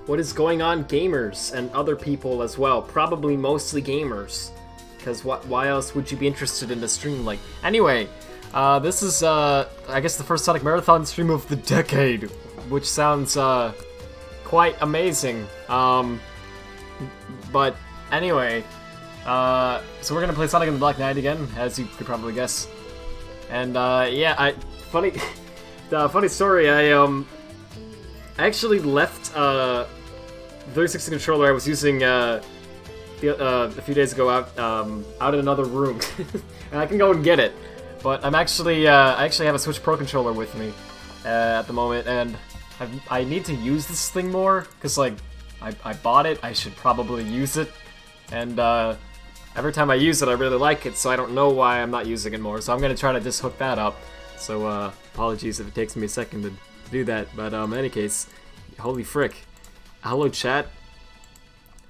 What is going on, gamers and other people as well? Probably mostly gamers, because why else would you be interested in a stream like? Anyway, this is I guess the first Sonic Marathon stream of the decade, which sounds quite amazing. But anyway, so we're gonna play Sonic and the Black Knight again, as you could probably guess. And yeah, funny story. I actually left the 360 controller I was using a few days ago out in another room, and I can go and get it. But I'm actually I actually have a Switch Pro controller with me at the moment, and I need to use this thing more because like I bought it. I should probably use it, and every time I use it, I really like it. So I don't know why I'm not using it more. So I'm gonna try to just hook that up. So apologies if it takes me a second to do that. But in any case, holy frick. Hello, chat.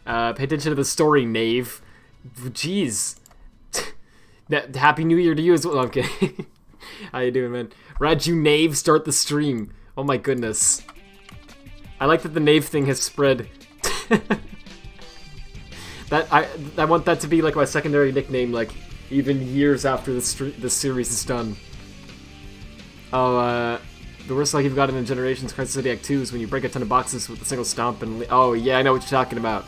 Pay attention to the story, knave. Jeez. Happy New Year to you as well. I'm kidding. How you doing, man? Rad, you knave, start the stream. Oh my goodness. I like that the knave thing has spread. I want that to be like my secondary nickname, like even years after the series is done. Oh, the worst luck you've gotten in Generations Crisis Zodiac 2 is when you break a ton of boxes with a single stomp and... Oh, yeah, I know what you're talking about.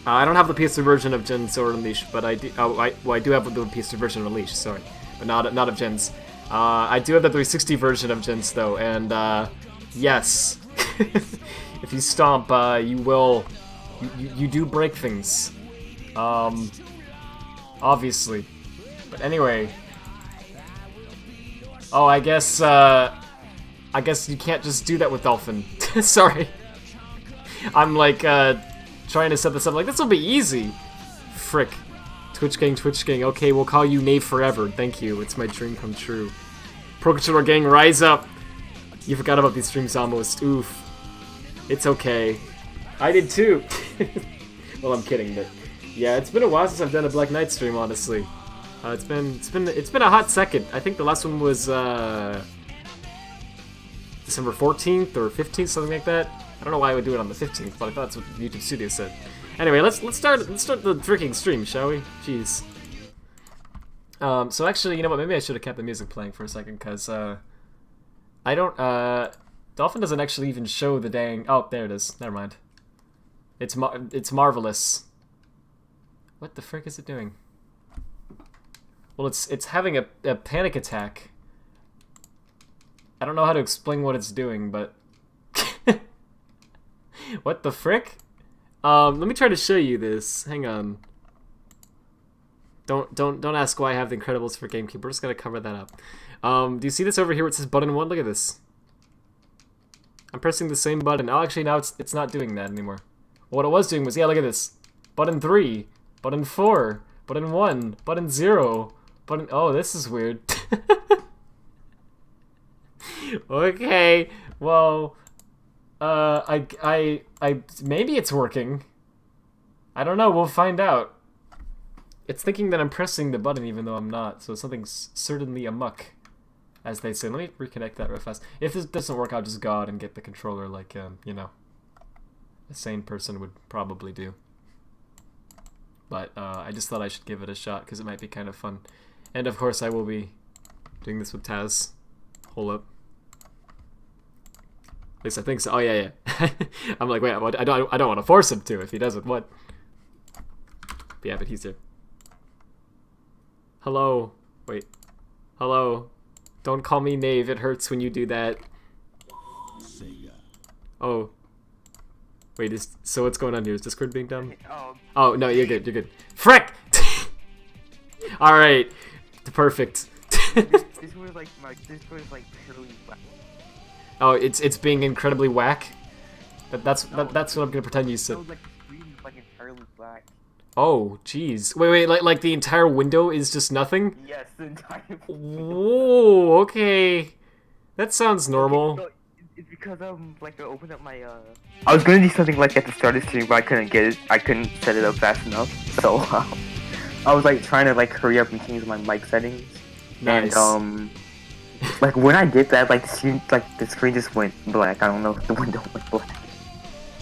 I don't have the PS2 version of Gen Sword Unleashed, but I do... Oh, I do have the PS2 version of Unleashed, sorry. But not of Gens. I do have the 360 version of Gens, though, and, yes. If you stomp, you will... You do break things. Obviously. But anyway... Oh, I guess you can't just do that with Dolphin. Sorry. I'm like, trying to set this up like, this will be easy. Frick. Twitch gang. Okay, we'll call you Knave forever. Thank you. It's my dream come true. Pro Controller gang, rise up. You forgot about these streams almost. Oof. It's okay. I did too. Well, I'm kidding, but yeah, it's been a while since I've done a Black Knight stream, honestly. It's been a hot second. I think the last one was December 14th or 15th, something like that. I don't know why I would do it on the 15th, but I thought that's what YouTube Studio said. Anyway, let's start the freaking stream, shall we? Jeez. So actually, you know what? Maybe I should have kept the music playing for a second, cause I don't Dolphin doesn't actually even show the dang. Oh, there it is. Never mind. It's marvelous. What the frick is it doing? Well, it's having a panic attack. I don't know how to explain what it's doing, but what the frick? Let me try to show you this. Hang on. Don't ask why I have the Incredibles for GameCube. We're just gonna cover that up. Do you see this over here where it says button 1? Look at this. I'm pressing the same button. Oh, actually now it's not doing that anymore. What it was doing was, yeah, look at this. Button 3, button 4, button 1, button 0. Oh, this is weird. Okay, well, maybe it's working. I don't know, we'll find out. It's thinking that I'm pressing the button even though I'm not, so something's certainly amuck, as they say. Let me reconnect that real fast. If this doesn't work, I'll just go out and get the controller like, you know, a sane person would probably do. But, I just thought I should give it a shot, because it might be kind of fun. And of course I will be doing this with Taz. Hold up. At least I think so. Oh yeah. I'm like, wait, I don't want to force him to if he doesn't. What? But yeah, but he's here. Hello. Wait. Hello. Don't call me Knave. It hurts when you do that. Oh. Wait, so what's going on here? Is Discord being dumb? Oh no, you're good. You're good. Frick! All right. Perfect. This was like purely whack. Oh, it's being incredibly whack. That's what I'm gonna pretend you said. No, like the screen is like entirely black. Oh, jeez. Wait, like the entire window is just nothing? Yes, the entire window. Whoa, okay. That sounds normal. It's because like I opened up my I was gonna do something like at the start of the stream, but I couldn't get it. I couldn't set it up fast enough, so I was like trying to like hurry up and change my mic settings. Nice. And like when I did that, like the screen just went black. I don't know if the window went black.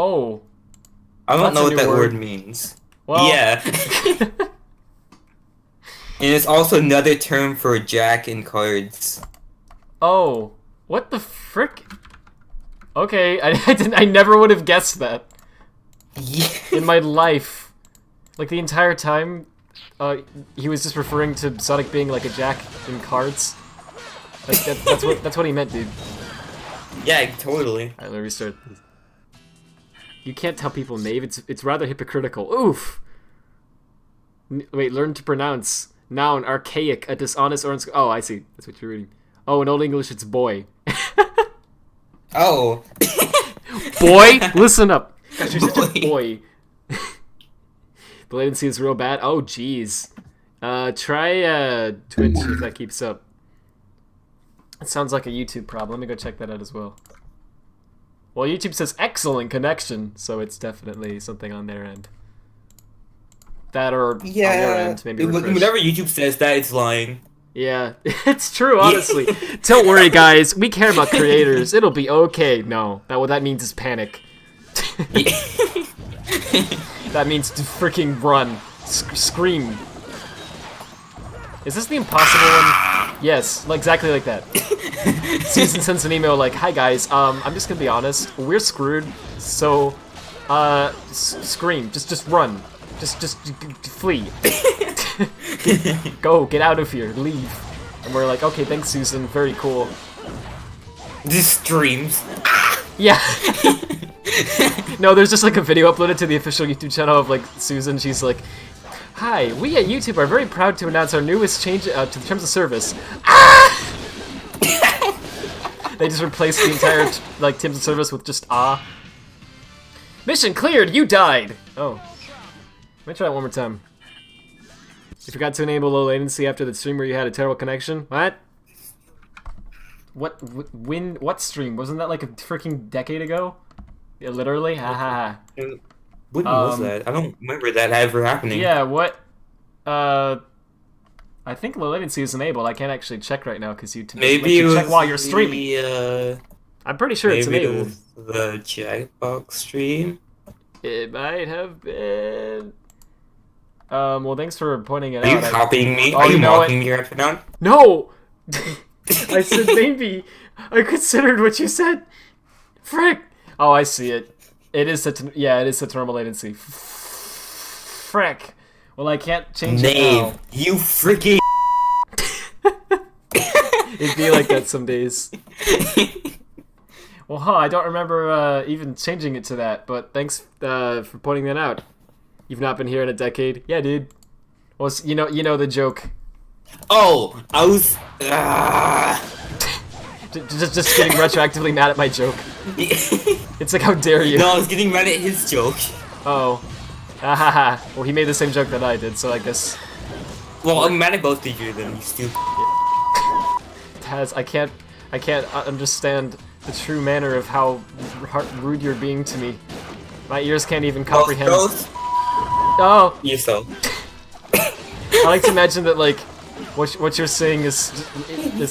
Oh. I don't That's know a what new that word. word means. Well. Yeah. And it's also another term for jack in cards. Oh. What the frick? Okay, I never would have guessed that. Yeah. In my life. Like, the entire time, he was just referring to Sonic being like a jack in cards. Like, that's what he meant, dude. Yeah, totally. Alright, let me restart this. You can't tell people knave, it's rather hypocritical. Oof! Wait, learn to pronounce. Noun, archaic, a dishonest or oh, I see. That's what you're reading. Oh, in Old English, it's boy. Oh. Boy? Listen up. Gosh, you're such a Boy. boy. The latency is real bad. Oh, jeez. Try Twitch if that keeps up. It sounds like a YouTube problem. Let me go check that out as well. Well, YouTube says excellent connection, so it's definitely something on their end. That or on their end, maybe refresh. Whenever YouTube says that, it's lying. Yeah, it's true, honestly. Don't worry, guys. We care about creators. It'll be okay. No, what that means is panic. That means to freaking run. Scream. Is this the impossible one? Yes, exactly like that. Susan sends an email like, "Hi guys, I'm just gonna be honest. We're screwed. So, scream. Just run. Just flee. Go, get out of here, leave." And we're like, "Okay, thanks, Susan. Very cool." Just streams. Yeah. No, there's just like a video uploaded to the official YouTube channel of like Susan. She's like, "Hi, we at YouTube are very proud to announce our newest change to the terms of service." Ah! They just replaced the entire like terms of service with just ah. Mission cleared. You died. Oh, let me try that one more time. You forgot to enable low latency after the stream where you had a terrible connection. What? What stream? Wasn't that like a freaking decade ago? Yeah, literally. Ha ha ha. When was that? I don't remember that ever happening. Yeah, what? I think low latency is enabled. I can't actually check right now because YouTube Maybe you it was check while you're streaming. I'm pretty sure it's maybe it enabled. was the Jackbox stream. It might have been. Well, thanks for pointing it Are you out. copying me? Oh, Are you you know mocking me right now? No! I said maybe. I considered what you said. Frick! Oh, I see it. It is such it is such normal latency. Frick. Well, I can't change it now. You freaking. It'd be like that some days. Well, I don't remember even changing it to that, but thanks for pointing that out. You've not been here in a decade? Yeah, dude. Well, you know the joke. Oh, I was. Just getting retroactively mad at my joke. It's like, how dare you? No, I was getting mad at his joke. Oh. Ahaha. Well, he made the same joke that I did, so I guess... Well, I'm mad at both of you then, you stupid. Taz, I can't understand the true manner of how rude you're being to me. My ears can't even comprehend. Oh! You so. I like to imagine that, like, what you're saying is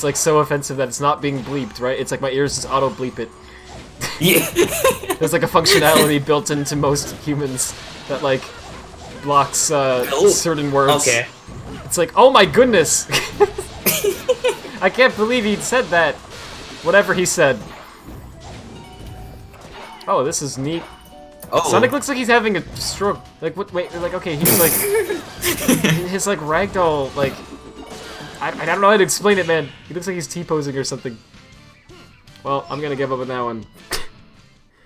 like so offensive that it's not being bleeped, right? It's like my ears just auto bleep it. Yeah. There's like a functionality built into most humans that like blocks certain words. Okay. It's like, oh my goodness! I can't believe he said that. Whatever he said. Oh, this is neat. Oh. Sonic looks like he's having a stroke. Like what? Wait, like okay, he's like his like ragdoll like. I don't know how to explain it, man. He looks like he's T-posing or something. Well, I'm gonna give up on that one.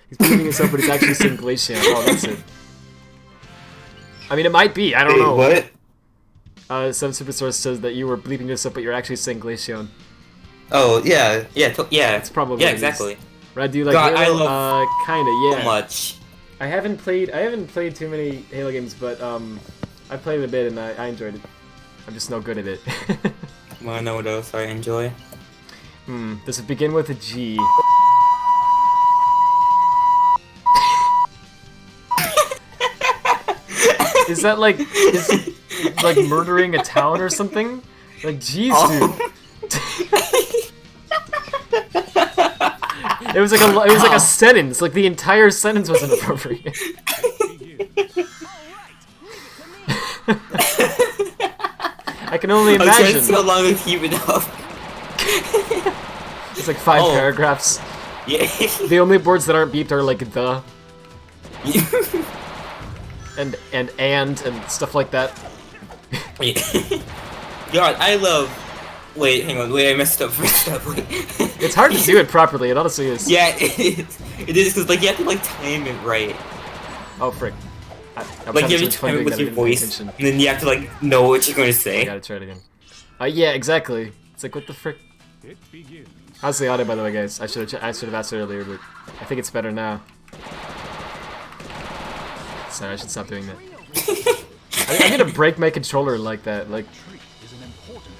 He's bleeping himself, but he's actually saying Glacian. Oh, that's it. I mean, it might be. I don't know. What? Some Supersource says that you were bleeping yourself, but you're actually saying Glacian. Oh, yeah. Yeah, yeah. It's probably Yeah, what it is. exactly. Rad, do you like God, Halo? I love kinda, yeah. so much. I haven't played too many Halo games, but I played it a bit and I enjoyed it. I'm just no good at it. Wanna know what else I enjoy? Does it begin with a G? Is that like murdering a town or something? Like, jeez, dude. It was like a sentence. Like the entire sentence was inappropriate. I can only imagine. I was trying to see how long to keep it up. It's like 5 paragraphs. Yeah. The only words that aren't beeped are like the and stuff like that. God, I love. Wait, hang on. Wait, I messed up. Wait. It's hard to do it properly. It honestly is. Yeah, it is. It is because like you have to like time it right. Oh frick! Like you have to time it with your voice, and then you have to like know what you're going to say. I gotta try it again. Yeah, exactly. It's like what the frick. How's the audio, by the way, guys? I should have asked earlier, but I think it's better now. Sorry, I should stop doing that. I'm gonna break my controller like that. Like,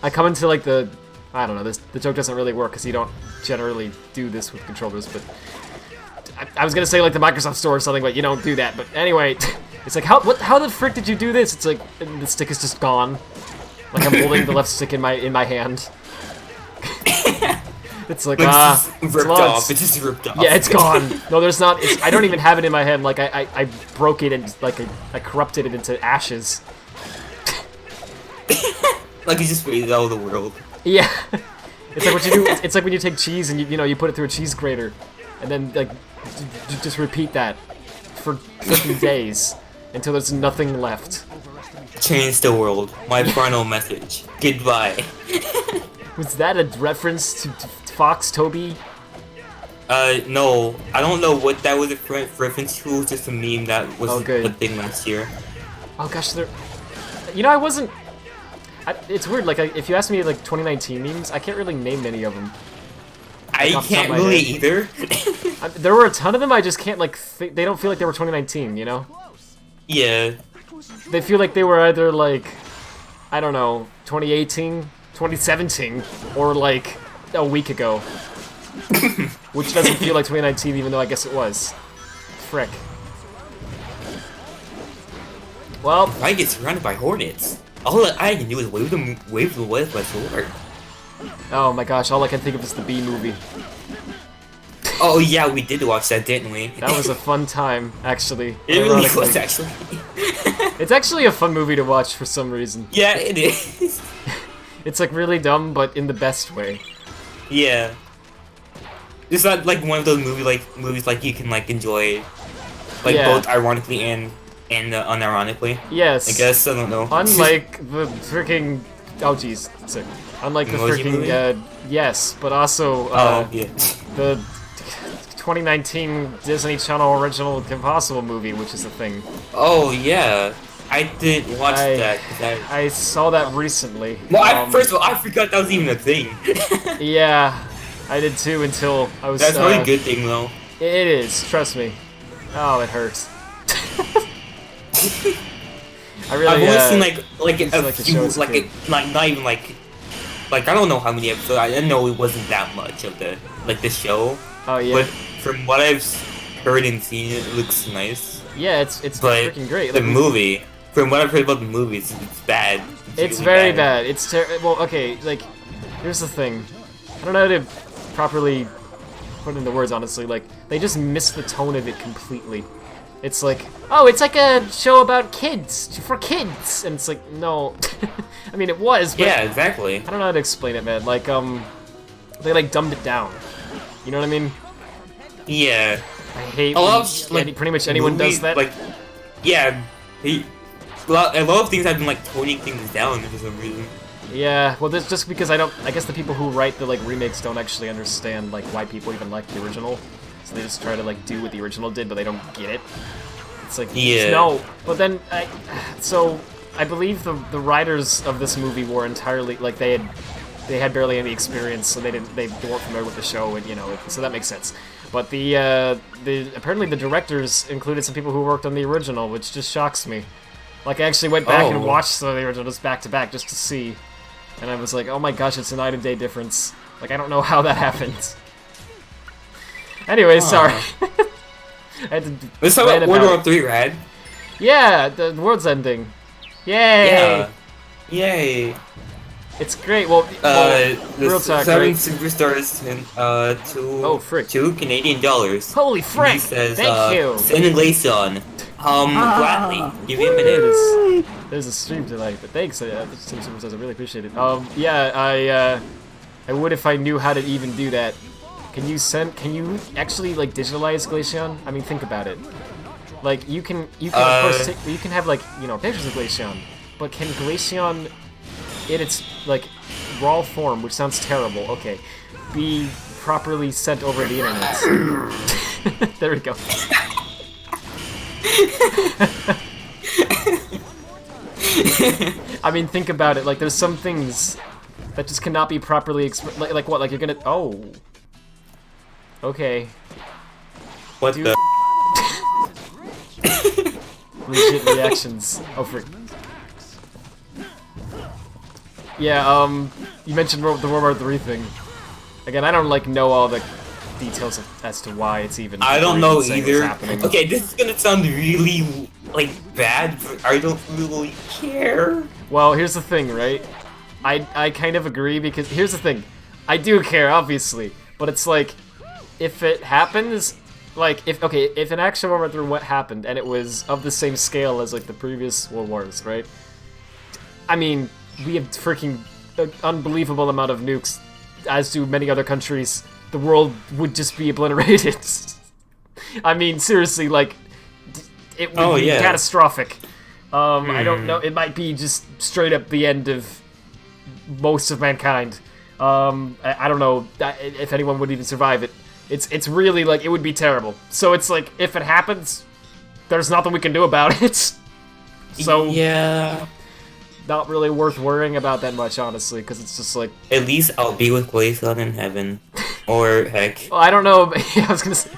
I come into like I don't know. The joke doesn't really work because you don't generally do this with controllers. But I was gonna say like the Microsoft Store or something, but you don't do that. But anyway, it's like how the frick did you do this? It's like the stick is just gone. Like I'm holding the left stick in my hand. It's like it's ripped off. It's just ripped off. Yeah, it's gone. No, there's not. I don't even have it in my hand. Like I broke it and like I corrupted it into ashes. Like you just made it out of the world. Yeah, it's like what you do. It's like when you take cheese and you put it through a cheese grater, and then like just repeat that for 50 days until there's nothing left. Change the world. My final message. Goodbye. Was that a reference to Fox Toby? No. I don't know what that was a reference to. It was just a meme that was a thing last year. Oh gosh, I wasn't. It's weird. Like, if you ask me like 2019 memes, I can't really name many of them. I can't really either. There were a ton of them. I just can't like. They don't feel like they were 2019. You know? Yeah. They feel like they were either like, I don't know, 2018, 2017, or like a week ago. Which doesn't feel like 2019, even though I guess it was. Frick. Well, if I get surrounded by hornets, all I can do is wave the with my sword. Oh my gosh, all I can think of is the Bee movie. Oh yeah, we did watch that, didn't we? That was a fun time, actually. It really was, actually. It's actually a fun movie to watch for some reason. Yeah, it is. It's like really dumb, but in the best way. Yeah. It's not like one of those movies like you can like enjoy, like both ironically and unironically. Yes. I guess, I don't know. Unlike the freaking... Oh jeez, sick. Unlike the freaking, yes, but also, the 2019 Disney Channel original Impossible movie, which is a thing. Oh yeah, I did watch that. I saw that recently. Well, first of all, I forgot that was even a thing. Yeah, I did too until I was... That's not a good thing though. It is, trust me. Oh, it hurts. I really, I've only seen like not even like I don't know how many episodes. I know it wasn't that much of the show. Oh yeah. But from what I've heard and seen, it looks nice. Yeah, it's freaking great. The movie, from what I've heard about the movie, it's bad. It's really very bad. It's well, okay. Like, here's the thing. I don't know how to properly put it into words. Honestly, like they just missed the tone of it completely. It's like, oh, it's like a show about kids, for kids, and it's like, no. I mean, it was, but yeah, exactly. I don't know how to explain it, man. Like, they like dumbed it down. You know what I mean? Yeah. I hate when pretty much anyone does that. Like, yeah, a lot of things have been like toning things down for some reason. Yeah, well, that's just because I guess the people who write the like remakes don't actually understand like why people even like the original. So they just try to like do what the original did, but they don't get it. It's like, no. But then, so I believe the writers of this movie were entirely like they had barely any experience, so they weren't familiar with the show, and so that makes sense. But the apparently the directors included some people who worked on the original, which just shocks me. Like I actually went back and watched some of the originals back to back just to see, and I was like, oh my gosh, it's a night and day difference. Like I don't know how that happened. Anyway, sorry. I had to Let's talk about World War 3, Rad. Yeah, the world's ending. Yay! Yeah. Yay. It's great. Well, real talk, selling right? superstars in Oh, frick. $2 Canadian. Holy frick! He says, Thank you. send a Glaceon. Gladly. Give me a minute. There's a stream tonight, but thanks. I really appreciate it. Yeah, I would if I knew how to even do that. Can you actually like digitalize Glaceon? I mean, think about it. Like you can of course you can have like pictures of Glaceon, but can Glaceon in its like raw form, which sounds terrible, okay, be properly sent over the internet? There we go. I mean, think about it. Like, there's some things that just cannot be properly expressed. Like what? Like you're gonna? Oh. Okay. What Dude. the? Legit reactions. Oh, frick. Yeah. You mentioned the World War III thing. Again, I don't like know all the details as to why it's even. I don't know either. Happening. Okay, this is gonna sound really like bad, but I don't really care. Well, here's the thing, right? I kind of agree because here's the thing. I do care, obviously, but it's like if it happens, like if an action World War III what happened and it was of the same scale as like the previous World Wars, right? I mean, we have freaking unbelievable amount of nukes, as do many other countries. The world would just be obliterated. I mean, seriously, like, it would be catastrophic. I don't know. It might be just straight up the end of most of mankind. I don't know if anyone would even survive it. It's really, like, it would be terrible. So it's like, if it happens, there's nothing we can do about it. So, yeah. Not really worth worrying about that much, honestly, because it's just like... At least I'll be with Glaceon in heaven. Or, heck. Well, I don't know. I was gonna say...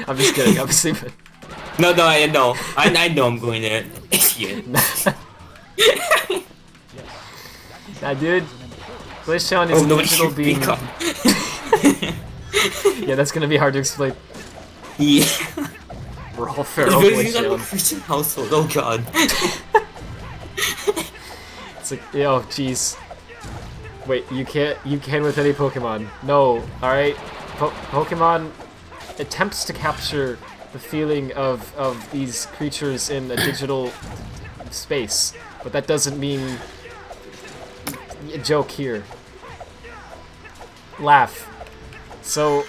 I'm just kidding, obviously, but... No, I know. I know I'm going there. Yeah. Nah, dude. Glaceon is a digital being... Yeah, that's gonna be hard to explain. Yeah. We're all feral Glaceon. Christian household, oh god. It's like, yo, jeez. Wait, you can with any Pokemon. No, alright? Pokemon attempts to capture the feeling of these creatures in a digital space, but that doesn't mean a joke here. Laugh. So...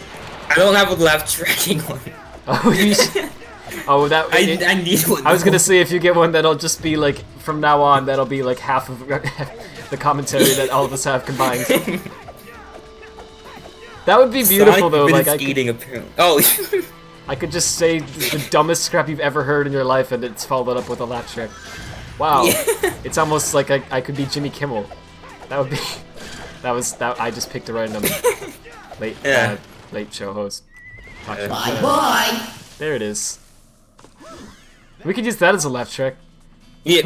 I don't have a laugh tracking one. Oh, you should... Oh, that... I need one. I was gonna say, if you get one, that'll just be, like, from now on, that'll be, like, half of the commentary that all of us have combined. That would be beautiful, though, like, I could... Oh! I could just say the dumbest crap you've ever heard in your life, and it's followed up with a laugh track. Wow. Yeah. It's almost like I could be Jimmy Kimmel. That would be... I just picked a random late show host. Bye. There it is. We could use that as a laugh track. Yeah.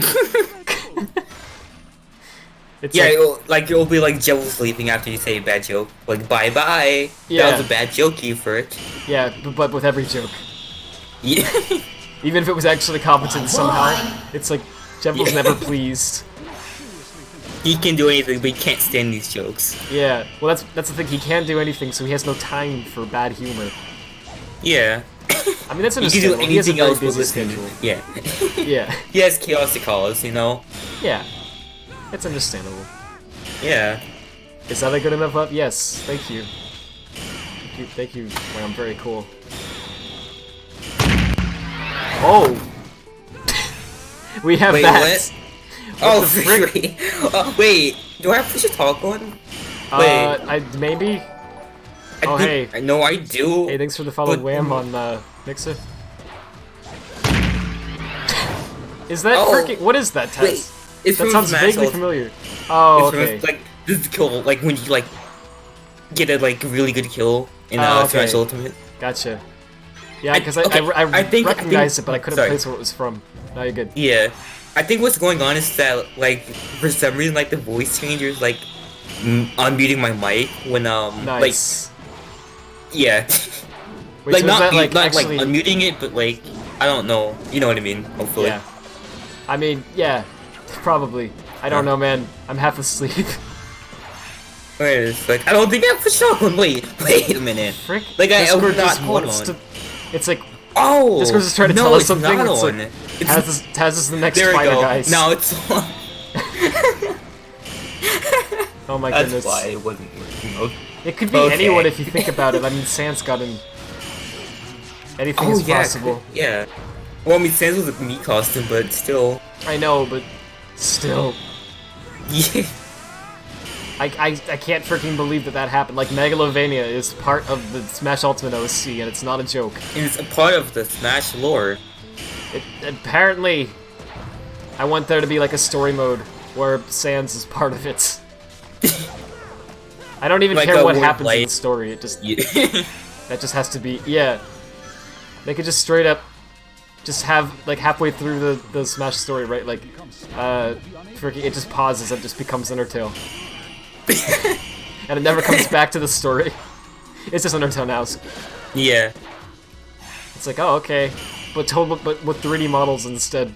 It's yeah, it'll be like Joe sleeping after you say a bad joke. Like, bye-bye. Yeah. That was a bad joke, Efert. Yeah, but with every joke. Yeah. Even if it was actually competent somehow. It's like, Jeville's never pleased. He can do anything, but he can't stand these jokes. Yeah, well that's the thing, he can't do anything, so he has no time for bad humor. Yeah. I mean, that's He understandable. can do He has a anything very else busy but schedule. Yeah. Yeah. He has chaotic cause, you know? Yeah. It's understandable. Yeah. Is that a good enough up? Yes. Thank you. Thank you. Well, I'm very cool. Oh! We have that! What? Wait, do I have push a talk on? Wait. Maybe? Hey. No, I do. Hey, thanks for the follow Wham on, Mixer. Is that freaking... What is that test? Wait, that sounds vaguely familiar. Oh, okay. Like, this is kill, like, when you, like, get a, like, really good kill in Smash Ultimate. Gotcha. Yeah, because I recognized it, but I couldn't place where it was from. Now you're good. Yeah. I think what's going on is that, like, for some reason, like, the voice changer is, like, unmuting my mic when, nice. like... Yeah. Wait, like, so not, that, like, not actually... like, unmuting it, but, like, I don't know. You know what I mean, hopefully. Yeah. I mean, yeah, probably. I don't know, man. I'm half asleep. Wait, it's like I don't think I'm for sure. Wait a minute. Frick. Like I Discord not just hold wants on. to. It's like Oh, Discord's just trying to no, tell us it's something. Not It's on. like It's, Taz is the next there we fighter, go. guys. Now it's on. Oh my That's goodness. why it wasn't working. It could be Okay. anyone if you think about it. I mean, Sans got in. Anything is possible. Yeah. Well, I mean, Sans was a meat costume, but still. I know, but still. Yeah. I can't freaking believe that happened. Like, Megalovania is part of the Smash Ultimate OC, and it's not a joke. It's a part of the Smash lore. Apparently, I want there to be like a story mode where Sans is part of it. I don't even Like care a what word happens in play. the story. It just Yeah. that just has to be They could just straight up just have like halfway through the Smash story, right? Like freaking it just pauses and just becomes Undertale. And it never comes back to the story. It's just Undertale now. Yeah. It's like, oh, okay. But with 3D models instead.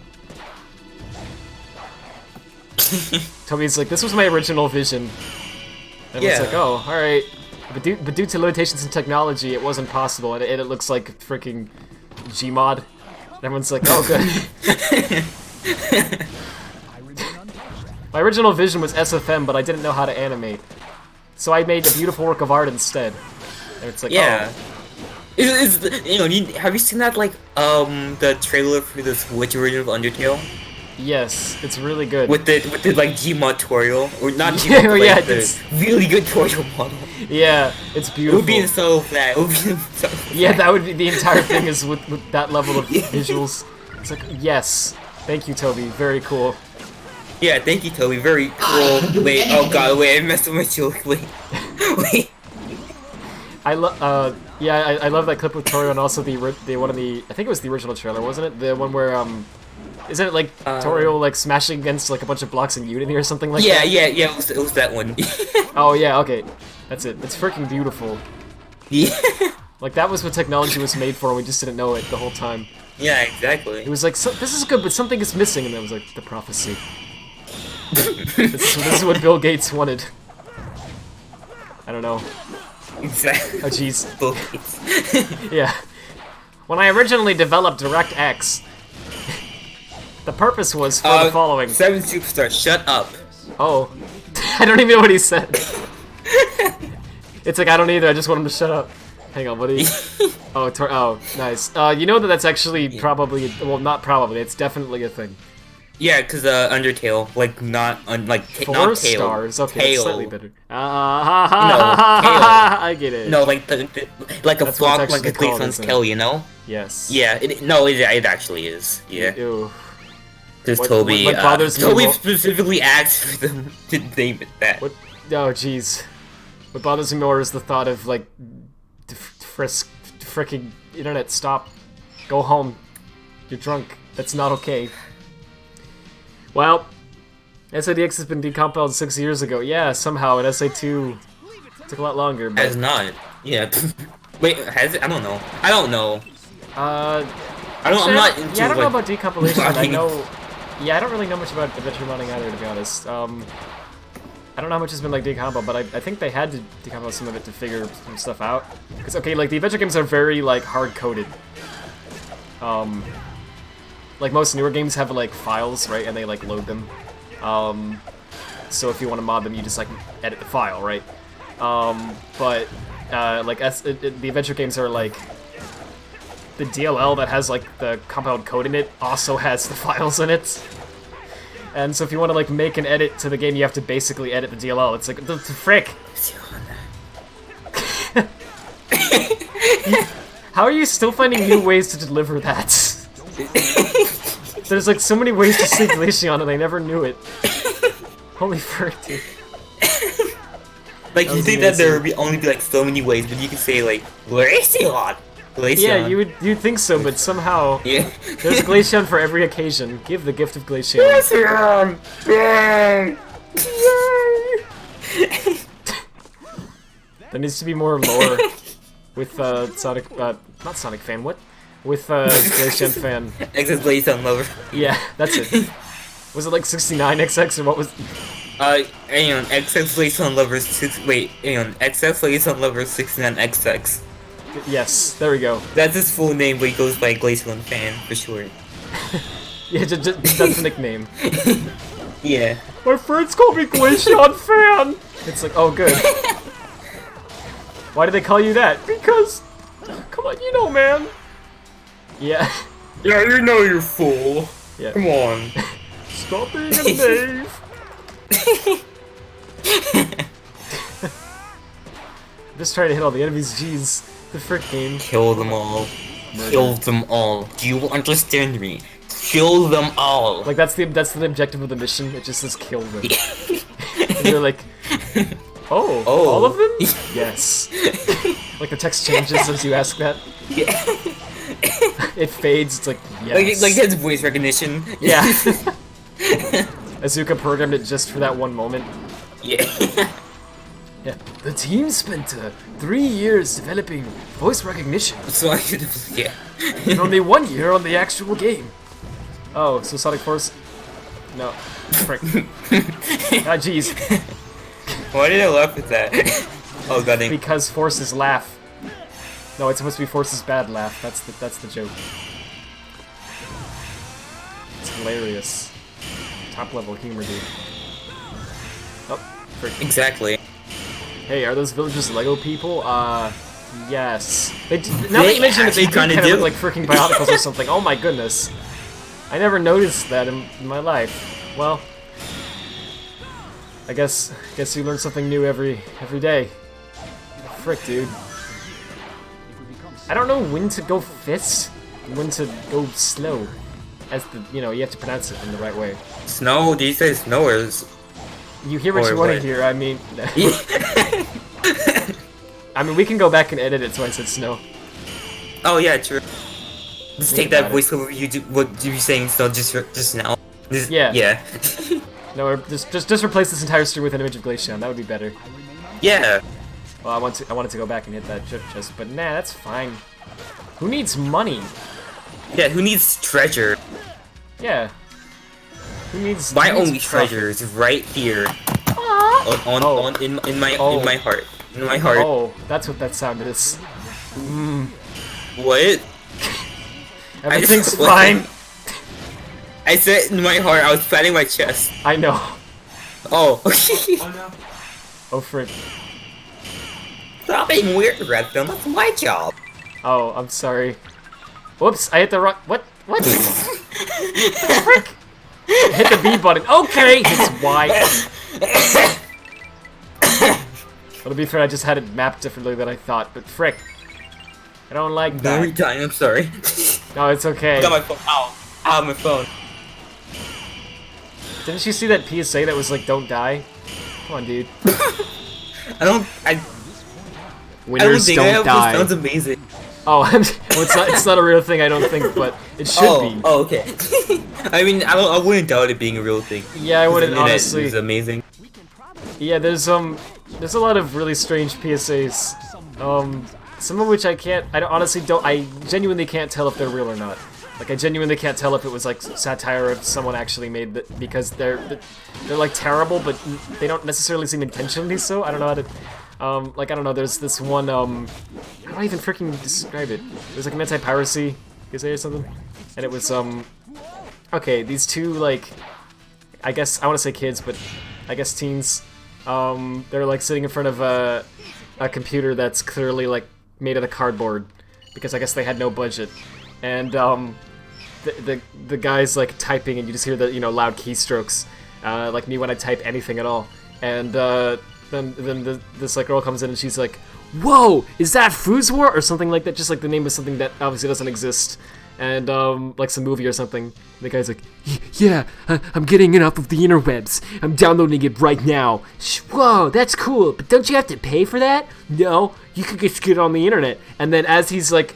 Toby's like, this was my original vision. And it's Yeah. like, oh, alright. But due to limitations in technology, it wasn't possible, and it looks like freaking Gmod. And everyone's like, oh, good. My original vision was SFM, but I didn't know how to animate. So I made a beautiful work of art instead. And it's like, Yeah. oh. Have you seen that, like, the trailer for the Switch version of Undertale? Yes, it's really good. With the like, Gmod tutorial? Or not Gmod, Yeah, but, like, yeah, the it's- really good tutorial model. Yeah, it's It beautiful. would be so flat. It would be so Yeah, that would be the entire thing is with that level of visuals. It's like, yes. Thank you, Toby. Very cool. Yeah, thank you, Toby. Very cool. Wait, oh god, wait, I messed up my joke. Wait. Wait. I love, I love that clip with Torio and also the one of the, I think it was the original trailer, wasn't it? The one where, isn't it like Torio like smashing against like a bunch of blocks in Unity or something like that? Yeah, it was that one. Oh yeah, okay. That's it. It's freaking beautiful. Yeah. Like that was what technology was made for and we just didn't know it the whole time. Yeah, exactly. It was like, this is good, but something is missing, and it was like, the prophecy. this is what Bill Gates wanted. I don't know. Exactly. Oh jeez. Focus. Yeah. When I originally developed DirectX, the purpose was for the following. 7 Superstar, shut up. Oh. I don't even know what he said. It's like, I don't either, I just want him to shut up. Hang on, what do you... Oh, nice. You know that's actually probably... Well, not probably, it's definitely a thing. Yeah, because Undertale, like, not, not 4 tail. stars, okay, Tail. it's slightly better. No, I get it. No, like, like a That's what flock, it's like a actually called, Gleason's isn't it? tail, you know? Yes. Yeah, it actually is. Yeah. Ew. Because What- Toby, what bothers me Toby mo- specifically asked for them to name it that. What? Oh, jeez. What bothers me more is the thought of, like, fricking internet, stop. Go home. You're drunk. That's not okay. Well, SADX has been decompiled 6 years ago. Yeah, somehow, and SA2 took a lot longer, but... Has not. Yeah. Wait, has it? I don't know. I don't know. I'm not into, yeah, I don't know like, about decompilation. I modding. know... Yeah, I don't really know much about adventure modding either, to be honest. I don't know how much has been, like, decompiled, but I think they had to decompile some of it to figure some stuff out. Because, okay, like, the adventure games are very, like, hard-coded. Like, most newer games have, like, files, right, and they, like, load them. So if you want to mod them, you just, like, edit the file, right? But, like, the adventure games are, like... The DLL that has, like, the compiled code in it also has the files in it. And so if you want to, like, make an edit to the game, you have to basically edit the DLL. It's like, the frick! How are you still finding new ways to deliver that? There's, like, so many ways to say Glaceon and I never knew it. Holy frick, dude. Like, That you was think that there amazing. would be only be, like, so many ways, but you can say, like, Glaceon! Glaceon. Yeah, you'd think so, but somehow Yeah. there's a Glaceon for every occasion. Give the gift of Glaceon. Glaceon! Yay! Yay! There needs to be more lore with Sonic, not Sonic Fan, what? With Glaceon Fan. Exit Glaceon lover. Yeah, that's it. Was it like 69XX or what was? Hang on, XX Liaison Lover 6. Wait, hang on, XX Liaison Lover 69XX. Yes, there we go. That's his full name, but he goes by Glaceon Fan for short. Yeah, that's the nickname. Yeah. My friends call me Glaceon Fan! It's like, oh good. Why do they call you that? Because... Come on, you know, man. Yeah. Yeah, you know you're full. Yeah. Come on. Stop being a knave! I'm just trying to hit all the enemies, jeez. The frick game. Kill them all. Kill them all. Do you understand me? Kill them all. Like that's the objective of the mission. It just says kill them. And you're like, oh, all of them? Yes. Like the text changes as you ask that. Yeah. It fades. It's like yes. Like that's voice recognition. Yeah. Azuka programmed it just for that one moment. Yeah. Yeah. The team spent 3 years developing voice recognition. So I should have, yeah. And only 1 year on the actual game. Oh, so Sonic Force? No. Frick. Ah, jeez. Why did I laugh at that? Oh god. Because Force's laugh. No, it's supposed to be Force's bad laugh. That's the joke. It's hilarious. Top level humor, dude. Oh, frick. Exactly. Hey, are those villagers Lego people? Yes. Now that you mention it, they do kind of look like freaking Bionicles or something. Oh my goodness. I never noticed that in my life. Well, I guess you learn something new every day. Frick, dude. I don't know when to go fist, when to go slow. As the, you know, you have to pronounce it in the right way. Snow? Do you say snow or is... You hear what you want to hear, I mean... I mean, we can go back and edit it so I said snow. Oh yeah, true. Just take that voiceover what you were saying snow just now. Yeah. Yeah. No, just replace this entire stream with an image of Glaceon, that would be better. Yeah. Well, I wanted to go back and hit that chest, but nah, that's fine. Who needs money? Yeah, who needs treasure? Yeah. Who needs? My who needs only profit? treasure is right here. In my heart. In my heart. Oh, that's what that sound is. What? Everything's fine. I said in my heart. I was patting my chest. I know. Oh. Oh no. Oh frick. Stop being weird, Redford. That's my job. Oh, I'm sorry. Whoops! I hit the wrong. What? What? Frick! Hit the B button. Okay, it's Y. Well, to be fair, I just had it mapped differently than I thought, but frick. I don't like that. Every time, I'm sorry. No, it's okay. I got my phone. Ow. Ow, my phone. Didn't you see that PSA that was like, don't die? Come on, dude. Winners don't die. That sounds amazing. Oh, well, it's not a real thing, I don't think, but it should be. Oh, okay. I mean, I wouldn't doubt it being a real thing. Yeah, I wouldn't, honestly. It's amazing. Yeah, there's a lot of really strange PSAs. Some of which I genuinely can't tell if they're real or not. Like, I genuinely can't tell if it was like satire or if someone actually made that, because they're like terrible, but they don't necessarily seem intentionally so. I don't know how to, like, I don't know, there's this one, how do I even freaking describe it? There's like an anti-piracy PSA or something, and it was, okay, these two, like, I guess, I want to say kids, but I guess teens, they're like sitting in front of a computer that's clearly like made out of cardboard, because I guess they had no budget, and, the guy's like typing, and you just hear the, you know, loud keystrokes, like me when I type anything at all, and, then this like girl comes in and she's like, "Whoa, is that Foos War?" or something like that, just like the name of something that obviously doesn't exist, and like some movie or something. And the guy's like, "Yeah, I'm getting it off of the interwebs. I'm downloading it right now. Whoa, that's cool, but don't you have to pay for that?" "No, you could just get it on the internet." And then as he's like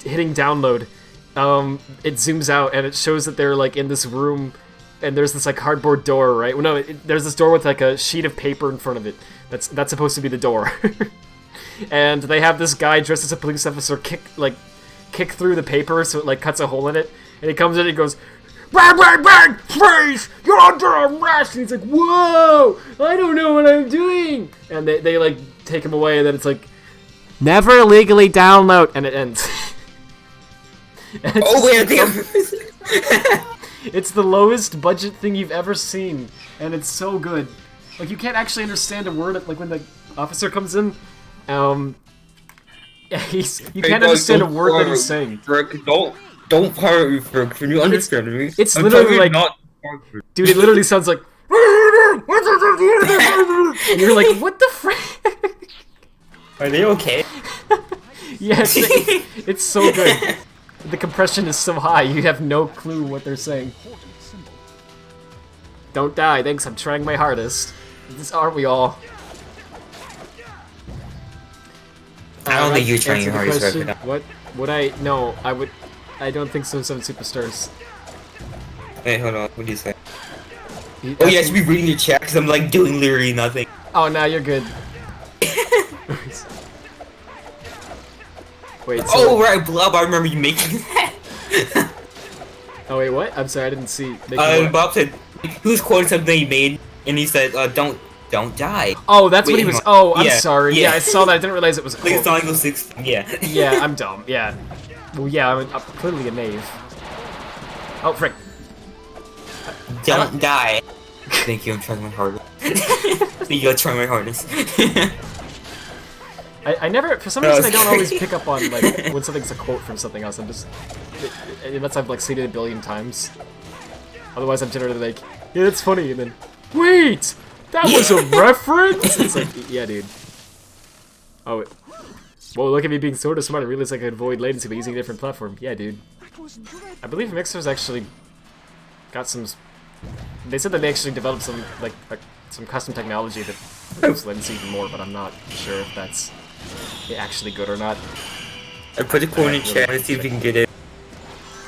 hitting download, it zooms out and it shows that they're like in this room. And there's this like cardboard door, right? Well, no, there's this door with like a sheet of paper in front of it. That's supposed to be the door. And they have this guy dressed as a police officer kick through the paper, so it like cuts a hole in it. And he comes in and he goes, bang, bang, bang, freeze! You're under arrest! And he's like, whoa! I don't know what I'm doing! And they like, take him away, and then it's like, never illegally download, and it ends. And it's Oh wait, it's the lowest budget thing you've ever seen, and it's so good. Like, you can't actually understand a word, like, when the officer comes in, you can't understand a word that he's saying. Don't fire me, Frick. Can you understand me? It's literally like, dude, it literally sounds like, and you're like, what the frick? Are they okay? Yes, it's so good. The compression is so high, you have no clue what they're saying. Don't die, thanks, I'm trying my hardest. This aren't we all? I don't think you're trying your hardest right now. What would I? No, I would. I don't think so. 7 superstars. Wait, hold on. What do you say? Oh, yeah, I should be reading your chat because I'm like doing literally nothing. Oh, no, you're good. Wait. So... Oh, right, Blob. I remember you making that. Oh wait, what? I'm sorry, I didn't see. Bob said he was quoting something he made, and he said, "Don't die." Oh, that's what he was. Oh, I'm yeah, sorry. Yeah, I saw that. I didn't realize it was a like quote. Sonic 6. Yeah. Yeah, I'm dumb. Yeah. Well, yeah, I'm clearly a knave. Oh, frick. Don't die. Thank you. I'm trying my hardest. Thank you. I'm trying my hardest. I never, for some reason, I don't always pick up on like when something's a quote from something else. I'm just, unless I've like seen it a billion times. Otherwise, I'm generally like, yeah, that's funny, and then, wait, that was a reference. It's like, yeah, dude. Oh, whoa, look at me being sort of smart. I realized I could avoid latency by using a different platform. Yeah, dude. I believe Mixer's actually got some. They said that they actually developed some like some custom technology that reduces latency even more, but I'm not sure if that's actually good or not. I put a quote in chat. Let's see if we can get it.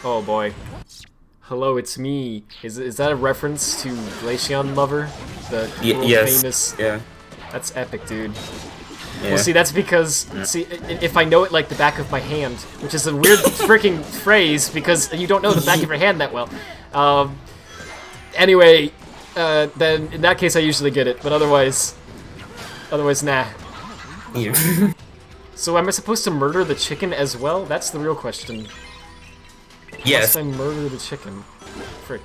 Oh boy. Hello, it's me. Is that a reference to Glaceon Lover? The world famous. Yeah. That's epic, dude. Yeah. Well, see, that's because see, if I know it like the back of my hand, which is a weird freaking phrase because you don't know the back of your hand that well. Anyway, then in that case I usually get it, but otherwise, nah. Yeah. So am I supposed to murder the chicken as well? That's the real question. Yes. Must I murder the chicken? Frick.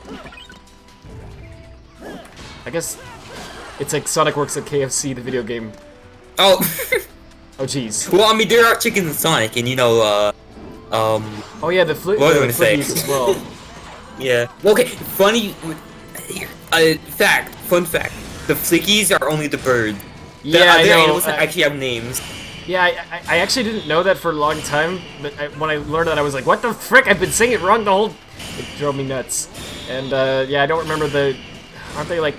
I guess it's like Sonic works at KFC, the video game. Oh. Oh jeez. Well, I mean, there are chickens in Sonic, and you know, Oh yeah, the what was I gonna say? as well. Yeah. Okay. Funny. Fun fact. The flickies are only the bird. Yeah, I the know. animals actually have names. Yeah, I actually didn't know that for a long time, but when I learned that, I was like, what the frick? I've been saying it wrong the whole... It drove me nuts. And, yeah, I don't remember the... Aren't they, like...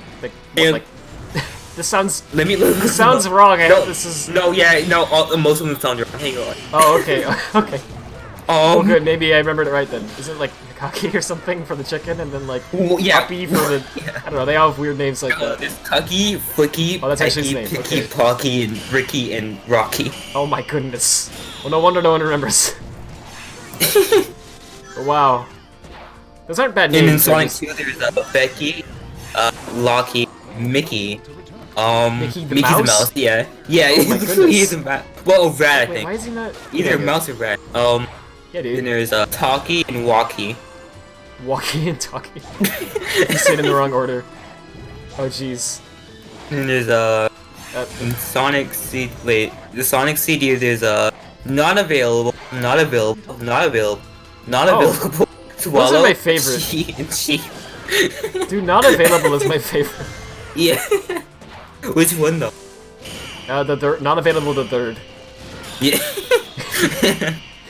this sounds... This sounds wrong. I hope this is... No, most of them sound wrong. Hang on. Oh, okay, okay. Oh, good, maybe I remembered it right then. Is it, like, Kaki or something for the chicken, and then, like, Poppy for the... I don't know, they all have weird names like that. There's Kaki, Flicky, Oh, that's actually his name. Picky, Okay. Pocky, and Ricky, and Rocky. Oh my goodness. Well, no wonder no one remembers. But wow. Those aren't bad names. And in Sonic 2, there's Becky, Locky, Mickey, Mickey the Mickey's mouse? a mouse, yeah. Yeah, Oh my goodness. he's a mouse. Well, a rat, I Wait, think. why is he not... Either yeah, mouse or rat. Yeah, dude. Then there's Talkie and Walkie. Walking and talking. You said in the wrong order. Oh jeez. And there's in Sonic C. Wait, the Sonic CD. There's not available, not available, not available, not available. Those are my favorite. Cheat and cheap. Dude, not available is my favorite. Yeah. Which one though? The third, not available. The third. Yeah.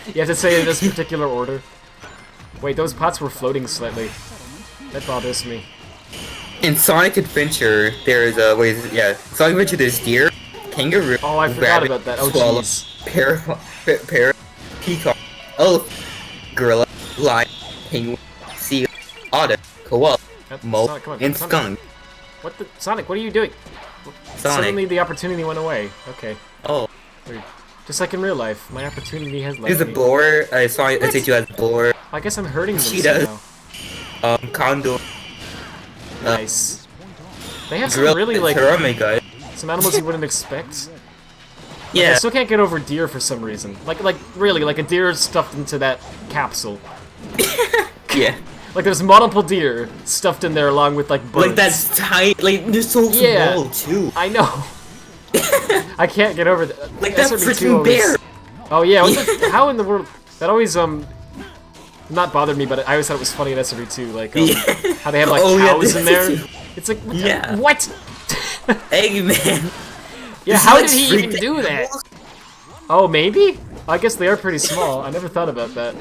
You have to say it in this particular order. Wait, those pots were floating slightly. That bothers me. In Sonic Adventure, there's Sonic Adventure. There's deer, kangaroo. Oh, I forgot rabbit, about that. Oh swallow, jeez. parrot, peacock, elephant, gorilla, lion, penguin, seal, otter, koala, mole, Sonic, come on, and Sonic. skunk. What the Sonic? What are you doing? Sonic. Suddenly the opportunity went away. Okay. Oh. Weird. Just like in real life, my opportunity has left There's a me. blower. I saw it. I said you had a blower. I guess I'm hurting them She does. somehow. Condor. Nice. They have some Grill, really like Ceramic guy. some animals you wouldn't expect. I Yeah. still can't get over deer for some reason. Like really, like a deer stuffed into that capsule. Yeah. Like there's multiple deer stuffed in there along with like birds. Like that's tiny. Like they're so Yeah. small too. I know. I can't get over that. Like that SRB2 freaking always- bear. Oh yeah, how in the world? That always not bothered me, but I always thought it was funny in SRB2, like Yeah. how they have like Oh, yeah, cows in there. too. It's like what? Yeah. What? Eggman. Yeah, This how is, did like, he even freaked do that? animals. Oh, maybe? I guess they are pretty small. I never thought about that.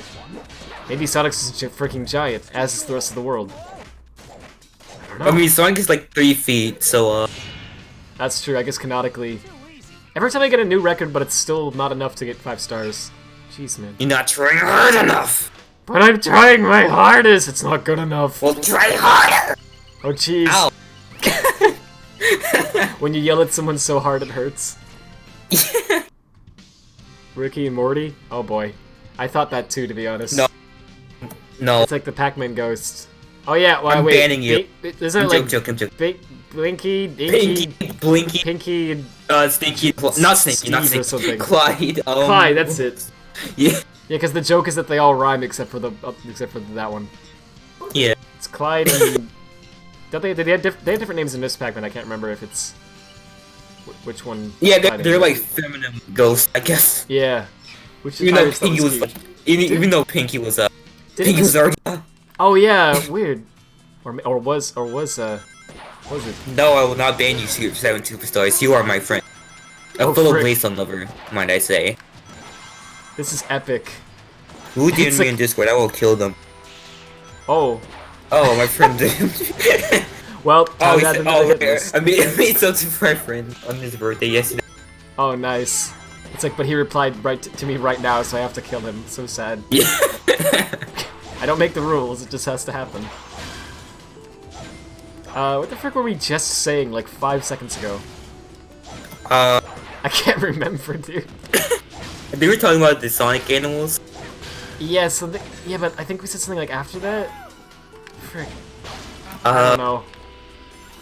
Maybe Sonic's is a freaking giant, as is the rest of the world. I mean, Sonic is like 3 feet, so That's true, I guess canonically. Every time I get a new record, but it's still not enough to get 5 stars. Jeez, man. you're not trying hard enough. But I'm trying my hardest! It's not good enough. Well, try harder. Oh, jeez. Ow. When you yell at someone so hard it hurts. Ricky and Morty? Oh boy. I thought that too, to be honest. No. No. It's like the Pac-Man ghost. Oh yeah, well, I'm wait. banning you. Isn't it I'm like joking. Blinky, Dinky, Pinky, Blinky, Pinky, and Stinky, not Stinky, not Steve or Stinky. something. Clyde. Clyde, that's it. Yeah. Yeah, because the joke is that they all rhyme except for that one. Yeah. It's Clyde and... Don't they have different names in this Pac-Man, I can't remember if it's... Which one... Yeah, Clyde they're is. like feminine ghosts, I guess. Yeah. Which is Even I though always thought Pinky was cute. like, even though Pinky was Did Pinky he- was already. Oh yeah, weird. Or was it? No, I will not ban you, 7 superstars. You are my friend. A Oh, fellow frick. Glaceon lover, might I say. This is epic. Who It's did me like- in Discord? I will kill them. Oh. Oh, my friend did. Well, Oh, add them to the oh, hit list. I made something for my friend on his birthday yesterday. Oh, nice. It's like, but he replied right to me right now, so I have to kill him. So sad. Yeah. I don't make the rules, it just has to happen. What the frick were we just saying like 5 seconds ago? I can't remember, dude. They were talking about the Sonic animals. Yeah, so yeah, but I think we said something like after that. Frick. I don't know.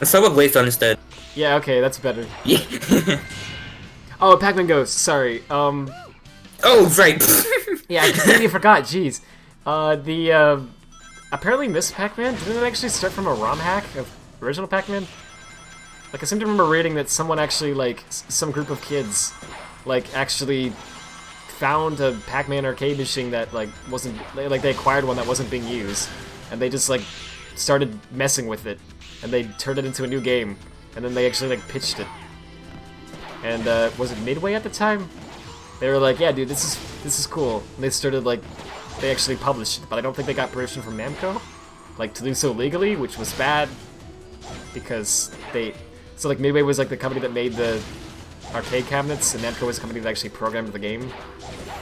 Let's talk about Glaceon instead. Yeah, okay, that's better. Yeah. Oh, Pac-Man Ghost. Sorry. Oh, right. Yeah, I completely forgot. Jeez. Apparently Miss Pac-Man, didn't it actually start from a ROM hack of original Pac-Man? Like, I seem to remember reading that someone actually, like, some group of kids, like, actually found a Pac-Man arcade machine that, like, wasn't, like, they acquired one that wasn't being used, and they just, like, started messing with it, and they turned it into a new game, and then they actually, like, pitched it. And, was it Midway at the time? They were like, yeah, dude, this is cool. And they started, like, they actually published it, but I don't think they got permission from Namco, like, to do so legally, which was bad, because so, like, Midway was, like, the company that made the arcade cabinets, and Namco was the company that actually programmed the game,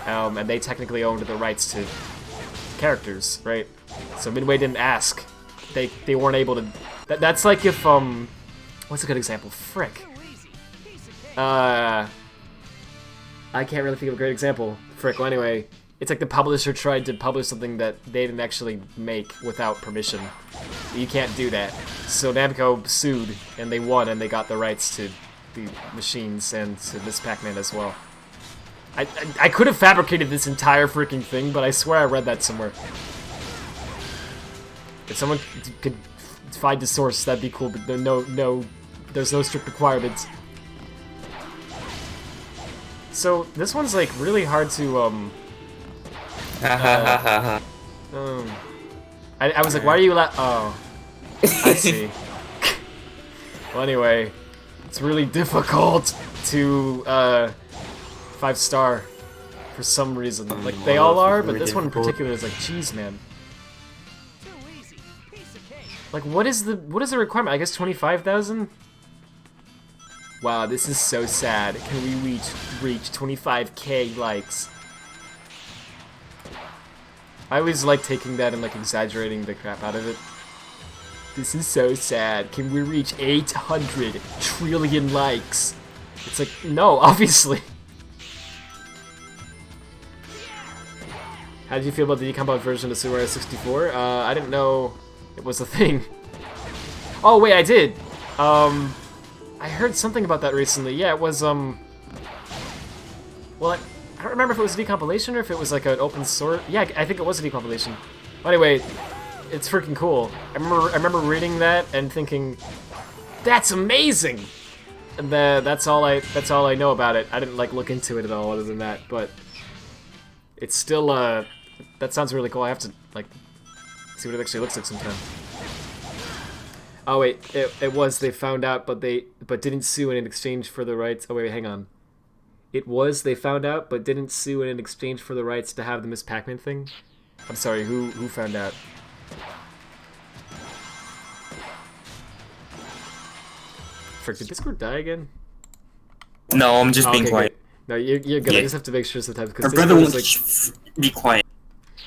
and they technically owned the rights to characters, right? So Midway didn't ask. They weren't able to... That's like if, what's a good example? Frick. I can't really think of a great example. Frick, well, anyway, it's like the publisher tried to publish something that they didn't actually make without permission. You can't do that. So Namco sued, and they won, and they got the rights to the machines and to Miss Pac-Man as well. I could have fabricated this entire freaking thing, but I swear I read that somewhere. If someone could find the source, that'd be cool, but there's no strict requirements. So, this one's, like, really hard to, I was like, why are you oh. I see. Well, anyway, it's really difficult to, 5-star for some reason. Like, they all are, but this one in particular is like, jeez, man. Like, what is the requirement? I guess 25,000? Wow, this is so sad. Can we reach 25k likes? I always like taking that and like exaggerating the crap out of it. This is so sad. Can we reach 800 trillion likes? It's like, no, obviously. How did you feel about the decompiled version of Super Mario 64? I didn't know it was a thing. Oh wait, I did. I heard something about that recently. Yeah, it was well, I don't remember if it was a decompilation or if it was like an open source. Yeah, I think it was a decompilation. Anyway, it's freaking cool. I remember reading that and thinking, that's amazing. And that's all I know about it. I didn't like look into it at all other than that, but it's still that sounds really cool. I have to like see what it actually looks like sometime. Oh wait, it was they found out but didn't sue in exchange for the rights. Oh wait, hang on. It was they found out but didn't sue in exchange for the rights to have the Miss Pac-Man thing. I'm sorry, who found out? Frick, did Discord die again? No, I'm just being quiet. Good. No, you're good. Yeah. I just have to make sure sometimes because My brother won't be quiet.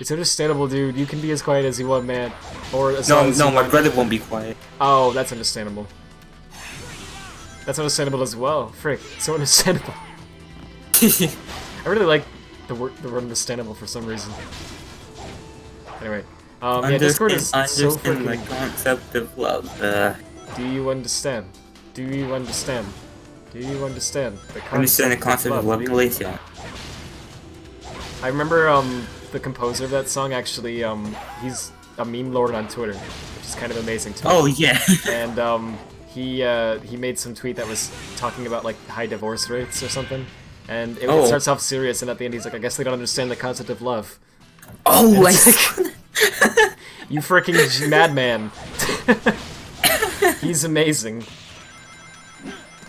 It's understandable, dude. You can be as quiet as you want, man. Or as No, long as you my want. brother won't be quiet. Oh, that's understandable. That's understandable as well. Frick, so understandable. I really like the word understandable for some reason. Anyway, yeah, Discord is so Understand the freaking... concept of love. Do you understand? Do you understand? Do you understand the concept, Understand the concept of love, Glaceon. I remember the composer of that song actually he's a meme lord on Twitter, which is kind of amazing to me. Oh yeah. And he made some tweet that was talking about like high divorce rates or something, and it starts off serious, and at the end he's like, I guess they don't understand the concept of love. Oh, like, you freaking madman. He's amazing.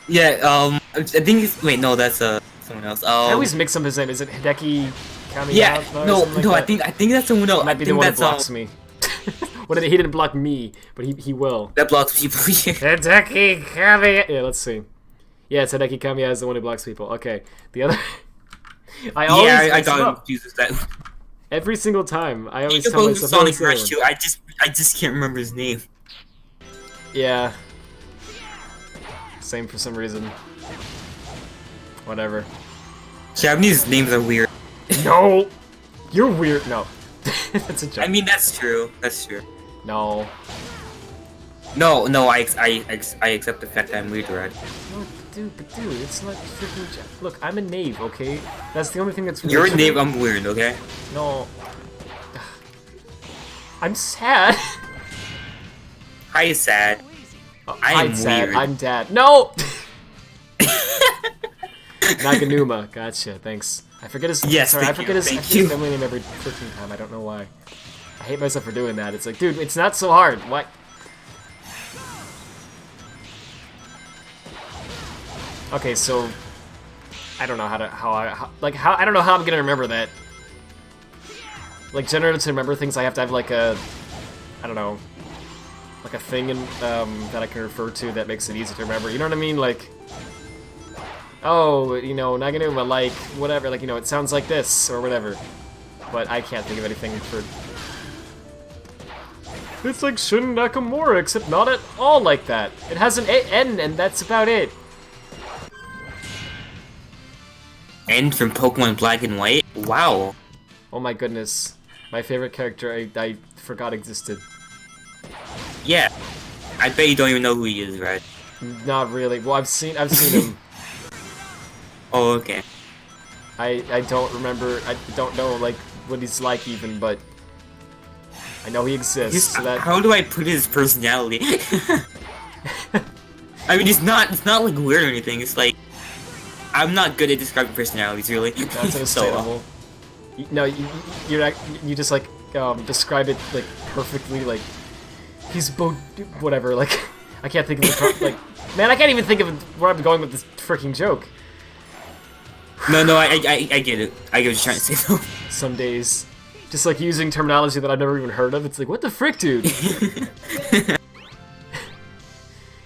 Yeah, I think it's, wait, no, that's someone else. I always mix up his name. Is it Hideki Kamiya? Yeah, no, I think that's someone else. It might be the one that blocks me. He didn't block me, but he will. That blocks people. Hideki Kamiya. Yeah, let's see. Yeah, it's Hideki Kamiya is the one who blocks people. Okay, the other. I got confused with that. Every single time, I always He tell composed myself. Sonic Rush too. I just can't remember his name. Yeah. Same for some reason. Whatever. Japanese names are weird. No! You're weird. No. That's a joke. I mean, that's true. That's true. No. No, I accept the fact that I'm weird, right? No, dude, it's not freaking... Look, I'm a knave, okay? That's the only thing that's... You're a knave, I'm weird, okay? No. I'm sad. Hi, sad. I'm sad. Weird. I'm dad. No! Naganuma. Gotcha, thanks. I forget his... Yes, sorry, I forget his family name every freaking time. I don't know why. I hate myself for doing that. It's like, dude, it's not so hard. What? Okay, so... I don't know how to... I don't know how I'm gonna remember that. Like, generally to remember things, I have to have, like, a... I don't know... like a thing in, that I can refer to that makes it easy to remember. You know what I mean? Like, oh, you know, Naganuma, like, whatever, like, you know, it sounds like this, or whatever. But I can't think of anything for... It's like Shun Nakamura, except not at all like that. It has an N, and that's about it. N from Pokemon Black and White? Wow. Oh my goodness. My favorite character I forgot existed. Yeah. I bet you don't even know who he is, right? Not really. Well, I've seen him. Oh, okay. I don't remember. I don't know like what he's like even, but I know he exists. So that... How do I put his personality? I mean, it's not like weird or anything. It's like I'm not good at describing personalities, really. That's understandable. No, you just like describe it like perfectly. Like he's whatever. Like I can't think of the like. Man, I can't even think of where I'm going with this freaking joke. No, I get it. I get what you're trying to say, though. Some days, just like using terminology that I've never even heard of. It's like, what the frick, dude?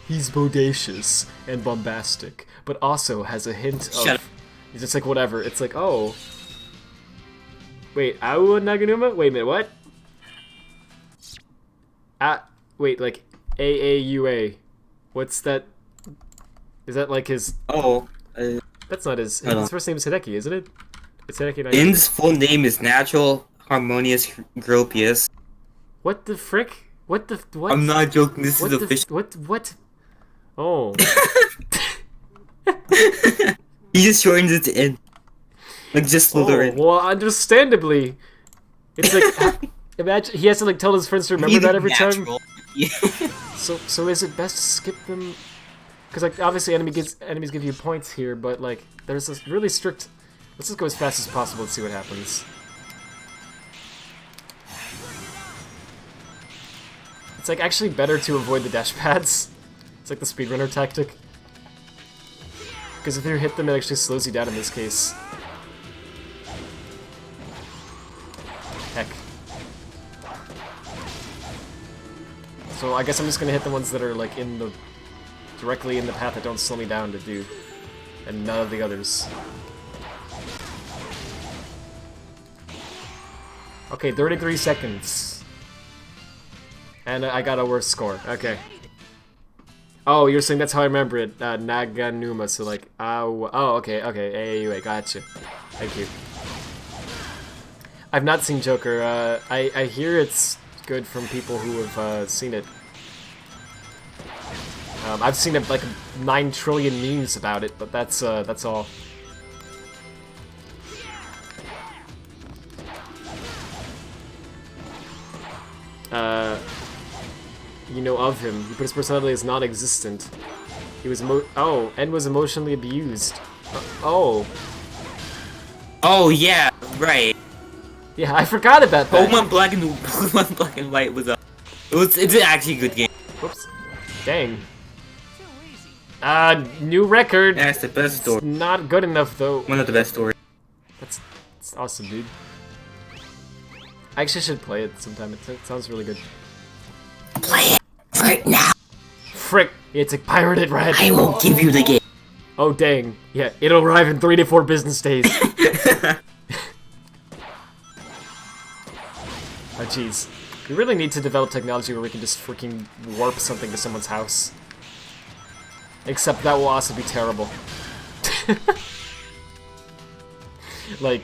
He's bodacious and bombastic, but also has a hint of... Shut up. He's just like, whatever. It's like, oh. Wait, Aua Naganuma? Wait a minute, what? Wait, like, AAUA. What's that? Is that like his... Oh, That's not his first name is Hideki, isn't it? It's Hideki Naganuma. In's full name is Natural Harmonious Gropius. What the frick? What the what? I'm not joking. This what is the, official. What? Oh. He just shortens it to N. Like just Slytherin. Well, understandably. It's like imagine he has to like tell his friends to remember that every time. Yeah. So is it best to skip them? Because like obviously enemies give you points here, but like there's this really strict. Let's just go as fast as possible and see what happens. It's like actually better to avoid the dash pads. It's like the speedrunner tactic. Because if you hit them, it actually slows you down in this case. Heck. So I guess I'm just gonna hit the ones that are like directly in the path that don't slow me down to do, and none of the others. Okay, 33 seconds. And I got a worse score. Okay. Oh, you're saying that's how I remember it. Naganuma, so like, oh, okay, AAUA, gotcha. Thank you. I've not seen Joker. I hear it's good from people who have seen it. I've seen like 9 trillion memes about it, but that's all. You know of him. He put his personality as non-existent. He was and was emotionally abused. Oh. Oh yeah, right. Yeah, I forgot about that. Pokemon Black and White was it's actually a good game. Whoops. Dang. New record. That's the best story. It's not good enough though. One of the best stories. That's awesome, dude. I actually should play it sometime. It sounds really good. Play it right now. Frick! It's a pirated red. I will give you the game. Oh dang! Yeah, it'll arrive in 3 to 4 business days. Oh jeez. We really need to develop technology where we can just freaking warp something to someone's house. Except that will also be terrible. Like,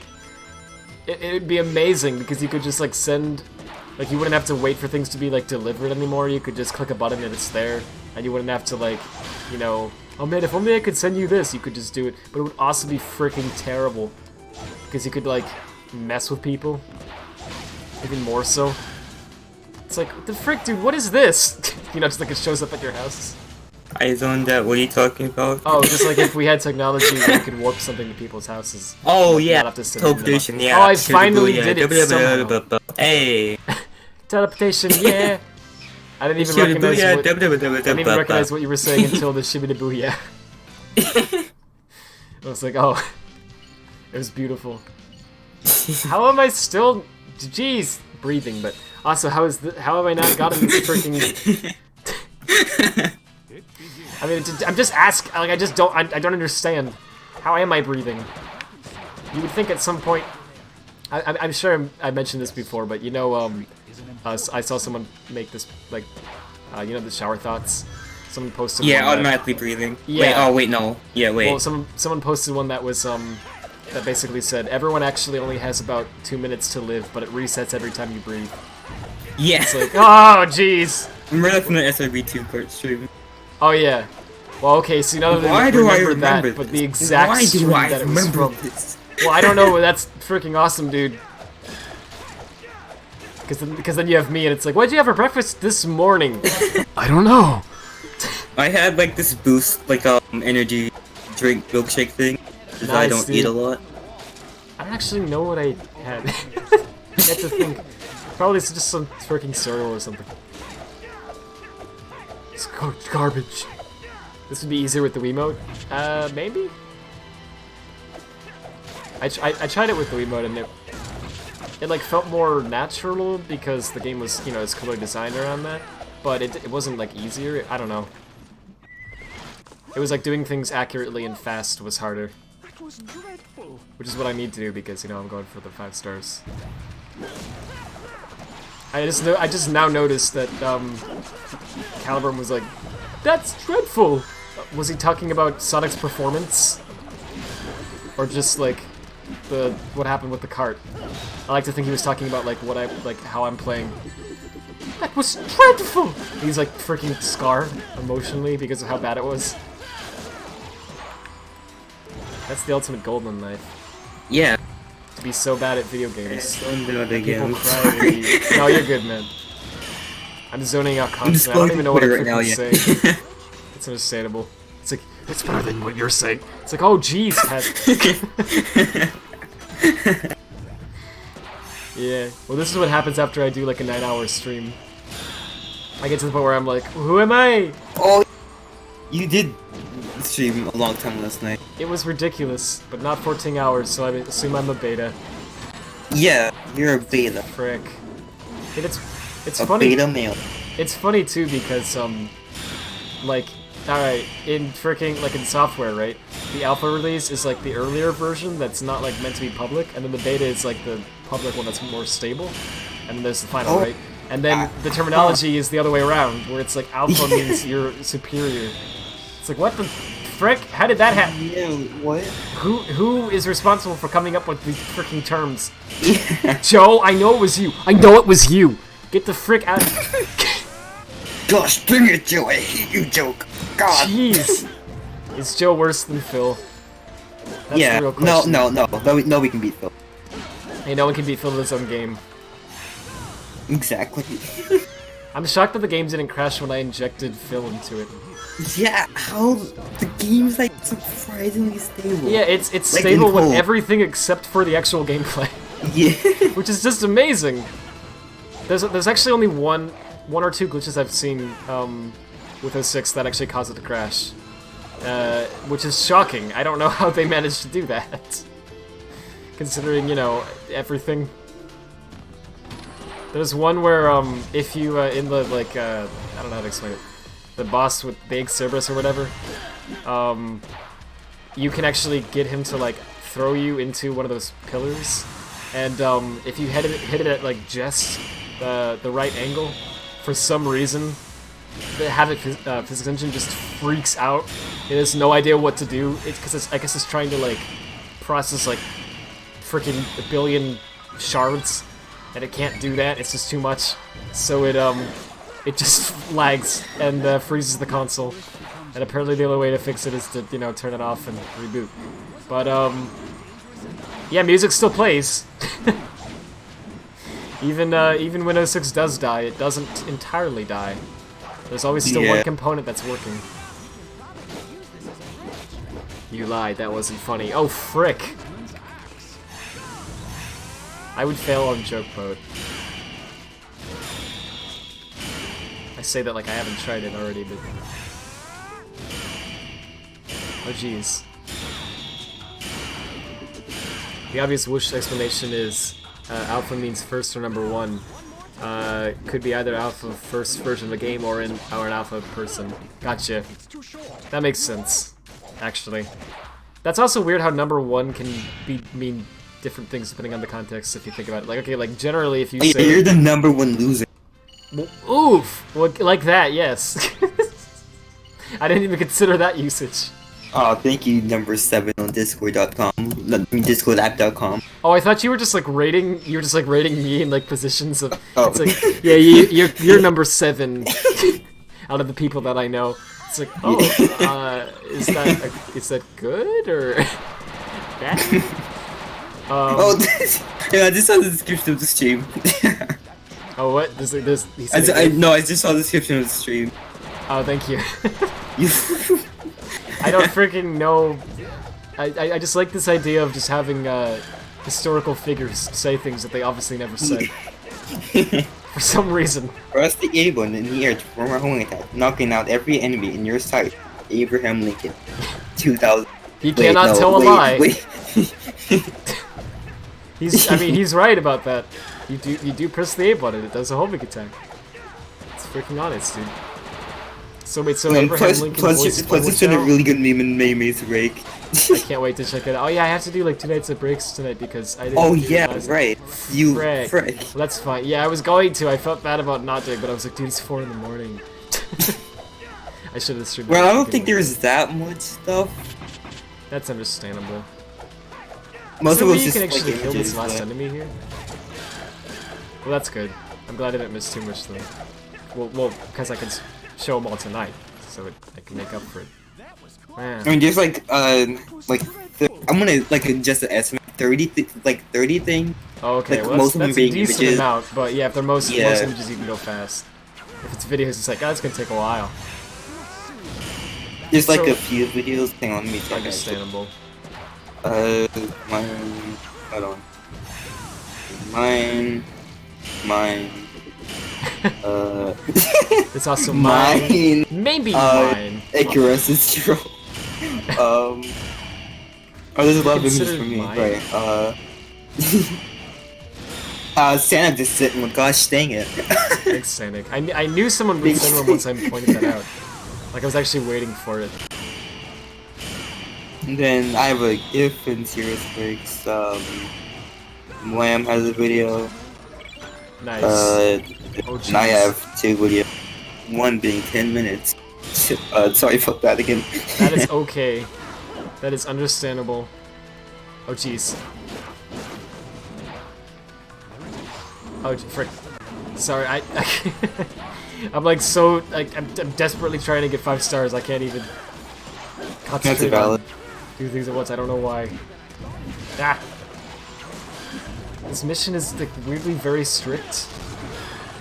it'd be amazing because you could just like send, like you wouldn't have to wait for things to be like delivered anymore. You could just click a button and it's there, and you wouldn't have to like, you know, oh man, if only I could send you this, you could just do it. But it would also be freaking terrible because you could like mess with people, even more so. It's like, what the frick, dude, what is this? You know, just like it shows up at your house. I zoned out. What are you talking about? Oh, just like if we had technology where we could warp something to people's houses. Oh yeah, Not have to send them teleportation. Yeah. Oh, I finally did it somehow. Hey. Teleportation, yeah. I didn't even recognize what you were saying until the shibida booyah. I was like, oh, it was beautiful. How am I still? Jeez, breathing. But also, how have I not gotten this freaking? I mean, I'm just asking. Like, I don't understand. How am I breathing? You would think at some point. I'm sure I mentioned this before, but you know, I saw someone make this like, you know, the shower thoughts. Someone posted. Yeah, one automatically breathing. Yeah. Wait, oh wait, no. Yeah, wait. Well, someone posted one that was that basically said everyone actually only has about 2 minutes to live, but it resets every time you breathe. Yeah. It's like, oh jeez. Remember from the SRB2 part stream. Oh yeah. Well, okay. So none of them remember that, but the exact stream that it was from. This? Well, I don't know. That's freaking awesome, dude. Because then you have me, and it's like, what'd you have for breakfast this morning? I don't know. I had like this boost, like energy drink milkshake thing. Because I don't eat a lot. I don't actually know what I had. That's the thing. Probably it's just some freaking cereal or something. It's garbage. This would be easier with the Wiimote. Maybe? I tried it with the Wiimote and it like felt more natural because the game was, you know, it's clearly designed around that. But it wasn't like easier. I don't know. It was like doing things accurately and fast was harder. Which is what I need to do because, you know, I'm going for the 5 stars. I just now noticed that Caliburn was like, that's dreadful. Was he talking about Sonic's performance, or just like what happened with the cart? I like to think he was talking about like how I'm playing. That was dreadful! He's like freaking scarred emotionally because of how bad it was. That's the ultimate golden knife. Yeah. To be so bad at video games. Video People games. cry when you... No, you're good, man. I'm zoning out constantly. I don't even know what I'm freaking saying. It's understandable. It's like, it's better than what you're saying. It's like, oh jeez, Pat. Yeah. Well, this is what happens after I do like a 9-hour stream. I get to the point where I'm like, who am I? Oh, you did stream a long time last night. It was ridiculous, but not 14 hours, so I assume I'm a beta. Yeah, you're a beta. Frick. And it's A funny. beta male. It's funny too because like, alright, in freaking like in software, right? The alpha release is like the earlier version that's not like meant to be public, and then the beta is like the public one that's more stable, and then there's the final, right? And then the terminology is the other way around, where it's like alpha means you're superior. It's like, what the frick? How did that happen? Yeah, what? Who is responsible for coming up with these freaking terms? Yeah. Joe, I know it was you. I know it was you. Get the frick out. Gosh dang it, Joe! I hate you, joke. God. Jeez. Is Joe worse than Phil? That's Yeah. the real question. No, we can beat Phil. Hey, no one can beat Phil in his own game. Exactly. I'm shocked that the game didn't crash when I injected Phil into it. Yeah, how the game's like surprisingly stable. Yeah, it's Like stable in with co-op. everything except for the actual gameplay, Yeah. which is just amazing. There's actually only one or two glitches I've seen with 06 that actually caused it to crash, which is shocking. I don't know how they managed to do that, considering, you know, everything. There's one where if you in the like I don't know how to explain it. The boss with the egg Cerberus or whatever, you can actually get him to like throw you into one of those pillars, and if you hit it at like just the right angle, for some reason, the Havoc physics engine just freaks out. It has no idea what to do. It's because I guess it's trying to like process like freaking a billion shards, and it can't do that. It's just too much. So it just lags and freezes the console. And apparently the only way to fix it is to, you know, turn it off and reboot. But yeah, music still plays. Even when 06 does die, it doesn't entirely die. There's always still one component that's working. You lied, that wasn't funny. Oh, frick! I would fail on joke mode. I say that like I haven't tried it already, but... Oh jeez. The obvious whoosh explanation is alpha means first or number one. Could be either alpha first version of the game or an alpha person. Gotcha. That makes sense, actually. That's also weird how number one can mean different things depending on the context if you think about it. Like, okay, like generally if you say... You're the number one loser. Well, oof! Well, like that, yes. I didn't even consider that usage. Oh, thank you, number 7 on Discord.com, Discordapp.com. Oh, I thought you were just like rating. You were just like rating me in like positions of. Oh. It's like, yeah, you're number 7 out of the people that I know. It's like, oh, is that good or bad? Oh, yeah, I just saw the description of the stream. Oh, what? He said I just saw the description of the stream. Oh, thank you. I don't freaking know. I just like this idea of just having historical figures say things that they obviously never said. For some reason. Press the A button in the air to perform a homing attack, knocking out every enemy in your sight. Abraham Lincoln. 2000. He cannot tell a lie. Wait. He's right about that. You do press the A button, it does a homing attack. It's freaking honest, dude. So wait, so Abraham Lincoln voice it's been a really good meme in Maymay's break. I can't wait to check it out. Oh yeah, I have to do like 2 nights of breaks tonight because I didn't. Oh do yeah, last right. night. You Frick. frick. Well, that's fine. Yeah, I was going to. I felt bad about not doing, but I was like, dude, it's 4 in the morning. I should have streamed. Well, I don't think there's that much stuff. That's understandable. Most So of us you just can actually like kill this images, last but- enemy here. Well, that's good. I'm glad I didn't miss too much though. Well, because I can show them all tonight, so I can make up for it. Man. I mean, there's like I'm gonna like just estimate 30 things. Okay, like, well most of them that's a being decent images. amount, but yeah, if they're most Yeah. images, you can go fast. If it's videos, it's like, oh, it's gonna take a while. There's like So- a few videos. Hang on, let me check. Understandable. Mine. Hold on. Mine. It's also mine. Mine. Maybe mine. Icarus is true. Oh, there's a lot of images Considered for me. mine. Right. Santa just sitting with. Gosh, dang it. Thanks, Sanic. I knew someone would send one once I pointed that out. Like I was actually waiting for it. And then I have a GIF in Serious Breaks. Lamb has a video. Nice. Oh, jeez. and I have 2 videos. One being 10 minutes. Sorry about that again. That is okay. That is understandable. Oh jeez. Oh frick. Sorry, I'm like so like I'm desperately trying to get 5 stars. I can't even concentrate valid. on 2 things at once. I don't know why. Ah. This mission is like weirdly very strict.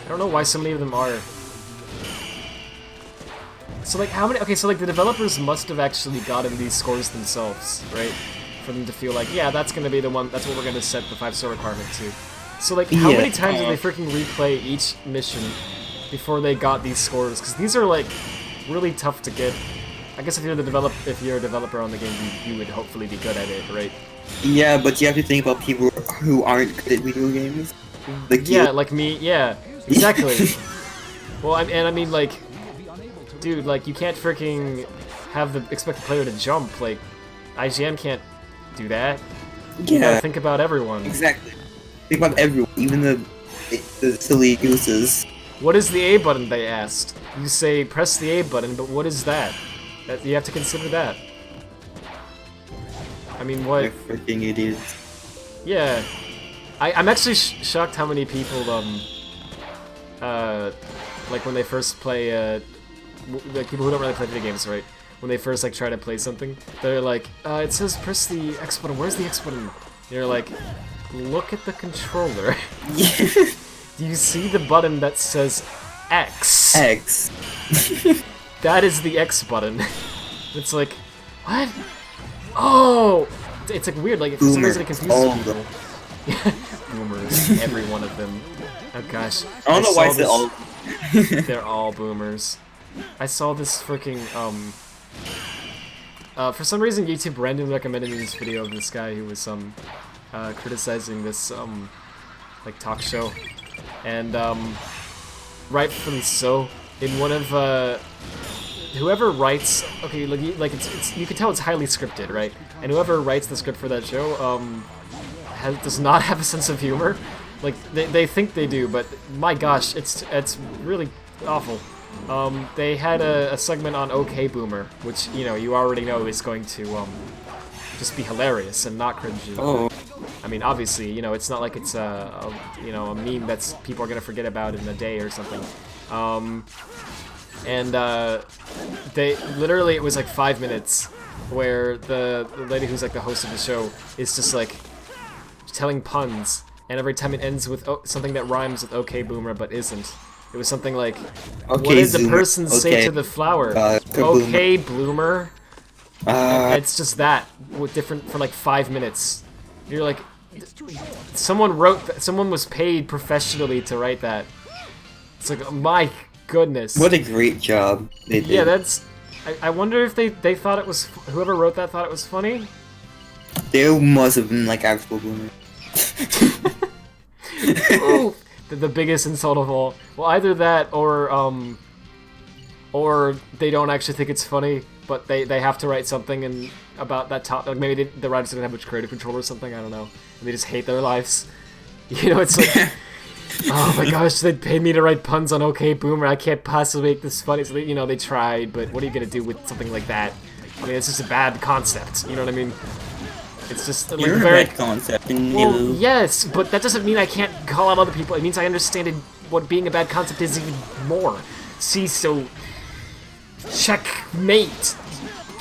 I don't know why so many of them are. So like how many? Okay, so like the developers must have actually gotten these scores themselves, right? For them to feel like, yeah, that's gonna be the one. That's what we're gonna set the 5-star requirement to. So like, how many times did they freaking replay each mission before they got these scores? Because these are like really tough to get. I guess if you're a developer on the game, you would hopefully be good at it, right? Yeah, but you have to think about people who aren't good at video games. Like Yeah, like me. Yeah, exactly. Well, I mean, like, dude, like you can't freaking expect the player to jump. Like, IGN can't do that. You gotta think about everyone. Exactly. Think about everyone, even the silly gooses. What is the A button, they asked. You say, press the A button, but what is that? You have to consider that. I mean, what? They're freaking idiots. Yeah. I'm actually shocked how many people, like when they first play, like people who don't really play video games, right? When they first, like, try to play something, they're like, it says press the X button, where's the X button? And you're like, look at the controller. Do you see the button that says X? X. That is the X button. It's like, what? Oh! It's like weird, like for some reason it confuses people. Boomers, every one of them. Oh gosh. I don't know why it's all. They're all boomers. I saw this freaking, for some reason YouTube randomly recommended me this video of this guy who was, criticizing this, like, talk show. And, rightfully so, in one of, whoever writes, okay, like it's you can tell it's highly scripted, right? And whoever writes the script for that show, does not have a sense of humor. Like, they think they do, but my gosh, it's really awful. They had a segment on OK Boomer, which, you know, you already know is going to, just be hilarious and not cringy. Oh. I mean, obviously, you know, it's not like it's a meme that's people are gonna forget about in a day or something. They literally, it was like 5 minutes where the lady who's like the host of the show is just like telling puns, and every time it ends with something that rhymes with OK Boomer but isn't. It was something like, Okay, what did the Zoomer. person say to the flower? OK Bloomer. It's just that, with different for like 5 minutes. You're like, someone was paid professionally to write that. It's like, my goodness. What a great job they did. Yeah, that's. I wonder if they thought it was, whoever wrote that thought it was funny. They must have been like actual boomers. Ooh, the biggest insult of all. Well, either that or they don't actually think it's funny, but they have to write something about that topic. Like maybe the writers didn't have much creative control or something. I don't know. And they just hate their lives. You know, it's like, oh my gosh, they paid me to write puns on OK Boomer. I can't possibly make this funny. So they, they tried, but what are you gonna do with something like that? I mean, it's just a bad concept. You know what I mean? It's just like You're very a bad concept. And well, yes, but that doesn't mean I can't call out other people. It means I understand it what being a bad concept is even more. See, so checkmate.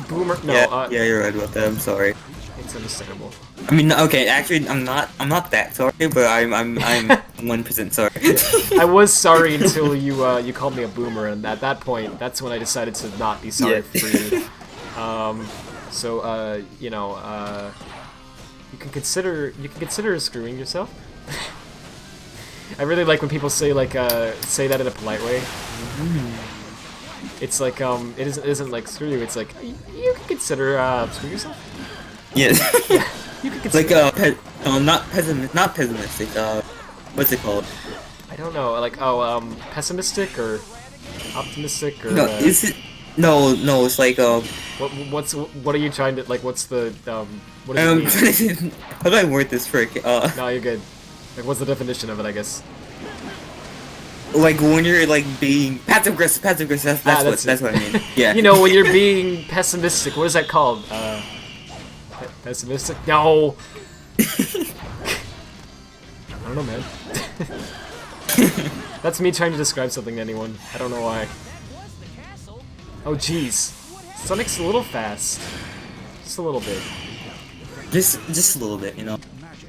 Boomer. No. Yeah, you're right about that. I'm sorry. It's understandable. I mean, okay, actually, I'm not that sorry, but I'm 1% sorry. I was sorry until you called me a boomer, and at that point, that's when I decided to not be sorry for you. So you know, you can consider screwing yourself. I really like when people say say that in a polite way. It's like it isn't like screw you. It's like you can consider screw yourself. Yeah. You can consider. Not pessimistic. What's it called? I don't know. Like pessimistic or optimistic or. No, is it? No, it's like What are you trying to like? What's the what does it mean? How do I word this frick? No, you're good. Like, what's the definition of it? I guess. Like when you're like being passive aggressive. That's what I mean. Yeah. You know, when you're being pessimistic. What is that called? Pessimistic? No. I don't know, man. That's me trying to describe something to anyone. I don't know why. Oh, jeez. Sonic's a little fast. Just a little bit. Just a little bit, you know.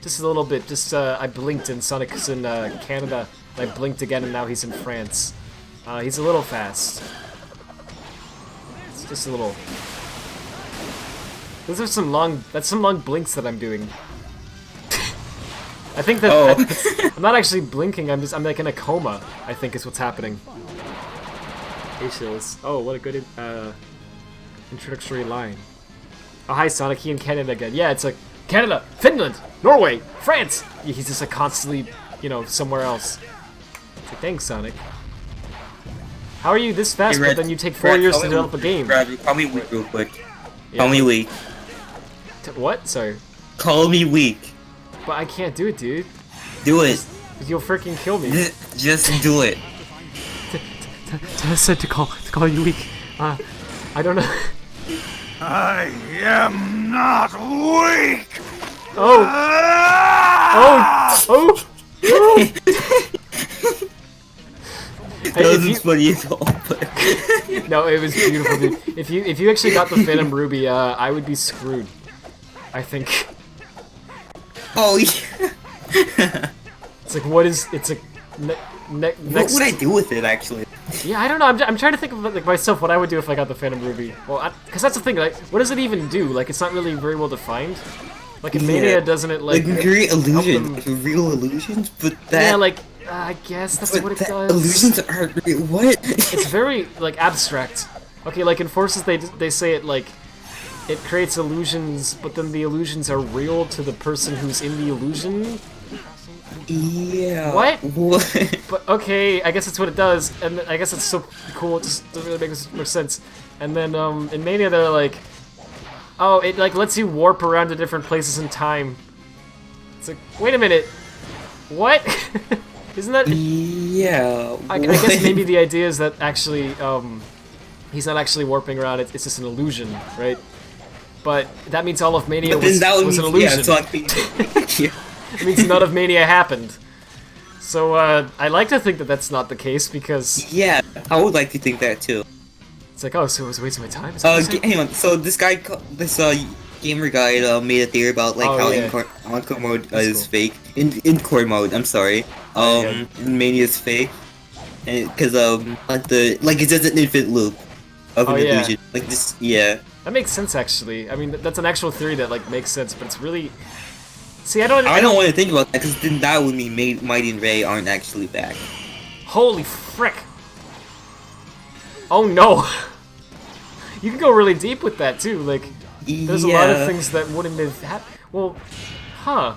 Just a little bit. Just I blinked and Sonic's in Canada. And I blinked again and now he's in France. He's a little fast. It's just a little. Those are some long. That's some long blinks that I'm doing. I think that I'm not actually blinking. I'm like in a coma. I think is what's happening. Facials. Oh, what a good introductory line. Oh, hi Sonic. He in Canada again. Yeah, it's like Canada, Finland, Norway, France. He's just like constantly, you know, somewhere else. It's like, thanks, Sonic. How are you this fast, but then you take 4 years to develop a game? Brad, call me weak real quick. Yeah. Call me weak. What? Sorry. Call me weak. But I can't do it, dude. Do it. You'll freaking kill me. Just do it. I said to call you weak. I don't know. I am not weak! Oh! Oh! That wasn't funny at all, but... No, it was beautiful, dude. If you actually got the Phantom Ruby, I would be screwed. I think. Oh, yeah. It's like, what is... It's like... What would I do with it, actually? Yeah, I don't know. I'm trying to think of like myself what I would do if I got the Phantom Ruby. Well, because that's the thing. Like, what does it even do? Like, it's not really very well defined. Like in Mania, doesn't it like create illusions, like real illusions? But that yeah, like I guess that's what it does. Illusions aren't real. What? It's very like abstract. Okay, like in Forces, they say it like it creates illusions, but then the illusions are real to the person who's in the illusion. Yeah. What? What? But okay, I guess that's what it does, and I guess it's so cool. It just doesn't really make much sense. And then in Mania, they're like, oh, it like lets you warp around to different places in time. It's like, wait a minute, what? Isn't that? Yeah. I guess maybe the idea is that actually, he's not actually warping around. It's just an illusion, right? But that means all of Mania was an illusion. Yeah. It means none of Mania happened. So, I like to think that that's not the case, because... Yeah, I would like to think that, too. It's like, oh, so it was a waste of my time? Hang on, so this guy, gamer guy, made a theory about, like, how Encore mode is fake. In core mode, I'm sorry. In Mania is fake. And, cause, like, it's just an infinite loop of an illusion. Like, this, yeah. That makes sense, actually. I mean, that's an actual theory that, like, makes sense, but it's really... See, I don't want to think about that, because then that would mean Mighty and Ray aren't actually back. Holy frick! Oh no! You can go really deep with that too. Like, there's a lot of things that wouldn't have happened. Well, huh?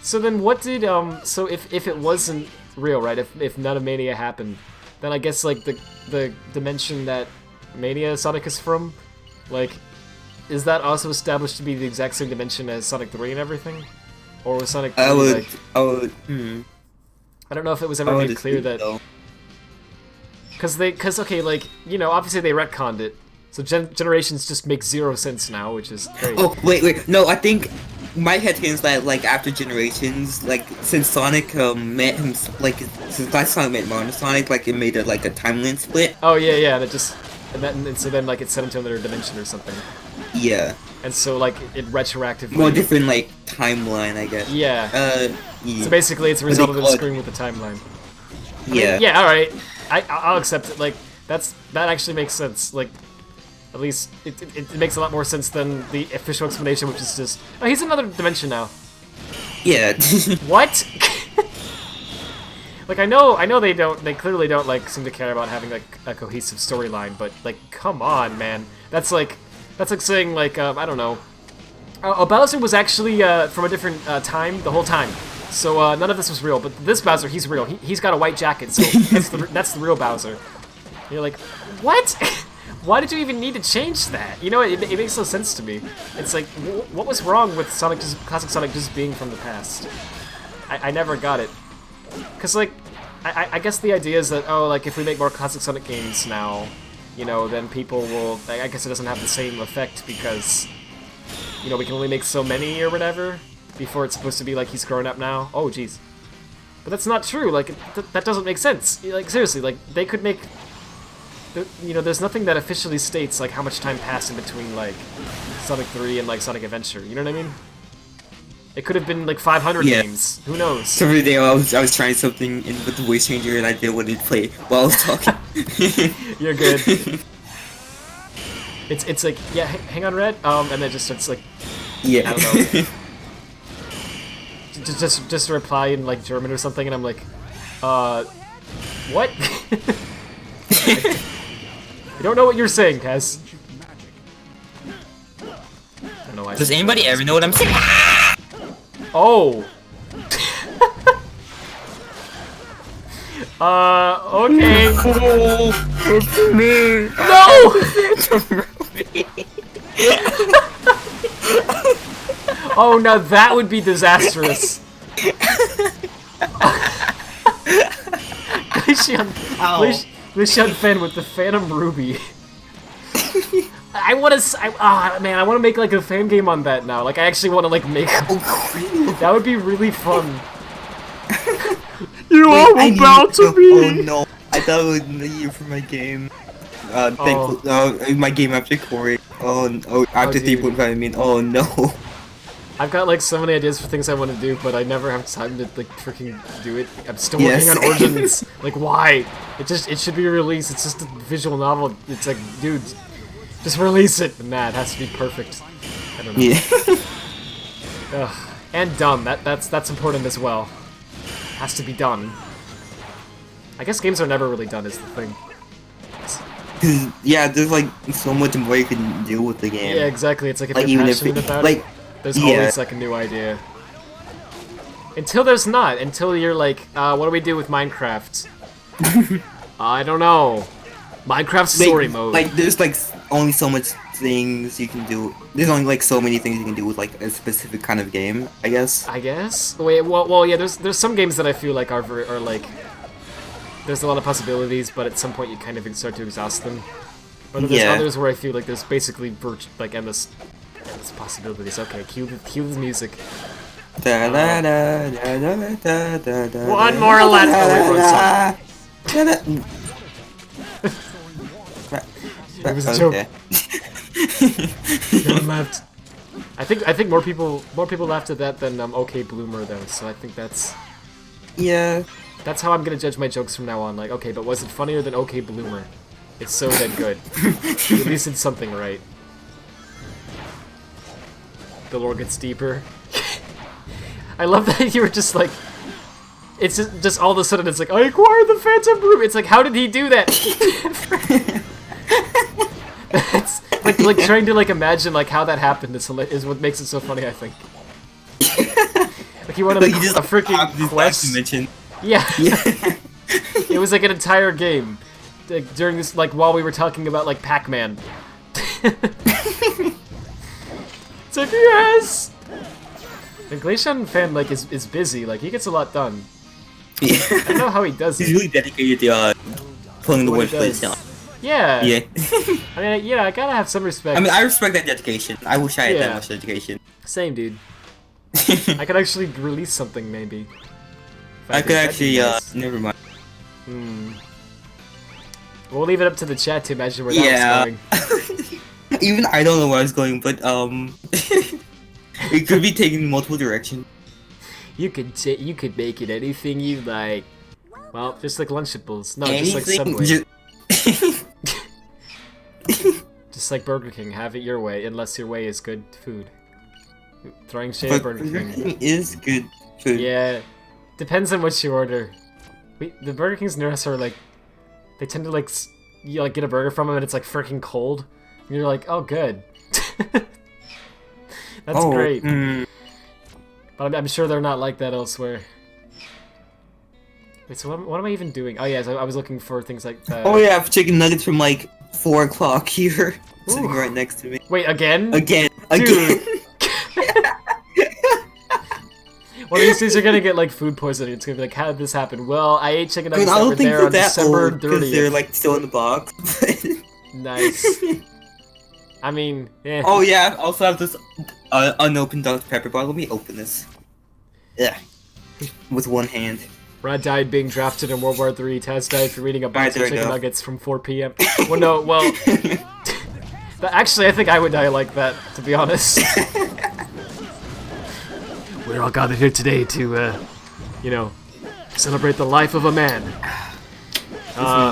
So then, what did So if it wasn't real, right? If none of Mania happened, then I guess like the dimension that Mania Sonic is from, like, is that also established to be the exact same dimension as Sonic 3 and everything? Or was Sonic 3 I would. I don't know if it was ever made clear that... Because okay, like, you know, obviously they retconned it. So Generations just makes 0 sense now, which is great. Oh, wait, no, I think my head is that like after generations, like since Sonic met him, like since last Sonic met Mario Sonic, like it made a like a timeline split. Oh yeah, and it just and so then like it sent him to another dimension or something. Yeah. And so like it retroactively. More different like timeline, I guess. Yeah. Yeah. So basically, it's a result of them screwing with the timeline. I mean, yeah. All right. I'll accept it. Like that actually makes sense. Like. At least, it makes a lot more sense than the official explanation, which is just, oh, he's in another dimension now. Yeah. What? Like, I know they clearly don't, like, seem to care about having, like, a cohesive storyline, but, like, come on, man. That's like saying, like, I don't know. Bowser was actually, from a different, time the whole time. So, none of this was real, but this Bowser, he's real. He's got a white jacket, so that's the real Bowser. And you're like, what? Why did you even need to change that? You know, it makes no sense to me. It's like, what was wrong with classic Sonic just being from the past? I never got it. Because, like, I guess the idea is that, oh, like, if we make more classic Sonic games now, you know, then people will... I guess it doesn't have the same effect because, you know, we can only make so many or whatever before it's supposed to be like he's grown up now. Oh, jeez. But that's not true. Like, that doesn't make sense. Like, seriously, like, they could make... You know, there's nothing that officially states, like, how much time passed in between, like, Sonic 3 and, like, Sonic Adventure. You know what I mean? It could have been, like, 500 games. Who knows? So every day I was trying something with the voice changer and I didn't want to play while I was talking. You're good. It's like, yeah, hang on, Red. And then it just starts, like... Yeah. I don't know. just reply in, like, German or something, and I'm like, what? I don't know what you're saying, Kaz. I don't know why. Does anybody ever know what I'm saying? Oh. Okay. It's me. No! Oh, now that would be disastrous. Glacian fan with the Phantom Ruby. I want to make like a fan game on that now. Like, I actually want to like make. That would be really fun. You are about to be. Oh no! I thought it was the year for my game. My game after Corey. After 3.5. I mean, oh no. I've got like so many ideas for things I want to do, but I never have time to like freaking do it. I'm still working on Origins. Like, why? It should be released. It's just a visual novel. It's like, dude, just release it. Nah, it has to be perfect. I don't know. Yeah. Ugh. And done. That's important as well. Has to be done. I guess games are never really done is the thing. Yeah, there's like so much more you can do with the game. Yeah, exactly. It's like if like, you're even passionate if about like, it, there's always like a new idea. Until there's not. Until you're like, what do we do with Minecraft? I don't know. Minecraft story mode. Like, there's like only so much things you can do. There's only like so many things you can do with like a specific kind of game, I guess. Wait, well, yeah. There's some games that I feel like are like. There's a lot of possibilities, but at some point you kind of start to exhaust them. But there's others where I feel like there's basically like endless possibilities. Okay, cue the music. One more left. Oh, wait, it was a joke. No one laughed. I think more people laughed at that than OK Bloomer though. So I think that's that's how I'm gonna judge my jokes from now on. Like, okay, but was it funnier than OK Bloomer? It's so dead good. At least it's something right. The lore gets deeper. I love that you were just like, it's just all of a sudden it's like, I acquired the Phantom Ruby. It's like, how did he do that? It's like trying to like imagine like how that happened is what makes it so funny, I think. Like he wanted a freaking quest. Yeah. It was like an entire game. Like, during this, like while we were talking about like Pac-Man. It's like, yes! The Glacian fan like is busy, like he gets a lot done. Yeah. I don't know how he does it. He's really dedicated to pulling the worst place down. Yeah. Yeah. I mean, yeah, I gotta have some respect. I mean, I respect that dedication. I wish I had that much dedication. Same, dude. I could actually release something, maybe. If I could did, that'd actually, be nice. never mind. We'll leave it up to the chat to imagine where that was going. Even I don't know where I was going, but it could be taken in multiple directions. You could make it anything you like. Well, just like Lunchables. No, Anything, just like Subway. just... Just like Burger King, have it your way, unless your way is good food. Throwing shade at But Burger King. is good food. Yeah, depends on what you order. The Burger Kings near us are like, they tend to like, you like get a burger from them and it's like freaking cold, and you're like, oh good. That's great. But I'm sure they're not like that elsewhere. Wait, so what am I even doing? Oh yeah, so I was looking for things like that. Oh yeah, I have chicken nuggets from like 4 o'clock here, sitting right next to me. Wait, again? Again. One of these days you're gonna get like food poisoning. It's gonna be like, how did this happen? Well, I ate chicken I mean, nuggets I that don't were think there they're on that December old because 30th. they're like still in the box. Nice. I mean, eh. Oh yeah, I also have this unopened Dr. Pepper bottle. Let me open this. Yeah, with one hand. Rad died being drafted in World War III. Taz died for eating a box there of we chicken go. nuggets from 4 p.m. Well, no, well... Actually, I think I would die like that, to be honest. We're all gathered here today to, you know, celebrate the life of a man.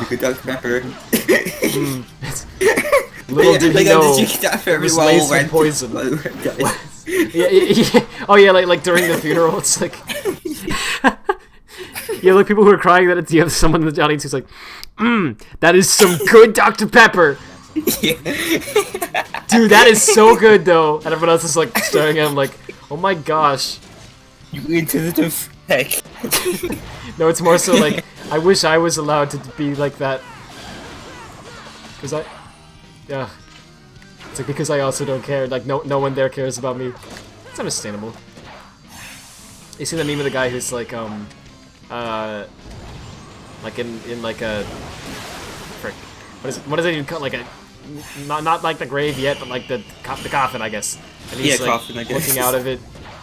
Good Dr. Pepper. Little did he know, it was laced with poison. Yeah. Oh yeah, like during the funeral, it's like... Yeah, like people who are crying that you have someone in the audience who's like, that is some good Dr. Pepper! Dude, that is so good though! And everyone else is like staring at him like, oh my gosh. You insensitive heck. No, it's more so like, I wish I was allowed to be like that. Cause yeah. It's like, because I also don't care, like no one there cares about me. It's understandable. You see the meme of the guy who's like, like in like a, frick, what is it even called, like a, not like the grave yet, but like the coffin, I guess. And he's like coffin, I guess. looking out of it,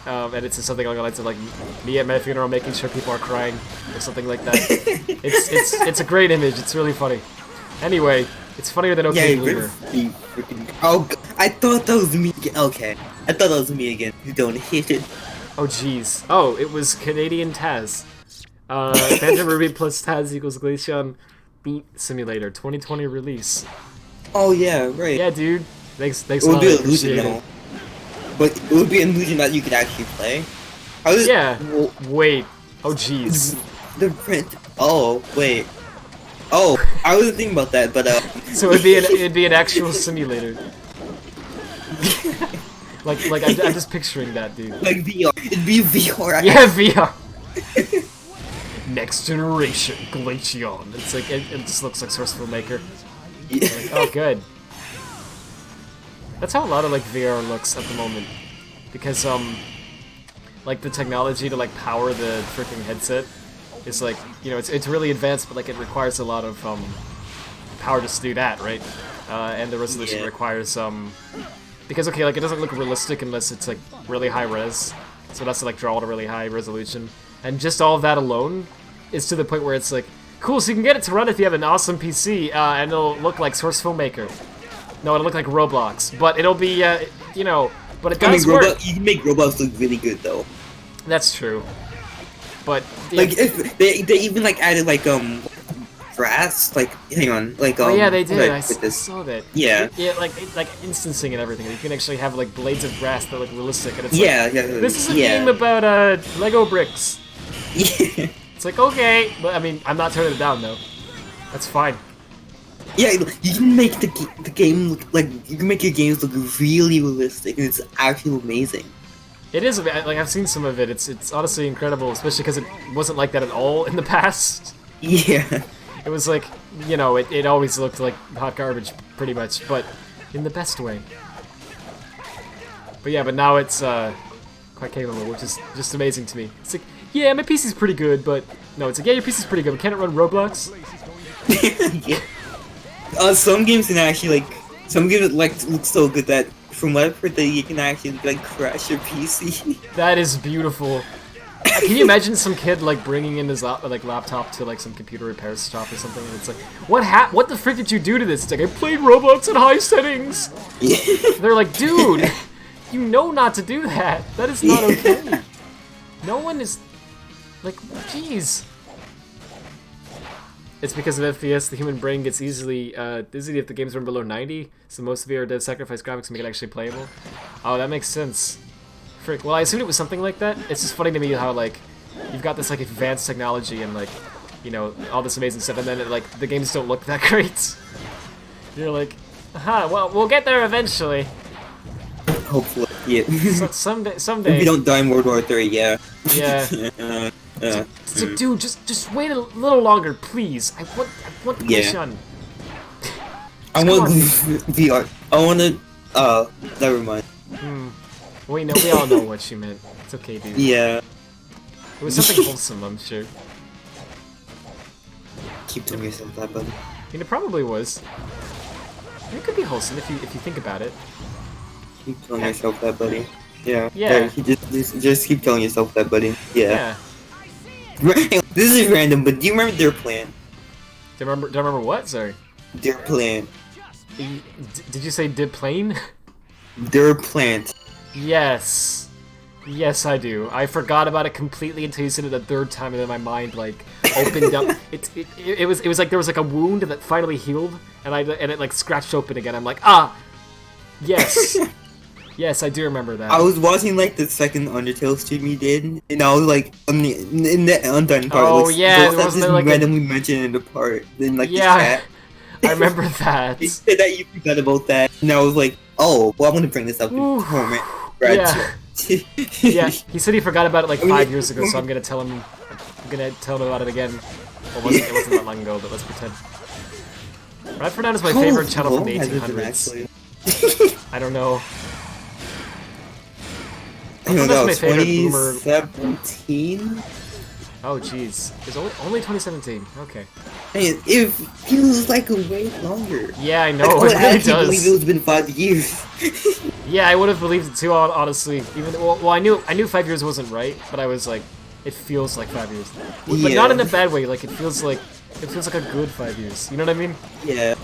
and it's something along the lines of like me at my funeral, making sure people are crying or something like that. it's a great image. It's really funny. Anyway, it's funnier than OK Boomer. Oh, I thought that was me. Okay, I thought that was me again. You don't hit it. Oh jeez. Oh, it was Canadian Taz. Phantom Ruby plus Taz equals Glaceon Beat Simulator 2020 release. Oh yeah, right. Yeah, dude. Thanks It a would lot. be I an illusion appreciate now. it. But it would be an illusion that you could actually play. Yeah. Wait. Oh jeez. The print. Oh wait. Oh, I wasn't thinking about that, but So it'd be an actual simulator. like I'm just picturing that, dude. like VR. It'd be VR. Yeah, VR. Next generation Glaceon. It's like it just looks like Sourceful Maker. Yeah. Like, oh, good. That's how a lot of like VR looks at the moment, because like the technology to like power the freaking headset is like, you know, it's really advanced, but like it requires a lot of power just to do that, right? And the resolution requires because okay, like it doesn't look realistic unless it's like really high res, so it has to like draw at a really high resolution, and just all of that alone is to the point where it's like, cool, so you can get it to run if you have an awesome PC, and it'll look like Sourceful Maker. No, it'll look like Roblox, but it'll be, you know, but it does work. You can make Roblox look really good though. That's true. But like if they even like added like grass, like hang on, like oh yeah, they did. Like, I saw that. Yeah. Yeah, like instancing and everything. You can actually have like blades of grass that look realistic, and it's yeah, like, yeah. this is a game about Lego bricks. Yeah. It's like, okay, but I mean, I'm not turning it down though. That's fine. Yeah, you can make the game look like, you can make your games look really realistic, and it's actually amazing. It is, like, I've seen some of it. It's honestly incredible, especially because it wasn't like that at all in the past. Yeah. It was like, you know, it always looked like hot garbage, pretty much, but in the best way. But yeah, but now it's quite capable, which is just amazing to me. It's like, yeah, my PC's pretty good, but no, it's like, yeah, your PC's pretty good, but can it run Roblox? Yeah. Some games can actually like Some games like look so good that from what I've heard that you can actually like crash your PC. That is beautiful. Can you imagine some kid like bringing in his laptop to like some computer repair shop or something, and it's like, what the frick did you do to this? It's like, I played Roblox at high settings. Yeah. They're like, dude, you know not to do that. That is not okay. No one is like, jeez. It's because of FPS, the human brain gets easily dizzy if the games run below 90, so most VR devs sacrifice graphics to make it actually playable. Oh, that makes sense. Frick. Well, I assumed it was something like that. It's just funny to me how, like, you've got this, like, advanced technology and, like, you know, all this amazing stuff, and then, the games don't look that great. You're like, aha, well, we'll get there eventually. Hopefully, yeah. Someday. If you don't die in World War III, yeah. Yeah. It's like, dude, just wait a little longer, please. I want the mission. I want VR. I want to. Never mind. Wait, no, we all know what she meant. It's okay, dude. Yeah. It was something wholesome, I'm sure. Keep telling yourself that, buddy. I mean, it probably was. It could be wholesome if you think about it. Keep telling yourself that, buddy. Yeah. Yeah. Just keep telling yourself that, buddy. Yeah. Yeah. This is random, but do you remember their plan? Do I remember what? Sorry. Their plan. Did you say did plane? Their plant. Yes. Yes, I do. I forgot about it completely until you said it a third time, and then my mind like opened up. It was like there was like a wound that finally healed, and it like scratched open again. I'm like, ah, yes, yes, I do remember that. I was watching like the second Undertale stream you did, and I was like, in the undone part. Oh like, yeah, there wasn't there like randomly mentioned in the part. Then like yeah, the chat. I remember that. He said that you forgot about that, and I was like, oh, well, I'm gonna bring this up in a moment. Yeah. Yeah, he said he forgot about it like 5 years ago, so I'm gonna tell him. I'm gonna tell him about it again. Well, it wasn't that long ago, but let's pretend. Radfordhound is my favorite channel from the 1800s. I don't know. I don't know. My favorite boomer. 2017. Oh jeez, it's only 2017. Okay. Hey, it feels like a way longer. Yeah, I know. Like, it really I actually does. believe it's been 5 years. Yeah, I would have believed it too, honestly. Even well, I knew 5 years wasn't right, but I was like, it feels like 5 years, but not in a bad way. Like it feels like a good 5 years. You know what I mean? Yeah.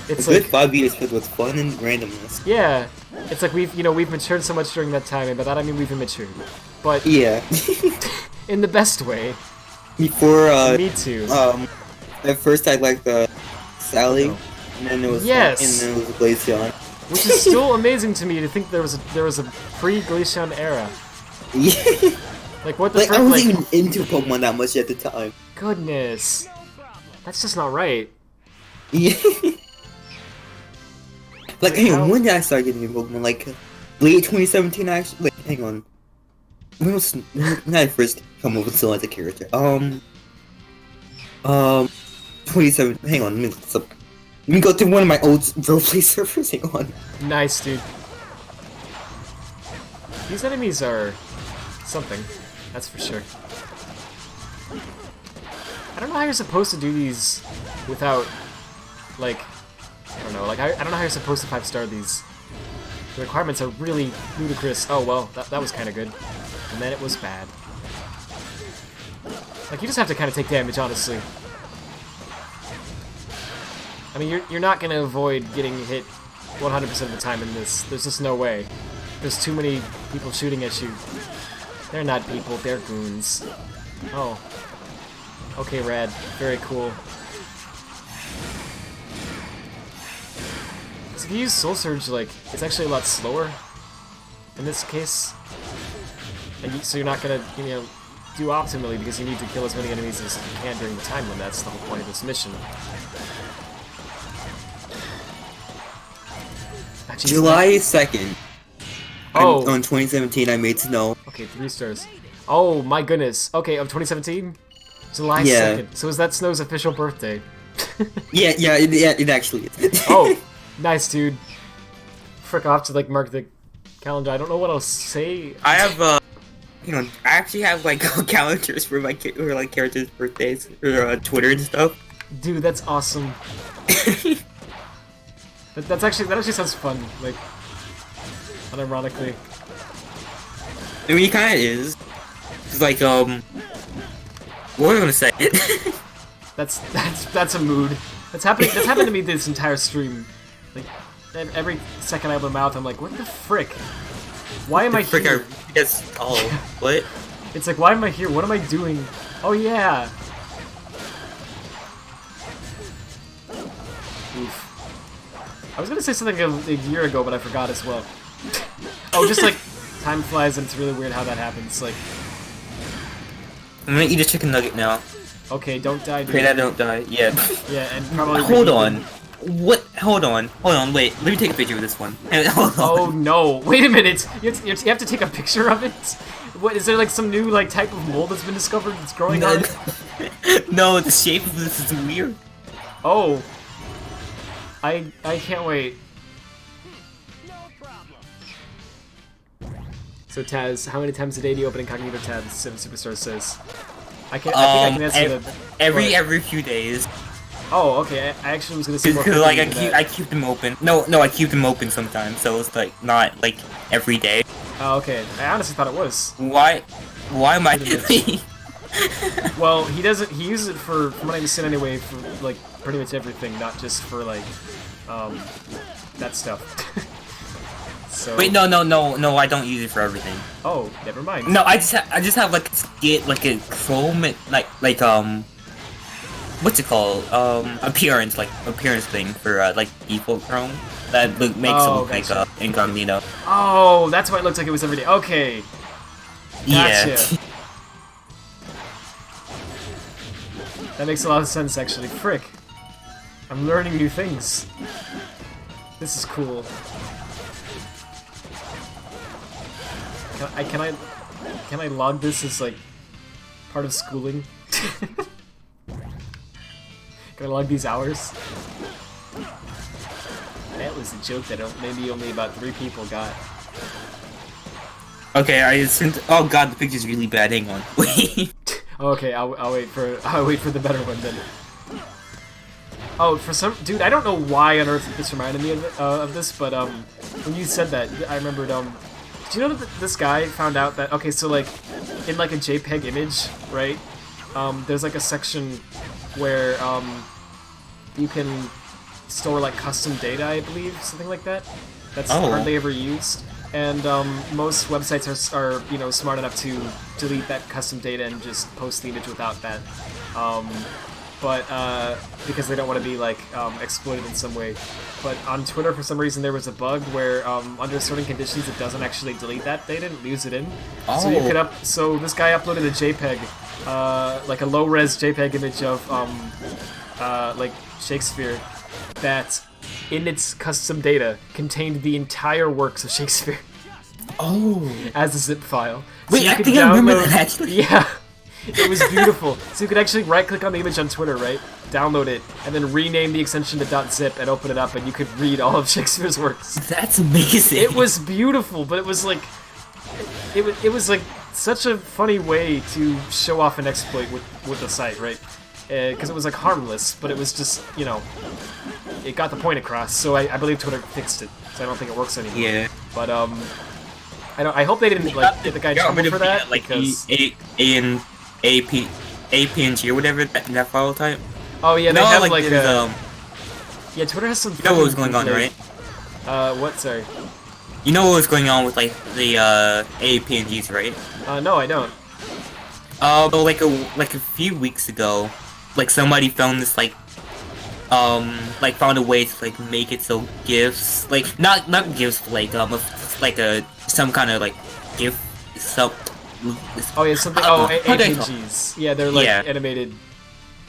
It's a like good 5 years filled with fun and randomness. yeah, it's like we've matured so much during that time, and by that I mean we've matured. But yeah, in the best way. Before Me too. At first I liked Sally, and then it was yes, and then it was Glaceon. Which is still amazing to me to think there was a pre-Glaceon era. Yeah. Like what the like frick, I wasn't even into Pokemon that much at the time. Goodness, that's just not right. Yeah. Like, hang on, when did I start getting into Pokemon? Like, late 2017, actually? Wait, hang on. When did I first come up with Soul as a character? 27, hang on, let me go to one of my old roleplay servers, hang on. Nice, dude. These enemies are something, that's for sure. I don't know how you're supposed to do these without, like, I don't know, like, I don't know how you're supposed to 5-star these. The requirements are really ludicrous. Oh, well, that was kind of good. And then it was bad. Like, you just have to kind of take damage, honestly. I mean, you're not going to avoid getting hit 100% of the time in this. There's just no way. There's too many people shooting at you. They're not people, they're goons. Oh. Okay, Rad. Very cool. So if you use Soul Surge, like, it's actually a lot slower in this case. And so you're not gonna, do optimally because you need to kill as many enemies as you can during the time limit. That's the whole point of this mission. July 2nd. Oh. On 2017, I made Snow. Okay, 3 stars. Oh my goodness. Okay, of 2017? July 2nd. So is that Snow's official birthday? Yeah, it actually is. Oh, nice, dude. Frick, I'll have to, like, mark the calendar. I don't know what else to say. I have, I actually have, like, calendars for my characters' birthdays, or Twitter and stuff. Dude, that's awesome. That actually sounds fun. Like, unironically. I mean, it kind of is. It's like, what was I gonna say? That's a mood. That's happened to me this entire stream. Like, every second I open my mouth, I'm like, what the frick? Why am I here? Yes. Oh, what? It's like, why am I here? What am I doing? Oh yeah. Oof. I was gonna say something a year ago, but I forgot as well. Oh, just like time flies, and it's really weird how that happens. Like, I'm gonna eat a chicken nugget now. okay, don't die, dude. Pray that I don't die. Yeah. Yeah, and probably. Hold on. What? Hold on. Wait. Let me take a picture of this one. Hold on. Oh no! Wait a minute! You have to take a picture of it? What, is there like some new like type of mold that's been discovered that's growing on it? No, the shape of this is weird. Oh. I can't wait. So Taz, how many times a day do you open incognito tabs? 7 Superstar says. I think I can answer that. Every few days. Oh, okay. I actually was gonna say more. Because like I keep them open. No, I keep them open sometimes. So it's like not like every day. Oh, okay. I honestly thought it was. Why am I doing? Well, he doesn't. He uses it for, from what I understand anyway, for like pretty much everything, not just for like, that stuff. So. Wait, no, I don't use it for everything. Oh, never mind. No, I just have like a Chrome what's it called? Appearance thing for like default Chrome that makes it look like incognito. Oh, that's why it looks like it was every day. Okay. Gotcha. Yeah. That makes a lot of sense, actually. Frick. I'm learning new things. This is cool. Can I log this as like part of schooling? Can I log these hours? That was a joke that maybe only about 3 people got. Okay, I sent. Oh god, the picture's really bad. Hang on. Wait. Okay, I'll wait for the better one then. Oh, for some dude, I don't know why on earth this reminded me of this, but when you said that, I remembered. Do you know that this guy found out that so like in like a JPEG image, right? There's like a section where you can store like custom data, I believe, something like that. That's hardly ever used. And most websites are smart enough to delete that custom data and just post the image without that. But because they don't want to be like exploited in some way. But on Twitter, for some reason, there was a bug where under certain conditions, it doesn't actually delete that data and leaves it in. Oh. So you could so this guy uploaded a JPEG, like a low-res JPEG image of like Shakespeare that, in its custom data, contained the entire works of Shakespeare. Oh. As a zip file. Wait, so I think I remember that actually. Yeah. It was beautiful. So you could actually right-click on the image on Twitter, right? Download it, and then rename the extension to .zip and open it up, and you could read all of Shakespeare's works. That's amazing. It was beautiful, but it was like, it was like such a funny way to show off an exploit with the site, right? Because it was like harmless, but it was just it got the point across. So I believe Twitter fixed it, so I don't think it works anymore. Yeah. But I hope they didn't like get the guy in trouble for that, like because APNG or whatever that file type. Oh yeah, they have like yeah, Twitter has some. You know what was going on, right? What? Sorry. You know what was going on with like the APNGs, right? No, I don't. But like a few weeks ago, like somebody found this like found a way to like make it so GIFs, like not GIFs, like some kind of like GIF Oh yeah, something. APNGs. Yeah, they're like animated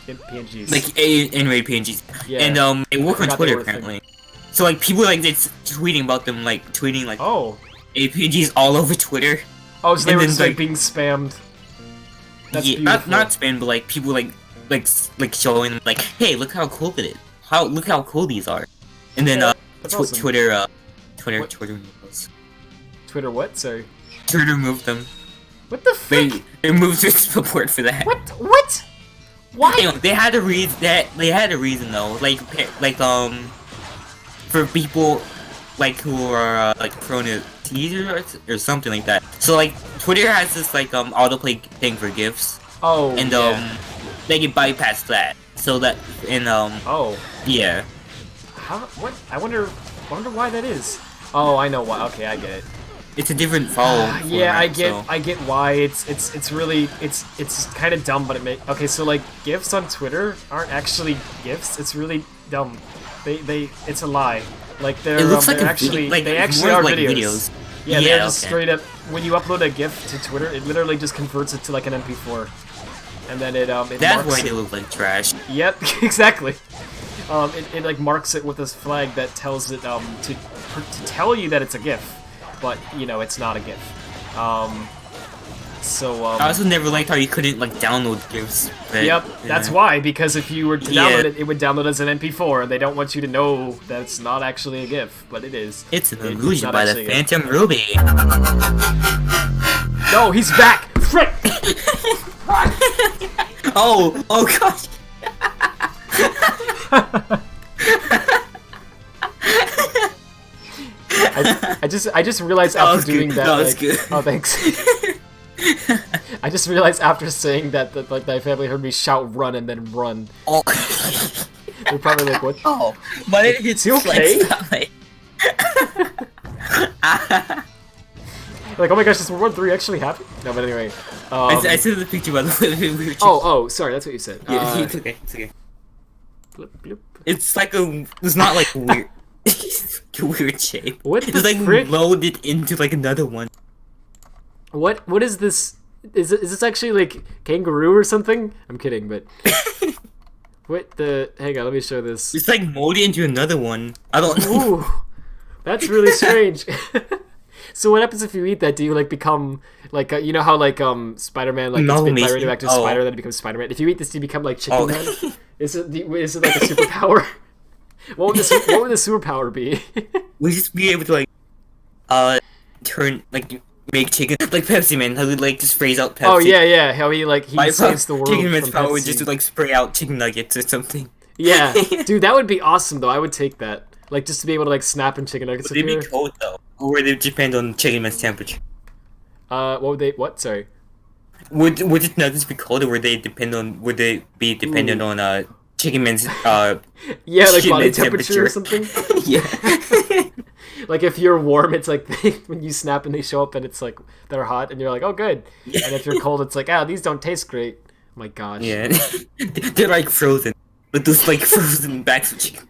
PNGs. Like animated PNGs. Yeah. And they work on Twitter apparently. So like people like it's tweeting about them, like tweeting like APNGs all over Twitter. Oh, so they were just like being spammed. That's beautiful. not spammed, but like people like showing them like, hey, look how cool it is. Look how cool these are. And then awesome. Twitter removes. Twitter what? Sorry. Twitter removed them. What the frick? They removed their support for that. What? What? Why? Anyway, they had a reason. They had a reason though. Like for for people like who are like prone to teaser or something like that. So like Twitter has this like autoplay thing for GIFs. Oh, and yeah. they can bypass that. So that Oh. yeah. How? What? I wonder why that is. Oh, I know why. Okay, I get it. It's a different follow. Yeah, format, I get why it's really it's kind of dumb, but it may. Okay, so like GIFs on Twitter aren't actually GIFs. It's really dumb. They it's a lie. Like they're It looks like they're a actually like they actually more are like videos. Yeah, they're just okay. straight up. When you upload a GIF to Twitter, it literally just converts it to like an MP4, and then it That's marks why it. they look like trash. Yep, exactly. It like marks it with this flag that tells it to tell you that it's a GIF, but you know it's not a GIF. I also never liked how you couldn't like download GIFs. But, yep, that's why, because if you were to download it, it would download as an MP4, and they don't want you to know that it's not actually a GIF, but it is. It's an It's illusion not by the actually a GIF. Phantom Ruby. No, he's back! Frick! Oh gosh. I just realized That after was doing good. that. That was like, good. Oh, thanks. I just realized after saying that like my family heard me shout "run" and then run. Oh. They're probably like, "What?" Oh, but it's he okay? Like, oh my gosh, is World War 3 actually happen? No, but anyway. I saw the picture by the way. Oh, sorry, that's what you said. Yeah, it's okay. It's okay. Bloop, bloop. It's like it's not like weird. A weird shape. What the it's like frick? loaded into like another one. What is this? Is this actually like kangaroo or something? I'm kidding, but what the? Hang on, let me show this. It's like molded into another one. I don't know. Ooh, that's really strange. So what happens if you eat that? Do you like become like you know how like Spider-Man like gets bitten by a radioactive spider, then it becomes Spider-Man? If you eat this, do you become like Chicken Man? Is it like a superpower? What would the superpower be? We just be able to like turn like make chicken like Pepsi Man. How we like just sprays out Pepsi. Oh yeah, how he saves the world. Chicken Man's from power would Pepsi. just to like spray out chicken nuggets or something. Yeah, dude, that would be awesome though. I would take that. Like just to be able to like snap and chicken nuggets Would they appear. be cold though? Or would it depend on Chicken Man's temperature? What would they? What? Sorry. Would the nuggets be cold, or would they be dependent on Chicken Man's Yeah, like Chicken body Man's temperature or something. Yeah. Like if you're warm, it's like when you snap and they show up and it's like they're hot and you're like, oh good. And if you're cold, it's like, these don't taste great. Oh my gosh. Yeah. They're like frozen. But those like frozen bags of chicken.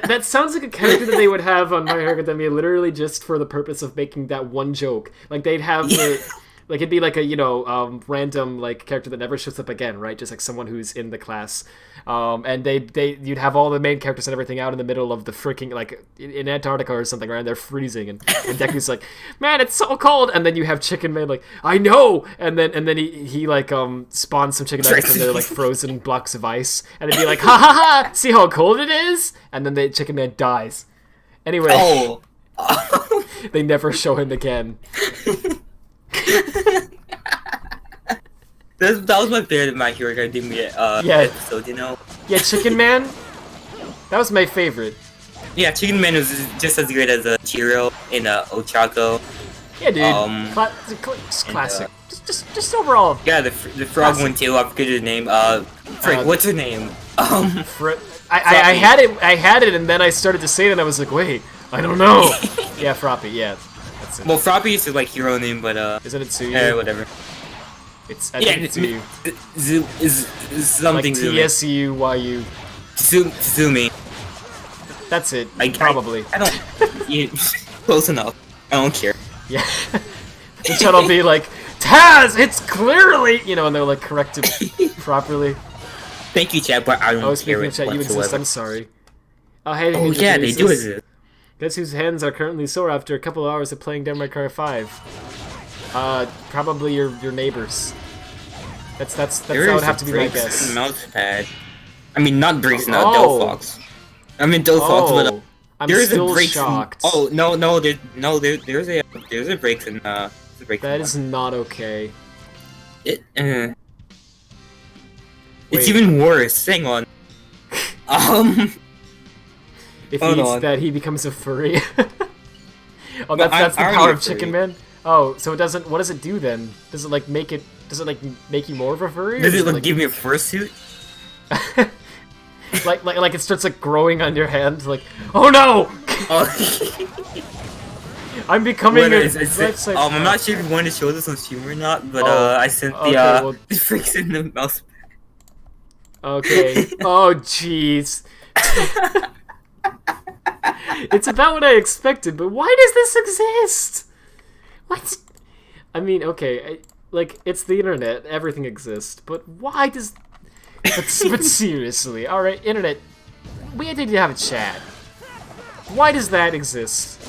That sounds like a character that they would have on My Hero Academia literally just for the purpose of making that one joke. Like they'd have like it'd be like a random like character that never shows up again, right? Just like someone who's in the class. And you'd have all the main characters and everything out in the middle of the freaking like in Antarctica or something, right? And they're freezing and Deku's like, man, it's so cold, and then you have Chicken Man like, I know, and then he like spawns some chicken nuggets and they're like frozen blocks of ice, and it'd be like, ha ha ha, see how cold it is, and then the Chicken Man dies. Anyway, they never show him again. That was my favorite My Hero Academia episode, you know? Yeah, Chicken Man? That was my favorite. Yeah, Chicken Man was just as great as Chiro in Ochako. Yeah, dude. Classic. Just overall. Yeah, the frog classic. one too, I forget his name. Frick, what's her name? I had it and then I started to say it and I was like, wait, I don't know. Yeah, Froppy, yeah. That's it. Well, Froppy is like hero name, but Isn't it Tsuyu? whatever. I think it's Tsuyu. Is something Like Tsuyu. Tsumi. That's it. I Probably. I don't. Close enough. I don't care. Yeah. The chat will be like, Taz, it's clearly, and they'll like correct it properly. Thank you, chat, but I don't care speaking of chat, you whatsoever. exist. I'm sorry. Oh, hey. Oh yeah, they do exist. Guess whose hands are currently sore after a couple of hours of playing Devil May Cry 5? Probably your neighbors. That would have to be my guess. Mouse pad. I mean, not Briggs, not Oh. Delphox. I mean Delphox, but I'm there is still a break. shocked. Oh no, there's a break in That is not okay. It's Wait. even worse. Hang on. if he Hold eats on. that, he becomes a furry. Oh, No, that's the I'm power already of a Chicken furry. Man. Oh, so it doesn't. What does it do then? Does it like make it? Does it like make you more of a furry? or Does it like like give me a fursuit? like it starts like growing on your hand? Like, oh no! Oh. I'm becoming Whether a I'm not sure if you want to show this on stream or not, but Oh, I sent the okay, well- the freaks in the mouse. Okay. Oh jeez. It's about what I expected, but why does this exist? What? I mean, okay, like it's the internet, everything exists, but why does? But seriously, all right, internet. We need to have a chat. Why does that exist?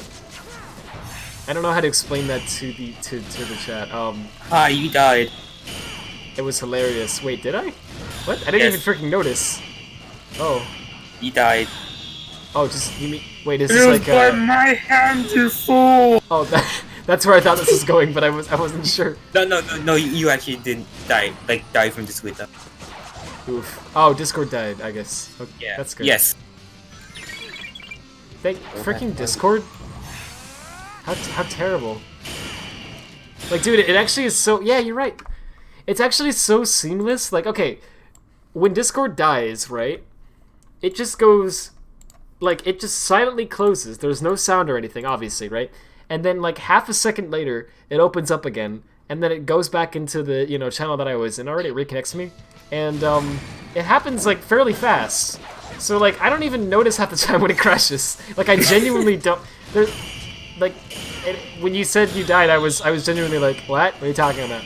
I don't know how to explain that to the chat. Hi, you died. It was hilarious. Wait, did I? What? I didn't Yes. even freaking notice. Oh. You died. Oh, just you mean? Wait, is this like my hand, you fool! Oh, that's where I thought this was going, but I wasn't sure. No, you actually didn't die. Like, die from this with them. Oof. Oh, Discord died, I guess. Okay, Yeah. that's good. Yes. Thank freaking Discord. How terrible. Like, dude, it actually is so. Yeah, you're right. It's actually so seamless. Like, okay, when Discord dies, right? It just goes. Like, it just silently closes. There's no sound or anything, obviously, right? And then, like, half a second later, it opens up again, and then it goes back into the, channel that I was in already. It reconnects me. And, it happens, like, fairly fast. So, like, I don't even notice half the time when it crashes. Like, I genuinely don't... Like, when you said you died, I was genuinely like, what? What are you talking about?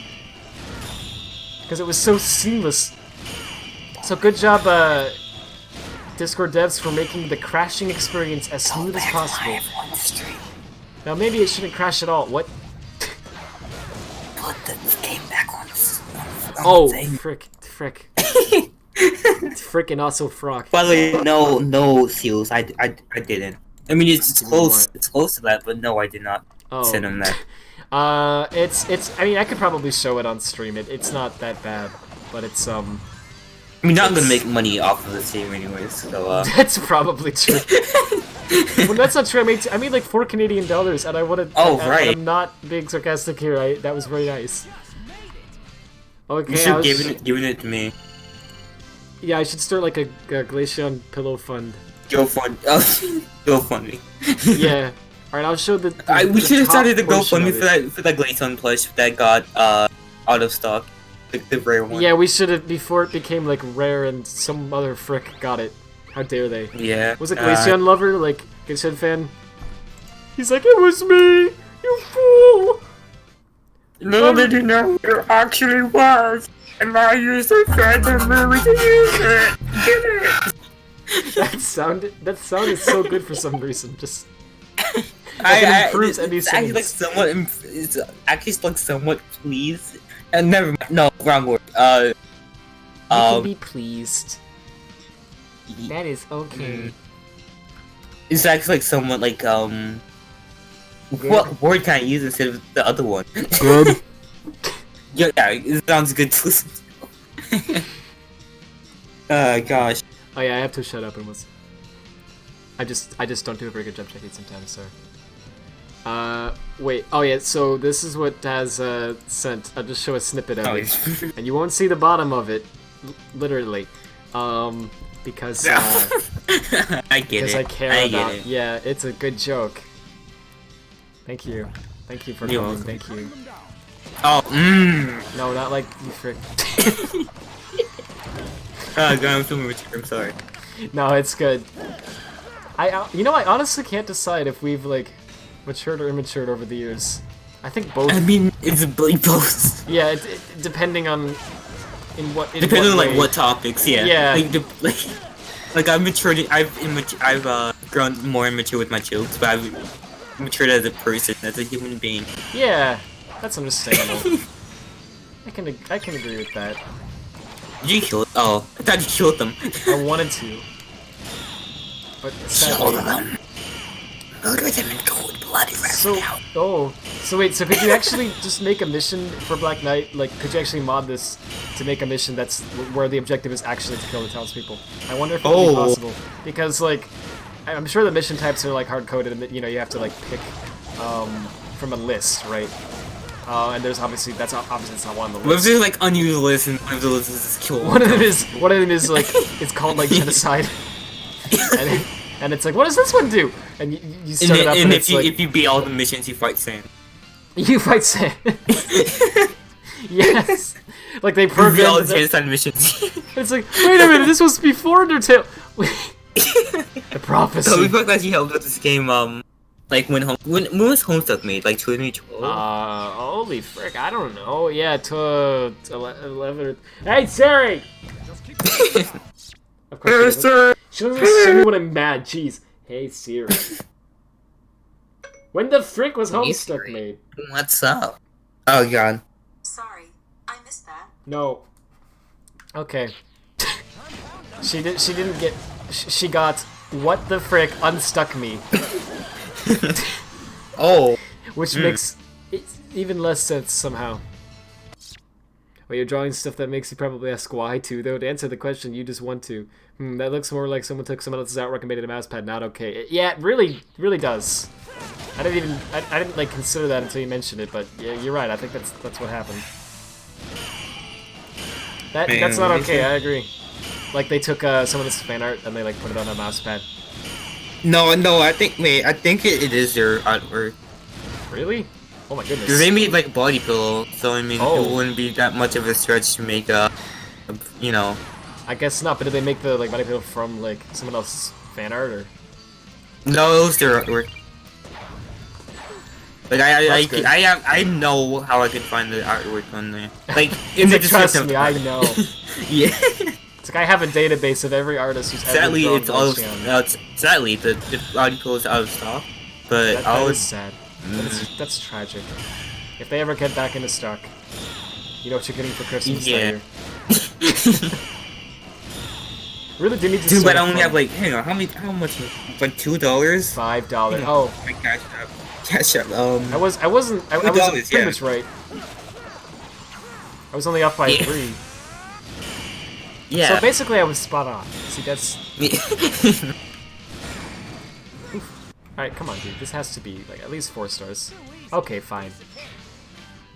Because it was so seamless. So good job, Discord devs, for making the crashing experience as smooth as possible. Now maybe it shouldn't crash at all. What? Put the game back on Oh, frick. Frickin' also frock. By the way, no seals. I didn't. I mean, it's close. What? It's close to that, but no, I did not Oh. send him that. It's. I mean, I could probably show it on stream. It's not that bad, but it's I mean, not gonna It's- make money off of this game anyways. So That's probably true. Well, that's not true. I made like $4 Canadian, and I wanted. Oh, and right. I'm not being sarcastic here. That was very nice. Okay, you I should was, given it to me. yeah, I should start like a Glaceon pillow fund. Go fund. Go fund me. Yeah. All right, I'll show the. We should have top started the portion GoFundMe of it. for that Glaceon plush that got out of stock, the rare one. Yeah, we should have before it became like rare and some other frick got it. How dare they? Yeah. Was it Glaceon lover, like Glaceon fan? He's like, it was me, you fool. Little did you know who it actually was, and I used a phantom movie to use it. Get it? That sounded so good for some reason. Just it improves any it's actually like sentence. it's actually like somewhat pleased. And never mind. No, wrong word. You can be pleased. That is okay. It's actually like somewhat like what word can I use instead of the other one? Good. Yeah, it sounds good to listen to. Gosh. Oh yeah, I have to shut up and listen. I just don't do a very good job checking sometimes, so. Wait. Oh yeah. So this is what Daz sent. I'll just show a snippet of it, and you won't see the bottom of it, literally, because I get it. I care I about. get it. Yeah, it's a good joke. Thank you for You're calling. welcome. Thank you. Oh, No, not like you frick. I'm filming with you. I'm sorry. No, it's good. I honestly can't decide if we've like matured or immatured over the years. I think both. I mean, it's both. Yeah, depending on Depending on like what topics, yeah. Yeah. Like I've matured. I've grown more immature with my jokes, but I've matured as a person, as a human being. Yeah, that's understandable. I can agree with that. Did you kill? Oh, I thought you killed them. I wanted to, but Kill sadly. them. Murder them in cold blood. So wait, so could you actually just make a mission for Black Knight? Like, could you actually mod this to make a mission that's where the objective is actually to kill the townspeople? I wonder if it would be possible. Because, like, I'm sure the mission types are like hard coded, and you know you have to like pick from a list, right? And there's obviously that's not one of the lists. What if there's like unusual lists and one of the lists is kill? One of them is like it's called like genocide, and it's like what does this one do? And you start it up and it's like if you beat all the missions, you fight Sam. you fight Sam. Yes, like they You beat all programmed. the genocide missions. It's like wait a minute, this was before Undertale. The prophecy. So we thought that you helped with this game. Like when was Homestuck made? Like 2012. Holy frick, I don't know. Yeah, 11. Hey Siri. Of course she doesn't listen to me when I'm mad. Jeez. Hey Siri. When the frick was Homestuck made? What's up? Oh god. Sorry, I missed that. No. Okay. She didn't get. She got what the frick unstuck me. Oh. Which makes it even less sense somehow. Well, you're drawing stuff that makes you probably ask why too, though. To answer the question, you just want to. That looks more like someone took someone else's artwork and made it a mouse pad. Not okay. Yeah, it really does. I didn't like consider that until you mentioned it, but yeah, you're right. I think that's what happened. That's not okay. I agree. Like they took some of this fan art and they like put it on a mouse pad. No, I think it is their artwork. Really? Oh my goodness. Because they made like body pillow, so I mean Oh. it wouldn't be that much of a stretch to make you know. I guess not. But did they make the like body pillow from like someone else's fan art or? No, it was their artwork. Like That's good. I know how I can find the artwork on there. Like in It's the like, trust description. me, I know. Yeah. It's like I have a database of every artist who's Sadly, ever it's all. drawn Sadly, the body pillow is out of stock. But That I is was. sad. That's tragic. If they ever get back into stock, you know what you're getting for Christmas Yeah. that year. Really do need to. Dude, but start I only from have like, hang on, how much? Like $2. $5. Oh, My cash app. I wasn't. I was $2, pretty yeah. much right. I was only off by Yeah. 3. Yeah. So basically, I was spot on. See, that's. Alright, come on, dude. This has to be, like, at least 4 stars. Okay, fine.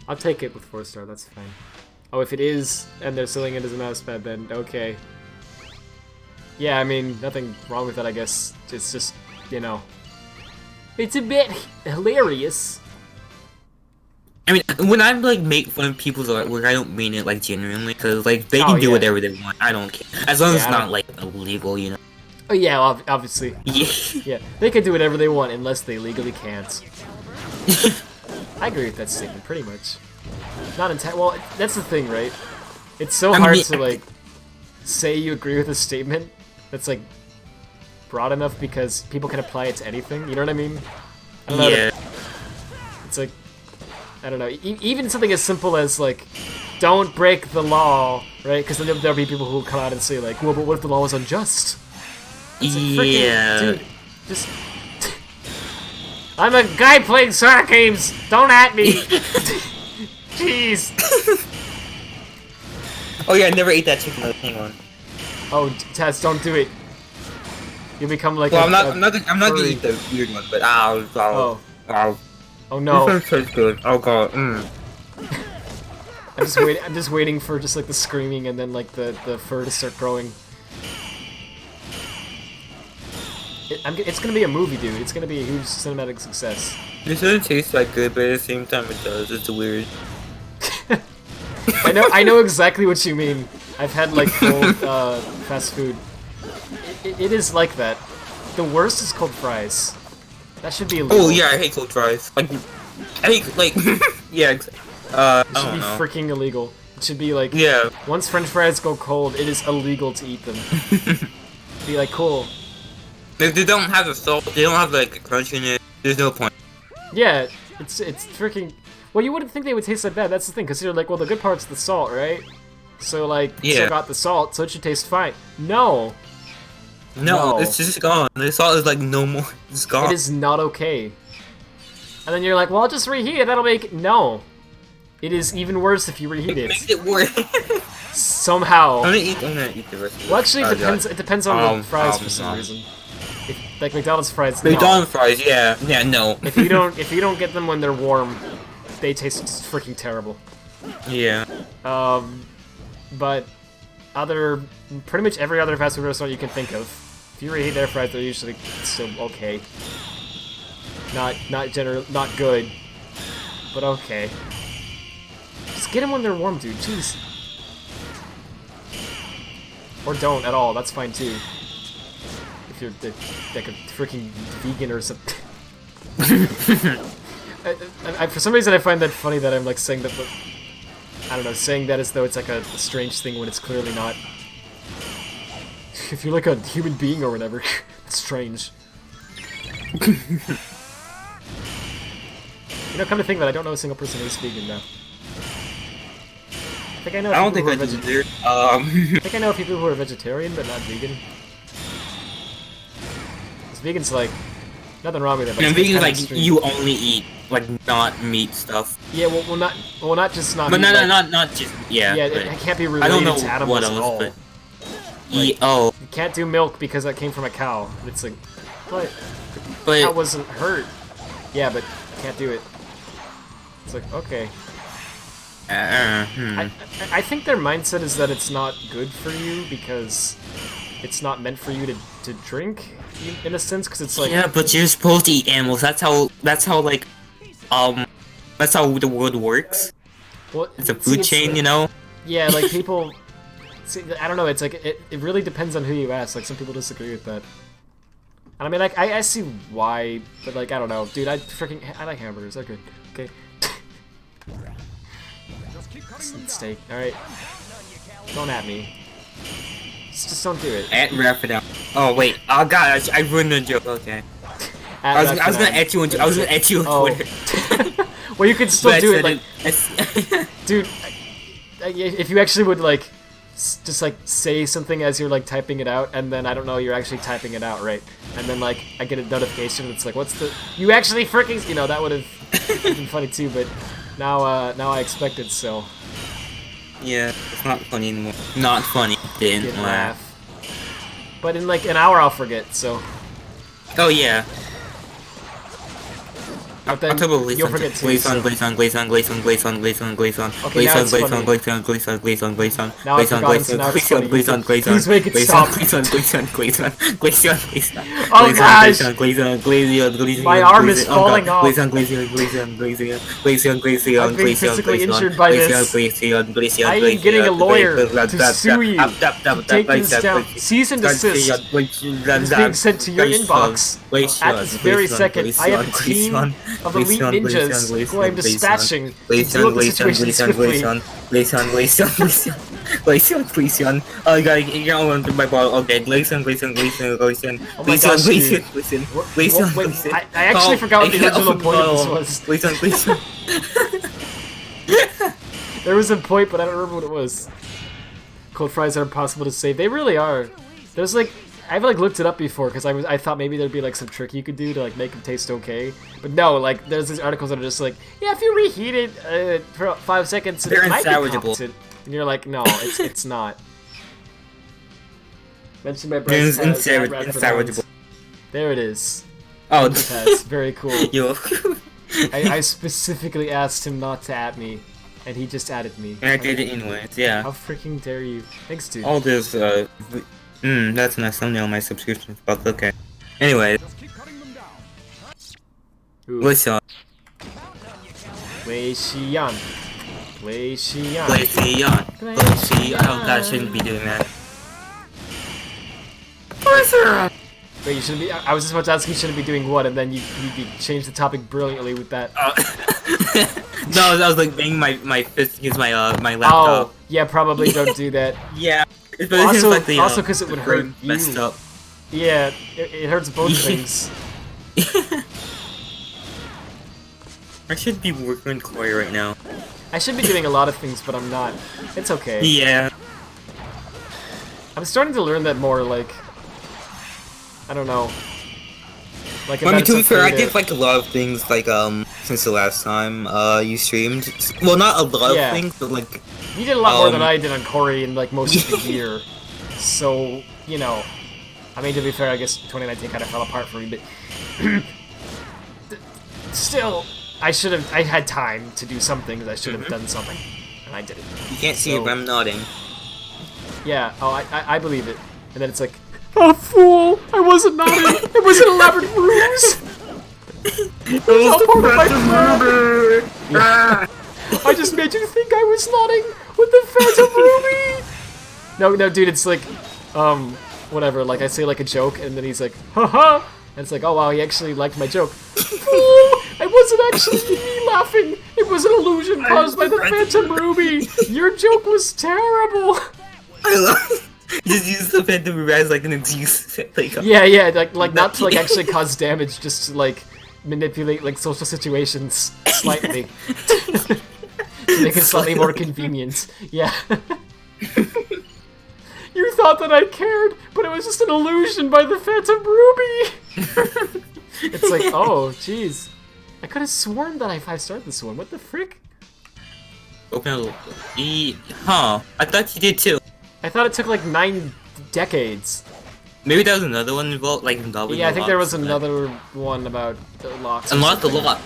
I'll take it with 4 star, that's fine. Oh, if it is, and they're selling it as a mousepad, then okay. Yeah, I mean, nothing wrong with that, I guess. It's just, you know. It's a bit hilarious. I mean, when I like make fun of people's artwork, I don't mean it like genuinely, because like they Oh, can do yeah. whatever they want. I don't care, as long as Yeah, it's I not don't- like illegal, you know. Oh, yeah, obviously. Yeah. Yeah, they can do whatever they want unless they legally can't. I agree with that statement, pretty much. Not entirely. Well, that's the thing, right? It's so I hard mean- to, like, say you agree with a statement that's, like, broad enough because people can apply it to anything. You know what I mean? I don't know how to- Yeah. It's like, I don't know. Even something as simple as, like, don't break the law, right? Because then there'll be people who will come out and say, like, well, but what if the law was unjust? It's like, freaking- Yeah. dude, just... I'm a guy playing Sonic games! Don't at me! Jeez! Oh yeah, I never ate that chicken. Hang on. Oh, Taz, don't do it. You'll become like Well, a, I'm not gonna furry. eat the weird one, but ow. Oh no. This one tastes good. Oh god. I'm just waiting for just like the screaming and then like the fur to start growing. It's gonna be a movie, dude. It's gonna be a huge cinematic success. This doesn't taste that good, but at the same time it does. It's weird. I know exactly what you mean. I've had like cold fast food. It is like that. The worst is cold fries. That should be illegal. Oh yeah, I hate cold fries. Like, I hate like yeah. It I should don't be know. freaking illegal. It should be like Yeah. once French fries go cold, it is illegal to eat them. Be like cool. If they don't have the salt, they don't have like a crunch in it. There's no point. Yeah, it's freaking. Well, you wouldn't think they would taste that bad. That's the thing, because you're like, well, the good part's the salt, right? So like, Yeah. still got the salt, so it should taste fine. No, No, No. it's just gone. The salt is like no more. It's gone. it is not okay. And then you're like, well, I'll just reheat it. That'll make no. It is even worse if you reheat It makes it it worse. somehow. I'm gonna eat the rest of it. Well, actually, Oh, it depends. God. It depends on the fries Oh, for some no. reason. like McDonald's fries. McDonald's fries, yeah, no. if you don't get them when they're warm, they taste just freaking terrible. Yeah. But pretty much every other fast food restaurant you can think of, if you really hate their fries, they're usually still okay. Not good, but okay. Just get them when they're warm, dude. Jeez. Or don't at all. That's fine too. If you're like a freaking vegan or something. For some reason, I find that funny that I'm like saying that. I don't know, saying that as though it's like a strange thing when it's clearly not. If you're like a human being or whatever, it's strange. You know, come to think of it, I don't know a single person who's vegan now. I think I know. I don't think I do. I think I know people who are vegetarian but not vegan. Because vegan's like nothing wrong with it. But and vegan's like extreme. you only eat like not meat stuff. Yeah, well, not just not. But meat, not just yeah. Yeah, but it can't be I don't related know to animals what at else, all. but Like, oh, you can't do milk because that came from a cow. It's like, but but cow wasn't hurt. Yeah, but can't do it. It's like, okay. I think their mindset is that it's not good for you because it's not meant for you to drink, in a sense, because it's like... yeah, but you're supposed to eat animals. That's how like, that's how the world works. Well, it's a food chain, you know? Yeah, like people... See, I don't know, it's like, it really depends on who you ask. Like, some people disagree with that. And I mean, like, I see why, but like, I don't know. Dude, I like hamburgers, they're good. Okay. Steak, alright. Don't at me. Just don't do it. At Radfordhound. Oh wait, oh god, I ruined the joke, okay. I was gonna at you on Twitter. Well, you could still do it, like... Dude, if you actually would, like, just, like, say something as you're, like, typing it out, and then, I don't know, you're actually typing it out, right? And then, like, I get a notification, it's like, what's the... You actually freaking... You know, that would have been funny, too, but now I expect it, so... Yeah, it's not funny anymore. Not funny. Didn't laugh. But in, like, an hour, I'll forget, so... Oh, yeah. But then you'll forget too. Glaze on. Okay, now I've forgotten, so now it's funny. Please make it stop. Oh gosh! My arm is falling off. I'm being physically injured by this. I am getting a lawyer to sue you. Take this down. Cease and desist is being sent to your inbox. At this very second, I have a team of elite ninjas who I'm dispatching to deal with the situation swiftly. Oh, you gotta get on my ball. Okay, Glacian. I actually forgot what the original point of this was. There was a point, but I don't remember what it was. Cold fries are impossible to save. They really are. There's like... I've like looked it up before because I thought maybe there'd be like some trick you could do to like make them taste okay, but no, like there's these articles that are just like, yeah, if you reheat it for 5 seconds, it might be competent. And you're like, no, it's not. Mentioned by Bryce. Insalvageable. There it is. Oh, that's very cool. Yo. I specifically asked him not to at me, and he just added me. And I did it anyways. Yeah. How freaking dare you? Thanks, dude. All this that's a nice thumbnail on my subscription, but okay. Anyway. Listen. Glacian. Oh god, I shouldn't be doing that. Wait, you shouldn't be. I was just about to ask you shouldn't be doing what, and then you changed the topic brilliantly with that. No, I was like banging my fist against my laptop. Oh, yeah, probably don't do that. Yeah. Also, like the, also because it would hurt you. Messed up. Yeah, it hurts both things. I should be working on Corey right now. I should be doing a lot of things, but I'm not. It's okay. Yeah. I'm starting to learn that more, like... I don't know. Like, I mean, to be fair, I did like a lot of things, like, since the last time, you streamed. Well, not a lot of things, but like... You did a lot more than I did on Corey in, like, most of the year. So, you know... I mean, to be fair, I guess 2019 kind of fell apart for me, but still, I had time to do some things. I should have done something, and I didn't. You can't see it, but I'm nodding. Yeah. Oh, I believe it. And then it's like, oh, fool! I wasn't nodding. It was an elaborate ruse. It was all part of my plan. Yeah. I just made you think I was nodding with the Phantom Ruby. No, dude, it's like, whatever. Like I say like a joke, and then he's like, haha, and it's like, oh wow, he actually liked my joke. Fool! It wasn't actually me laughing. It was an illusion caused by the Phantom Ruby. Your joke was terrible. I love. Just use the Phantom Ruby as like an excuse. Like, yeah, like not to like actually cause damage, just to like manipulate like social situations slightly. To make it slightly more convenient. Yeah. You thought that I cared, but it was just an illusion by the Phantom Ruby! It's like, oh, jeez. I could have sworn that I 5-starred this one. What the frick? Huh. I thought you did too. I thought it took like 9 decades. Maybe there was another one involved, like involved. Yeah, I think there was another one about the locks. Unlock the lock,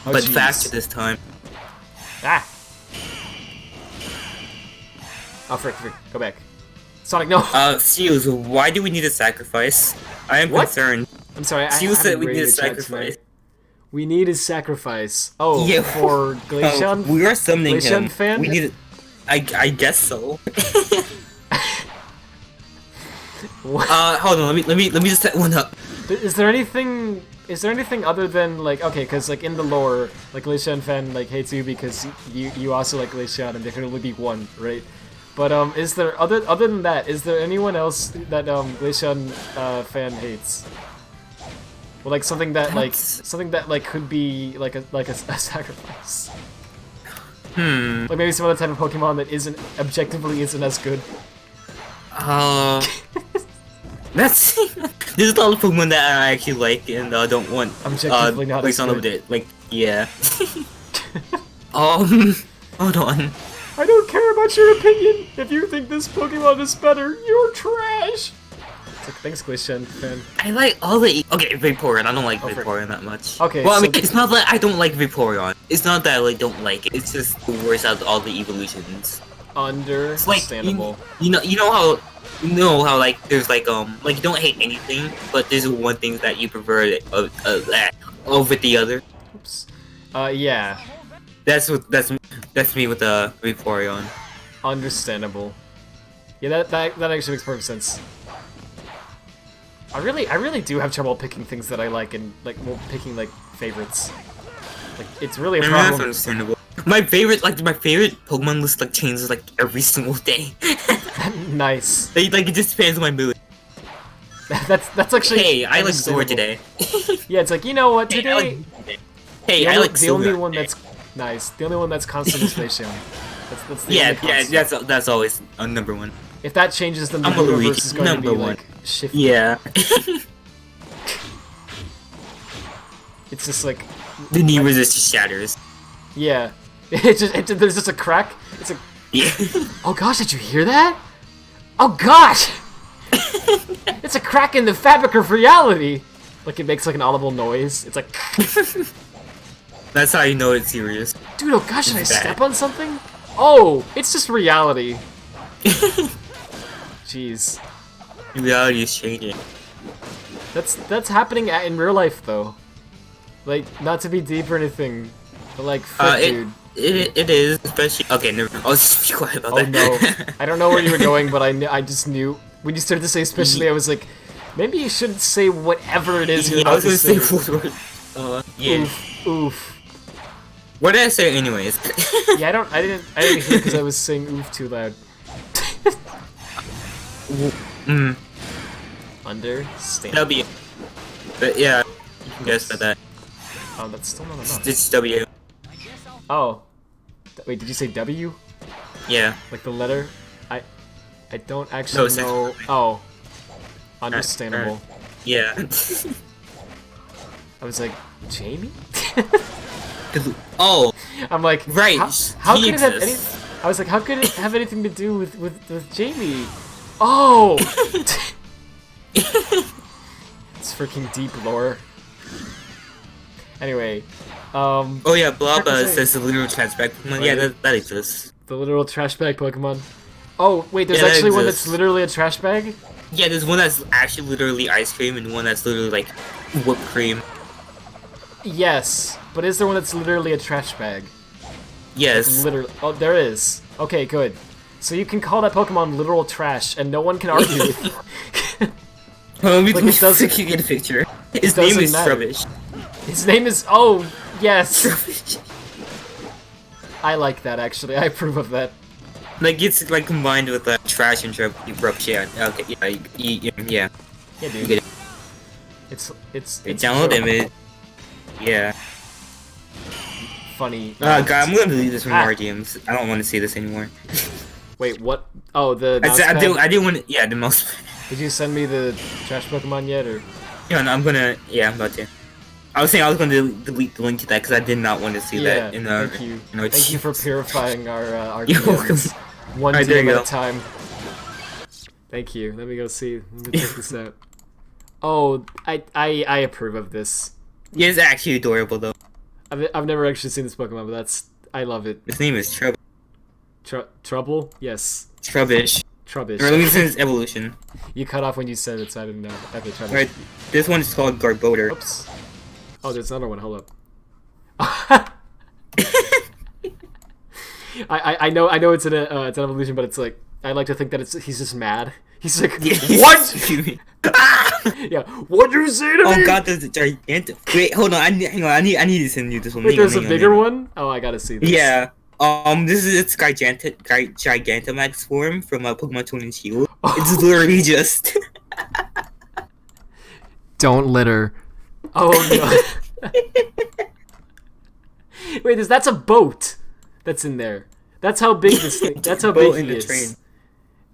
oh, but geez. faster this time. Ah! Oh, frick, go back. Sonic, no! Seals, why do we need a sacrifice? I am concerned. I'm sorry, Seals said we need a rated chat sacrifice. tonight. We need a sacrifice. Oh, Yeah. for Glaceon? We are summoning Glaceon him. fan? We need I guess so. What? Hold on, let me just set one up. Is there anything other than like, okay, because like in the lore, like Glaceon fan like hates you because you also like Glaceon and there can only be one, right? But is there other than that, is there anyone else that Glaceon fan hates? Well, like something that like could be like a sacrifice. Like maybe some other type of Pokemon that objectively isn't as good. There's a lot of Pokemon that I actually like and don't want Objectively not as Glaceon over good. it. Like, yeah. Hold on. I don't care about your opinion. If you think this Pokemon is better, you're trash. It's like, thanks, Glaceon fan. I like all the okay, Vaporeon. I don't like Vaporeon that much. Okay, well, I so mean, it's not that I don't like Vaporeon. It's not that I like don't like it. It's just the worst out of all the evolutions. Understandable. You know how like there's like you don't hate anything, but there's one thing that you prefer over the other. Oops. Yeah. That's me with the Vaporeon. Understandable. Yeah, that actually makes perfect sense. I really do have trouble picking things that I like and like picking like favorites. Like it's really a That's problem. understandable. My favorite Pokemon list like changes like every single day. Nice. Like it just depends on my mood. That's actually. Hey, I like understandable. Zora today. Yeah, it's like, you know what, today. I like the only one that's nice. The only one that's constant is Glaceon. That's the only constant. that's always number one. If that changes, then the I'm a universe Luigi, is going to be number one. like shifty. Yeah. It's just like The universe just shatters. yeah. There's just a crack. It's like Yeah. oh gosh, did you hear that? Oh gosh! It's a crack in the fabric of reality. Like it makes like an audible noise. It's like That's how you know it's serious. dude, oh gosh, did I It's bad. step on something? Oh, it's just reality. Jeez. Reality is changing. That's happening in real life though. Like, not to be deep or anything, but like, frick, dude. It is, especially. Okay, never. I'll just be quiet about Oh that. no, I don't know where you were going, but I just knew when you started to say especially, I was like, maybe you shouldn't say whatever it is you're I about was to gonna say. say food. Yeah. Oof. What did I say, anyways? Yeah, I didn't hear because I was saying oof too loud. Understand. W. But yeah, you can guess for that. Oh, that's still not enough. It's W. Oh, wait, did you say W? Yeah. Like the letter? I don't actually know. Oh, understandable. Yeah. I was like, Jamie? Oh, I'm like, right. How could it have any? Jesus. I was like, how could it have anything to do with Jamie? Oh, It's freaking deep lore. Anyway, Oh yeah, Blob Heck is it? says the literal trash bag Pokemon. Oh, Yeah, yeah. that exists. the literal trash bag Pokemon. Oh, wait, there's Yeah, that actually one that's exists. literally a trash bag? Yeah, there's one that's actually literally ice cream and one that's literally like whipped cream. Yes, but is there one that's literally a trash bag? Yes. Literally. Oh, there is. Okay, good. So you can call that Pokemon literal trash, and no one can argue with you. We Like, it doesn't- can get a picture. His name doesn't is matter. Trubbish. His name is. Oh, yes. Trubbish. I like that actually. I approve of that. Like it's like combined with trash and rubbish. Yeah. Okay. Yeah. Yeah. Yeah, dude. Get it. It's Download so image. Yeah. funny. God, I'm gonna delete this from Ah. our DMs. I don't want to see this anymore. Wait, what? Oh, the I mouse said I pad? didn't want to. Yeah, the most. Did you send me the trash Pokemon yet, or? Yeah, no, I'm gonna. Yeah, I'm about to. I was saying I was gonna delete the link to that because I did not want to see Yeah. that in our. Thank you. In our Thank you for DMs. purifying our You're welcome. DMs. One Alright, there DM you at go. a time. Thank you. Let me go see. Let me check this out. Oh, I approve of this. Yeah, it's actually adorable though. I've never actually seen this Pokemon, but I love it. His name is Trouble? Yes. Trubbish. Trubbish. Or let me see his evolution. You cut off when you said it, so I didn't know. Okay, Trubbish. Right, this one is called Garbodor. Oops. Oh, there's another one. Hold up. I know it's an evolution, but it's like I like to think that he's just mad. He's like, what? Yeah. What do you say to me? Oh god, there's a gigantic. Wait, hold on. Hang on. I need to send you this one. Wait, Hang on, there's a hang on, bigger hang on. one. Oh, I gotta see this. Yeah. This is its Gigantamax form from Pokemon Sword and Shield. It's literally just. Don't litter. Oh no. Wait, that's a boat that's in there. That's how big this thing. That's how boat big in he the is. train.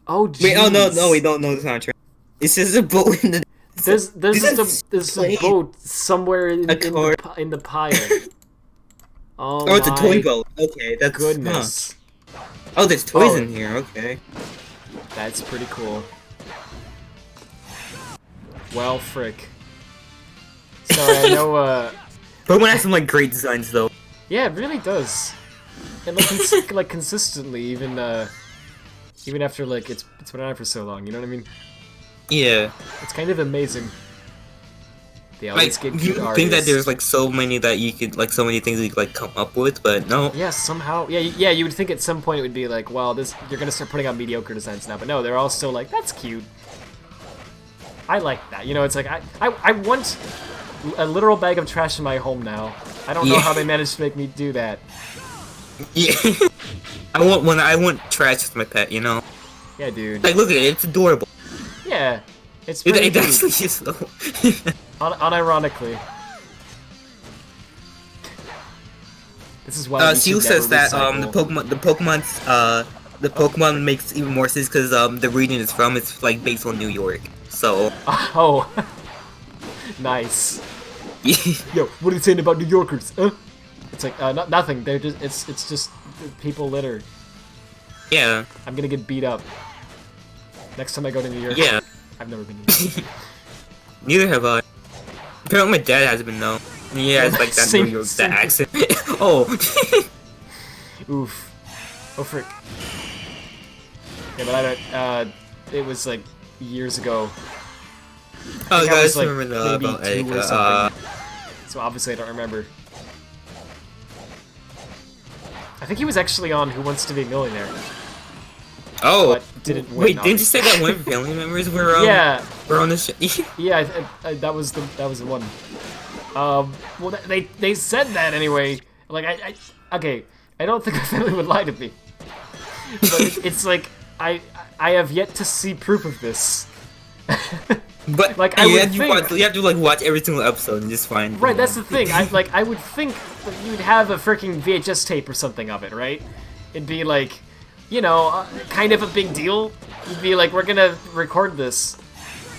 Oh, jeez. Wait, oh no, wait, no, it's not a train. It's just a boat in the. There's This there's a plane. boat somewhere in A car. the pile. Oh, Oh, it's a toy my boat. Okay, that's. goodness. Huh. Oh, there's toys Oh. in here. Okay. That's pretty cool. Well, frick. Sorry, I know. Pokemon has some like great designs though. Yeah, it really does. And like consistently, even after like it's been around for so long. You know what I mean? Yeah. It's kind of amazing. They Like always get you cute think artists. that there's like so many that you could like so many things you could like come up with, but no. Yeah, somehow. Yeah, you would think at some point it would be like, well, you're gonna start putting out mediocre designs now, but no, they're all still like, that's cute. I like that. You know, it's like I want a literal bag of trash in my home now. I don't know Yeah. how they managed to make me do that. Yeah. I want trash with my pet, you know. Yeah, dude. Like look at it, it's adorable. Yeah, it's pretty It cute. actually is though. Unironically. This is why. Seal says that the Pokemon makes even more sense because the region it's from it's like based on New York. So Oh, nice. Yo, what are you saying about New Yorkers? Huh? It's like nothing. They're just it's just people litter. yeah, I'm gonna get beat up next time I go to New York. yeah. I've never been to New York. Neither have I. Apparently my dad hasn't been though. He has like that Same- New York same. accent. Oh. Oof. Oh frick. Yeah, but I don't. It was like years ago. Oh, I think I was, guys, like, remember maybe about 2 or Erika? something. So obviously I don't remember. I think he was actually on Who Wants to Be a Millionaire. Oh, But didn't win, wait, didn't you obviously. say that one of your family members were Yeah, were on the show? yeah, that was the one. Well, they said that anyway. Like okay, I don't think my family would lie to me, but it's like I have yet to see proof of this. But Like, you I would have, think- you have to like watch every single episode and just find. Right, that's the thing. I would think that you'd have a freaking VHS tape or something of it, right? It'd be like, you know, kind of a big deal. You'd be like, we're gonna record this,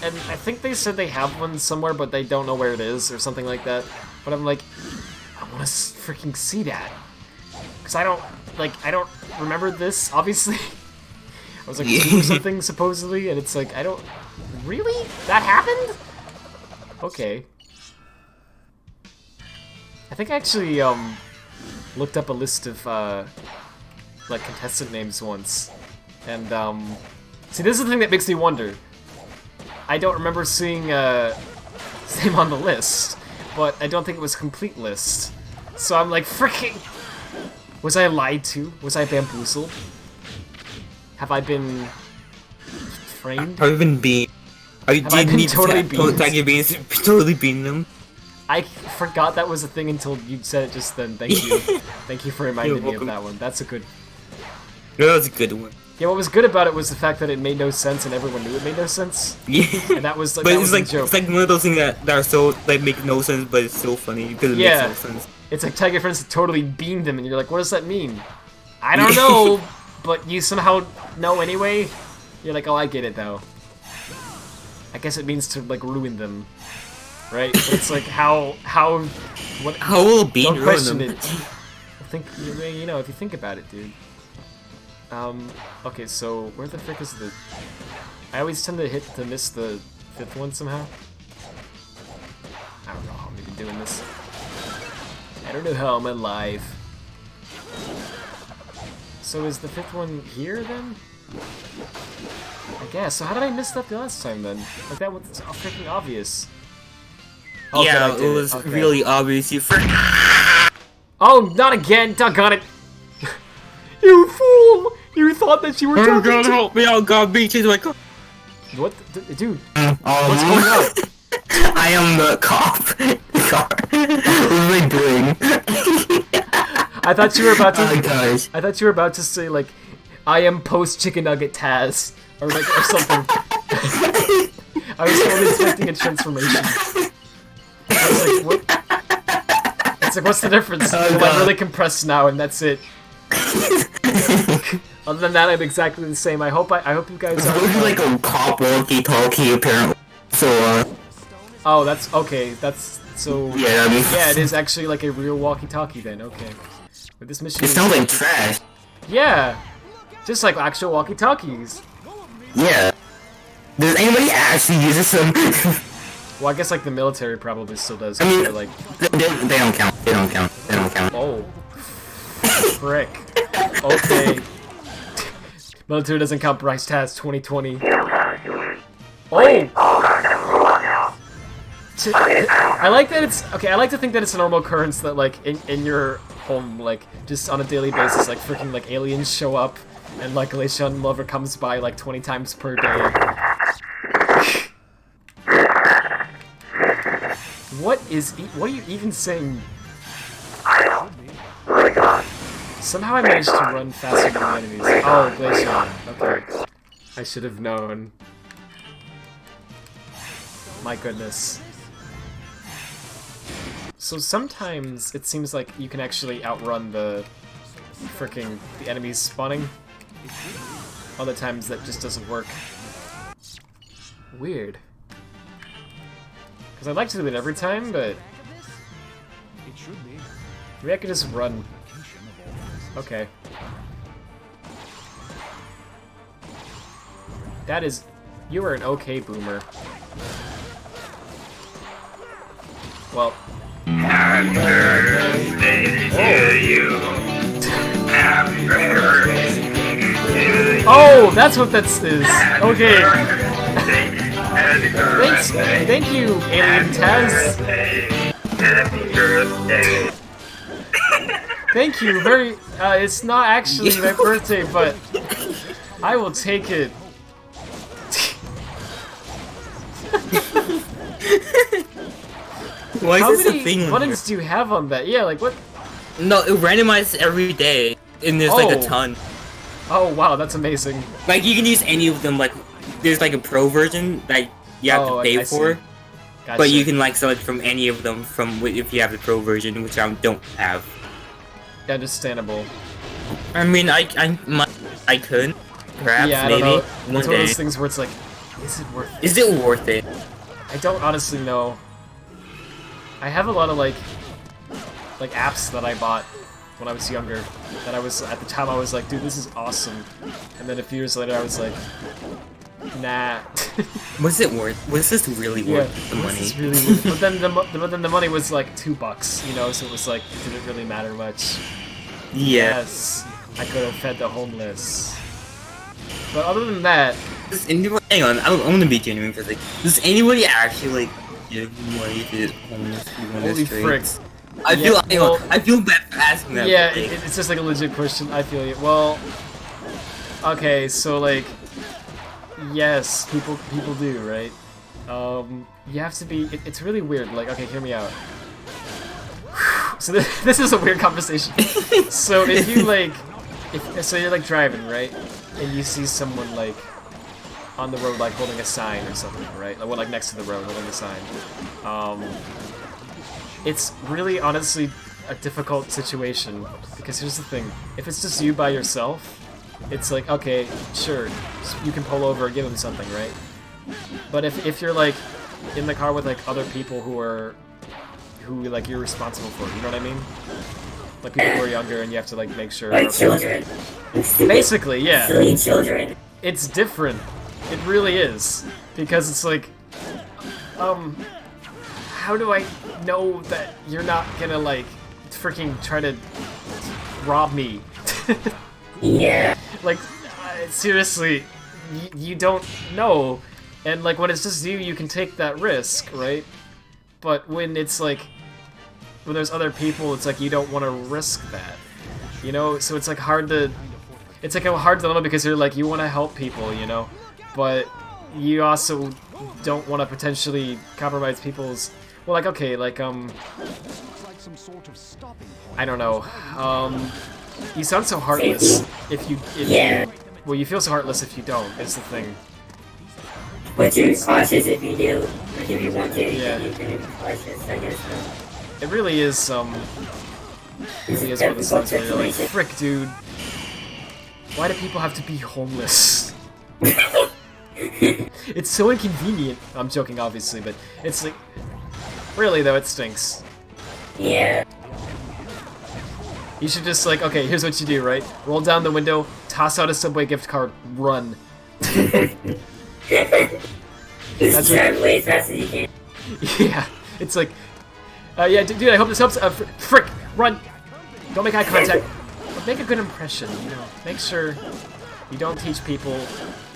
and I think they said they have one somewhere, but they don't know where it is or something like that. But I'm like, I want to freaking see that, because I don't remember this. Obviously, I was like 2 or something supposedly, and it's like I don't Really? That happened? Okay. I think I actually, looked up a list of, like, contestant names once. And, see, this is the thing that makes me wonder. I don't remember seeing, his name on the list, but I don't think it was a complete list. So I'm like, freaking... Was I lied to? Was I bamboozled? Have I been... framed? Have you been beamed? Have I been totally beamed? Totally beamed them. I forgot that was a thing until you said it just then. Thank you. Thank you for reminding me of that one. That's a good... That was a good one. Yeah, what was good about it was the fact that it made no sense and everyone knew it made no sense. Yeah. And that was like, but that it's was like, a joke. it's like one of those things that are so, like, make no sense, but it's so funny because it Yeah. makes no sense. It's like Tiger Friends totally beamed him and you're like, what does that mean? I don't know, but you somehow know anyway? You're like, oh, I get it though. I guess it means to, like, ruin them. Right? But it's like, how will beam don't ruin question them? it. Think, you know, if you think about it, dude. Okay, so, where the frick is the... I always tend to miss the 5th one somehow. I don't know how I'm even doing this. I don't know how I'm alive. So is the 5th one here, then? I guess. So how did I miss that the last time, then? Like, that was freaking obvious. Okay, Yeah, it was really obvious. You Oh, not again! Doggone it! You fool! You thought that you were talking God, to- help me out, God, beaches, my God. What? Dude, what's going on? I am the cop. What am I doing? I thought you were about to- Oh, gosh. I thought you were about to say, like, I am post-chicken nugget Taz. Or, like, or something. I was totally expecting a transformation. I was like, what? It's like, what's the difference? Well, I'm really compressed now, and that's it. Other than that, I'm exactly the same. I hope you guys are. It's like a cop walkie-talkie, apparently. So, Oh, that's okay. That's so. Yeah, I mean- yeah, it is actually like a real walkie-talkie then. Okay. But this mission. it sounds like trash. Yeah, just like actual walkie-talkies. Yeah. Does anybody actually use them? Well, I guess like the military probably still does. 'Cause I mean- they're like, they don't count. They don't count. They don't count. oh, frick. Okay. Military doesn't count. Bryce Taz 2020. Oh. I like that it's okay. I like to think that it's a normal occurrence that like in your home, like just on a daily basis, like freaking like aliens show up and like Glacian Lover comes by like 20 times per day. What are you even saying? Somehow I managed to run faster than the enemies. Oh, Glacian. Okay. I should have known. My goodness. So sometimes it seems like you can actually outrun the enemies spawning. Other times that just doesn't work. Weird. Because I'd like to do it every time, but maybe I could just run. Okay. That is... You are an okay boomer. Well... Happy birthday to you. Happy birthday to you. Oh, that's what that is. Okay. Happy Thanks. birthday. Thank you, Alien Taz. Happy birthday. Thank you. Very. It's not actually my birthday, but I will take it. Why How is this a many thing? buttons do you have on that? Yeah, like what? No, it randomizes every day, and there's like a Oh. ton. Oh wow, that's amazing. Like you can use any of them. Like there's like a pro version that you have to pay I see. for, Gotcha. but you can like select from any of them from if you have the pro version, which I don't have. Understandable. I mean, I could, perhaps, Yeah, I don't maybe know. one It's one of day. those things where it's like, is it worth it? Is it worth it? I don't honestly know. I have a lot of like apps that I bought when I was younger. That I was at the time I was like, dude, this is awesome. And then a few years later I was like, Nah. Was it worth? Was this really Yeah, worth the money? this is really weird. But then the money was like $2, you know, so it was like, it didn't really matter much. Yeah. Yes, I could have fed the homeless. But other than that, Does anyone? Hang on, I'm gonna be genuine for a second. Does anybody actually like give money to homeless people in the holy streets? frick. I Yeah, feel, well- I feel bad for asking that. Yeah, but, like, it's just like a legit question. I feel you. Well, okay, so like, yes, people do, right? You have to be. It's really weird. Like, okay, hear me out. So this is a weird conversation. So if you like, so you're like driving, right, and you see someone like on the road, like holding a sign or something, right? Like, well, like next to the road, holding a sign. It's really, honestly, a difficult situation, because here's the thing. If it's just you by yourself, it's like, okay, sure, you can pull over and give them something, right? But if you're, like, in the car with, like, other people who like, you're responsible for, you know what I mean? Like, people who are younger and you have to, like, make sure... Like children. Basically, yeah. Silly children. It's different. It really is. Because it's like, how do I know that you're not gonna, like, freaking try to rob me? Yeah. Like, seriously, you don't know. And, like, when it's just you, you can take that risk, right? But when it's, like, when there's other people, it's like you don't want to risk that. You know? So it's, like, hard to... It's, like, a hard dilemma because you're, like, you want to help people, you know? But you also don't want to potentially compromise people's... Well, like, okay, like, I don't know. You sound so heartless if you... Well, you feel so heartless if you don't, is the thing. But you're cautious if you do. Like if you want to, Yeah. you can be cautious, I guess. It really is, really is one of the songs where you're like, frick, dude. Why do people have to be homeless? It's so inconvenient. I'm joking, obviously, but it's like... Really, though, it stinks. Yeah. You should just, like, okay, here's what you do, right? Roll down the window, toss out a Subway gift card, run. Just drive away as fast as you can. Yeah, it's like... yeah, dude, I hope this helps. Frick, run! Don't make eye contact. But make a good impression, you know. Make sure you don't teach people...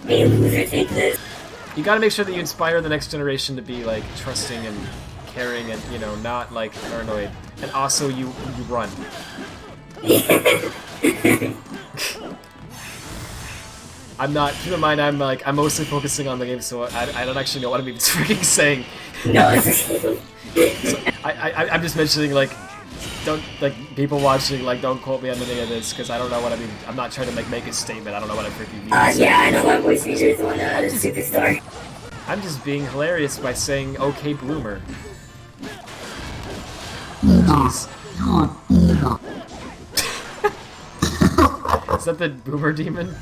Hey, loser, take this. You gotta make sure that you inspire the next generation to be, like, trusting and caring and, you know, not, like, paranoid. And also, you run. I'm not, keep in mind, I'm mostly focusing on the game, so I don't actually know what I'm even freaking saying. No, it's okay. So, I'm just mentioning, like, don't, like, people watching, like, don't quote me on any of this, because I don't know what I mean. I'm not trying to, like, make a statement. I don't know what I freaking mean. Yeah, I know what voice feature is on the Superstar. I'm just being hilarious by saying, okay, bloomer. Jeez. Is that the boomer demon?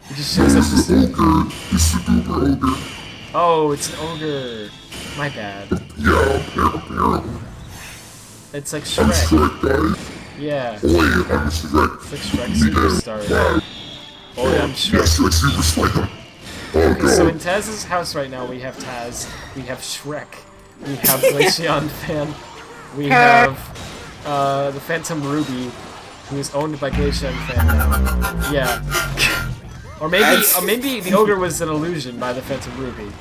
He just shows up just... Oh, it's an ogre. My bad. It's like Shrek. Yeah. It's like Shrek Superstar. Oh yeah, I'm Shrek. Okay, so in Taz's house right now, we have Taz, we have Shrek, we have Glaceon Fan, we have the Phantom Ruby, who is owned by Glaceon Fan now. Yeah. Or maybe the ogre was an illusion by the Phantom Ruby.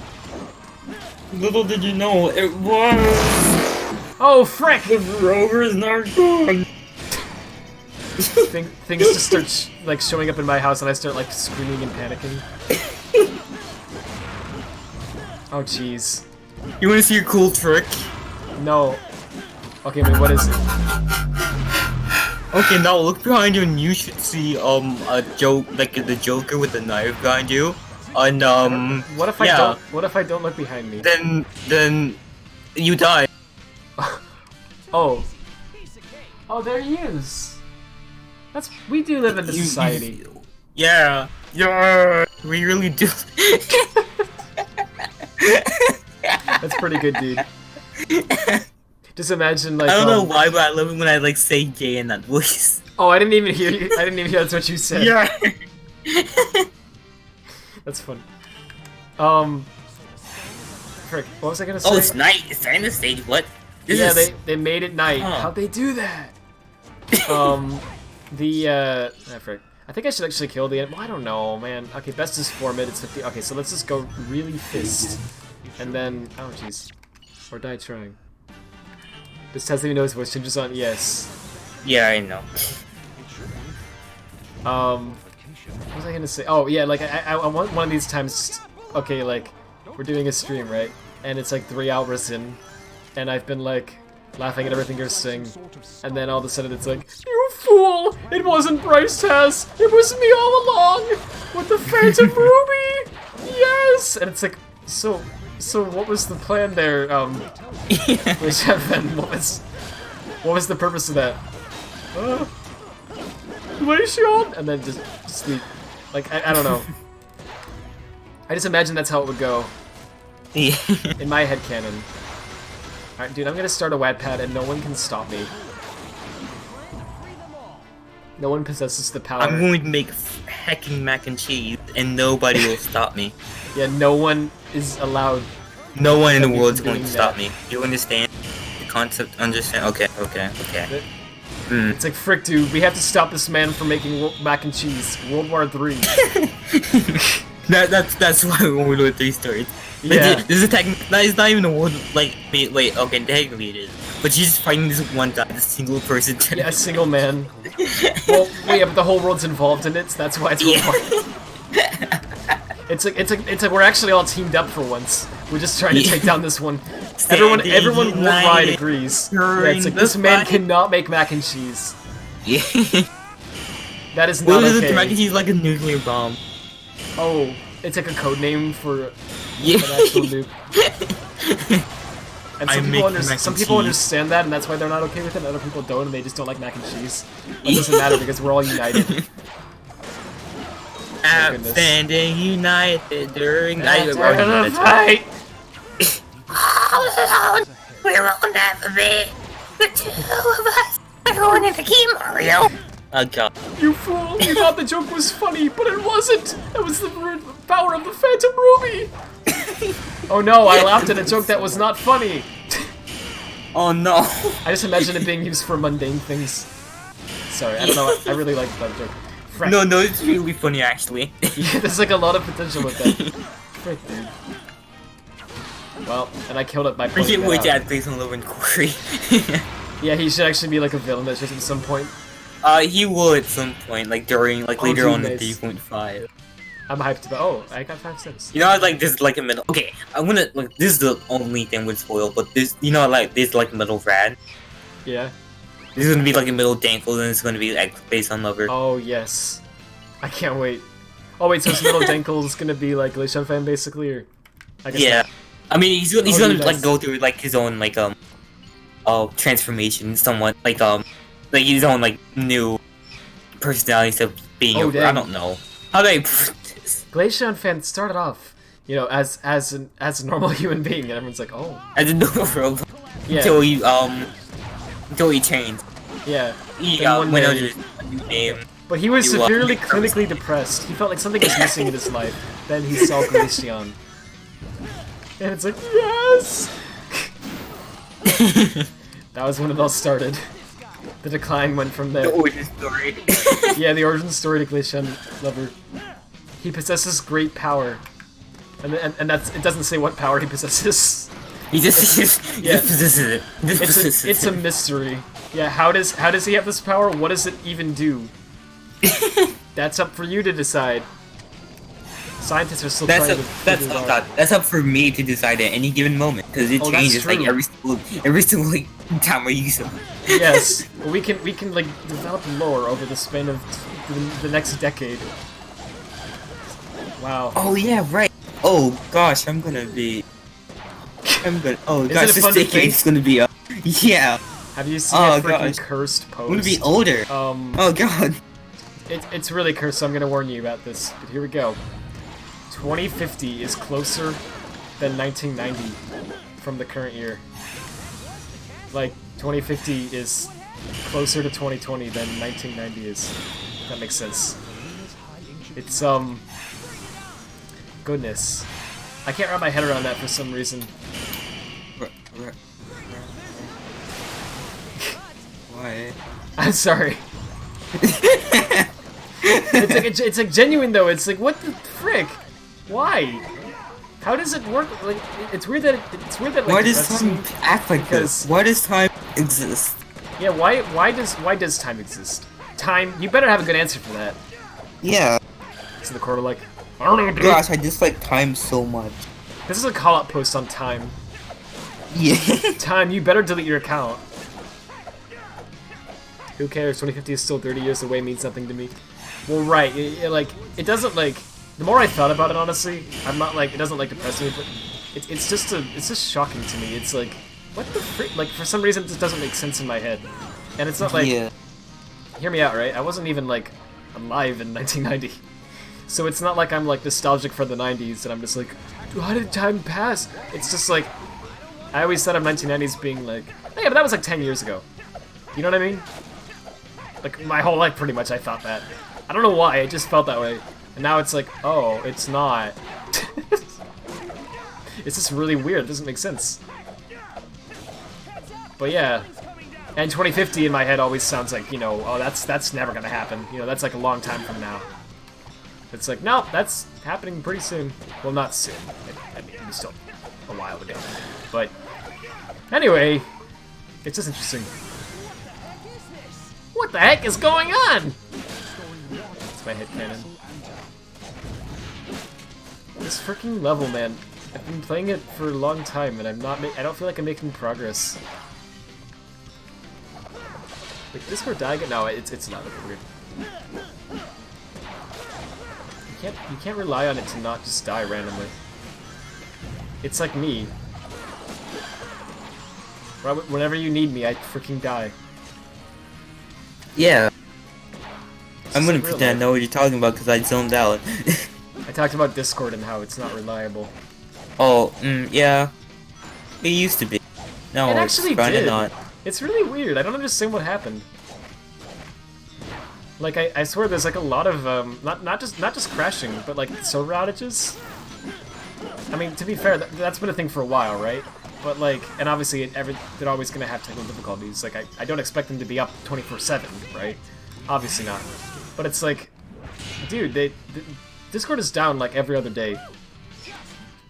Little did you know, it was. Oh, frick! The rover is not gone. Things just start like showing up in my house, and I start like screaming and panicking. Oh, jeez. You want to see a cool trick? No. Okay, wait, what is it? Okay, now look behind you, and you should see a joke like the Joker with the knife behind you. And What if I yeah. don't? What if I don't look behind me? Then you die. Oh. Oh, there he is. We do live in a society. Yeah, we really do. That's pretty good, dude. Just imagine, like, I don't know why, but I love it when I like say gay in that voice. Oh, I didn't even hear you. I didn't even hear that's what you said. Yeah. That's fun. Frick, what was I gonna say? Oh, it's night. It's starting the stage. What? This Yeah, is... they made it night. Huh. How'd they do that? Frick. I think I should actually kill the end. Well, I don't know, man. Okay, best is 4 minutes 50. Okay, so let's just go really fist. And then, oh jeez. Or die trying. This tells me knows voice changes on, yes. Yeah, I know. What was I gonna say? Oh, yeah, like, I want one of these times, okay, like, we're doing a stream, right? And it's like 3 hours in, and I've been, like, laughing at everything you're saying, and then all of a sudden it's like, you fool! It wasn't Bryce Tess! It was me all along! With the Phantom Ruby! Yes! And it's like, so what was the plan there, Wait, Evan, what was the purpose of that? Glacion! And then just sleep. Like, I don't know. I just imagine that's how it would go. Yeah. In my headcanon. Alright, dude, I'm gonna start a Wattpad and no one can stop me. No one possesses the power. I'm going to make hecking mac and cheese, and nobody will stop me. Yeah, no one is allowed. No one in the Stop you world is from going to doing stop that. me. You understand the concept? Understand? Okay. It's like, frick, dude, we have to stop this man from making mac and cheese. World War III. That's why World War III started. Like, Yeah. this is that is not even a world, like, wait, okay, technically it is. But she's just fighting this one guy, this single person. Yeah, a single man. Well, yeah, but the whole world's involved in it, so that's why it's World War. It's like we're actually all teamed up for once. We're just trying to take down this one. Everyone worldwide agrees. Yeah, it's like this man cannot make mac and cheese. Yeah. That is What not is it? okay. Mac and cheese like a nuclear bomb. Oh, it's like a code name for Yeah. an actual nuke. And I'm some people understand that, and that's why they're not okay with it. And other people don't, and they just don't like mac and cheese. It doesn't matter because we're all united. goodness. Standing united during night. We're gonna fight. We're on half of it. The two of us are going into Key Mario. Oh god. You fool! You thought the joke was funny, but it wasn't! That was the power of the Phantom Ruby! Oh no, I laughed at a joke that was not funny! Oh no. I just imagine it being used for mundane things. Sorry, I don't know, I really like that joke. Frick. No, it's really funny actually. Yeah, there's like a lot of potential with that. Frick, dude. Well, and I killed it by Forget pointing that which out. ad plays on Low and Corey. Yeah, he should actually be like a villain that's just at some point. He will at some point, like during, like later dude, on in nice. 3.5. I'm hyped about. Oh, I got 5 cents. You know, like this is like a middle. Okay, I'm gonna like this is the only thing with spoil, but this, you know, like this is like middle rad. Yeah. This is gonna be like a middle Dankle, and it's gonna be like based on Lover. Oh yes. I can't wait. Oh wait, so it's Middle Dankle's gonna be like Glacian fan basically, or? I guess Yeah, not. I mean he's Oh, gonna dude, like nice. go through like his own like transformation, somewhat like his own like new personality of being. Oh, I dang. don't know how do I put this. Glacian fan started off, you know, as a normal human being, and everyone's like, oh, I didn't know robot yeah, until he changed. yeah. He Then one went day- under a new name. But he was You love severely me. clinically depressed. He felt like something was missing in his life. Then he saw Glacian. And it's like, yes! That was when it all started. The decline went from there. The origin story. Yeah, the origin story to Glacian Lover. He possesses great power. And that's, it doesn't say what power he possesses. He just Yeah. possesses it. It's a mystery. Yeah, how does he have this power? What does it even do? That's up for you to decide. Scientists are still trying to figure it out. That's up for me to decide at any given moment because it Oh, that's changes like true. every single like, time I use them. Yes, well, we can like develop lore over the span of the next decade. Wow. Oh yeah, right. Oh gosh, oh gosh, Isn't this it fun to decade think? is gonna be yeah. Have you seen Oh, that freaking gosh. cursed I'm post? gonna be older. Oh god. It's really cursed, so I'm gonna warn you about this. But here we go. 2050 is closer than 1990 from the current year. Like, 2050 is closer to 2020 than 1990 is. If that makes sense. It's, goodness. I can't wrap my head around that for some reason. Why? I'm sorry. It's like genuine though. It's like, what the frick? Why? How does it work? Like, it's weird that like. Why does time act like this? Why does time exist? Yeah, why does time exist? Time. You better have a good answer for that. Yeah. So the quarter like, I don't know, dude. Gosh, I dislike time so much. This is a call-out post on time. Yeah. Time, you better delete your account. Who cares? 2050 is still 30 years away. Means nothing to me. Well, right. It doesn't like. The more I thought about it, honestly, I'm not like, it doesn't like depress me, but it's just shocking to me. It's like, what the frick? Like, for some reason, it just doesn't make sense in my head. And it's not like, Yeah. Hear me out, right? I wasn't even like alive in 1990, so it's not like I'm like nostalgic for the 90s and I'm just like, how did time pass? It's just like, I always thought of 1990s being like, yeah, but that was like 10 years ago. You know what I mean? Like my whole life, pretty much, I thought that. I don't know why, it just felt that way. And now it's like, oh, it's not. It's just really weird, it doesn't make sense. But yeah. And 2050 in my head always sounds like, you know, oh, that's never gonna happen. You know, that's like a long time from now. It's like, no, that's happening pretty soon. Well, not soon. I mean, it's still a while ago. But anyway, it's just interesting. What the heck is going on? It's my headcanon. This freaking level, man. I've been playing it for a long time, and I don't feel like I'm making progress. Like, Discord dying? No, it's not weird. You can't rely on it to not just die randomly. It's like me. Whenever you need me, I freaking die. Yeah. I'm gonna real pretend I life. know what you're talking about because I zoned out. I talked about Discord and how it's not reliable. Oh, yeah. It used to be. No, It it's actually kinda did. not. It's really weird. I don't understand what happened. Like I swear, there's like a lot of not just crashing, but like server outages. I mean, to be fair, that's been a thing for a while, right? But like, and obviously they're always gonna have technical difficulties. Like I don't expect them to be up 24/7, right? Obviously not. But it's like, dude, Discord is down like every other day.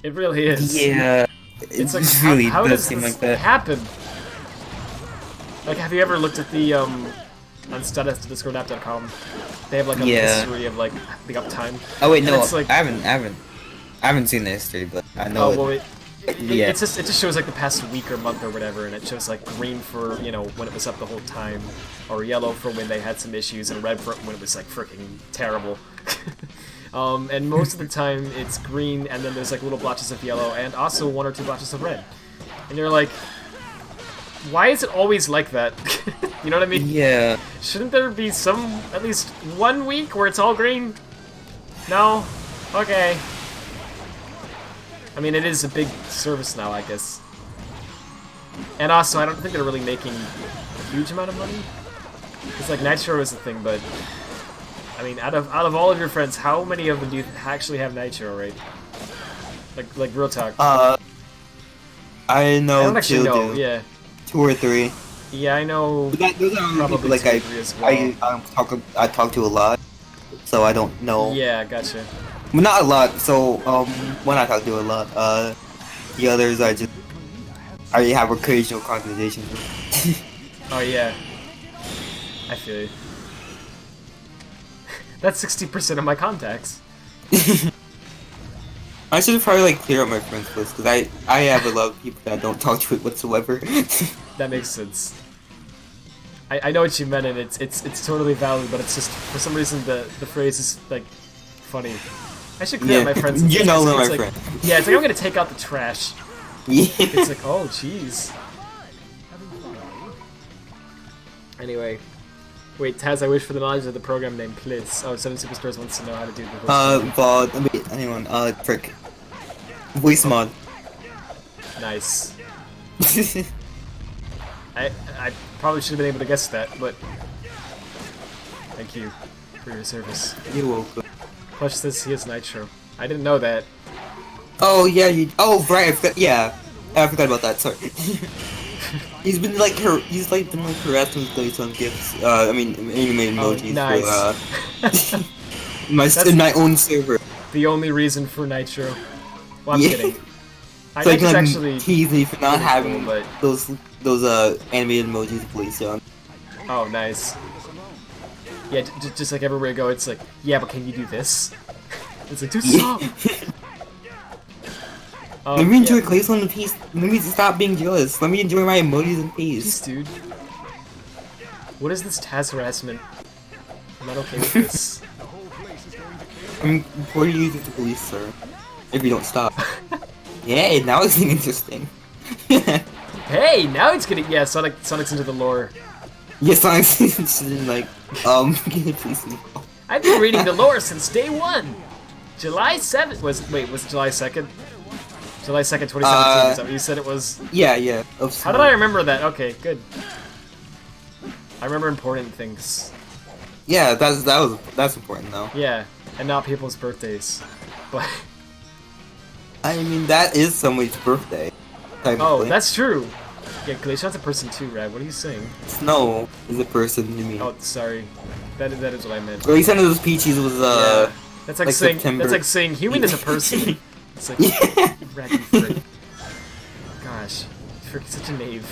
It really is. Yeah. It's like, really how does does seem this like that. happen? Like, have you ever looked at the on status.discordapp.com? They have like a history of like the uptime. Oh wait, And no, it's like, I haven't seen the history, but I know. oh well, it Yeah. it just shows like the past week or month or whatever, and it shows like green for, you know, when it was up the whole time, or yellow for when they had some issues, and red for when it was like freaking terrible. And most of the time it's green, and then there's like little blotches of yellow, and also 1 or 2 blotches of red. And you're like, why is it always like that? You know what I mean? Yeah. Shouldn't there be at least 1 week where it's all green? No? Okay. I mean, it is a big service now, I guess. And also, I don't think they're really making a huge amount of money. Because, like, Nitro is a thing, but... I mean, out of all of your friends, how many of them do you actually have Nitro, right? Like real talk. I know I don't actually two know, do. yeah. 2 or 3. Yeah, I know. Those are Probably people like 2 or 3 as well. I talk to a lot, so I don't know. Yeah, gotcha. Well, not a lot. So when I talk to a lot, the others I have occasional conversations with. Oh yeah. I feel you. That's 60% of my contacts. I should probably like clear up my friends list because I have a lot of people that I don't talk to whatsoever. That makes sense. I know what you meant, and it's totally valid, but it's just for some reason the phrase is like funny. I should clear up my friends list. You know It's my like, friend. yeah, it's like I'm gonna take out the trash. Yeah. It's like, oh jeez. Anyway. Wait, Taz, I wish for the knowledge of the program name, please. Oh, 7 Superstores wants to know how to do the voice. Wait, anyone, frick. Voice mod. Nice. I probably should have been able to guess that, but thank you for your service. You're welcome. Clutch says he has Nitro. I didn't know that. Oh yeah, oh right, I forgot, yeah. I forgot about that, sorry. He's been like harassing Glaceon gifts, I mean anime emojis nice. for my own server. The only reason for Nitro. Well, I'm Yeah. kidding. So I Nitro's can actually tease me for not pretty having cool, but... those animated emojis of Glaceon. Oh, nice. Yeah, just like everywhere I go, it's like, yeah, but can you do this? It's like, dude, stop! Let me enjoy Glaceon in peace. Let me stop being jealous. Let me enjoy my emojis in Peace, peace. dude. What is this Taz harassment? I'm not okay with this. I'm before you use it to police, sir. If you don't stop. Yeah, now it's getting interesting. Hey, now it's getting... Yeah, Sonic's into the lore. Yes, I'm interested in like, getting police involved. I've been reading the lore since day one! July 7th... was it July 2nd? July 2nd, 2017, is that what you said it was? Yeah. How did I remember that? Okay, good. I remember important things. Yeah, that's important though. Yeah, and not people's birthdays. But... I mean, that is somebody's birthday. Oh, Technically. that's true! Yeah, Glaceon's a person too, Rad. What are you saying? Snow is a person to me. Oh, sorry. That is what I meant. Glaceon of those Peaches was Yeah. That's like, saying September. that's like saying human is a person. It's like Yeah. Rad, you freak. Gosh, you're such a knave.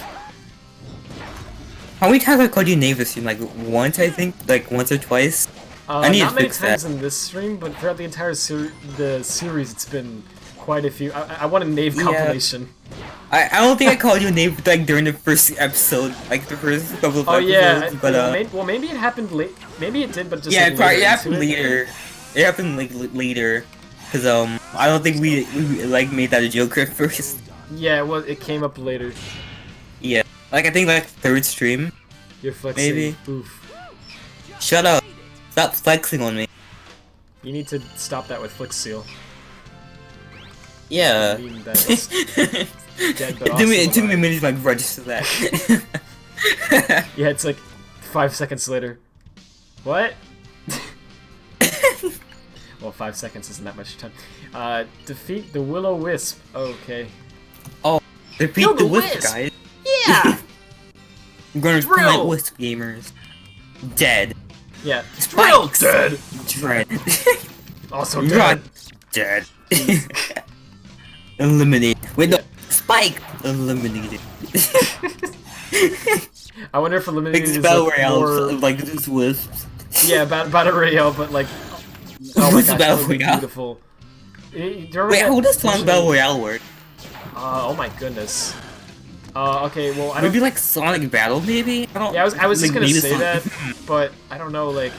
How many times have I called you Knave this stream? Like once, I think? Like once or twice? I need Not to many fix times that. in this stream, but throughout the entire series, it's been quite a few. I want a knave Yeah. compilation. I don't think I called you a Knave like during the first episode, like the first couple of Oh episodes, yeah, but well maybe it happened late. Maybe it did, but just yeah, like, it probably later happened into it. later. It happened like later, cause I don't think we like made that a joke at first. Yeah, well, it came up later. Yeah, like I think like third stream. You're flexing. Maybe. Oof. Shut up! Stop flexing on me. You need to stop that with Flick Seal. Yeah. I mean, that is dead, but It took me also a alive. minute to like register that. Yeah, it's like 5 seconds later. What? Well, 5 seconds isn't that much time. Defeat the Will-O-Wisp. Okay. Defeat Kill the the Wisp, Wisp! guys. Yeah! I'm gonna Drill! fight Wisp gamers. Dead. Yeah. Spikes! Dead! Dread. Also Run. dead. Dead. Eliminate. Wait, no. Yeah. Spike! Eliminated. I wonder if eliminated Like is Battle like, Royale, more... like this Wisps. Yeah, Battle Royale, but like... Oh my What's gosh, Battle that would be Royale? beautiful. Do you remember Wait, that how does Sonic version- Battle Royale work? Oh my goodness. Okay, well, I don't... Maybe like Sonic Battle, maybe? I don't. Yeah, I was just like, gonna maybe say Sonic- that, but I don't know, like...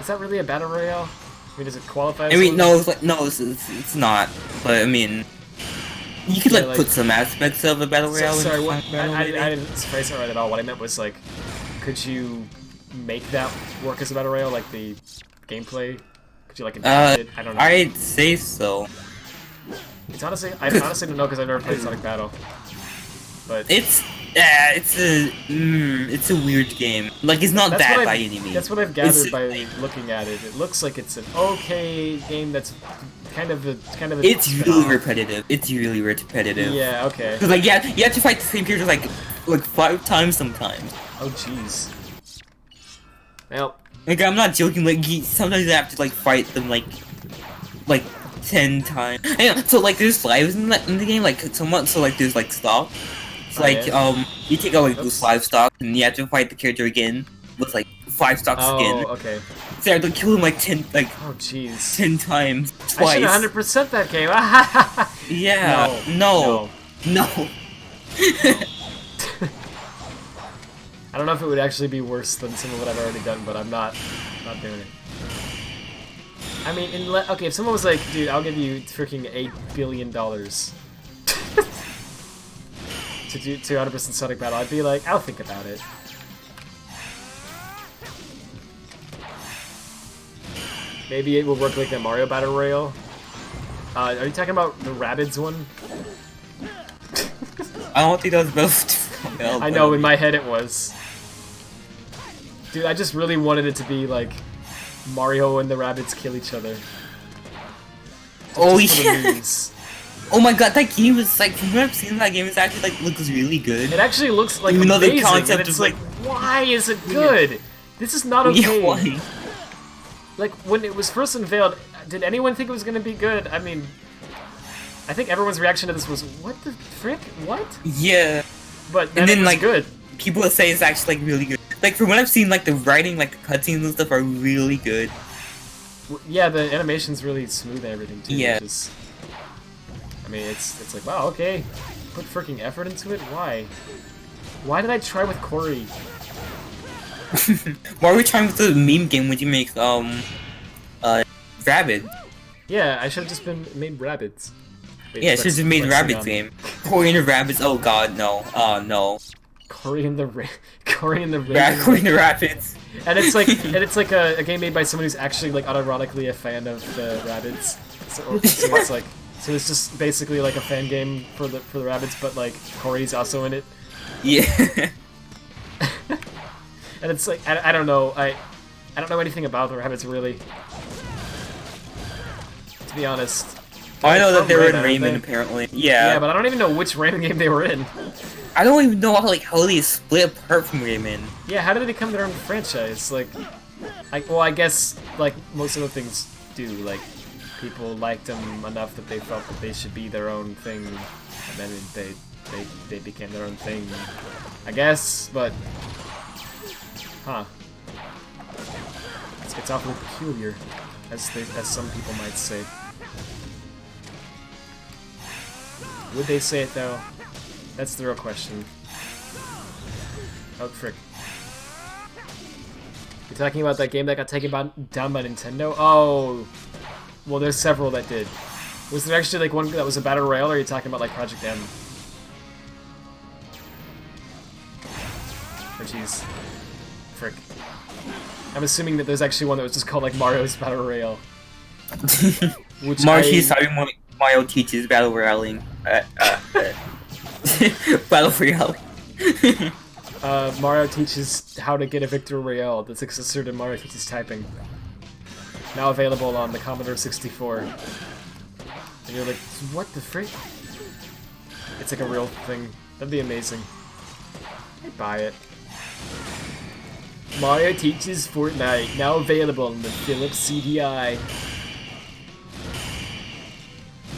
Is that really a Battle Royale? I mean, does it qualify as I mean, one? no, it's like no, it's not. But I mean, you could Yeah, like, like- put some aspects of a battle royale. Sorry, in what, Sonic Battle, I maybe? didn't phrase it right at all. What I meant was, like, could you make that work as a Battle Royale, like the gameplay? Could you, like, adapt it? I don't know. I'd say so. It's honestly, I honestly don't know because I've never played Sonic Battle. But It's it's a weird game. Like it's not that's bad what by I've- any means. That's what I've gathered It's- by looking at it. It looks like it's an okay game that's kind of a It's really spin-off. repetitive. It's really repetitive. Yeah, okay. Cause like yeah, you have to fight the same characters like 5 times sometimes. Oh jeez. Well, Like I'm not joking. Like sometimes you have to like fight them like 10 times. And so like there's lives in the game. Like somewhat. So like there's like stock. It's Oh, like yeah. you take out like Oops. those 5 stocks and you have to fight the character again with like 5 stocks again. oh, okay. So I have to kill him like 10 Oh jeez. 10 times I should twice. 100% that game. Yeah. No. I don't know if it would actually be worse than some of what I've already done, but I'm not doing it. I mean, okay, if someone was like, dude, I'll give you freaking $8 billion to do 200% Sonic Battle, I'd be like, I'll think about it. Maybe it will work like the Mario Battle Royale. Are you talking about the Rabbids one? I don't think that was both. I know, in my head it was. Dude, I just really wanted it to be like Mario and the Rabbids kill each other. Oh Just for the yeah. memes. Oh my god, that game is like, from what I've seen, that game is actually like looks really good. It actually looks like Even though the amazing, concept and it's is, like, why is it good? This is not Yeah, okay. why? Like, when it was first unveiled, did anyone think it was gonna be good? I mean, I think everyone's reaction to this was, what the frick? What? Yeah. But then And then it was like good. people say it's actually like really good. Like from what I've seen, like the writing, like the cutscenes and stuff are really good. Yeah, the animation's really smooth and everything too. Yeah. Which is, I mean, it's like, wow, okay, put freaking effort into it. Why? Why did I try with Corey? Why are we trying with the meme game when you make Rabid? Yeah, I should have just been made rabbits. Wait, Yeah, it should have made flexing Rabbids on- game. Korean Rabbids. Oh god, no. Oh no. Corey and the Corey and the Korean Rabbids. And it's like a game made by someone who's actually like unironically a fan of the Rabbids. So it's like it's just basically like a fan game for the Rabbids, but like Corey's also in it. Yeah. And it's like I don't know I don't know anything about the Rabbids really. To be honest. I know that From they were in Rayman, Rayman aren't they? apparently. Yeah, but I don't even know which Rayman game they were in. I don't even know how they split apart from Rayman. Yeah, how did they become their own franchise? Like, I guess like most of the things do. Like, people liked them enough that they felt that they should be their own thing, and then they became their own thing. I guess, but huh? It's awfully peculiar, as some people might say. Would they say it though? That's the real question. Oh, frick. You're talking about that game that got taken down by Nintendo? Oh, well, there's several that did. Was there actually like one that was a battle royale, or are you talking about like Project M? Oh, jeez. Frick. I'm assuming that there's actually one that was just called like Mario's Battle Royale. Which Mario teaches battle royaling. Battle royale. Mario teaches how to get a Victory Royale, the successor to Mario teaches typing. Now available on the Commodore 64. And you're like, what the frick? It's like a real thing. That'd be amazing. I'd buy it. Mario teaches Fortnite, now available on the Philips CDI.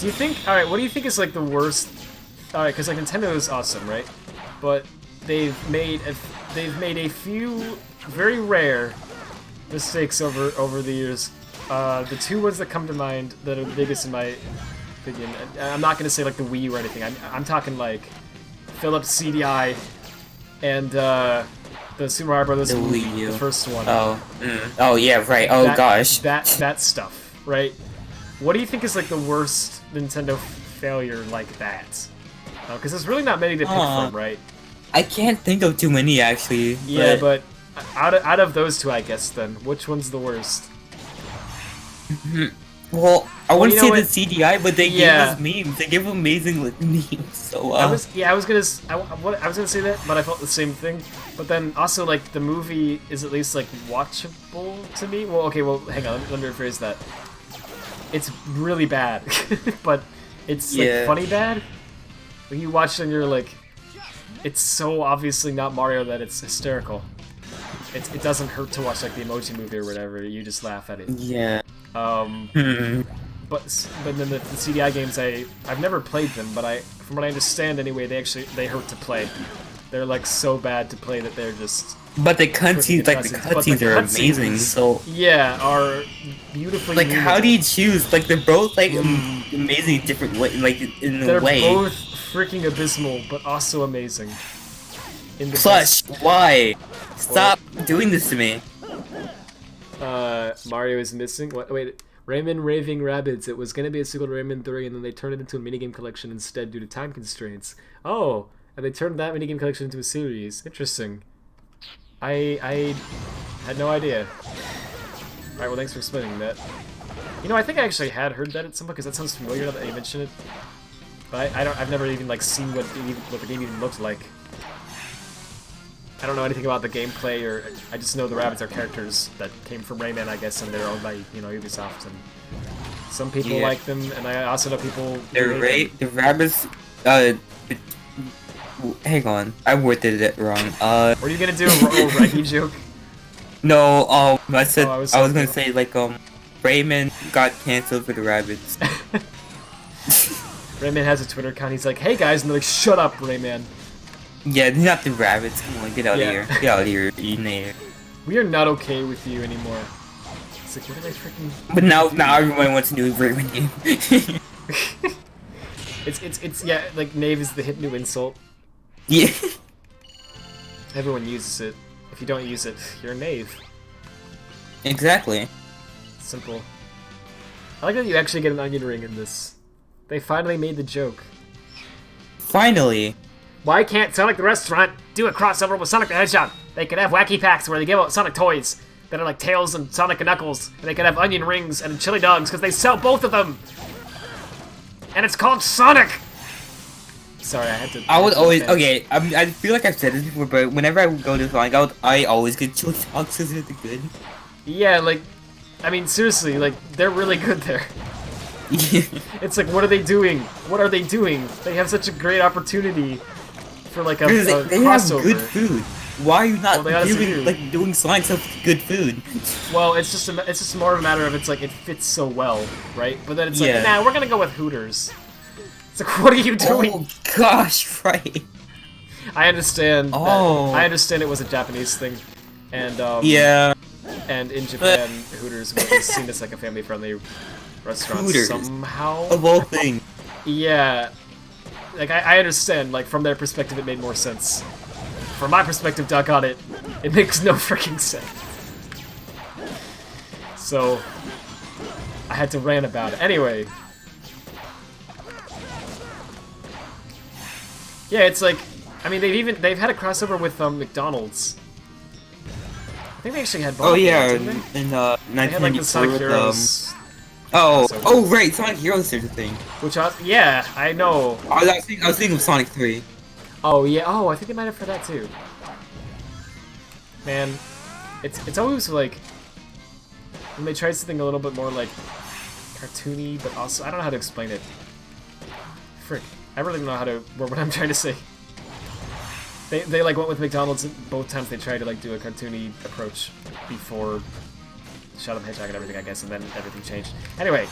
Do you think, alright, what do you think is like the worst? Alright, because like Nintendo is awesome, right? But they've made a few very rare mistakes over the years. The two ones that come to mind that are the biggest in my opinion. I'm not gonna say like the Wii U or anything. I'm talking like Philips CDI and the Super Mario Brothers The movie, Wii U. the first one. Oh. Oh yeah, right. Oh gosh. That stuff, right? What do you think is like the worst Nintendo failure like that? Because there's really not many to pick from, right? I can't think of too many actually. Yeah, but out of those two, I guess then, which one's the worst? Well, I wouldn't you say know the what? CDI, but they gave us memes. They give amazing memes. So I was gonna say that, but I felt the same thing. But then also like the movie is at least like watchable to me. Well, okay, well hang on, let me rephrase that. It's really bad, but it's like funny bad. When you watch it and you're like, it's so obviously not Mario that it's hysterical. It doesn't hurt to watch like the Emoji Movie or whatever. You just laugh at it. Yeah. But then the CDI games I've never played them, but from what I understand anyway, they hurt to play. They're like so bad to play that they're just. But the cutscenes, like the cutscenes are amazing. So yeah, are beautifully. Like, how do you choose? Like, they're both like amazing different way, like in a way. They're both freaking abysmal, but also amazing. In the Plush, why? Stop doing this to me. Mario is missing. What? Wait, Rayman Raving Rabbids. It was gonna be a sequel to Rayman 3, and then they turned it into a minigame collection instead due to time constraints. Oh, and they turned that minigame collection into a series. Interesting. I had no idea. Alright, well thanks for explaining that. You know, I think I actually had heard that at some point, because that sounds familiar now that you mention it. But I've never even like seen what the game even looked like. I don't know anything about the gameplay, or I just know the rabbits are characters that came from Rayman, I guess, and they're owned by, you know, Ubisoft. And Some people Yeah. like them, and I also know people. The rabbits. Hang on, I worded it wrong. Were you gonna do a Reggie joke? No. I said I I was was so gonna cool. say like Raymond got canceled for the rabbits. Rayman has a Twitter account. He's like, "Hey guys," and they're like, "Shut up, Rayman. Yeah, not the rabbits. Come on, get out Yeah. of here. Get out of here, you native. We are not okay with you anymore." It's like, what did I freaking? But now everyone wants a new Raymond game. It's yeah, like Knave is the hip new insult. Yeah. Everyone uses it. If you don't use it, you're a knave. Exactly. Simple. I like that you actually get an onion ring in this. They finally made the joke. Finally. Why can't Sonic the Restaurant do a crossover with Sonic the Hedgehog? They could have wacky packs where they give out Sonic toys that are like Tails and Sonic and Knuckles, and they could have onion rings and chili dogs because they sell both of them. And it's called Sonic. Sorry, I had to. I would always I feel like I've said this before, but whenever I go to Sonic, I always get chili dogs because they're good. Yeah, like, I mean, seriously, like they're really good there. It's like, what are they doing? What are they doing? They have such a great opportunity for like a, Because a they have crossover. good food. Why are you not Well, they honestly do. doing Sonic stuff with good food? Well, it's just more of a matter of it's like it fits so well, right? But then it's Yeah. like, nah, we're gonna go with Hooters. It's like, what are you doing? Oh gosh, right. I understand. that- Oh. I understand it was a Japanese thing, and Yeah. and in Japan, Hooters was seen as like a family-friendly restaurant Hooters. somehow. Of all things. Yeah, like I understand. Like from their perspective, it made more sense. From my perspective, doggone it, it makes no freaking sense. So I had to rant about it. Anyway, yeah, it's like, I mean, they've had a crossover with McDonald's. I think they actually had both. Oh yeah, didn't they? in They had like the 1994 Sonic with Heroes, Oh right, Sonic Heroes there's a thing. which yeah, I know. I was thinking of Sonic 3. Oh yeah, oh I think they might have for that too. Man, it's always like when they try something a little bit more like cartoony, but also I don't know how to explain it. Frick, I really don't know how to what I'm trying to say. They like went with McDonald's both times they tried to like do a cartoony approach before Shadow the Hedgehog and everything, I guess, and then everything changed. Anyway,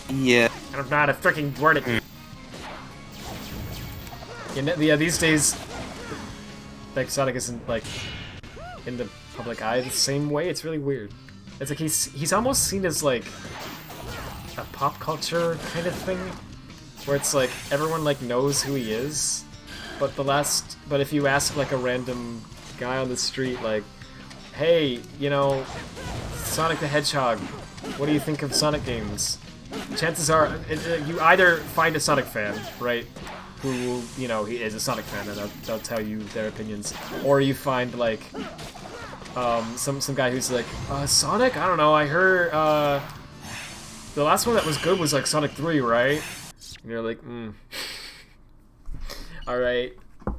Yeah. I don't know how to freaking word it. Yeah, these days, like Sonic isn't like in the public eye the same way. It's really weird. It's like he's almost seen as like a pop culture kind of thing, where it's like everyone like knows who he is, but if you ask like a random guy on the street, like, hey, you know, Sonic the Hedgehog, what do you think of Sonic games? Chances are, you either find a Sonic fan, right, who, you know, he is a Sonic fan, and they'll tell you their opinions, or you find, like, some guy who's like, Sonic? I don't know, I heard, the last one that was good was, like, Sonic 3, right? And you're like, alright. Do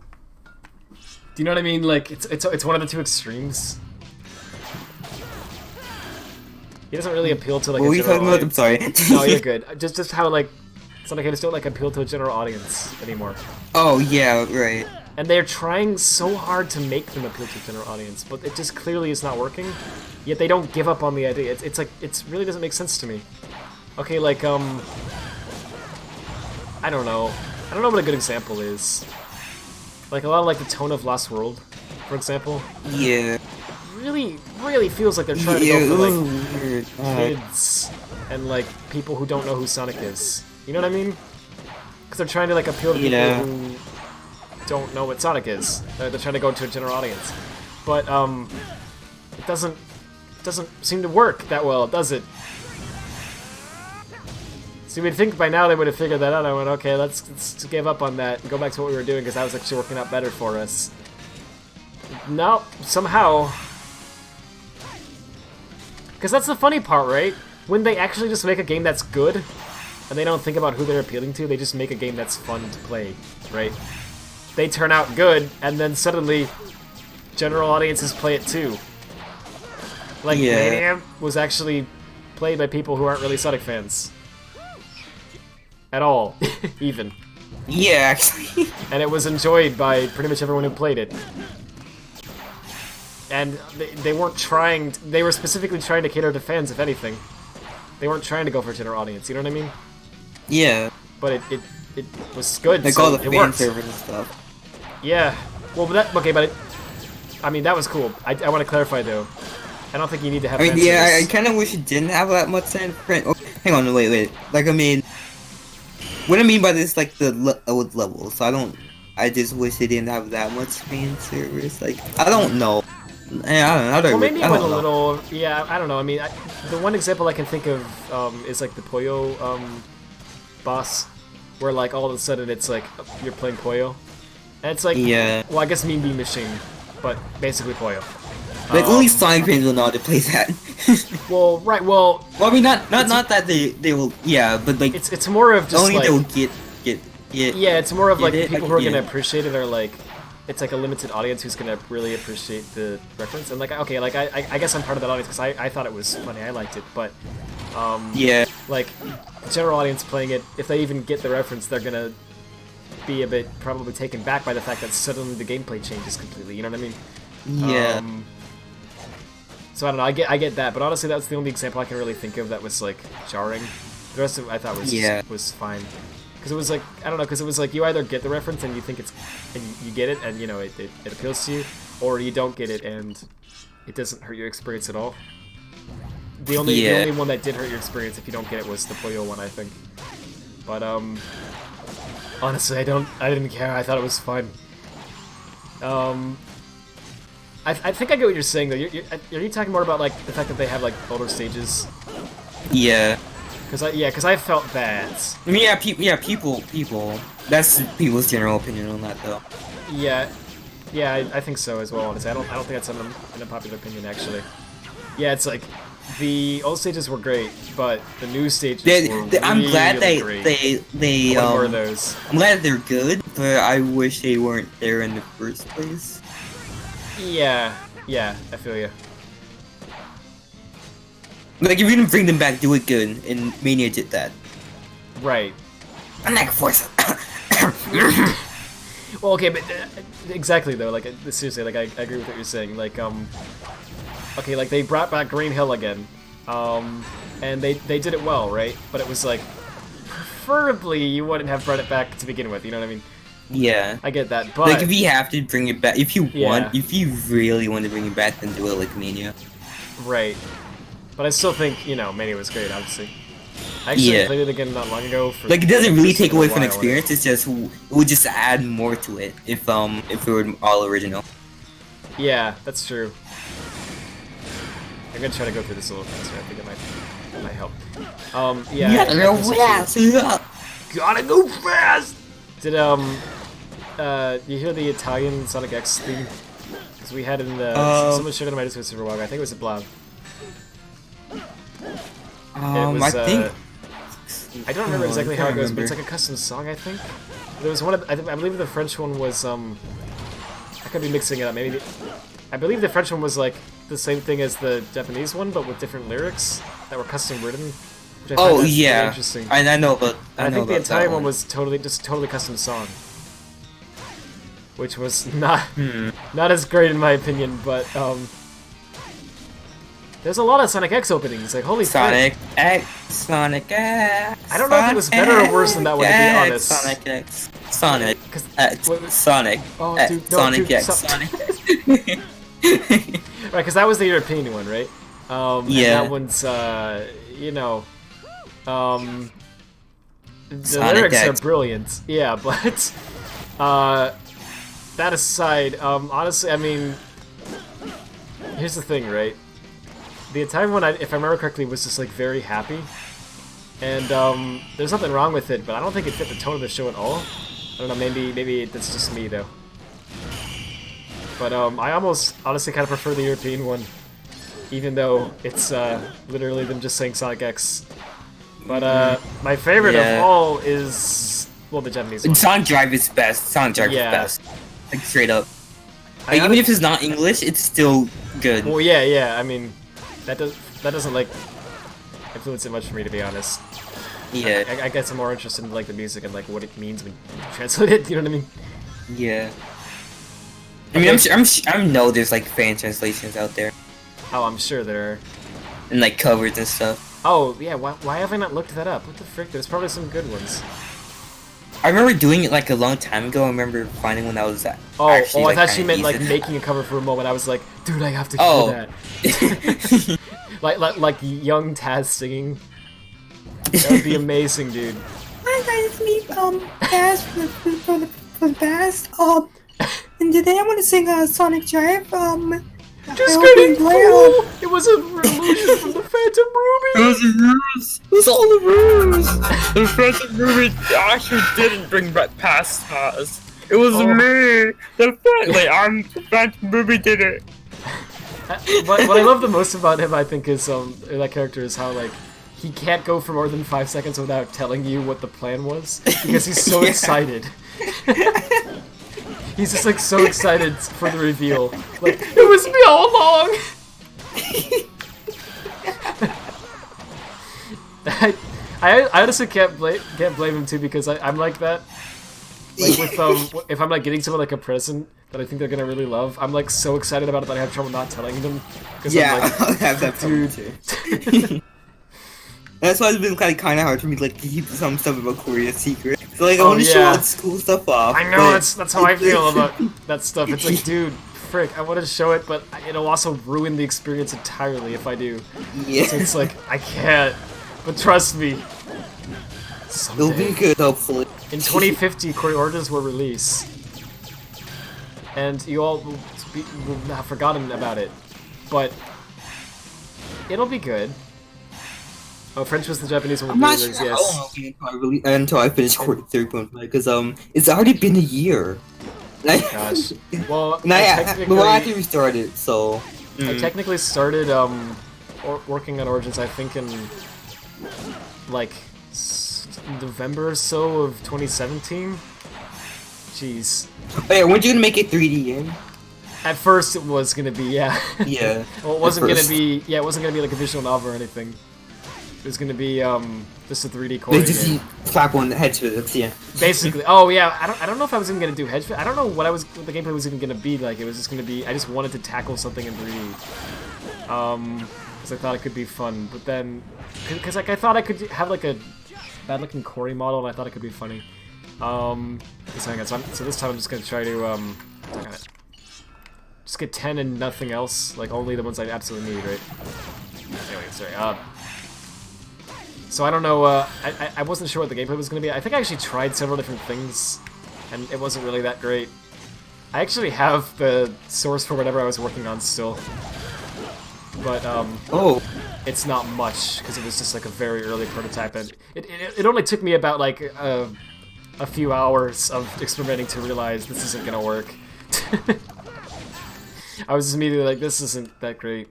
you know what I mean? Like, it's one of the two extremes. He doesn't really appeal to like What a were you general talking about? I'm audience. sorry. No, you're good. Just how like Sonic games don't like appeal to a general audience anymore. Oh yeah, right. And they're trying so hard to make them appeal to a general audience, but it just clearly is not working. Yet they don't give up on the idea. It's like it really doesn't make sense to me. Okay, like I don't know what a good example is. Like a lot of like the tone of Lost World, for example. Yeah. Really feels like they're trying to go for like weird. kids and like people who don't know who Sonic is. You know what I mean? Because they're trying to like appeal to people who don't know what Sonic is. They're trying to go to a general audience, but it doesn't seem to work that well, does it? See, we'd think by now they would have figured that out. I went, okay, let's give up on that and go back to what we were doing because that was actually working out better for us. No, somehow. Because that's the funny part, right? When they actually just make a game that's good, and they don't think about who they're appealing to, they just make a game that's fun to play, right? They turn out good, and then suddenly, general audiences play it too. Like, Yeah. Mania was actually played by people who aren't really Sonic fans. At all, even. Yeah, actually. And it was enjoyed by pretty much everyone who played it. And they weren't trying, they were specifically trying to cater to fans, if anything. They weren't trying to go for a general audience, you know what I mean? Yeah. But it was good, Like so all the it fan worked. servers and stuff. Yeah. Well, but that, okay, but I mean, that was cool. I want to clarify, though. I don't think you need to have I mean, fan yeah, I service. kind of wish it didn't have that much fan. Oh, hang on, wait. Like, I mean, what I mean by this, like the old levels. So I just wish they didn't have that much fan service. Like, I don't know. I don't know. Well, maybe it I went don't a know. little. Yeah, I don't know. I mean, the one example I can think of is like the Poyo boss, where like all of a sudden it's like you're playing Poyo, and it's like, Yeah. well, I guess Mean Bean Machine, but basically Poyo. Like only Sonic fans will know how to play that. Well, right. Well, Well, I mean, not that they will. Yeah, but like it's more of just only like, they will get. yeah, it's more of like Get it? people who are Yeah. gonna appreciate it are like, it's like a limited audience who's gonna really appreciate the reference. And like, okay, like I guess I'm part of that audience because I thought it was funny, I liked it, but Yeah. like the general audience playing it, if they even get the reference, they're gonna be a bit probably taken back by the fact that suddenly the gameplay changes completely. You know what I mean? Yeah. So I don't know. I get that, but honestly, that's the only example I can really think of that was like jarring. The rest of it I thought was Yeah. was fine, because it was like, I don't know, because it was like you either get the reference and you think it's, and you get it and you know it appeals to you, or you don't get it and it doesn't hurt your experience at all. The only one that did hurt your experience if you don't get it was the Poyo one, I think. But honestly, I didn't care. I thought it was fun. I think I get what you're saying though. Are you talking more about like the fact that they have like older stages? Yeah. Because I felt that. I mean, yeah, people. That's people's general opinion on that, though. Yeah, I think so as well. Honestly, I don't think that's an unpopular opinion actually. Yeah, it's like the old stages were great, but the new stages were I'm glad really great. they What were those? I'm glad they're good, but I wish they weren't there in the first place. Yeah, I feel you. Like, if you're gonna bring them back, do it good, and Mania did that. Right. I'm not force. Well, okay, but exactly though. Like, seriously, like I agree with what you're saying. Like, okay, like they brought back Green Hill again, and they did it well, right? But it was like, preferably you wouldn't have brought it back to begin with. You know what I mean? Yeah. I get that, but Like, if you have to bring it back, if you Yeah. if you really want to bring it back, then do it like Mania. right. But I still think, you know, Mania was great, obviously. I actually played it again not long ago. For Like, it doesn't really take away from the a while. experience. It's just it would just add more to it if it were all original. Yeah, that's true. I'm gonna try to go through this a little faster. I think it might help. Yeah. I think so too. Gotta go fast. Did you hear the Italian Sonic X theme? Because we had it in the someone shared it on my Discord server a while ago. I think it was a Blob. I think I don't remember exactly how it goes, but remember. it's like a custom song, I think. There was one of, I believe the French one was, I could be mixing it up, maybe. I believe the French one was like the same thing as the Japanese one, but with different lyrics that were custom written. Which I find that's really interesting. I know, but I think the Italian one was totally custom song, which was not as great in my opinion, but there's a lot of Sonic X openings. Like holy Sonic frick. X, Sonic X. I don't know if it was better or worse than that one, to be honest. Sonic X, Sonic 'Cause- X, wait, wait. Sonic Oh, X, dude, no, Sonic dude, X, so- Sonic X. Right, because that was the European one, right? Yeah. And that one's, you know, the Sonic lyrics X. are brilliant. Yeah, but that aside, honestly, I mean, here's the thing, right? The Italian one, if I remember correctly, was just like very happy, and there's nothing wrong with it, but I don't think it fit the tone of the show at all. I don't know, maybe that's just me though. But I almost honestly kind of prefer the European one, even though it's literally them just saying Sonic X. But my favorite of all is, well, the Japanese one. Sonic Drive is best. Sonic Drive is best. Like straight up. Like, even if it's not English, it's still good. Well, yeah. I mean, that doesn't like influence it much for me, to be honest. Yeah. I guess I'm more interested in like the music and like what it means when you translate it. You know what I mean? Yeah. I mean, I know there's like fan translations out there Oh, I'm sure there are. and like covers and stuff. Oh yeah, why have I not looked that up? What the frick? There's probably some good ones. I remember doing it like a long time ago. I remember finding one that was Oh, actually, I like, thought you kinda meant like decent. making a cover for a moment. I was like, dude, I have to hear Oh. that. like young Taz singing. That would be amazing, dude. Hi guys, it's me, Taz from the past. And today I'm gonna sing Sonic Drive. Just I hope kidding, you enjoy, fool! It was a illusion from the Phantom Ruby! It was a ruse! It was all a ruse! The Phantom Ruby actually didn't bring back past stars. It was me! The Phantom Ruby did it! What I love the most about him, I think, is that character is how like he can't go for more than 5 seconds without telling you what the plan was because he's so excited. He's just like so excited for the reveal. Like it was me all along. I honestly can't blame him too because I'm like that. Like with if I'm like getting someone like a present that I think they're gonna really love, I'm like so excited about it that I have trouble not telling them. Yeah, I'm like, I have that problem dude. too. That's why it's been kind of hard for me like to keep some stuff about Korea secret. So like I Oh, want to show yeah. all this cool stuff off. I know but- that's how I feel about that stuff. It's like, dude, frick, I want to show it, but it'll also ruin the experience entirely if I do. Yeah. So it's like I can't. But trust me, It'll be someday. good, hopefully. In 2050, Korea orders will release, and you all will have forgotten about it, but it'll be good. Oh, French was the Japanese one I'm with not lyrics, sure yes. how long until I finish Korea 3.5 because it's already been a year. Gosh. Well, And I technically, had to restart it, so. I technically started working on Origins, I think in like November or so of 2017. Jeez. Wait, weren't you gonna make it 3D game? At first, it was gonna be, yeah. Yeah. Well, it wasn't at gonna first. be. Yeah, it wasn't gonna be like a visual novel or anything. It was gonna be just a 3D core They just game. slap on the head to it. Yeah. Basically. Oh yeah. I don't know if I was even gonna do hedge. I don't know what the gameplay was even gonna be like. It was just gonna be. I just wanted to tackle something in 3D. Because I thought it could be fun, but then, because like I thought I could have like a bad-looking Cory model, and I thought it could be funny. Just hang on. So this time I'm just gonna try to just get 10 and nothing else, like only the ones I absolutely need, right? Anyway, sorry. So I don't know. I wasn't sure what the gameplay was gonna be. I think I actually tried several different things, and it wasn't really that great. I actually have the source for whatever I was working on still. But, Oh. it's not much, because it was just, like, a very early prototype, and it only took me about, like, a few hours of experimenting to realize this isn't gonna work. I was just immediately like, this isn't that great.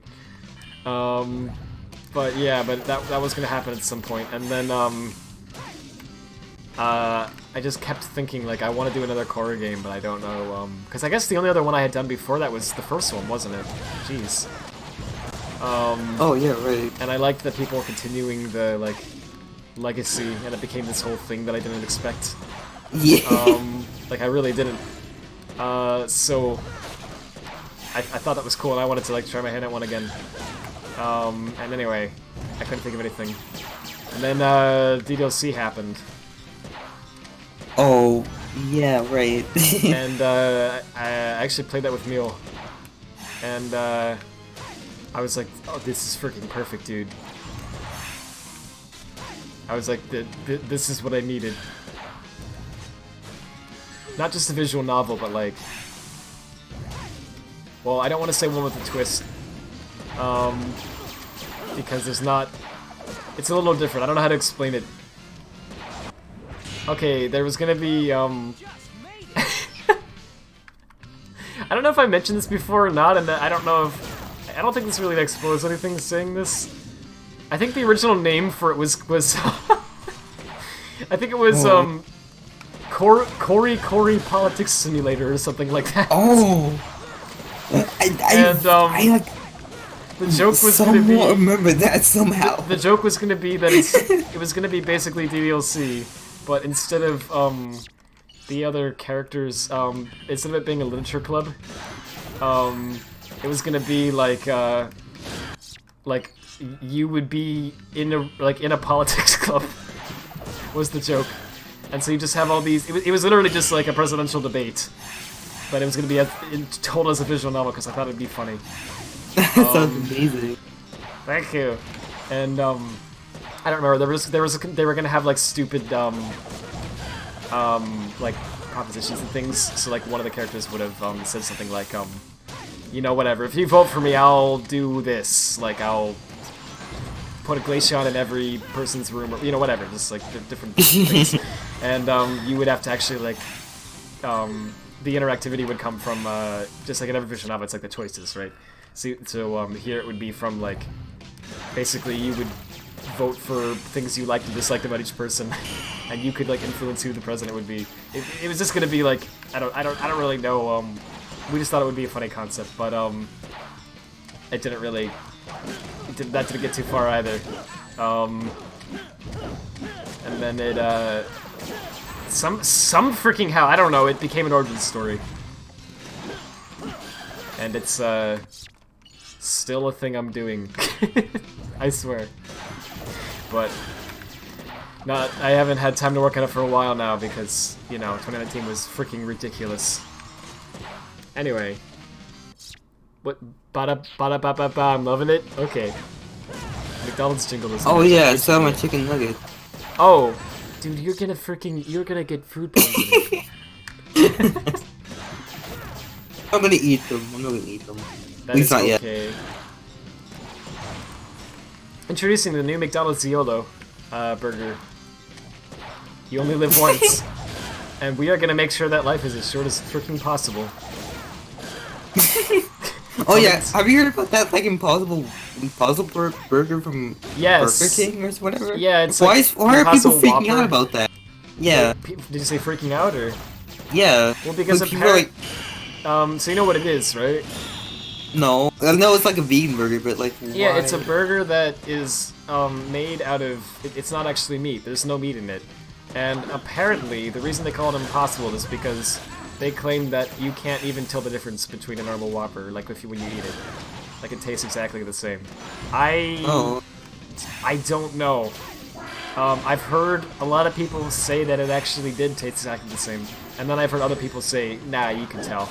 But, yeah, but that was gonna happen at some point, and then, I just kept thinking, like, I want to do another horror game, but I don't know, because I guess the only other one I had done before that was the first one, wasn't it? Jeez. Oh yeah, right. And I liked that people were continuing the, like, legacy, and it became this whole thing that I didn't expect. Yeah. Like, I really didn't. So, I thought that was cool, and I wanted to, like, try my hand at one again. And anyway, I couldn't think of anything. And then, DDLC happened. Oh, yeah, right. And, I actually played that with Mule. And, I was like, oh, this is freaking perfect, dude. I was like, this is what I needed. Not just a visual novel, but like... Well, I don't want to say one with a twist. Because there's not... It's a little different. I don't know how to explain it. Okay, there was gonna be, I don't know if I mentioned this before or not, and I don't know if... I don't think this really explores anything saying this. I think the original name for it was I think it was, Cory Politics Simulator or something like that. Oh! I The joke was Someone gonna be. remember that somehow. The joke was gonna be that it was gonna be basically DLC, but instead of the other characters, instead of it being a literature club, it was gonna be like you would be in a politics club. Was the joke, and so you just have all these. It was literally just like a presidential debate, but it was gonna be told as a visual novel because I thought it'd be funny. That sounds amazing. Thank you. And I don't remember. They were gonna have like stupid like propositions and things. So like one of the characters would have said something like you know, whatever. If you vote for me, I'll do this. Like I'll put a glaceon in every person's room, or you know, whatever. Just like different things. And you would have to actually like the interactivity would come from just like in every visual novel. It's like the choices, right? So here it would be from like basically you would vote for things you liked and disliked about each person, and you could like influence who the president would be. It was just gonna be like I don't really know. We just thought it would be a funny concept, but it didn't really. That didn't get too far either. And then it some freaking how I don't know. It became an origin story, and it's still a thing I'm doing. I swear. But I haven't had time to work on it for a while now because, you know, 2019 was freaking ridiculous. Anyway. What? Ba-da-ba-ba-ba, I'm loving it? Okay. McDonald's jingle is. Oh yeah, I saw my chicken nugget. Oh. Dude, you're gonna get food poisoning. I'm gonna eat them. At least not yet. Introducing the new McDonald's Yolo burger. You only live once. And we are gonna make sure that life is as short as freaking possible. Oh yeah, have you heard about that like impossible burger from Burger King or whatever? Yeah, it's why like are people freaking Whopper. out about that? Yeah. Did you say freaking out or? Yeah. Well, because like, people are like, so you know what it is, right? No, I know it's like a vegan burger, but like yeah, why? it's a burger that is made out of. It's not actually meat. There's no meat in it, and apparently the reason they call it impossible is because they claim that you can't even tell the difference between a normal Whopper, like when you eat it. Like it tastes exactly the same. I don't know. I've heard a lot of people say that it actually did taste exactly the same, and then I've heard other people say, nah, you can tell.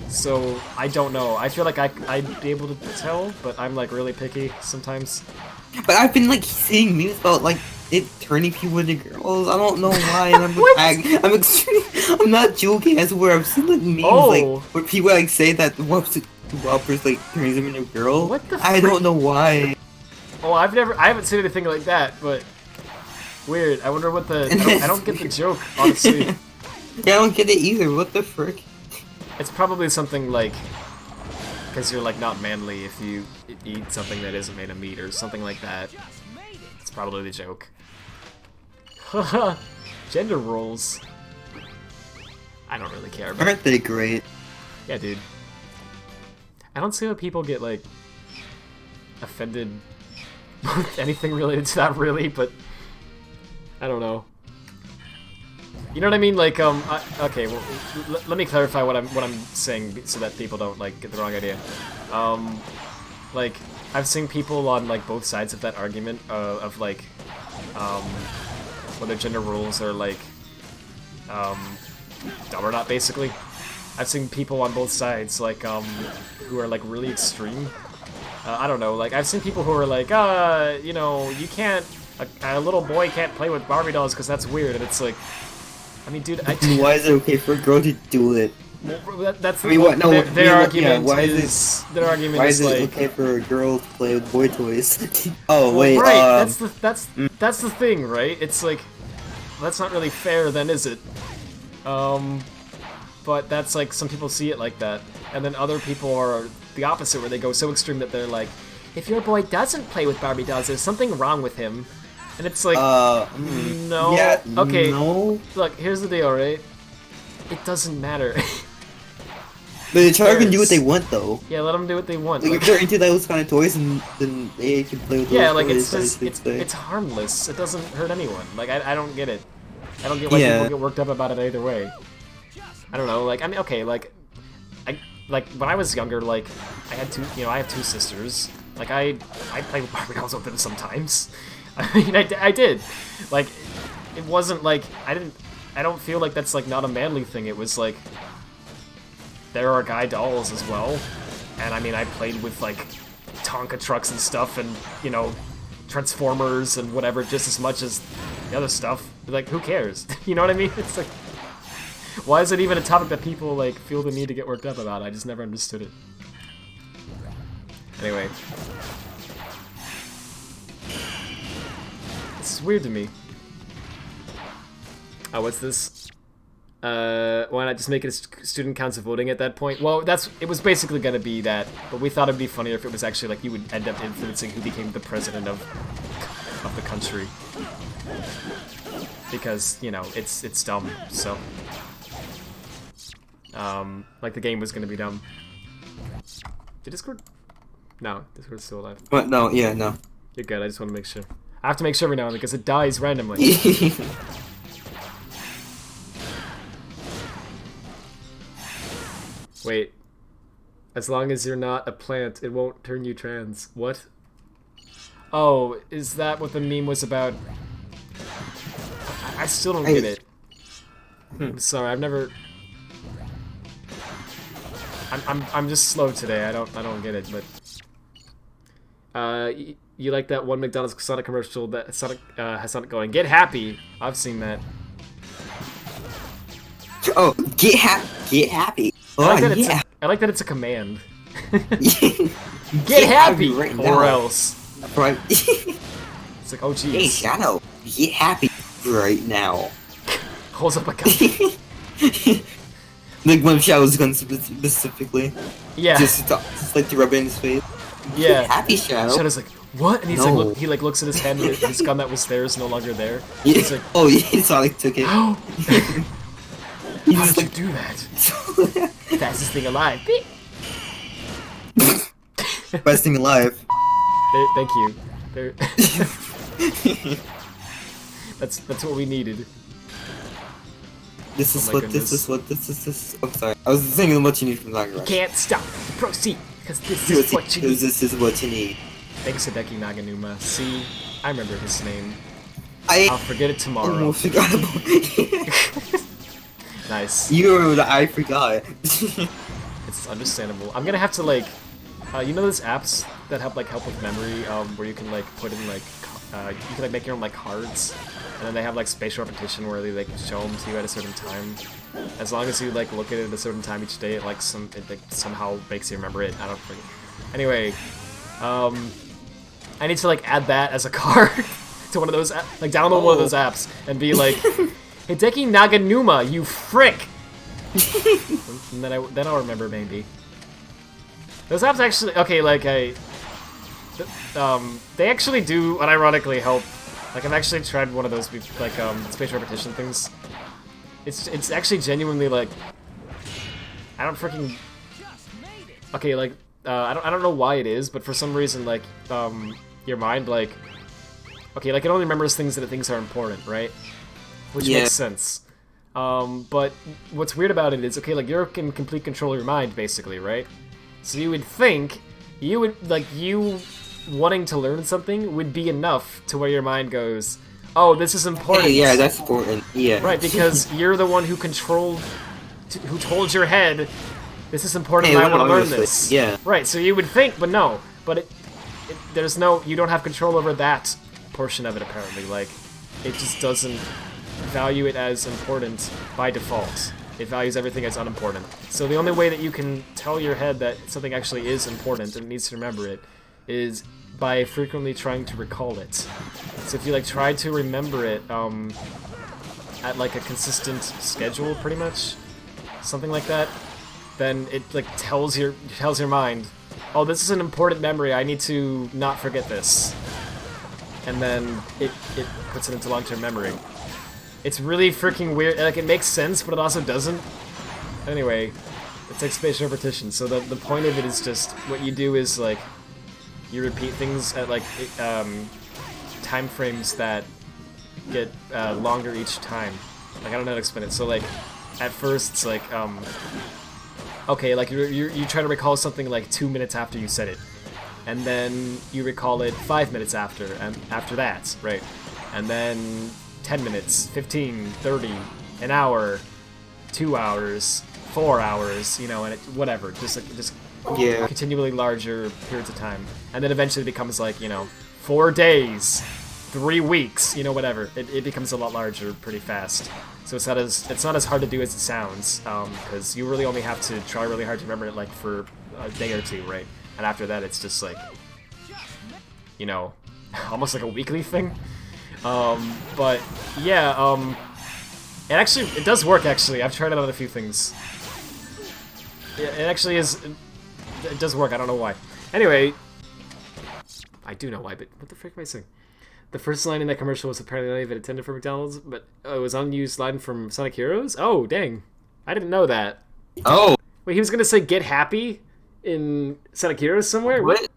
So, I don't know. I feel like I'd be able to tell, but I'm like really picky sometimes. But I've been like seeing memes about like it turning people into girls. I don't know why. And I'm not joking. I swear I've seen like memes like where people like say that Whoppers like turns them into a girl. What the? I don't know why. Oh, I haven't seen anything like that, but weird. I wonder what the. I don't get the joke, honestly. Yeah, I don't get it either. What the frick? It's probably something like, because you're like not manly if you eat something that isn't made of meat or something like that. It's probably the joke. Haha, gender roles. I don't really care. Aren't they great? Yeah, dude. I don't see how people get like offended with anything related to that, really, but I don't know. You know what I mean? Like, okay, well, let me clarify what I'm saying so that people don't like get the wrong idea. Like, I've seen people on like both sides of that argument of like, whether gender roles are like, dumb or not. Basically, I've seen people on both sides like, who are like really extreme. I don't know. Like, I've seen people who are like, you know, you can't, a little boy can't play with Barbie dolls because that's weird, and it's like. I mean, dude, why is it okay for a girl to do it? Well, that's I mean, what? No, their argument why is their argument why is is it like, okay for a girl to play with boy toys? Oh well, wait, right? That's the thing, right? It's like that's not really fair, then, is it? But that's like some people see it like that, and then other people are the opposite, where they go so extreme that they're like, if your boy doesn't play with Barbie dolls, there's something wrong with him. And it's like, no. Yeah, okay, no. look, here's the deal, right? It doesn't matter. the child can do what cares? they want though. Yeah, let them do what they want. Like, Like, if they're into those kind of toys, and then they can play with those yeah, like toys. it's just it's harmless. It doesn't hurt anyone. Like I don't get it. I don't get why people get worked up about it either way. I don't know. Like I mean, okay, like when I was younger, like I had I have two sisters. Like I played with Barbie dolls with them sometimes. I mean, I did. Like it wasn't like I don't feel like that's like not a manly thing. It was like there are guy dolls as well, and I mean I played with like Tonka trucks and stuff, and Transformers and whatever just as much as the other stuff. Like who cares? You know what I mean? It's like why is it even a topic that people like feel the need to get worked up about? I just never understood it. Anyway, it's weird to me. Oh, what's this? Why not just make it a student council voting at that point? Well, it was basically gonna be that, but we thought it'd be funnier if it was actually like you would end up influencing who became the president of the country. Because, it's dumb, so. Like the game was gonna be dumb. Did Discord? No, Discord's still alive. But no, yeah, no. You're good, I just want to make sure. I have to make sure every now and then because it dies randomly. Wait. As long as you're not a plant, it won't turn you trans. What? Oh, is that what the meme was about? I still don't get it. I'm sorry, I've never... I'm just slow today. I don't get it, but you like that one McDonald's Sonic commercial that Sonic has Sonic going, "Get happy." I've seen that. Oh, get happy. Oh, I like that yeah. I like that it's a command. Get happy right or now. else. Right. It's like, oh jeez. Hey, Shadow, get happy right now. Holds up a gun. Like one of Shadow's guns specifically. Yeah. Just like to rub it in his face. Yeah. Get happy, Shadow. Shadow's like, what? And he's No. like, he looks at his hand, and his gun that was there is no longer there. Yeah. He's like, oh yeah, Sonic took it. how? He's How just did like, you do that? Fastest thing alive. best thing alive. Thank you. That's what we needed. This is my what goodness. this is. I'm sorry. I was thinking what you need from Naga Rush. Can't stop. Proceed, because this is what you need. This is what you need. Thanks, Hideki Naganuma. See, I remember his name. I I'll forget it tomorrow. almost forgot about it. Nice. You remember that I forgot. It's understandable. I'm gonna have to like, you know those apps that help with memory, where you can like put in like, you can like make your own like cards, and then they have like spatial repetition where they like show them to you at a certain time. As long as you like look at it at a certain time each day, it like somehow makes you remember it. I don't forget. Anyway, I need to like add that as a card to one of those, like download one of those apps and be like, Hideki Naganuma, you frick! And then I'll remember maybe. Those apps actually, okay, like they actually do unironically help. Like I've actually tried one of those, like spatial repetition things. It's actually genuinely like, I don't freaking. Okay, like I don't know why it is, but for some reason like your mind like, okay, like it only remembers things that it thinks are important, right? Which makes sense. But what's weird about it is, okay, like you're in complete control of your mind, basically, right? So you would think you wanting to learn something would be enough to where your mind goes, oh, this is important. Hey, yeah, that's important. Yeah. Right, because you're the one who who told your head, this is important, Hey, and I want to learn obviously, this. yeah. Right, so you would think, but no. But you don't have control over that portion of it, apparently. Like, it just doesn't value it as important by default. It values everything as unimportant. So the only way that you can tell your head that something actually is important and it needs to remember it is by frequently trying to recall it. So if you like try to remember it at like a consistent schedule, pretty much, something like that, then it like tells your mind, oh, this is an important memory, I need to not forget this. And then it puts it into long-term memory. It's really freaking weird. Like, it makes sense, but it also doesn't. Anyway, It's like spatial repetition. So the point of it is just what you do is like you repeat things at like time frames that get longer each time. Like I don't know how to explain it. So like at first it's like okay, like you try to recall something like 2 minutes after you said it, and then you recall it 5 minutes after, and after that, right? And then 10 minutes, 15, 30, an hour, 2 hours, 4 hours, you know, and whatever, just continually larger periods of time, and then eventually it becomes like, you know, 4 days, 3 weeks, you know, whatever. It becomes a lot larger pretty fast. So it's not as hard to do as it sounds, because you really only have to try really hard to remember it like for a day or two, right? And after that, it's just like, you know, almost like a weekly thing. But yeah, it does work actually. I've tried it on a few things. Yeah, it actually is. It does work. I don't know why. Anyway, I do know why, but what the frick am I saying? The first line in that commercial was apparently not even intended for McDonald's, but it was an unused line from Sonic Heroes? Oh, dang. I didn't know that. Oh. Wait, he was gonna say "Get Happy" in Sonic Heroes somewhere? What?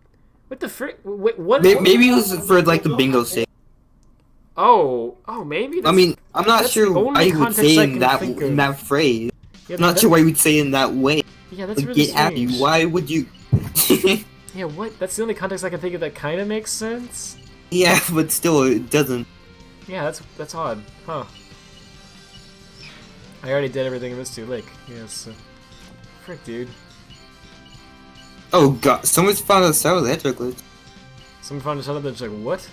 What the frick? What? Maybe it was for like the bingo stage. Oh, maybe? I mean, I'm not that's sure the only why you would context say I in can that think in of. that phrase. Yeah, I'm not sure why you would say it in that way. Yeah, that's Like, really get happy. strange. Why would you? Yeah, what? That's the only context I can think of that kind of makes sense. Yeah, but still, it doesn't. Yeah, that's odd. Huh. I already did everything in this too. Like, yes. Frick, dude. Oh god, someone's found a Sour Electric glitch. Someone found a shot that's like, what?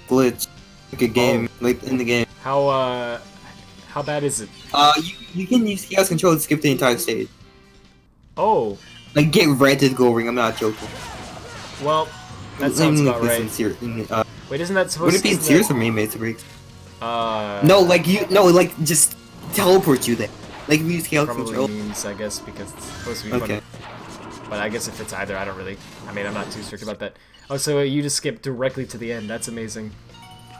Glitch. Like a game, like in the game. How bad is it? You can use chaos control to skip the entire stage. Oh. Like, get red to go ring, I'm not joking. Well, that sounds about right. Sincere, Wait, isn't that supposed to... would it be serious or main base breaks? No, like, just teleport you there. Like, we use chaos probably control. means, I guess, because it's supposed to be Okay. fun. But I guess if it's either, I don't really... I mean, I'm not too strict about that. Oh, so you just skip directly to the end. That's amazing.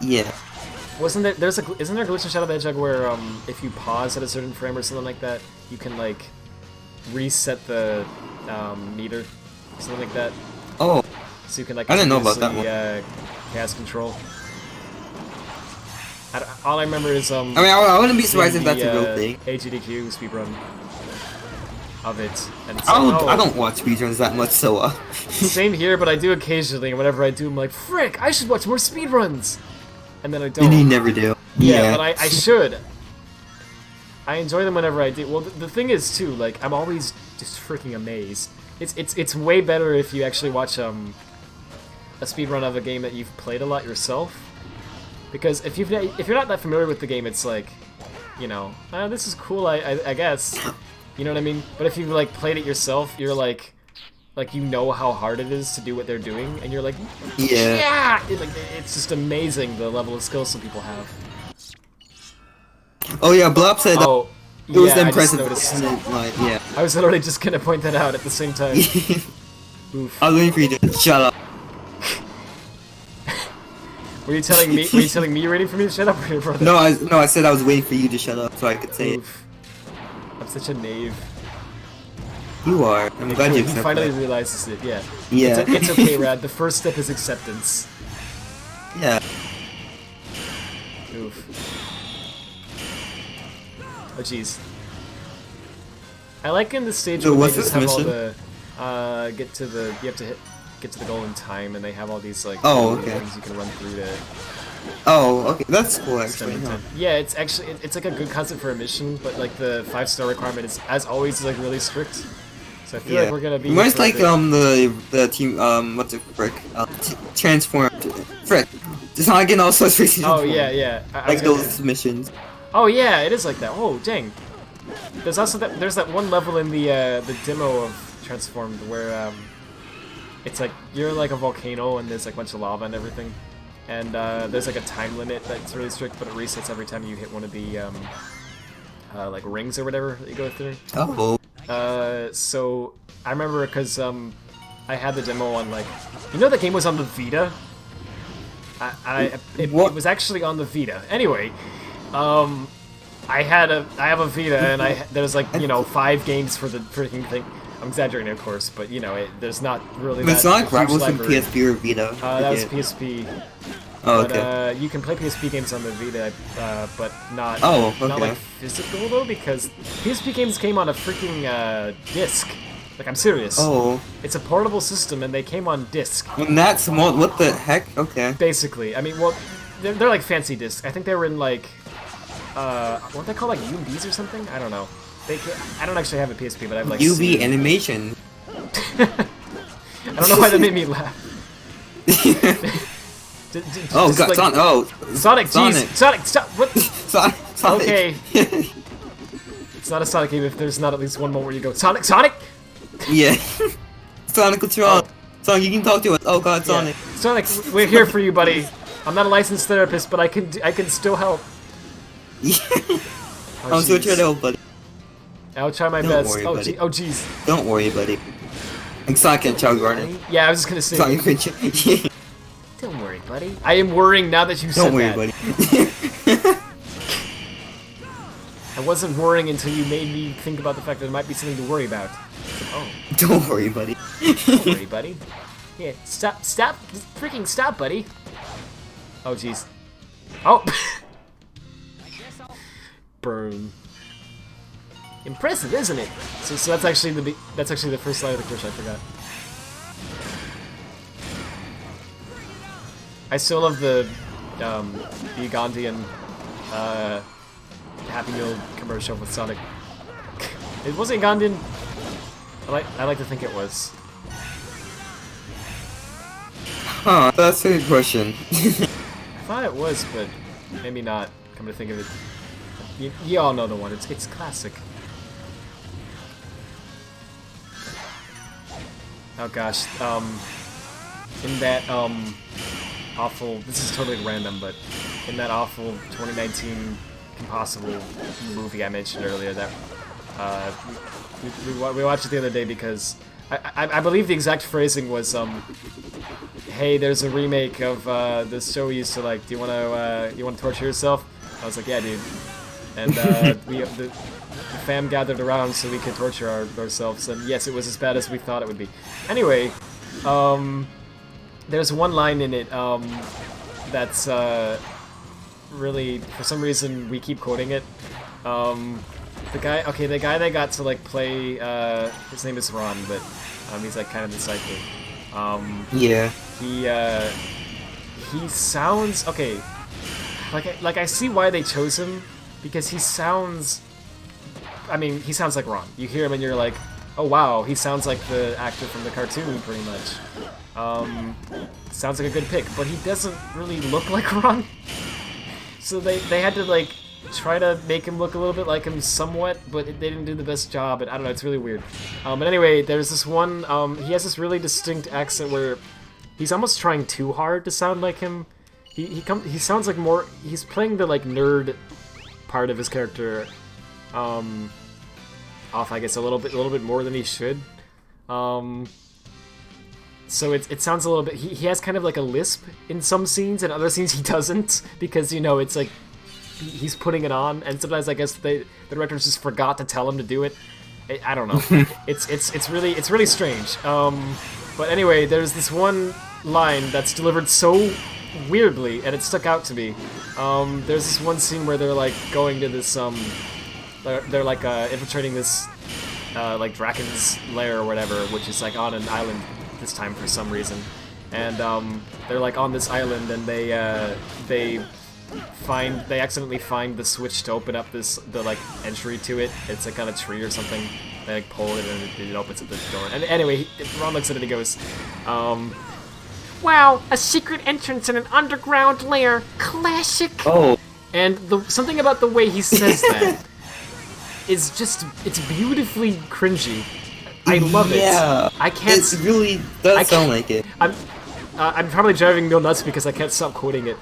Yeah. Isn't there a glitch in Shadow the Hedgehog where, if you pause at a certain frame or something like that, you can, like, reset the, meter? Something like that? Oh. So you can, like, I didn't know about that continuously, chaos control. All I remember is, I mean, I wouldn't be surprised if the, that's a real thing. AGDQ speedrun of it. And it's I don't watch speedruns that much, so, Same here, but I do occasionally, and whenever I do, I'm like, frick, I should watch more speedruns! And then I don't. And you never do. Yeah, but I should. I enjoy them whenever I do. Well, the thing is, too, like, I'm always just freaking amazed. It's way better if you actually watch, a speedrun of a game that you've played a lot yourself. Because if you're not that familiar with the game, it's like, you know, this is cool, I guess. You know what I mean? But if you've, like, played it yourself, you're like, you know how hard it is to do what they're doing, and you're like, yeah! It's just amazing the level of skill some people have. Oh yeah, Blob said it was impressive. I just noticed. Yeah. I was literally just gonna point that out at the same time. Oof. I was waiting for you to shut up. Were you telling me you're waiting for me to shut up, or your brother? No, I said I was waiting for you to shut up so I could say Oof. I'm such a knave. it. You are. I'm glad you He accept finally that. realizes it, yeah. Yeah. It's okay, Rad. The first step is acceptance. Yeah. Oof. Oh, jeez. I like in the stage So where what's they just this have all mission? the, get to the goal in time, and they have all these, like, Oh, okay. things you can run through to Oh, okay. That's cool, spend actually. the time. Yeah, it's actually, it's like a good concept for a mission, but, like, the 5-star requirement is, as always, like, really strict. So I feel like we're gonna be... Reminds like, the team, what's it, frick? Transformed. Frick. It's not getting all sorts of racing. Oh, yeah. I Like was gonna- those missions. Oh yeah, it is like that. Oh dang. There's also there's that one level in the demo of Transformed where it's like you're like a volcano and there's like a bunch of lava and everything, and there's like a time limit that's really strict, but it resets every time you hit one of the like rings or whatever that you go through. Oh. So I remember because I had the demo on like, you know, the game was on the Vita. It was actually on the Vita. Anyway, I I have a Vita, and there's like, you know, 5 games for the freaking thing. I'm exaggerating, of course, but you know, there's not really But that Sonic huge Rivals from library. PSP or Vita? That was PSP. Oh, But, okay. you can play PSP games on the Vita, but not Oh, not okay. like physical though, because PSP games came on a freaking disc. Like, I'm serious. Oh. It's a portable system, and they came on disc. When that's small, what the heck? Okay. Basically, I mean, well, they're like fancy discs. I think they were in like, what they call like UVs or something. I don't know. I don't actually have a PSP, but I've like UV seen- animation. I don't know why that made me laugh. Oh Just god, like- Sonic! Oh, Sonic, jeez, Sonic. Sonic, stop! What? Sonic! Okay. It's not a Sonic game if there's not at least one moment where you go, Sonic, Sonic! Yeah. Sonic, what's wrong? Sonic, you can talk to us. Oh god, Sonic. Yeah. Sonic, we're here for you, buddy. I'm not a licensed therapist, but I can still help. Yeah. Oh, I'm so jeez. trying to help, buddy. I'll try my Don't best. worry, Oh, buddy. oh, jeez. Don't worry, buddy. And Sonic and Child Garden. Yeah, I was just gonna say. Sonic and Child. Don't worry, buddy. I am worrying now that you said Don't worry, that. buddy. I wasn't worrying until you made me think about the fact that there might be something to worry about. Oh, Don't worry, buddy. don't worry, buddy. Yeah, stop, freaking stop, buddy. Oh, jeez. Oh. Burn. Impressive, isn't it? So that's actually the first line of the chorus. I forgot. I still love the Ugandan Happy Meal commercial with Sonic. It wasn't Ugandan. I like to think it was. Huh, that's a good question. I thought it was, but maybe not. Come to think of it, you all know the one. It's classic. Oh gosh, in that awful. This is totally random, but in that awful 2019 Impossible movie I mentioned earlier, that we watched it the other day because I believe the exact phrasing was hey, there's a remake of this show we used to like. Do you wanna torture yourself? I was like, yeah, dude. And the fam gathered around so we could torture ourselves, and yes, it was as bad as we thought it would be. Anyway, there's one line in it that's really, for some reason, we keep quoting it. The guy that got to like play, his name is Ron, but he's like kind of the sidekick. Yeah. He sounds okay. Like I see why they chose him, because he sounds. I mean, he sounds like Ron. You hear him and you're like, oh wow, he sounds like the actor from the cartoon, pretty much. Sounds like a good pick, but he doesn't really look like Ron. So they had to like try to make him look a little bit like him somewhat, but they didn't do the best job, and I don't know, it's really weird. But anyway, there's this one, he has this really distinct accent where he's almost trying too hard to sound like him. He sounds like more, he's playing the like nerd part of his character off, I guess, a little bit more than he should. So it sounds a little bit, he has kind of like a lisp in some scenes, and other scenes he doesn't, because, you know, it's like he's putting it on, and sometimes I guess the directors just forgot to tell him to do it. I don't know. It's really strange. But anyway, there's this one line that's delivered so weirdly, and it stuck out to me. There's this one scene where they're like going to this they're like infiltrating this like Draken's lair or whatever, which is like on an island this time for some reason. And they're like on this island, and they accidentally find the switch to open up the like entry to it. It's like on a tree or something. They like pull it and it opens up the door. And anyway, Ron looks at it and he goes, wow, a secret entrance in an underground lair. Classic. Oh. And something about the way he says that is just, it's beautifully cringy. I love it. Yeah. I can't. It really does sound like it. I'm probably driving Neil nuts because I can't stop quoting it.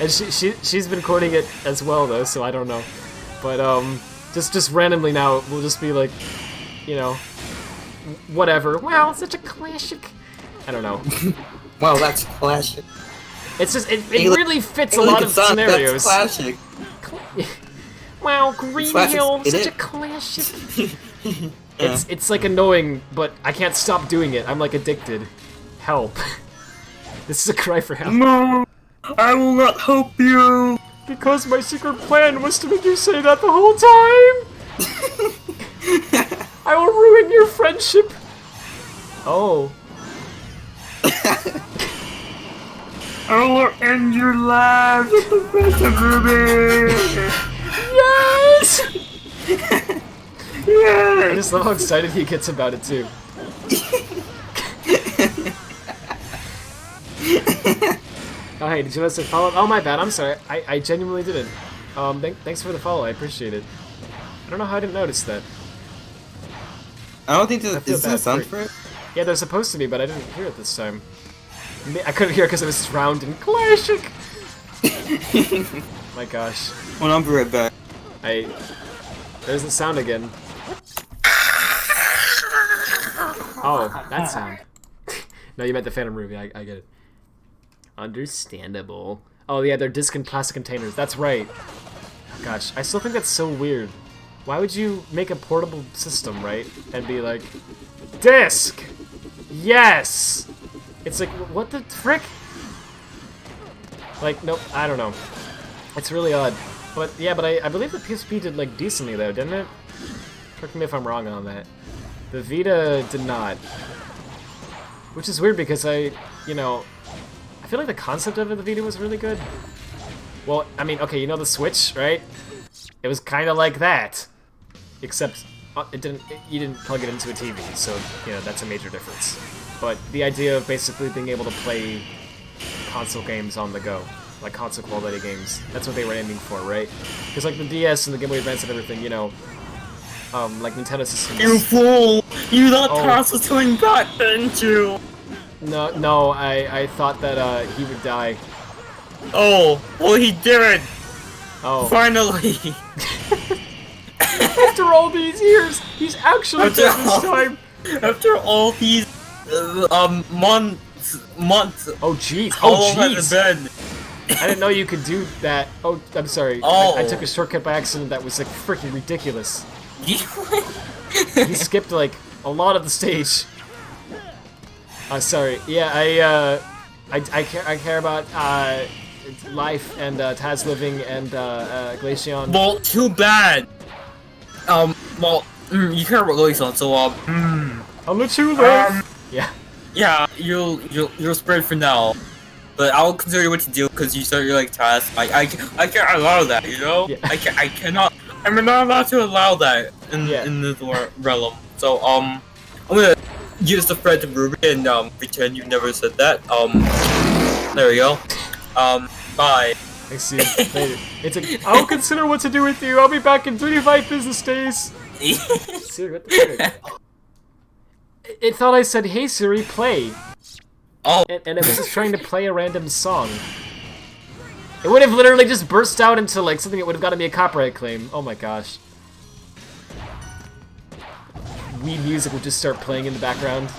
And she's been quoting it as well though, so I don't know. But just randomly now we'll just be like, you know, whatever. Wow, such a classic. I don't know. Wow, that's classic. It's just it really fits a lot of scenarios. That's classic. Wow, Green Slash Hill, is such a it? classic. It's like annoying, but I can't stop doing it. I'm like addicted. Help. This is a cry for help. No, I will not help you. Because my secret plan was to make you say that the whole time! I will ruin your friendship! Oh. I will end your lives, Professor Ruby! Yes! I Yes! just love how excited he gets about it too. Oh hey, did you want to follow? Oh my bad, I'm sorry. I genuinely didn't. Thanks for the follow, I appreciate it. I don't know how I didn't notice that. I don't think I this feel is bad a sound for for it. Yeah, they're supposed to be, but I didn't hear it this time. I couldn't hear it because it was drowned in classic! My gosh. Well, I'll be right back. There's the sound again. Oh, that sound. No, you meant the Phantom Ruby, I get it. Understandable. Oh yeah, they're disc and plastic containers, that's right. Gosh, I still think that's so weird. Why would you make a portable system, right? And be like, disc! Yes! It's like, what the frick? Like, nope, I don't know. It's really odd. But yeah, but I believe the PSP did like decently though, didn't it? Correct me if I'm wrong on that. The Vita did not. Which is weird because I feel like the concept of the Vita was really good. Well, I mean, okay, you know the Switch, right? It was kind of like that. Except you didn't plug it into a TV, so, that's a major difference. But the idea of basically being able to play console games on the go, like console quality games, that's what they were aiming for, right? Because like the DS and the Game Boy Advance and everything, like Nintendo systems. You fool! You thought Oh. Toss was coming back, didn't you? No, I thought that he would die. Oh, well he did! Oh. Finally! After all these years, he's actually After dead this all- time. After all these, months, Oh jeez, how oh long has jeez. it been? I didn't know you could do that. Oh, I'm sorry. Oh. I took a shortcut by accident that was like freaking ridiculous. You He skipped like a lot of the stage. Sorry. Yeah, I care about life and Taz living and Glaceon. Well, too bad. You care about Glaceon, so I'll let you live. Yeah. yeah, you'll spread for now. But I'll consider what to do because you said you're like task. I can't allow that, you know. Yeah. I cannot. I'm not allowed to allow that in Yeah. in this realm. So I'm gonna use the thread to Ruby and pretend you never said that. There we go. Bye. I see you later. It's like, I'll consider what to do with you. I'll be back in 3 to 5 business days. Siri, what the frick? It thought I said, "Hey Siri, play," Oh. and it was just trying to play a random song. It would have literally just burst out into like something that would have gotten me a copyright claim. Oh my gosh. Wii music would just start playing in the background.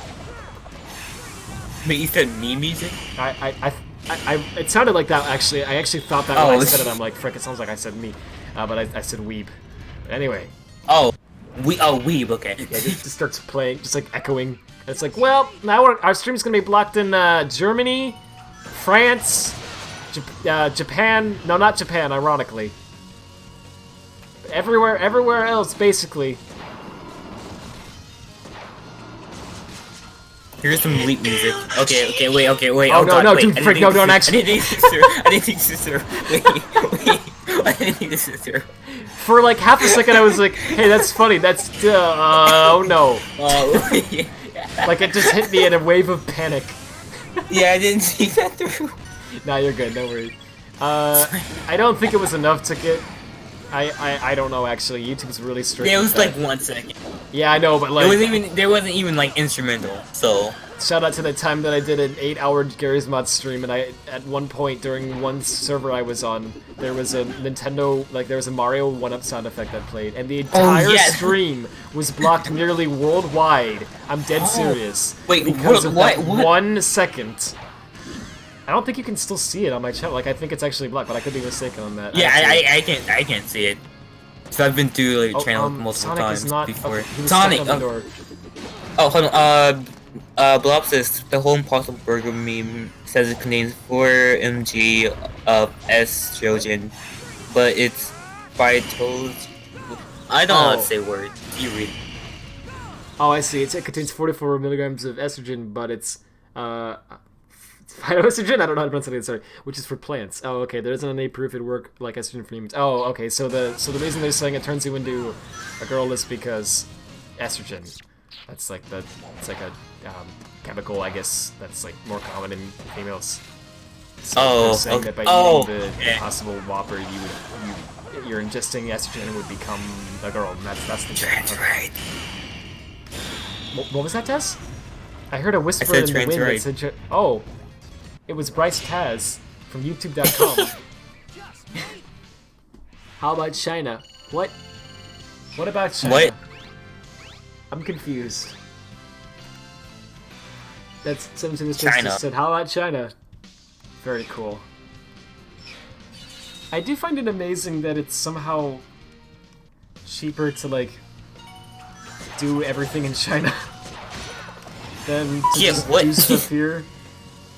Wait, you said me music? It sounded like that actually. I actually thought that when Oh. I said it. I'm like, frick, it sounds like I said me, but I said weeb. But anyway. Oh, weeb. Okay. Yeah, it just starts playing, just like echoing. And it's like, well, now our stream's gonna be blocked in Germany, France, Japan. No, not Japan, ironically. Everywhere else, basically. Here's some bleep music. Okay, wait. Oh, Oh, no, God, no, wait, dude, I frick, didn't no, don't think actually- I didn't think this through. I didn't think this through. Wait. I didn't think this through. For like half a second, I was like, hey, that's funny. That's oh no. Oh, Like it just hit me in a wave of panic. yeah, I didn't see that through. Nah, you're good. No worries. I don't think it was enough to get. I don't know actually. YouTube's really strict. Yeah, it with was that. like 1 second. Yeah, I know, but like. There wasn't even like instrumental. So Shout out to the time that I did an 8-hour Gary's Mod stream, and at one point during one server I was on, there was a Nintendo, like there was a Mario 1-up sound effect that played, and the entire yes. stream was blocked nearly worldwide. I'm dead serious. Wait, because of what? that 1 second. I don't think you can still see it on my channel. Like I think it's actually blocked, but I could be mistaken on that. yeah, I can't see it. So I've been through like Oh, channel multiple Sonic times is not. before. Okay, he was Sonic. stuck on the door. Oh, hold on. Blob says the whole Impossible Burger meme says it contains 4 mg of estrogen, but it's phytos. I don't know how to say words. You read. Oh, I see. It contains 44 milligrams of estrogen, but it's phytoestrogen. I don't know how to pronounce it. Sorry, which is for plants. Oh, okay. There isn't any proof it work like estrogen for humans. Oh, okay. So the reason they're saying it turns you into a girl is because estrogen. That's like it's like a chemical, I guess, that's like more common in females. So they're saying that by eating the Impossible Whopper, you're ingesting estrogen and would become a girl. And that's the Trans right. What was that, Tess? I heard a whisper said in the wind right. that said, "Oh, it was Bryce Taz from YouTube.com." How about China? What? What about China? What? I'm confused. That's something that China. just said, how about China? Very cool. I do find it amazing that it's somehow cheaper to, like, do everything in China than to just do stuff here.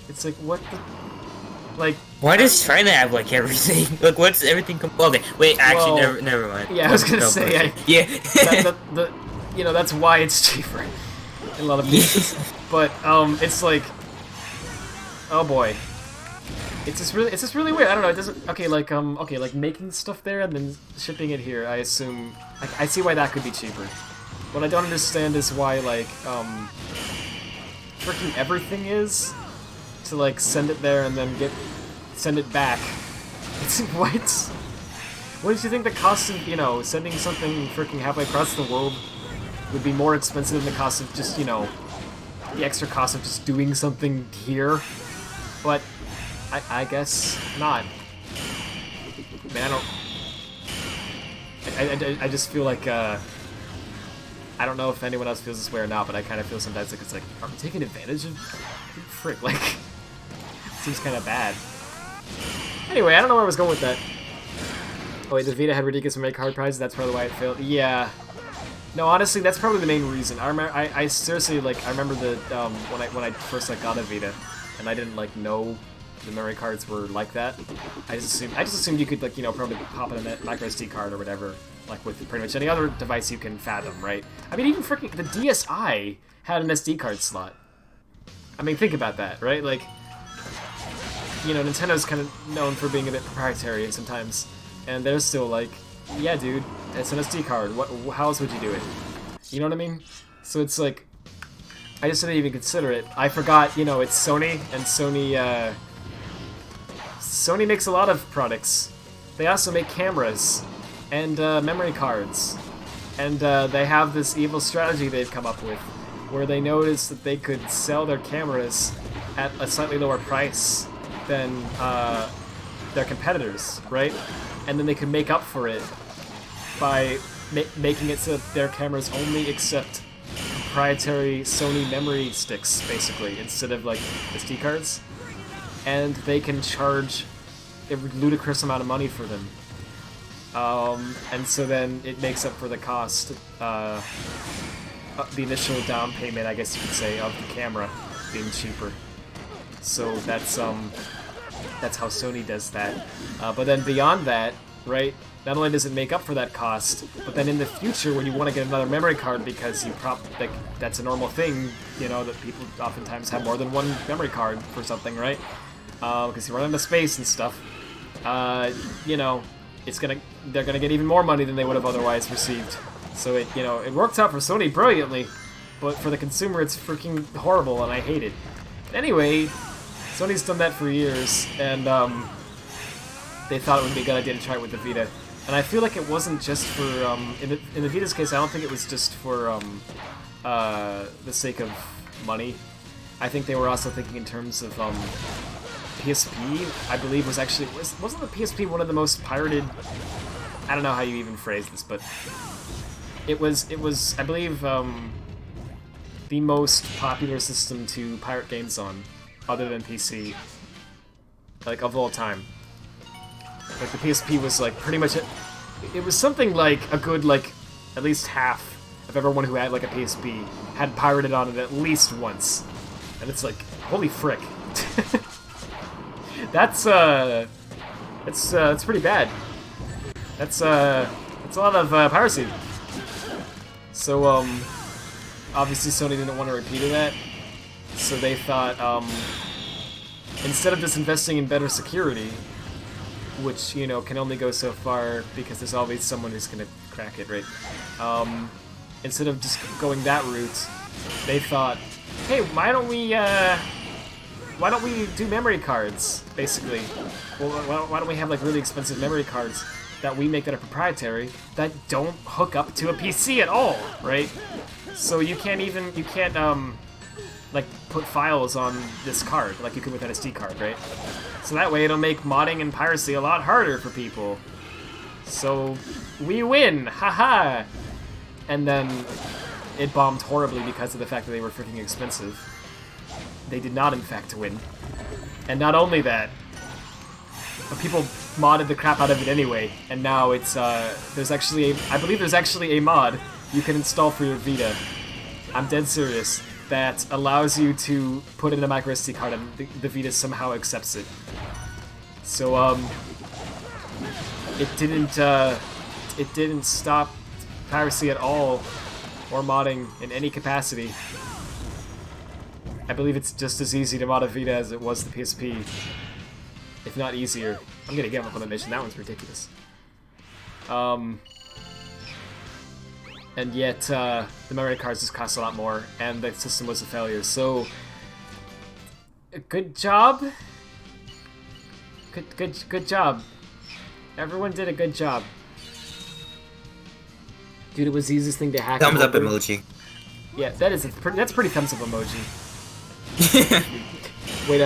It's like, what the... Like... Why does China have, like, everything? Like, what's everything... Okay, wait, actually, Well, never mind. Yeah, I was gonna say, yeah. you know, that's why it's cheaper in a lot of cases. But it's like, oh boy, it's just really weird. I don't know. It doesn't. Okay, like making stuff there and then shipping it here. I assume I see why that could be cheaper. What I don't understand is why like freaking everything is to like send it there and then send it back. It's what? Wouldn't you think the cost of, you know, sending something freaking halfway across the world would be more expensive than the cost of just, you know, the extra cost of just doing something here? But I guess not. Man, I just feel like, I don't know if anyone else feels this way or not, but I kind of feel sometimes like it's like, are we taking advantage of frick? Like, it seems kind of bad. Anyway, I don't know where I was going with that. Oh wait, the Vita had ridiculous memory card prizes, that's probably why it failed. Yeah. No, honestly, that's probably the main reason. I remember, I seriously, like, I remember the, when I first, like, got a Vita, and I didn't, like, know the memory cards were like that. I just assumed you could, like, you know, probably pop in a micro SD card or whatever, like, with pretty much any other device you can fathom, right? I mean, even freaking, the DSi had an SD card slot. I mean, think about that, right? Like, you know, Nintendo's kind of known for being a bit proprietary sometimes. And they're still like, yeah, dude, it's an SD card. How else would you do it? You know what I mean? So it's like, I just didn't even consider it. I forgot, you know, it's Sony, and Sony makes a lot of products. They also make cameras and memory cards, and they have this evil strategy they've come up with, where they noticed that they could sell their cameras at a slightly lower price than their competitors, right? And then they could make up for it by making it so that their cameras only accept proprietary Sony memory sticks, basically, instead of, like, SD cards. And they can charge a ludicrous amount of money for them. And so then it makes up for the cost, the initial down payment, I guess you could say, of the camera being cheaper. So that's how Sony does that. But then beyond that, right, not only does it make up for that cost, but then in the future when you want to get another memory card because like, that's a normal thing, you know, that people oftentimes have more than one memory card for something, right? Because you run out of space and stuff. You know, they're gonna get even more money than they would have otherwise received. So it, you know, it works out for Sony brilliantly, but for the consumer it's freaking horrible and I hate it. But anyway, Sony's done that for years, and they thought it would be a good idea to try it with the Vita. And I feel like it wasn't just for, in the Vita's case, I don't think it was just for the sake of money. I think they were also thinking in terms of PSP, I believe, wasn't the PSP one of the most pirated? I don't know how you even phrase this, but it was I believe the most popular system to pirate games on, other than PC, like, of all time. Like, the PSP was, like, pretty much it was something like a good, like, at least half of everyone who had, like, a PSP had pirated on it at least once. And it's like, holy frick. That's pretty bad. That's a lot of piracy. So, obviously Sony didn't want to repeat that. So they thought, instead of just investing in better security, which, you know, can only go so far because there's always someone who's gonna crack it, right? Instead of just going that route, they thought, hey, why don't we do memory cards, basically? Well, why don't we have, like, really expensive memory cards that we make that are proprietary that don't hook up to a PC at all, right? So you can't, like, put files on this card like you could with an SD card, right? So that way it'll make modding and piracy a lot harder for people. So we win, haha! And then it bombed horribly because of the fact that they were freaking expensive. They did not, in fact, win. And not only that, but people modded the crap out of it anyway, and now it's, there's actually I believe there's actually a mod you can install for your Vita. I'm dead serious. That allows you to put in a micro SD card and the Vita somehow accepts it. So, it didn't stop piracy at all, or modding in any capacity. I believe it's just as easy to mod a Vita as it was the PSP, if not easier. I'm gonna give up on the mission, that one's ridiculous. And yet, the memory cards just cost a lot more, and the system was a failure, so... Good job? Good job. Everyone did a good job. Dude, it was the easiest thing to hack. Thumbs up emoji. Yeah, that's pretty thumbs up emoji. Wait,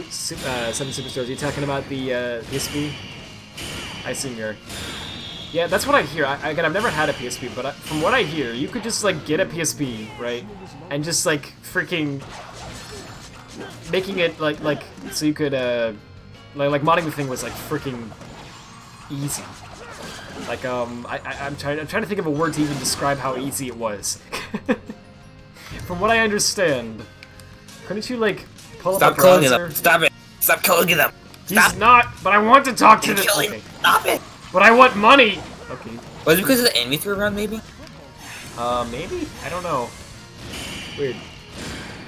Seven Superstars, are you talking about the PSP? I assume you're... Yeah, that's what I hear. Again, I've never had a PSP, but from what I hear, you could just, like, get a PSP, right? And just, like, freaking... making it, like, so you could, like, modding the thing was, like, freaking easy. Like, I'm trying to think of a word to even describe how easy it was. From what I understand, couldn't you, like, pull up a browser? Stop calling them. Stop it. Stop calling them. He's not, but I want to talk to the... Okay. Stop it. But I want money! Okay. Was it because of the enemies were around, maybe? Maybe? I don't know. Weird.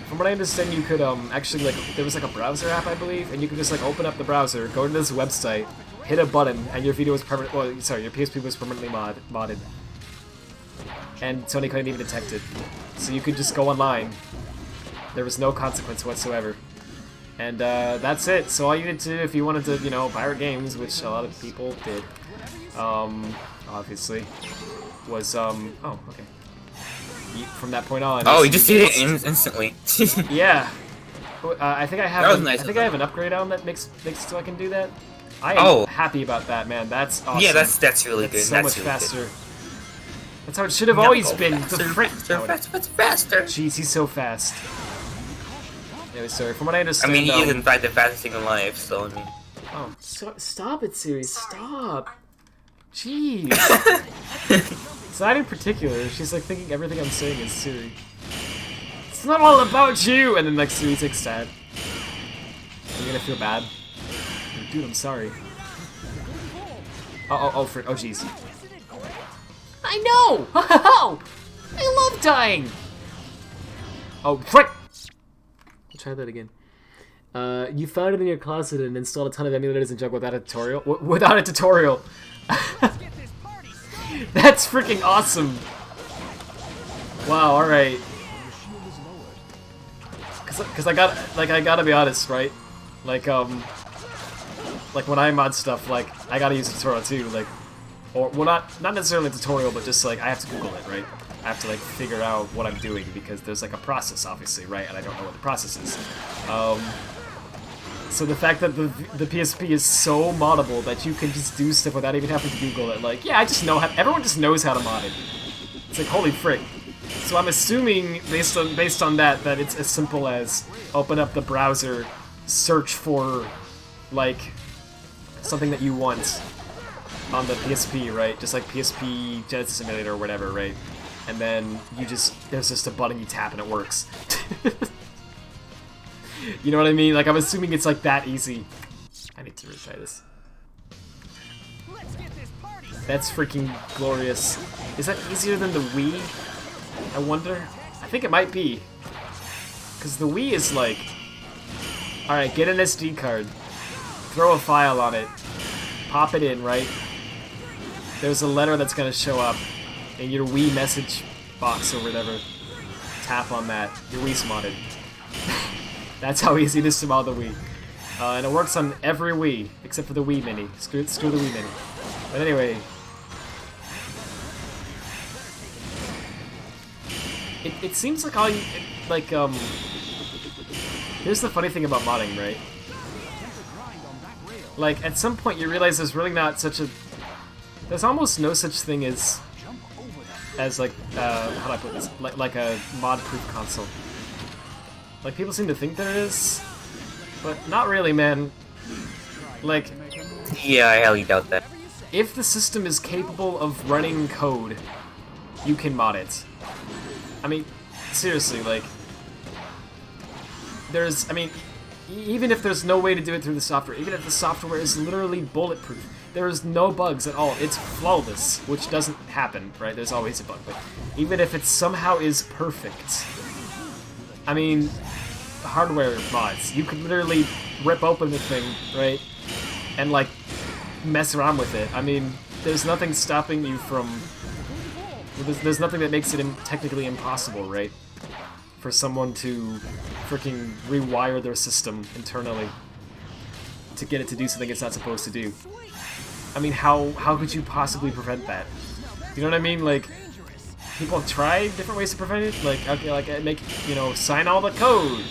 From what I understand, you could, actually, like, there was, like, a browser app, I believe, and you could just, like, open up the browser, go to this website, hit a button, and your video was your PSP was permanently modded. And Sony couldn't even detect it. So you could just go online. There was no consequence whatsoever. And, that's it. So all you needed to, if you wanted to, you know, pirate games, which a lot of people did, obviously, was, oh, okay. From that point on... Oh, you just did it instantly. Yeah. I think I have. That was nice I think I have an upgrade on that makes so I can do that. I am happy about that, man. That's awesome. Yeah, that's really good. So that's much really faster. Good. That's how it should have always been. Faster. Jeez, he's so fast. Anyway, sorry. From what I understand, I mean, he is in fact the fastest thing alive. So I mean. Oh, stop it, Siri. Stop. Jeez. It's not in particular. She's like thinking everything I'm saying is Siri. It's not all about you. And then like Siri's like sad. You're gonna feel bad. Dude, I'm sorry. Oh, jeez. I know! I love dying! Oh, frick! I'll try that again. You found it in your closet and installed a ton of emulators and junk without a tutorial? Without a tutorial! That's freaking awesome! Wow, alright. Cause I gotta be honest, right? Like when I mod stuff, like, I gotta use a tutorial too, like, or, well, not necessarily a tutorial, but just, like, I have to Google it, right? I have to, like, figure out what I'm doing, because there's, like, a process, obviously, right? And I don't know what the process is. So the fact that the PSP is so moddable that you can just do stuff without even having to Google it, like, yeah, I just know how, everyone just knows how to mod it. It's like, holy frick. So I'm assuming, based on that it's as simple as open up the browser, search for, like, something that you want, on the PSP, right? Just like PSP Genesis Simulator or whatever, right? And then there's just a button you tap and it works. You know what I mean? Like, I'm assuming it's like that easy. I need to retry this. That's freaking glorious. Is that easier than the Wii? I wonder. I think it might be. Because the Wii is like... Alright, get an SD card. Throw a file on it. Pop it in, right? There's a letter that's going to show up in your Wii message box or whatever. Tap on that. Your Wii's modded. That's how easy it is to mod the Wii. And it works on every Wii, except for the Wii Mini. Screw the Wii Mini. But anyway... It seems like all you... Here's the funny thing about modding, right? Like, at some point you realize there's really not such a... There's almost no such thing as like, how do I put this? Like a mod-proof console. Like, people seem to think there is, but not really, man. Like... Yeah, I highly doubt that. If the system is capable of running code, you can mod it. I mean, seriously, like... There's, I mean, even if there's no way to do it through the software, even if the software is literally bulletproof, there is no bugs at all. It's flawless, which doesn't happen, right? There's always a bug, but even if it somehow is perfect, I mean, hardware mods, you could literally rip open the thing, right, and like mess around with it. I mean, there's nothing stopping you from. There's nothing that makes it technically impossible, right? For someone to freaking rewire their system internally to get it to do something it's not supposed to do. I mean, how could you possibly prevent that? You know what I mean? Like, people have tried different ways to prevent it. Like, okay, like make, you know, sign all the code.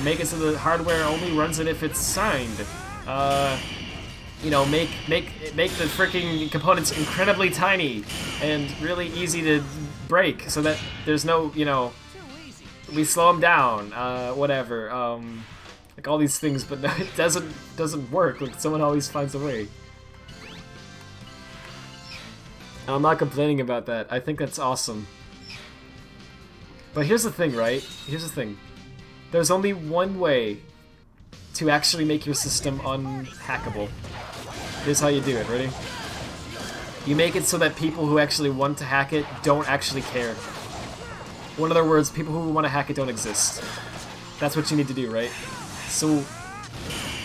Make it so the hardware only runs it if it's signed. You know, make the freaking components incredibly tiny and really easy to break, so that there's no, you know, we slow them down, whatever, like all these things, but no, it doesn't work. Like, someone always finds a way. And I'm not complaining about that. I think that's awesome. But here's the thing, right? Here's the thing. There's only one way to actually make your system unhackable. Here's how you do it, ready? You make it so that people who actually want to hack it don't actually care. In other words, people who want to hack it don't exist. That's what you need to do, right? So,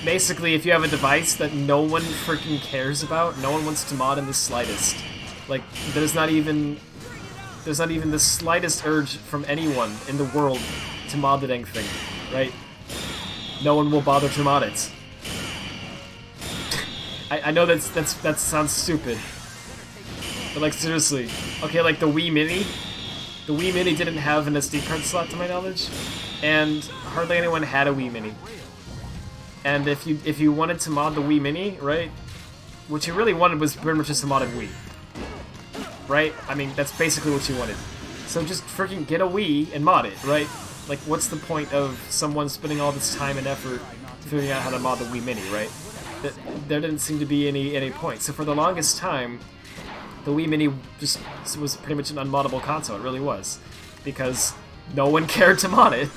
basically, if you have a device that no one freaking cares about, no one wants to mod in the slightest. Like, there's not even the slightest urge from anyone in the world to mod the dang thing, right? No one will bother to mod it. I know that sounds stupid, but like, seriously, okay, like the Wii Mini. The Wii Mini didn't have an SD card slot, to my knowledge, and hardly anyone had a Wii Mini. And if you wanted to mod the Wii Mini, right, what you really wanted was pretty much just a modded Wii, right? I mean, that's basically what you wanted. So just freaking get a Wii and mod it, right? Like, what's the point of someone spending all this time and effort figuring out how to mod the Wii Mini, right? There didn't seem to be any point. So for the longest time, the Wii Mini just was pretty much an unmoddable console. It really was, because no one cared to mod it.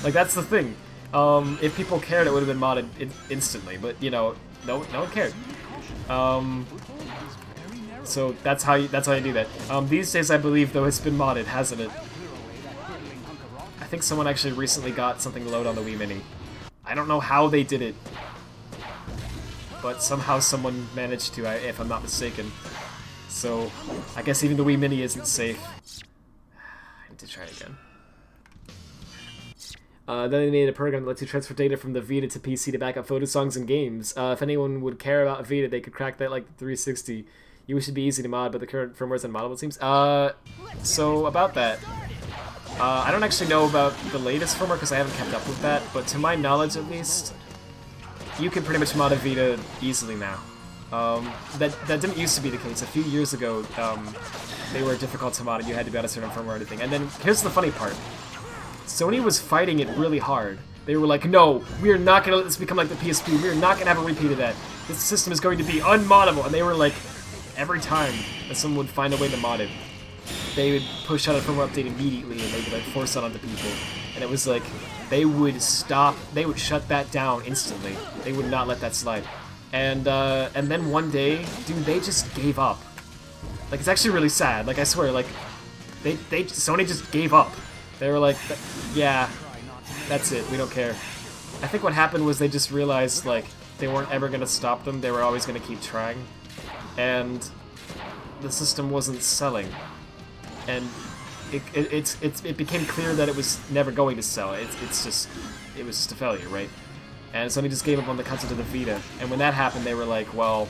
Like, that's the thing. If people cared, it would have been modded instantly. But you know, no one cared. So that's how you do that. These days, I believe, though, it's been modded, hasn't it? I think someone actually recently got something to load on the Wii Mini. I don't know how they did it, but somehow someone managed to, if I'm not mistaken. So, I guess even the Wii Mini isn't safe. I need to try again. Then they made a program that lets you transfer data from the Vita to PC to back up photo, songs, and games. If anyone would care about Vita, they could crack that like the 360. You wish it'd be easy to mod, but the current firmware is unmoddable, it seems. So about that. I don't actually know about the latest firmware because I haven't kept up with that, but to my knowledge at least, you can pretty much mod a Vita easily now. That didn't used to be the case. A few years ago, they were difficult to mod and you had to be on a certain firmware or anything. And then here's the funny part. Sony was fighting it really hard. They were like, no, we are not going to let this become like the PSP. We are not going to have a repeat of that. This system is going to be unmoddable. And they were like, every time that someone would find a way to mod it, they would push out a firmware update immediately, and they would like force that onto people. And it was like, they would shut that down instantly. They would not let that slide. And then one day, dude, they just gave up. Like, it's actually really sad. Like, I swear, like, Sony just gave up. They were like, yeah, that's it, we don't care. I think what happened was they just realized, like, they weren't ever gonna stop them, they were always gonna keep trying. And the system wasn't selling. And it became clear that it was never going to sell. It was just a failure, right? And Sony just gave up on the concept of the Vita. And when that happened, they were like, well,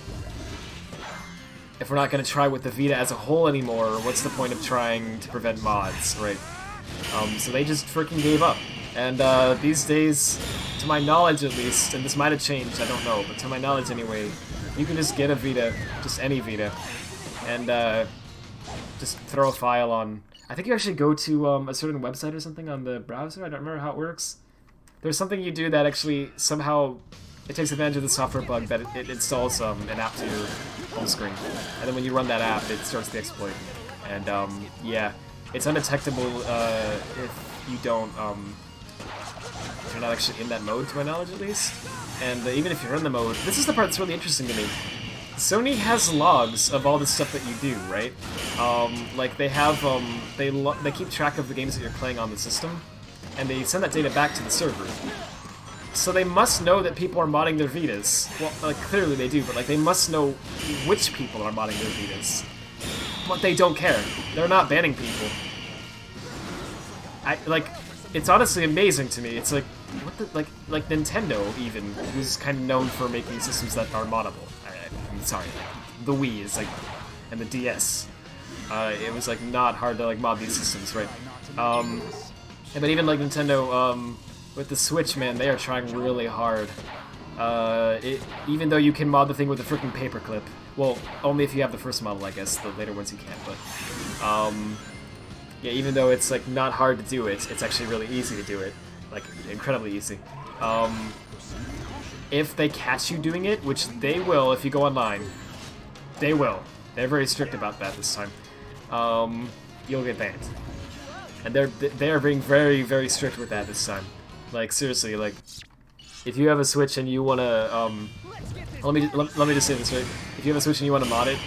if we're not going to try with the Vita as a whole anymore, what's the point of trying to prevent mods, right? So they just freaking gave up. And these days, to my knowledge at least, and this might have changed, I don't know, but to my knowledge anyway, you can just get a Vita, just any Vita, and just throw a file on. I think you actually go to a certain website or something on the browser. I don't remember how it works. There's something you do that actually somehow it takes advantage of the software bug that it installs an app to your home screen, and then when you run that app, it starts the exploit. And yeah, it's undetectable if you don't if you're not actually in that mode, to my knowledge at least. And even if you're in the mode, this is the part that's really interesting to me. Sony has logs of all the stuff that you do, right? Like they have, they keep track of the games that you're playing on the system, and they send that data back to the server. So they must know that people are modding their Vitas. Well, like clearly they do, but like they must know which people are modding their Vitas. But they don't care. They're not banning people. It's honestly amazing to me. It's like, what the, like Nintendo even, who's kind of known for making systems that are moddable. I'm sorry, like, the Wii is like, and the DS. It was like not hard to like mod these systems, right? But even like Nintendo, with the Switch, man, they are trying really hard. Even though you can mod the thing with a freaking paperclip. Well, only if you have the first model, I guess. The later ones you can't, but yeah, even though it's like not hard to do it, it's actually really easy to do it. Like, incredibly easy. If they catch you doing it, which they will if you go online, they will. They're very strict about that this time. You'll get banned. And they're being very, very strict with that this time. Like, seriously, like, if you have a Switch and you wanna, let me just say this, right? If you have a Switch and you wanna mod it,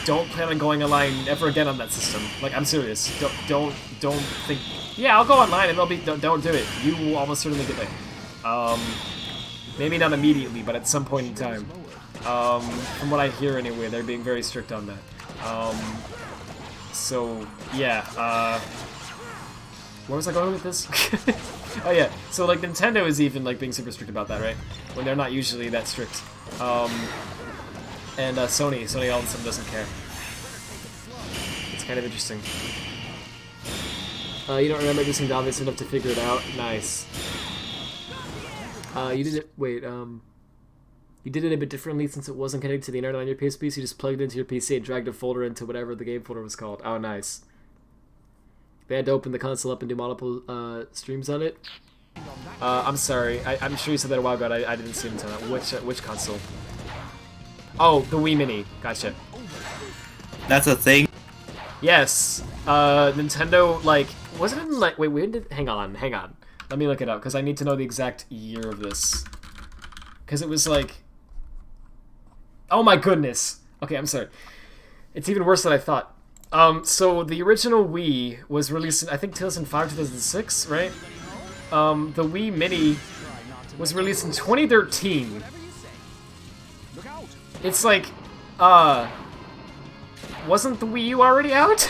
don't plan on going online ever again on that system. Like, I'm serious. Don't think, yeah, I'll go online and they'll be, don't do it. You will almost certainly get banned. Maybe not immediately, but at some point in time. From what I hear anyway, they're being very strict on that. So, yeah, where was I going with this? Oh yeah, so like Nintendo is even like being super strict about that, right? When they're not usually that strict. And Sony all of a sudden doesn't care. It's kind of interesting. You don't remember, it just seemed obvious enough to figure it out. Nice. You did it, wait, you did it a bit differently since it wasn't connected to the internet on your PSP, so you just plugged it into your PC and dragged a folder into whatever the game folder was called. Oh, nice. They had to open the console up and do multiple streams on it. I'm sorry, I'm sure you said that a while ago, I didn't see it until now. Which console? Oh, the Wii Mini. Gotcha. That's a thing? Yes. Nintendo, like, wasn't it in, like, wait, when did, hang on. Let me look it up, because I need to know the exact year of this. Because it was like, oh my goodness. Okay, I'm sorry. It's even worse than I thought. So the original Wii was released in, I think, 2005, 2006, right? The Wii Mini was released in 2013. It's like, wasn't the Wii U already out?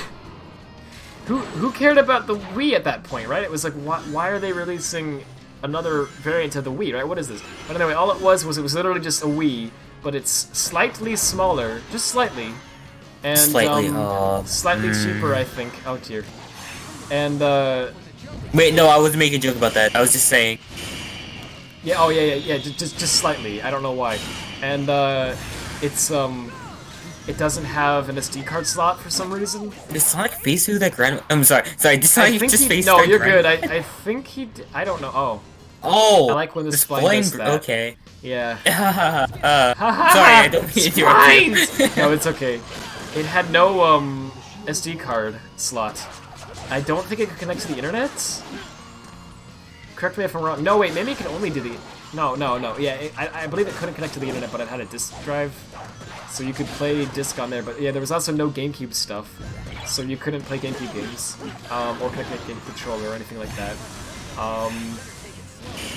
Who cared about the Wii at that point, right? It was like, why are they releasing another variant of the Wii, right? What is this? But anyway, all it was literally just a Wii, but it's slightly smaller, just slightly, and slightly cheaper, I think. Oh dear. And wait, no, I wasn't making a joke about that. I was just saying. Yeah. Oh yeah. Just slightly. I don't know why. And it's it doesn't have an SD card slot for some reason. Did Sonic face through that grand? I'm sorry. Did Sonic just face no, that you're grand? good. I think he. I don't know. Oh. Oh, I like when the this spline does that. Okay. Yeah. Sorry, I don't mean to interrupt you. No, it's okay. It had no SD card slot. I don't think it could connect to the internet. Correct me if I'm wrong. No, wait, maybe it can only do the. No. Yeah, I believe it couldn't connect to the internet, but it had a disk drive, so you could play disc on there. But yeah, there was also no GameCube stuff, so you couldn't play GameCube games or connect a game controller or anything like that.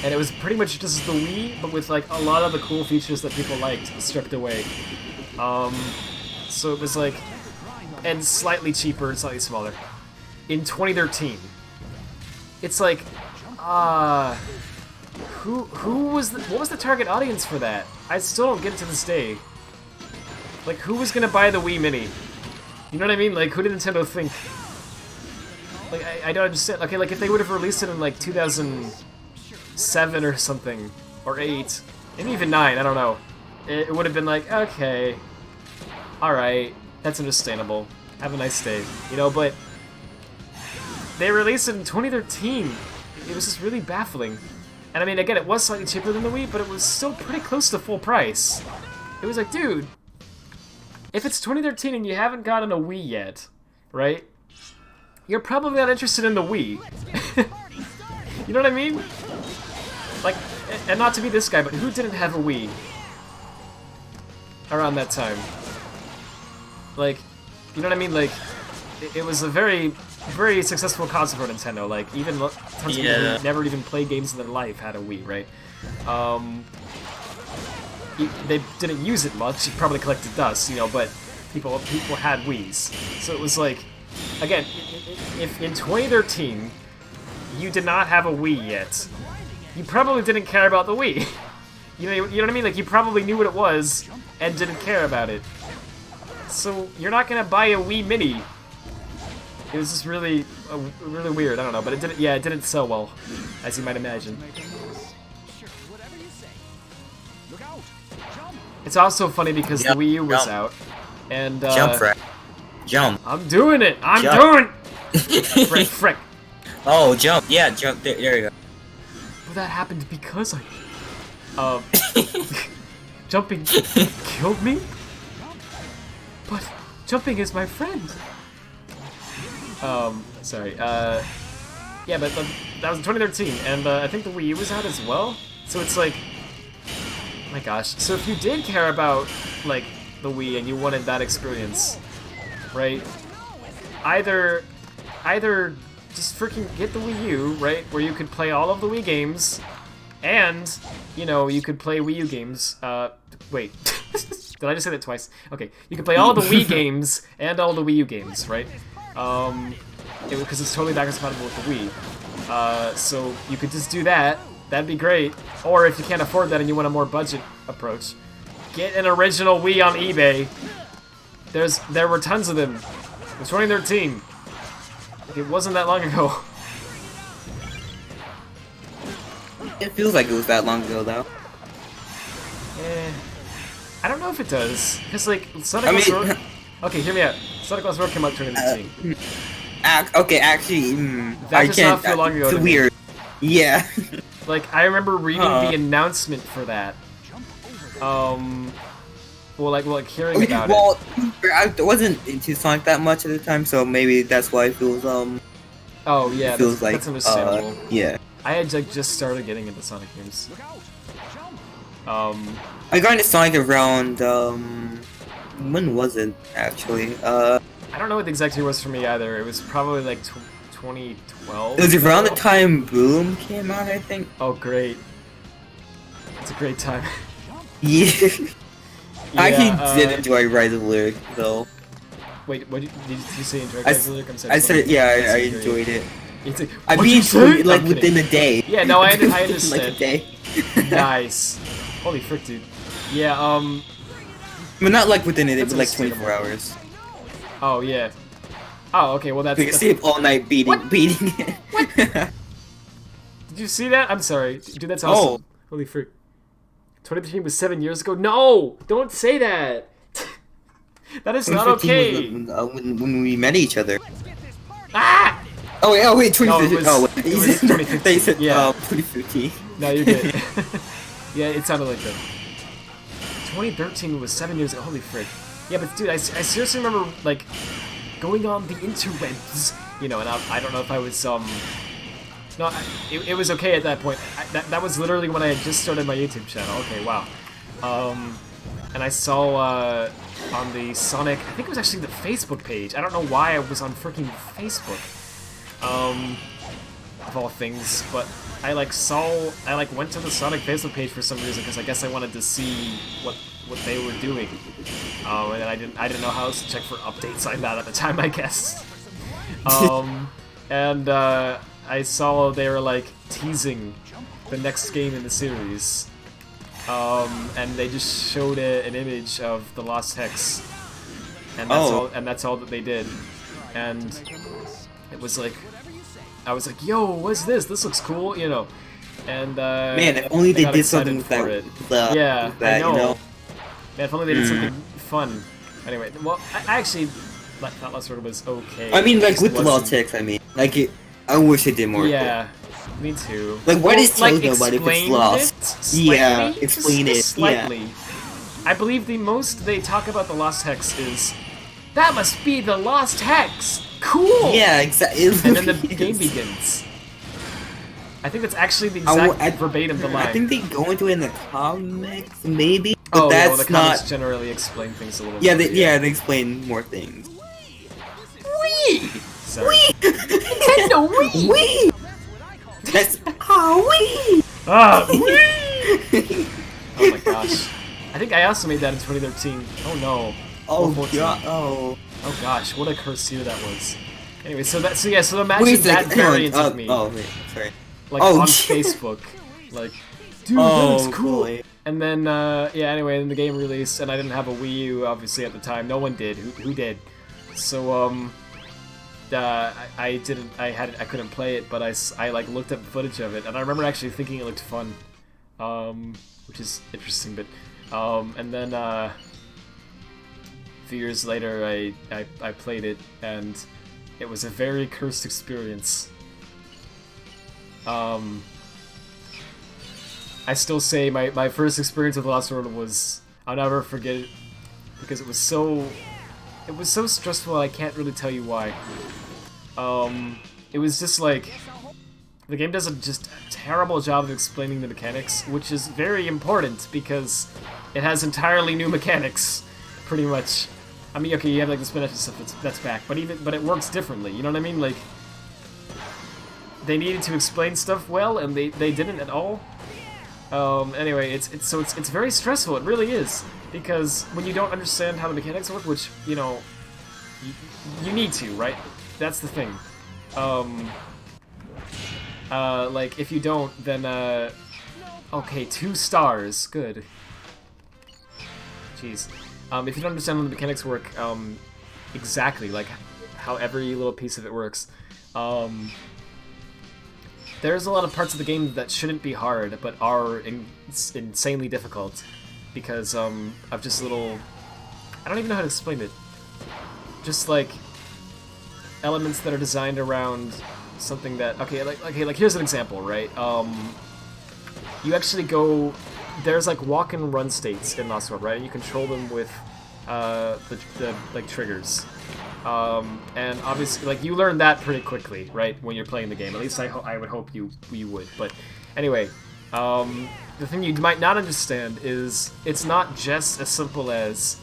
And it was pretty much just the Wii, but with like a lot of the cool features that people liked stripped away. So it was like, and slightly cheaper and slightly smaller. In 2013, it's like, what was the target audience for that? I still don't get it to this day. Like, who was gonna buy the Wii Mini? You know what I mean? Like, who did Nintendo think? Like, I don't understand. Okay, like if they would have released it in like 2007 or something, or 8, maybe even 9, I don't know. It would have been like, okay, alright, that's understandable. Have a nice day. You know, but they released it in 2013. It was just really baffling. And I mean, again, it was slightly cheaper than the Wii, but it was still pretty close to full price. It was like, dude, if it's 2013 and you haven't gotten a Wii yet, right? You're probably not interested in the Wii. You know what I mean? Like, and not to be this guy, but who didn't have a Wii around that time? Like, you know what I mean? Like, it was a very, very successful console for Nintendo. Like, even tons of people who never even played games in their life had a Wii, right? They didn't use it much. It probably collected dust, you know, but people had Wiis. So it was like, again, if in 2013 you did not have a Wii yet, you probably didn't care about the Wii. You know what I mean? Like, you probably knew what it was and didn't care about it. So you're not gonna buy a Wii Mini. It was just really, really weird. I don't know, but it didn't. Yeah, it didn't sell well, as you might imagine. It's also funny because the Wii U was out, and jump, Frick. Jump. I'm doing it. I'm doing. Frick. Oh, jump. Yeah, jump. There you go. Well, that happened because jumping killed me. But jumping is my friend. Sorry. Yeah, but that was in 2013, and I think the Wii U was out as well. So it's like, oh my gosh. So if you did care about like the Wii and you wanted that experience, right? Either just freaking get the Wii U, right, where you could play all of the Wii games, and you know you could play Wii U games. Wait. Did I just say that twice? Okay, you can play all the Wii games and all the Wii U games, right? Because it's totally backwards compatible with the Wii. So you could just do that. That'd be great. Or if you can't afford that and you want a more budget approach, get an original Wii on eBay. There were tons of them. It was 2013. It wasn't that long ago. It feels like it was that long ago, though. I don't know if it does, because like Sonic Lost Road. Okay, hear me out. Sonic Lost Road came out in 2018. Okay, actually, that does not feel long ago. It's weird. Yeah. Like I remember reading the announcement for that. Well, hearing about it. Well, I wasn't into Sonic that much at the time, so maybe that's why it feels Oh yeah, feels that's understandable. Yeah. I had just started getting into Sonic games. I got into Sonic around, when was it, actually? I don't know what the exact year was for me either. It was probably like 2012. It was around the time Boom came out, I think. Oh, great. It's a great time. Yeah. Yeah, I actually did enjoy Rise of Lyric, though. Wait, what did you say enjoy Rise of Lyric? I'm sorry. I said, yeah, I enjoyed it. It's like, I mean, like, within a day. Yeah, no, I understand. Like a day. Nice. Holy frick, dude. Yeah, But not like within a day, but like 24 hours. Oh, yeah. Oh, okay, well that's... We can stay up all night beating it. What? Did you see that? I'm sorry. Dude, that's awesome. Oh. Holy frick. 2013 was 7 years ago? No! Don't say that! That is not okay! When we met each other. Ah! Oh wait, 2015. No, it was 2015. They said, yeah. 2015. No, you're good. Yeah, it sounded like that. 2013 was 7 years ago. Holy frick. Yeah, but dude, I seriously remember, like, going on the interwebs, you know, and I don't know if I was, no, it was okay at that point. That was literally when I had just started my YouTube channel. Okay, wow. And I saw, on the Sonic, I think it was actually the Facebook page. I don't know why I was on freaking Facebook, of all things, but I went to the Sonic Facebook page for some reason, because I guess I wanted to see what they were doing. And I didn't know how else to check for updates like that at the time, I guess. And I saw they were like teasing the next game in the series. And they just showed an image of the Lost Hex, and that's all that they did. And it was like, I was like, "Yo, what's this? This looks cool," you know. And man, if only they did something with that. Yeah, I know. You know? Man, if only they did something fun. Anyway, well, I actually thought Lost World was okay. I mean, like with the Lost Hex, I mean, like I wish they did more. Yeah. Me too. Like, what is telling nobody if it's explained lost? It yeah, explain it. Slightly. Yeah. I believe the most they talk about the Lost Hex is, that must be the Lost Hex! Cool! Yeah, exactly. And then the game begins. I think that's actually the exact verbatim the line. I think they go into it in the comics, maybe. But Oh, that's yeah, well, the comics not. generally explain things a little Yeah, more. they explain more things. Wee! Sorry. Nintendo Wii! Wii! That's Wii! Ah, wee! Oh my gosh. I think I also made that in 2013. Oh no. Oh 14. god! Oh. Oh gosh, what a cursed year that was. Anyway, so imagine that variant of me, Oh wait, sorry. like Oh, on shit. Facebook, like, dude, Oh, that was cool. boy. And then, yeah, anyway, then the game released, and I didn't have a Wii U, obviously, at the time. No one did. Who did? So, I couldn't play it, but I like looked up footage of it, and I remember actually thinking it looked fun, which is interesting. But, and then a few years later, I played it, and it was a very cursed experience. I still say my first experience with Lost World was, I'll never forget it, because it was so stressful. I can't really tell you why. It was just like, the game does just a terrible job of explaining the mechanics, which is very important because it has entirely new mechanics, pretty much. I mean, okay, you have like the spinach and stuff that's back, but it works differently. You know what I mean? Like, they needed to explain stuff well, and they didn't at all. Anyway, it's very stressful. It really is, because when you don't understand how the mechanics work, which, you know, you need to, right? That's the thing. Like, if you don't, then, okay, 2 stars, good. Jeez. If you don't understand how the mechanics work, exactly, like, how every little piece of it works, there's a lot of parts of the game that shouldn't be hard, but are insanely difficult, because, of just little... I don't even know how to explain it. Just, like, elements that are designed around something that... Okay, like here's an example, right? You actually go... There's, like, walk and run states in Lost World, right? And you control them with, the like, triggers. And obviously, like, you learn that pretty quickly, right, when you're playing the game. At least I would hope you would. But anyway, the thing you might not understand is it's not just as simple as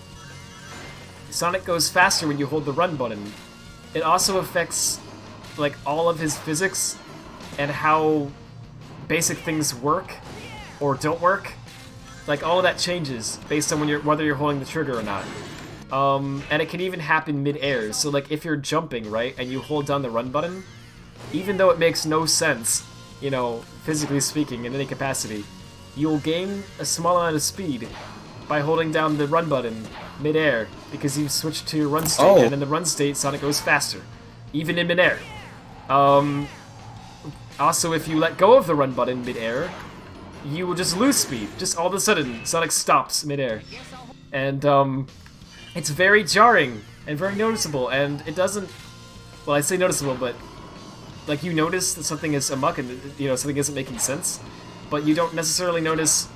Sonic goes faster when you hold the run button. It also affects, like, all of his physics and how basic things work or don't work. Like, all of that changes based on whether you're holding the trigger or not. And it can even happen mid-air. So, like, if you're jumping, right, and you hold down the run button, even though it makes no sense, you know, physically speaking, in any capacity, you'll gain a small amount of speed by holding down the run button mid-air, because you've switched to your run state, and in the run state, Sonic goes faster, even in mid-air. Also, if you let go of the run button mid-air, you will just lose speed. Just all of a sudden, Sonic stops mid-air. And, it's very jarring and very noticeable, and it doesn't... Well, I say noticeable, but... Like, you notice that something is amok and, you know, something isn't making sense. but you don't necessarily notice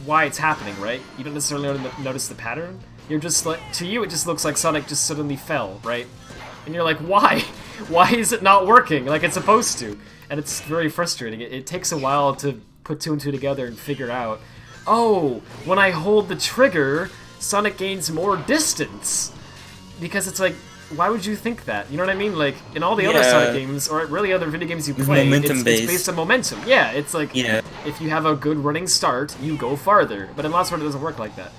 why it's happening, right? You don't necessarily notice the pattern. You're just like, to you it just looks like Sonic just suddenly fell, right? And you're like, why? Why is it not working like it's supposed to? And it's very frustrating. It takes a while to put two and two together and figure out, oh, when I hold the trigger, Sonic gains more distance. Because it's like, why would you think that? You know what I mean? Like, in all the other Sonic games, or really other video games you play, it's based on momentum. Yeah, it's like, if you have a good running start, you go farther. But in Lost World, it doesn't work like that.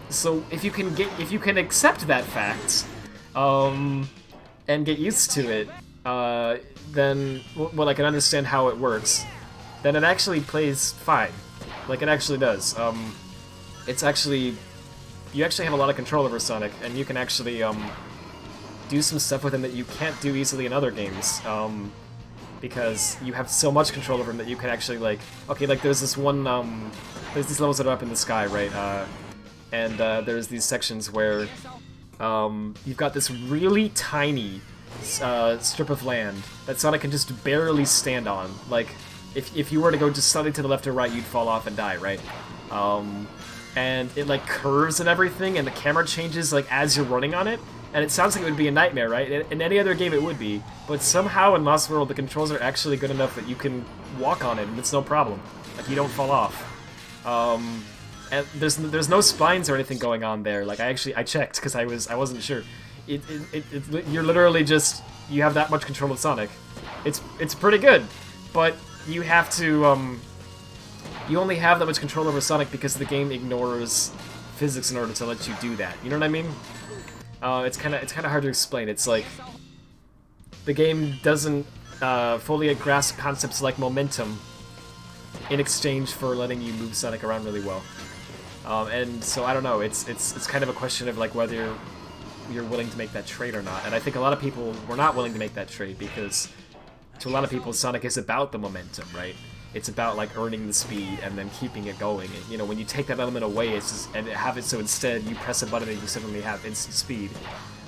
So if you can accept that fact, and get used to it, then, well, I can understand how it works, then it actually plays fine. Like, it actually does. It's actually... You actually have a lot of control over Sonic, and you can actually, do some stuff with him that you can't do easily in other games, because you have so much control over him that you can actually, like... Okay, like, there's this one, there's these levels that are up in the sky, right? And there's these sections where, you've got this really tiny strip of land that Sonic can just barely stand on. Like, if you were to go just slightly to the left or right, you'd fall off and die, right? And it, like, curves and everything, and the camera changes, like, as you're running on it, and it sounds like it would be a nightmare, right? In any other game it would be, but somehow in Lost World the controls are actually good enough that you can walk on it, and it's no problem. Like, you don't fall off. And there's no splines or anything going on there. Like, I checked, because I wasn't sure. You're literally just, you have that much control of Sonic. It's pretty good, but you have to, you only have that much control over Sonic because the game ignores physics in order to let you do that. You know what I mean? It's kind of hard to explain. It's like the game doesn't fully grasp concepts like momentum in exchange for letting you move Sonic around really well. And so I don't know. It's kind of a question of like whether you're willing to make that trade or not. And I think a lot of people were not willing to make that trade because to a lot of people, Sonic is about the momentum, right? It's about like earning the speed and then keeping it going. And you know, when you take that element away, it's just, and have it so instead you press a button and you suddenly have instant speed.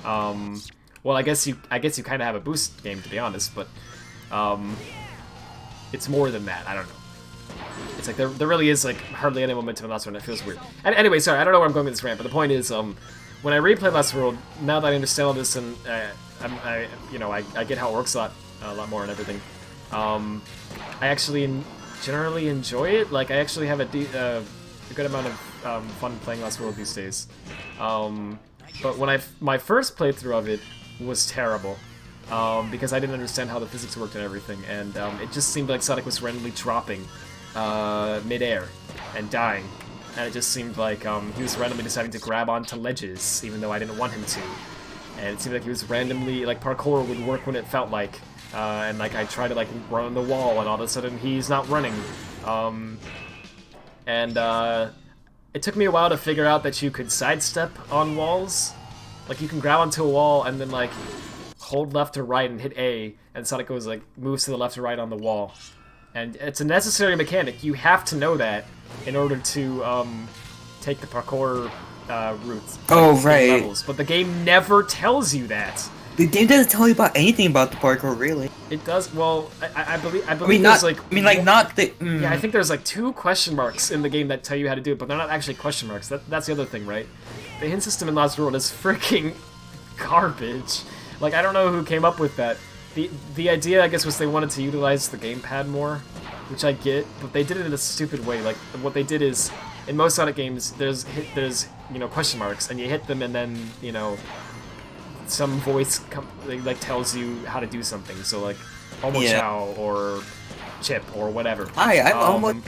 Well, I guess you kind of have a boost game, to be honest, but it's more than that. I don't know. It's like there really is like hardly any momentum in Lost World, and it feels weird. And anyway, sorry, I don't know where I'm going with this rant, but the point is, when I replay Lost World, now that I understand all this and I get how it works a lot more and everything, I actually generally enjoy it. Like, I actually have a good amount of fun playing Lost World these days. But when my first playthrough of it was terrible, because I didn't understand how the physics worked and everything, and it just seemed like Sonic was randomly dropping mid-air and dying, and it just seemed like he was randomly deciding to grab onto ledges, even though I didn't want him to, and it seemed like he was randomly, like, parkour would work when it felt like, and like I try to like run on the wall, and all of a sudden he's not running, it took me a while to figure out that you could sidestep on walls. Like, you can grab onto a wall and then like hold left or right and hit A, and Sonic goes like moves to the left or right on the wall. And it's a necessary mechanic. You have to know that in order to take the parkour routes. Oh, right. Levels. But the game never tells you that. The game doesn't tell you about anything about the parkour, really. It does. Well, I believe not, there's like. I mean, like, not the. Yeah, I think there's like 2 question marks in the game that tell you how to do it, but they're not actually question marks. That's the other thing, right? The hint system in Lost World is freaking garbage. Like, I don't know who came up with that. The idea, I guess, was they wanted to utilize the gamepad more, which I get, but they did it in a stupid way. Like, what they did is, in most Sonic games, there's question marks, and you hit them, and then some voice like tells you how to do something. So like, Omo-chow or Chip or whatever. Hi, I'm Omo.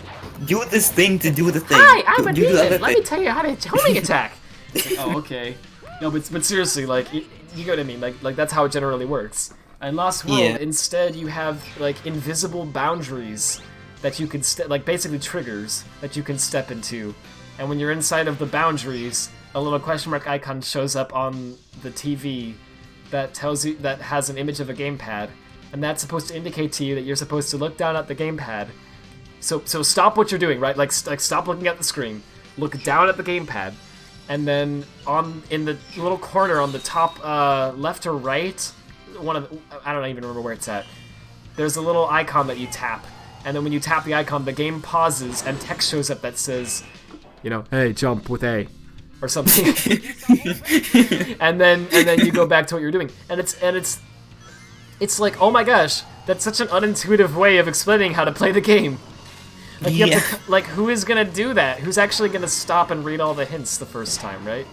Do this thing to do the thing. Hi, I'm a demon. Let me tell you how to homing attack. Oh, okay. No, but seriously, like, you get what I mean. Like that's how it generally works. In Lost World, instead, you have like invisible boundaries that you can like basically triggers that you can step into, and when you're inside of the boundaries, a little question mark icon shows up on the TV that tells you, that has an image of a gamepad, and that's supposed to indicate to you that you're supposed to look down at the gamepad. So stop what you're doing, right? Like stop looking at the screen, look down at the gamepad, and then in the little corner on the top left or right, I don't even remember where it's at. There's a little icon that you tap, and then when you tap the icon, the game pauses, and text shows up that says, you know, hey, jump with A, or something. and then you go back to what you're doing, and it's like, oh my gosh, that's such an unintuitive way of explaining how to play the game. Like, you have to, like, who is gonna do that? Who's actually gonna stop and read all the hints the first time, right?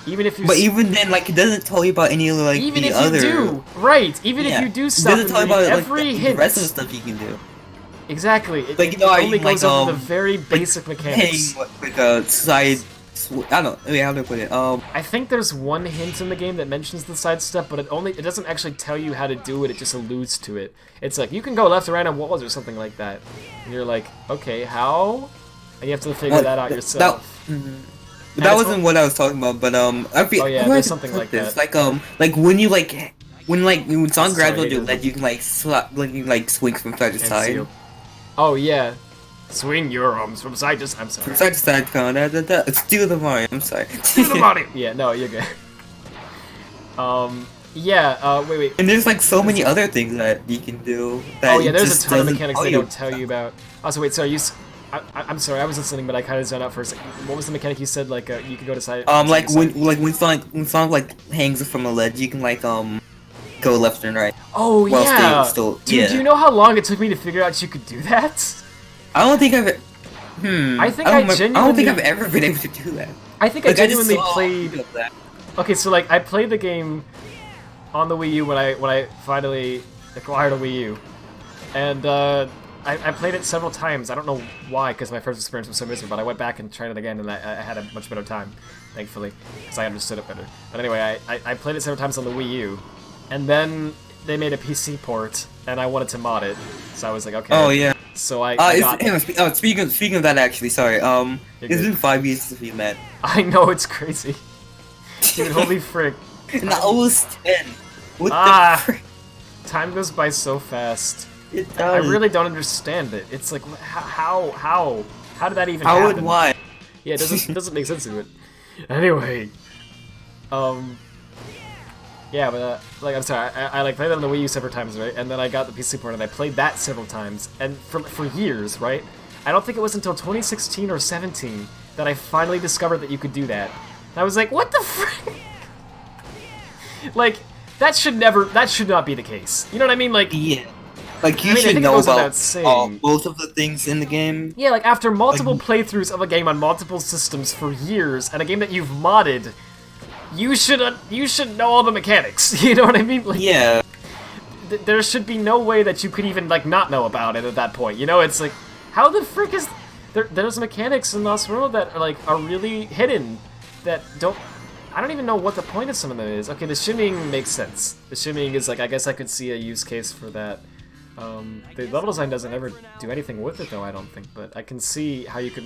Even if you. But even then, like, it doesn't tell you about any of like even the if other. You do, right? Even if you do stop and read every hint. The rest of the stuff you can do. Exactly. Like, you know, it only goes over the like, very basic mechanics. Hey, like a side. I don't know. I mean, how do I put it? I think there's one hint in the game that mentions the side step, but it doesn't actually tell you how to do it. It just alludes to it. It's like you can go left or right on walls or something like that, and you're like, okay, how? And you have to figure that out yourself. That wasn't what I was talking about, but I feel. Oh yeah, there's something like that. Like when you when Sonic grabs onto your leg, you can like swing from side to side. Oh yeah. Swing your arms from side to side. I'm sorry. From side to side, It's do the Mario. I'm sorry. Do the Mario. Yeah, no, you're good. Yeah. Wait. And there's like so many other things that you can do. That there's a ton of mechanics they don't tell you about. Also, wait. Sorry, I'm sorry. I was listening, but I kind of zoned out for a second. What was the mechanic you said? Like, you could go to side. Like when Sonic like hangs from a ledge, you can like go left and right. Oh yeah. Dude, do you know how long it took me to figure out you could do that? I don't think I've. I don't think I've ever been able to do that. I think I genuinely played. Okay, so like I played the game on the Wii U when I finally acquired a Wii U, and I played it several times. I don't know why, because my first experience was so miserable. But I went back and tried it again, and I had a much better time, thankfully, because I understood it better. But anyway, I played it several times on the Wii U, and then they made a PC port, and I wanted to mod it, so I was like, okay. Oh yeah. So I got it. Speaking of that, actually, sorry. It's been 5 years since we met. I know, it's crazy. Dude, holy frick. And I was 10. What the frick? Time goes by so fast. It does. I really don't understand it. It's like, how did that even happen? How and why? Yeah, it doesn't make sense to it. Anyway, yeah, but like I'm sorry, I like played that on the Wii U several times, right? And then I got the PC port and I played that several times, and for years, right? I don't think it was until 2016 or 17 that I finally discovered that you could do that. And I was like, what the frick? Like, that should not be the case. You know what I mean? Like, yeah. Like, you should know about both of the things in the game. Yeah, like, after multiple playthroughs of a game on multiple systems for years, and a game that you've modded, you should know all the mechanics. You know what I mean? Like, yeah. There should be no way that you could even, like, not know about it at that point. You know, it's like, how the frick is... There's mechanics in Lost World that are really hidden, that don't... I don't even know what the point of some of them is. Okay, the shimmying makes sense. The shimmying is like, I guess I could see a use case for that. The level design doesn't ever do anything with it though, I don't think, but I can see how you could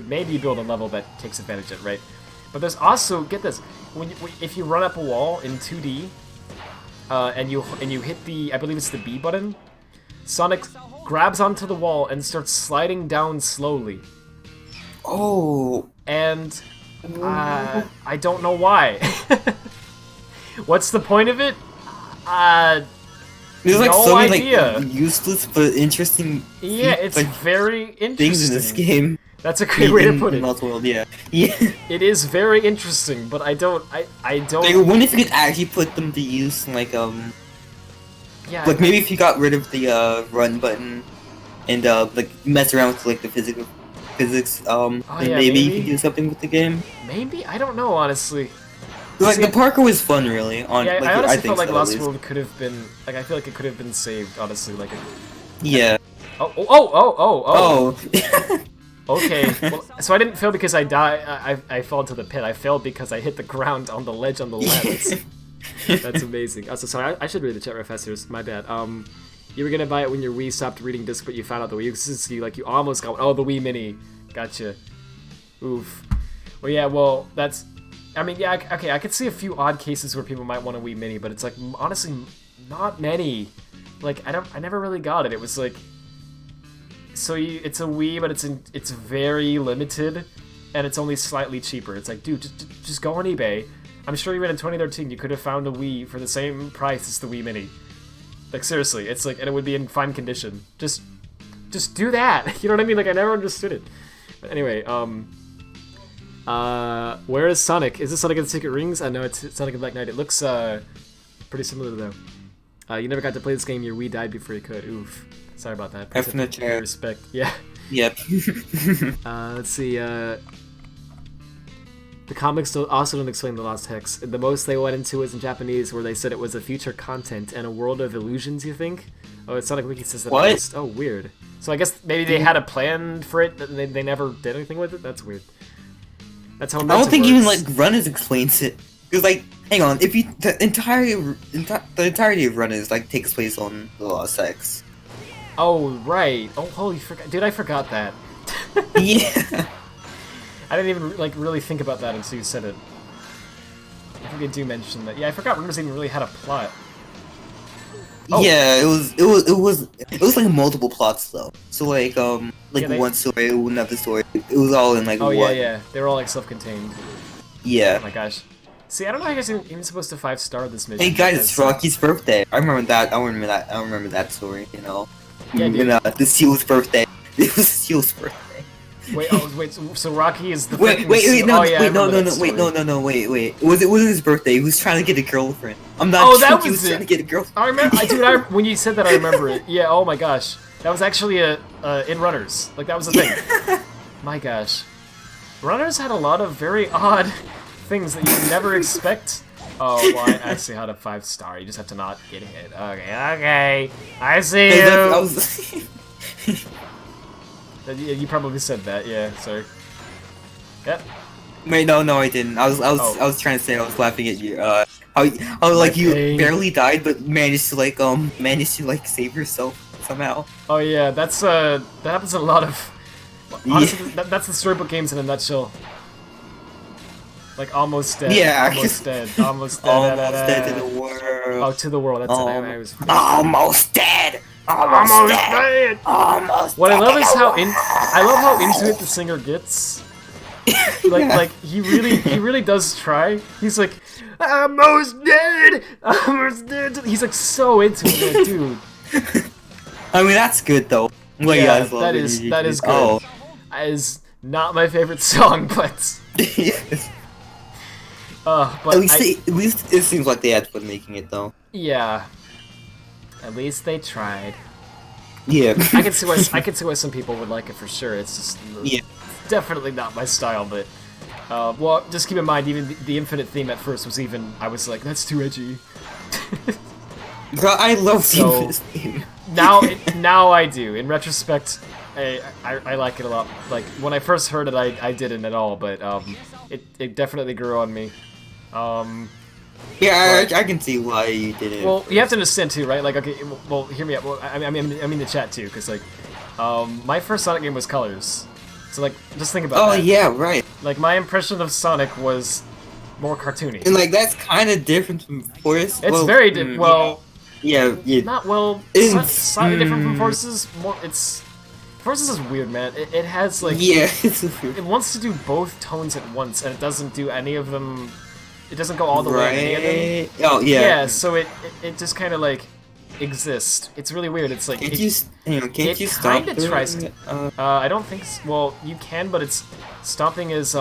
maybe build a level that takes advantage of it, right? But there's also, get this, if you run up a wall in 2D, and you hit the, I believe it's the B button, Sonic grabs onto the wall and starts sliding down slowly. Oh. And I don't know why. What's the point of it? There's like no so many idea. Like useless but interesting. Yeah, it's like, very interesting. Things in this game. That's a great way to put it. Lost World, yeah. Yeah. It is very interesting, but I don't. Like, I wonder if you could actually put them to use, like Yeah. Like maybe if you got rid of the run button, and like mess around with like the physics, then maybe you can do something with the game. Maybe, I don't know, honestly. Like the parkour was fun, really. Yeah, I honestly felt like so, Lost World could have been like I feel like it could have been saved, honestly. Like. Yeah. Oh. Okay. Well, so I didn't fail because I I fell into the pit. I failed because I hit the ground on the ledge on the left. That's amazing. Also, sorry, I should read the chat real fast here. My bad. You were gonna buy it when your Wii stopped reading disc, but you found out the Wii. Like you almost got. Oh, the Wii Mini. Gotcha. Oof. Well, yeah. Well, that's. I mean, yeah. Okay, I could see a few odd cases where people might want a Wii Mini, but it's like honestly not many. Like I never really got it. It was like. So it's a Wii, but it's very limited, and it's only slightly cheaper. It's like, dude, just go on eBay. I'm sure even in 2013 you could have found a Wii for the same price as the Wii Mini. Like seriously, it's like, and it would be in fine condition. Just do that. You know what I mean? Like I never understood it. But anyway, where is Sonic? Is this Sonic and the Secret Rings? I know it's Sonic and Black Knight. It looks pretty similar though. You never got to play this game. Your Wii died before you could. Oof. Sorry about that. Definitely. Respect. Yeah. Yep. Let's see. The comics also don't explain the Lost Hex. The most they went into was in Japanese, where they said it was a future content and a world of illusions. You think? Oh, it's Sonic Wiki says that. What? Oh, weird. So I guess maybe they had a plan for it, but they never did anything with it. That's weird. That's how. I don't think even like Runners explains it. Because like, hang on, if you the entirety of Runners like takes place on the Lost Hex. Oh right. Oh holy forgot, dude! I forgot that. Yeah. I didn't even like really think about that until you said it. I think they do mention that. Yeah, I forgot Runners even really had a plot. Oh. Yeah, it was like multiple plots though. So like Yeah, one story, another story. It was all in like Oh one. yeah. They were all like self-contained. Yeah. Oh my gosh. See, I don't know how you guys are even supposed to 5-star this mission. Hey guys, it's because, Rocky's birthday. I remember that. I remember that story. You know. Yeah, dude. The Seal's birthday. It was Seal's birthday. Wait. So Rocky is the. Wait, Oh, yeah, wait. It wasn't his birthday. He was trying to get a girlfriend. I'm not. Oh, sure that he was was trying it. to get a girlfriend. I remember, dude. When you said that, I remember it. Yeah. Oh my gosh, that was actually in Runners. Like that was the thing. My gosh, Runners had a lot of very odd things that you never expect. Oh, well, I see how to 5-star. You just have to not get hit. Okay. I see you. You probably said that. Yeah. Sorry. Yep. Wait, no, I didn't. I was trying to say I was laughing at you. How like you pain. barely died, but managed to save yourself somehow. Oh yeah, that happens in a lot of. Honestly, that's the storybook games in a nutshell. Like almost dead. Yeah. Almost dead. Almost dead. Almost dead to the world. Oh, to the world. That's it. I was. Almost dead. Almost dead. Almost. What I love is I love how into it the singer gets. Like he really does try. He's like, almost dead. Almost dead. He's like so into it, dude. I mean that's good though. Well, Yeah, yeah, that is good. Oh. That is not my favorite song, but. But at least it seems like they had fun making it though. Yeah. At least they tried. Yeah. I can see why some people would like it for sure. It's just definitely not my style, but well, just keep in mind even the Infinite theme at first was even I was like that's too edgy. Bro, I love So, this theme. now I do. In retrospect, I like it a lot. Like when I first heard it, I didn't at all, but it definitely grew on me. Yeah, I can see why you did it. Well, you have to understand too, right? Like, okay, well, hear me out. Well, I mean the chat too, because like, my first Sonic game was Colors, so like, just think about that. Oh yeah, right. Like my impression of Sonic was more cartoony. And like that's kind of different from Forest. It's very different. Well, yeah. not well. It's Slightly different from Forces. More, it's Forces is weird, man. It has like it's it wants to do both tones at once, and it doesn't do any of them. It doesn't go all the way in any of them. Oh yeah. Yeah, so it just kind of like exists. It's really weird. It's like Can't you it stop kind of tries to. I don't think. Well, you can, but it's stomping is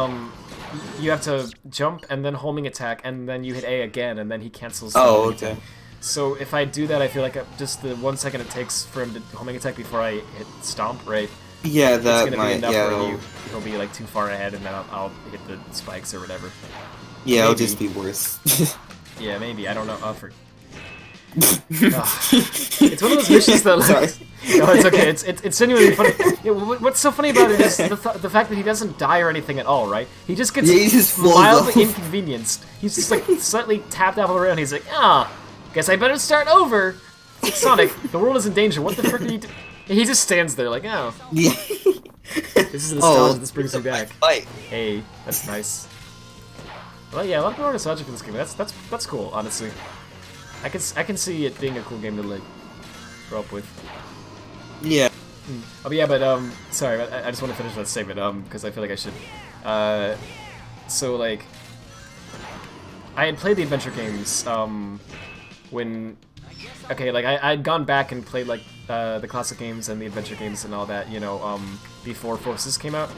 you have to jump and then homing attack and then you hit A again and then he cancels. Oh, okay. So if I do that, I feel like just the 1 second it takes for him to homing attack before I hit stomp, right? Yeah, that it's gonna might. be enough Yeah, where he'll be like too far ahead and then I'll hit the spikes or whatever. yeah, it'll maybe. just be worse. Yeah, maybe. I don't know. It's one of those missions that like, no, it's okay. It's genuinely funny. Yeah, what's so funny about it is the fact that he doesn't die or anything at all, right? He just gets he just mildly inconvenienced. He's just like slightly tapped out around. He's like, guess I better start over. It's like, Sonic, the world is in danger. What the frick are you doing? He just stands there like, Yeah. This is nostalgia. This brings me back. Fight. Hey, that's nice. Well, yeah, a lot of people are nostalgic for this game. That's cool, honestly. I can see it being a cool game to like grow up with. Yeah. Oh yeah, but sorry, I just want to finish that statement because I feel like I should. So like, I had played the adventure games when okay, like I'd gone back and played like the classic games and the adventure games and all that, you know, before Forces came out.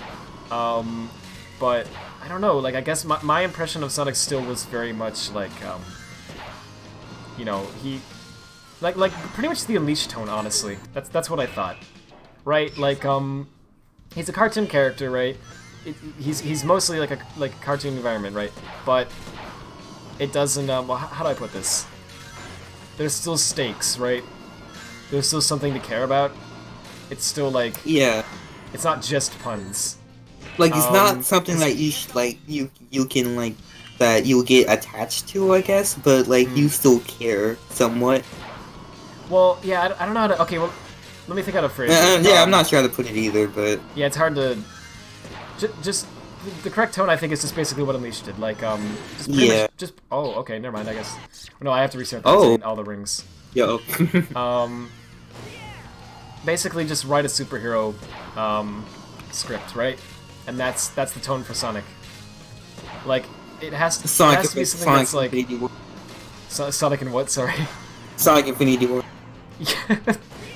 But I don't know, like I guess my impression of Sonic still was very much like, you know, he like pretty much the Unleashed tone, honestly. That's what I thought, right? Like he's a cartoon character, right? He's mostly like a cartoon environment, right? But it doesn't. Well, how do I put this? There's still stakes, right? There's still something to care about. It's still like it's not just puns. Like it's not something that you can like that you'll get attached to, I guess, but like you still care somewhat. Well, yeah, I don't know how to. Okay, well, let me think how to phrase it. Yeah, I'm not sure how to put it either, but yeah, it's hard to. Just the correct tone, I think, is just basically what Unleashed did. Like, just pretty much, just oh, okay, never mind. I guess. No, I have to restart all the rings. Yo. Basically, just write a superhero script, right? And that's the tone for Sonic. Like, it has to be something that's like Sonic and what? Sorry. Sonic Infinity War.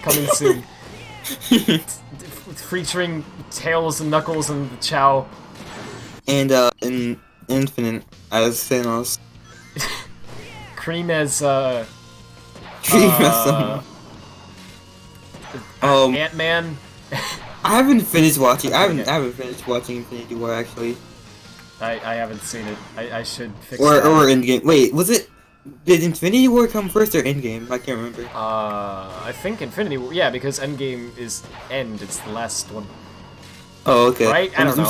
Coming soon. Featuring Tails and Knuckles and the Chow. And in Infinite as Thanos. Cream as Ant-Man. I haven't finished watching. I haven't finished watching Infinity War actually. I haven't seen it. I should fix or that. Or Endgame. Wait, was it? Did Infinity War come first or Endgame? I can't remember. I think Infinity War. Yeah, because Endgame is end. It's the last one. Oh, okay. Right? I don't know.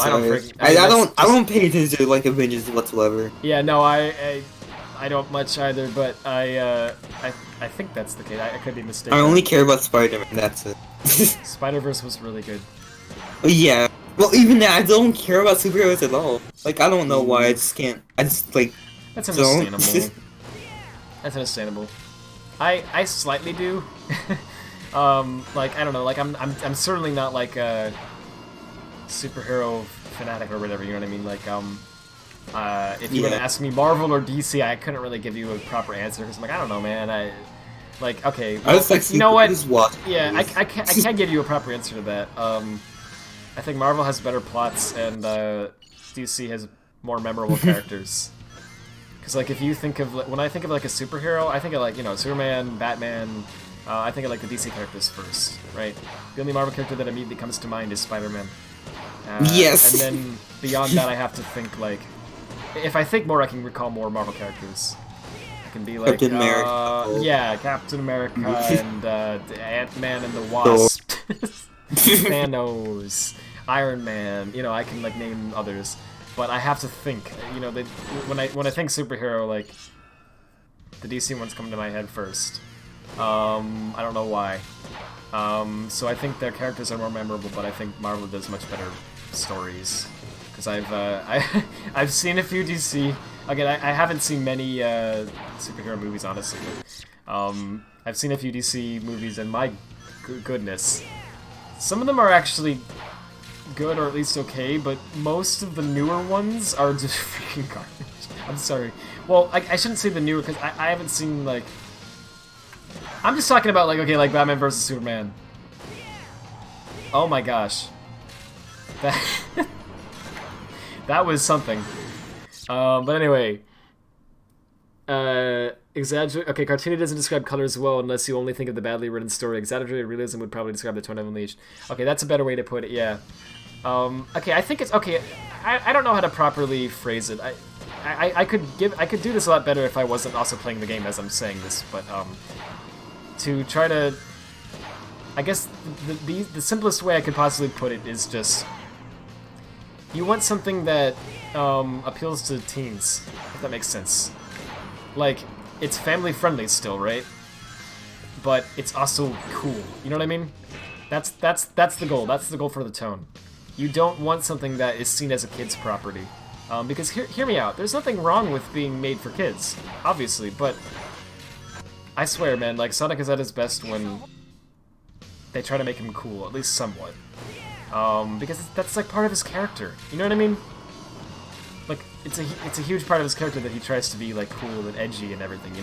I don't pay attention to like Avengers whatsoever. Yeah, no, I don't much either. But I think that's the case. I could be mistaken. I only care about Spider-Man. That's it. Spider-Verse was really good. Yeah. Well, even that, I don't care about superheroes at all. Like, I don't know why. I just can't. I just like. That's understandable. That's understandable. I slightly do. Like I don't know. Like I'm certainly not like a superhero fanatic or whatever. You know what I mean? Like if you were to ask me Marvel or DC, I couldn't really give you a proper answer because I'm like I don't know, man. Okay. Well, you know what? Yeah, I can't give you a proper answer to that. I think Marvel has better plots and DC has more memorable characters. Because like if you think of when I think of like a superhero, I think of like Superman, Batman. I think of like the DC characters first, right? The only Marvel character that immediately comes to mind is Spider-Man. Yes. And then beyond that, I have to think like if I think more, I can recall more Marvel characters. I can be like Captain America. Yeah, Captain America and Ant-Man and the Wasp, Thanos, Iron Man. I can like name others. But I have to think, when I think superhero, like, the DC ones come to my head first. I don't know why. So I think their characters are more memorable, but I think Marvel does much better stories. Because I've seen a few DC. Again, I haven't seen many superhero movies, honestly. But, I've seen a few DC movies, and my goodness, some of them are actually good or at least okay, but most of the newer ones are just freaking garbage. I'm sorry. Well, I shouldn't say the newer because I haven't seen like. I'm just talking about like like Batman vs Superman. Oh my gosh, that was something. But anyway, exaggerate. Okay, Cartoony doesn't describe colors well unless you only think of the badly written story. Exaggerated realism would probably describe the tone of Unleashed. Okay, that's a better way to put it. Yeah. Okay, I think it's okay. I don't know how to properly phrase it. I could do this a lot better if I wasn't also playing the game as I'm saying this, but to try to, I guess the simplest way I could possibly put it is just you want something that appeals to teens, if that makes sense. Like it's family friendly still, right? But it's also cool. You know what I mean? That's the goal. That's the goal for the tone. You don't want something that is seen as a kid's property. Because hear me out, there's nothing wrong with being made for kids, obviously, but I swear, man, like Sonic is at his best when they try to make him cool, at least somewhat. Because that's like part of his character. You know what I mean? Like it's a huge part of his character that he tries to be like cool and edgy and everything,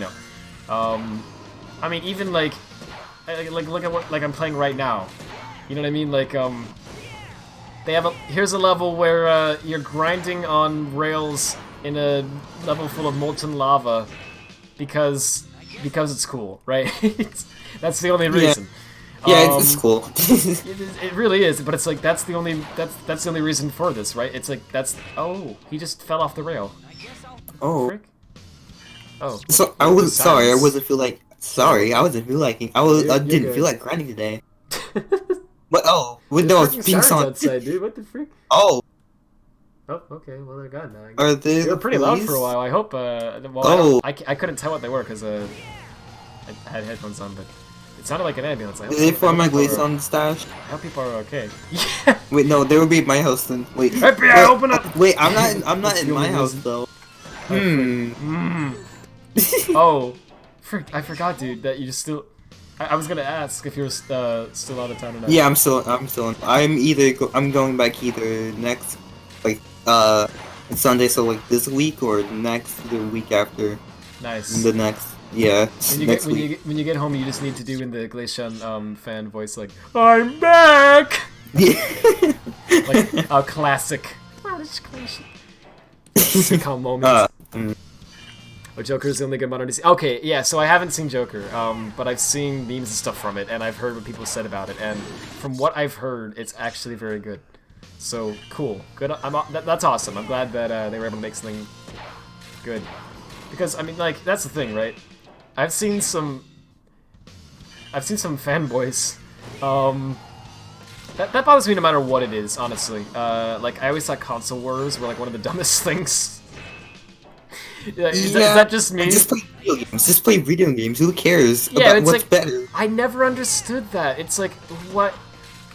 I mean, even like look at what like I'm playing right now. You know what I mean? Like they have here's a level where you're grinding on rails in a level full of molten lava because it's cool, right? That's the only reason. Yeah, it's cool. It really is, but it's like that's the only reason for this, right? It's like oh, he just fell off the rail. Oh. Frick? Oh. So I was sorry. I wasn't feel like sorry. I wasn't feel like I didn't feel like grinding today. But no, it's being on outside, dude. What the frick? Oh. Oh, okay. Well, they're gone now. Are they were pretty loud for a while. I hope. Well, I couldn't tell what they were because I had headphones on, but it sounded like an ambulance. Did they find my Glaceon stash? I hope people are okay. Yeah. Wait, no, they would be at my house then. Wait. FBI, open up! Wait, I'm not in my house though. Oh, frick! I forgot, dude. That you just still. I was gonna ask if you were still out of town or not. Yeah, I'm still. I'm going back either next, like Sunday, so like this week or the week after. Nice. The next. Yeah. When you get home, you just need to do in the Glaceon fan voice like I'm back. Yeah. Like a classic. Sitcom moment. But Joker's the only good modern DC. Okay, yeah. So I haven't seen Joker, but I've seen memes and stuff from it, and I've heard what people said about it, and from what I've heard, it's actually very good. So cool, good. That's awesome. I'm glad that they were able to make something good, because I mean, like that's the thing, right? I've seen some fanboys. That bothers me no matter what it is, honestly. Like I always thought console wars were like one of the dumbest things. Is that just me? Just play video games. Just play video games. Who cares about what's like, better? I never understood that. It's like, what?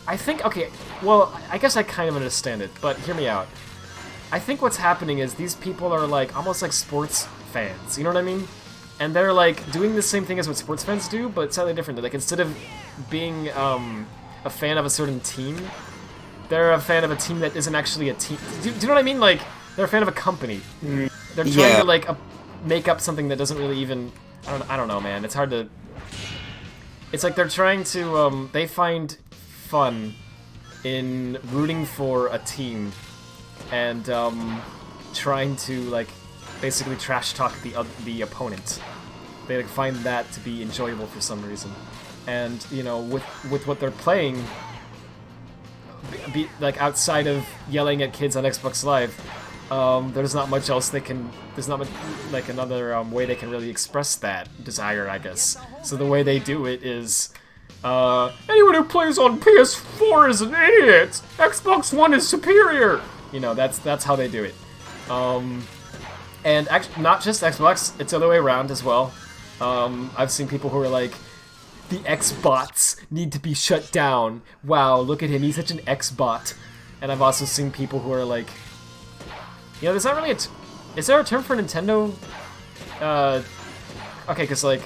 I think, okay, well, I guess I kind of understand it, but hear me out. I think what's happening is these people are like, almost like sports fans, you know what I mean? And they're like, doing the same thing as what sports fans do, but slightly different. Like, instead of being a fan of a certain team, they're a fan of a team that isn't actually a team. Do you know what I mean? Like, they're a fan of a company. They're trying to like make up something that doesn't really even. I don't know, man. It's hard to. It's like they're trying to. They find fun in rooting for a team and trying to like basically trash talk the opponent. They like find that to be enjoyable for some reason, and you know with what they're playing. Like outside of yelling at kids on Xbox Live. There's not much else there's not much, like, another way they can really express that desire, I guess. So the way they do it is, anyone who plays on PS4 is an idiot! Xbox One is superior! You know, that's how they do it. And actually, not just Xbox, it's the other way around as well. I've seen people who are like, the Xbots need to be shut down. Wow, look at him, he's such an Xbot. And I've also seen people who are like, you know, there's not really is there a term for Nintendo? Okay, because, like,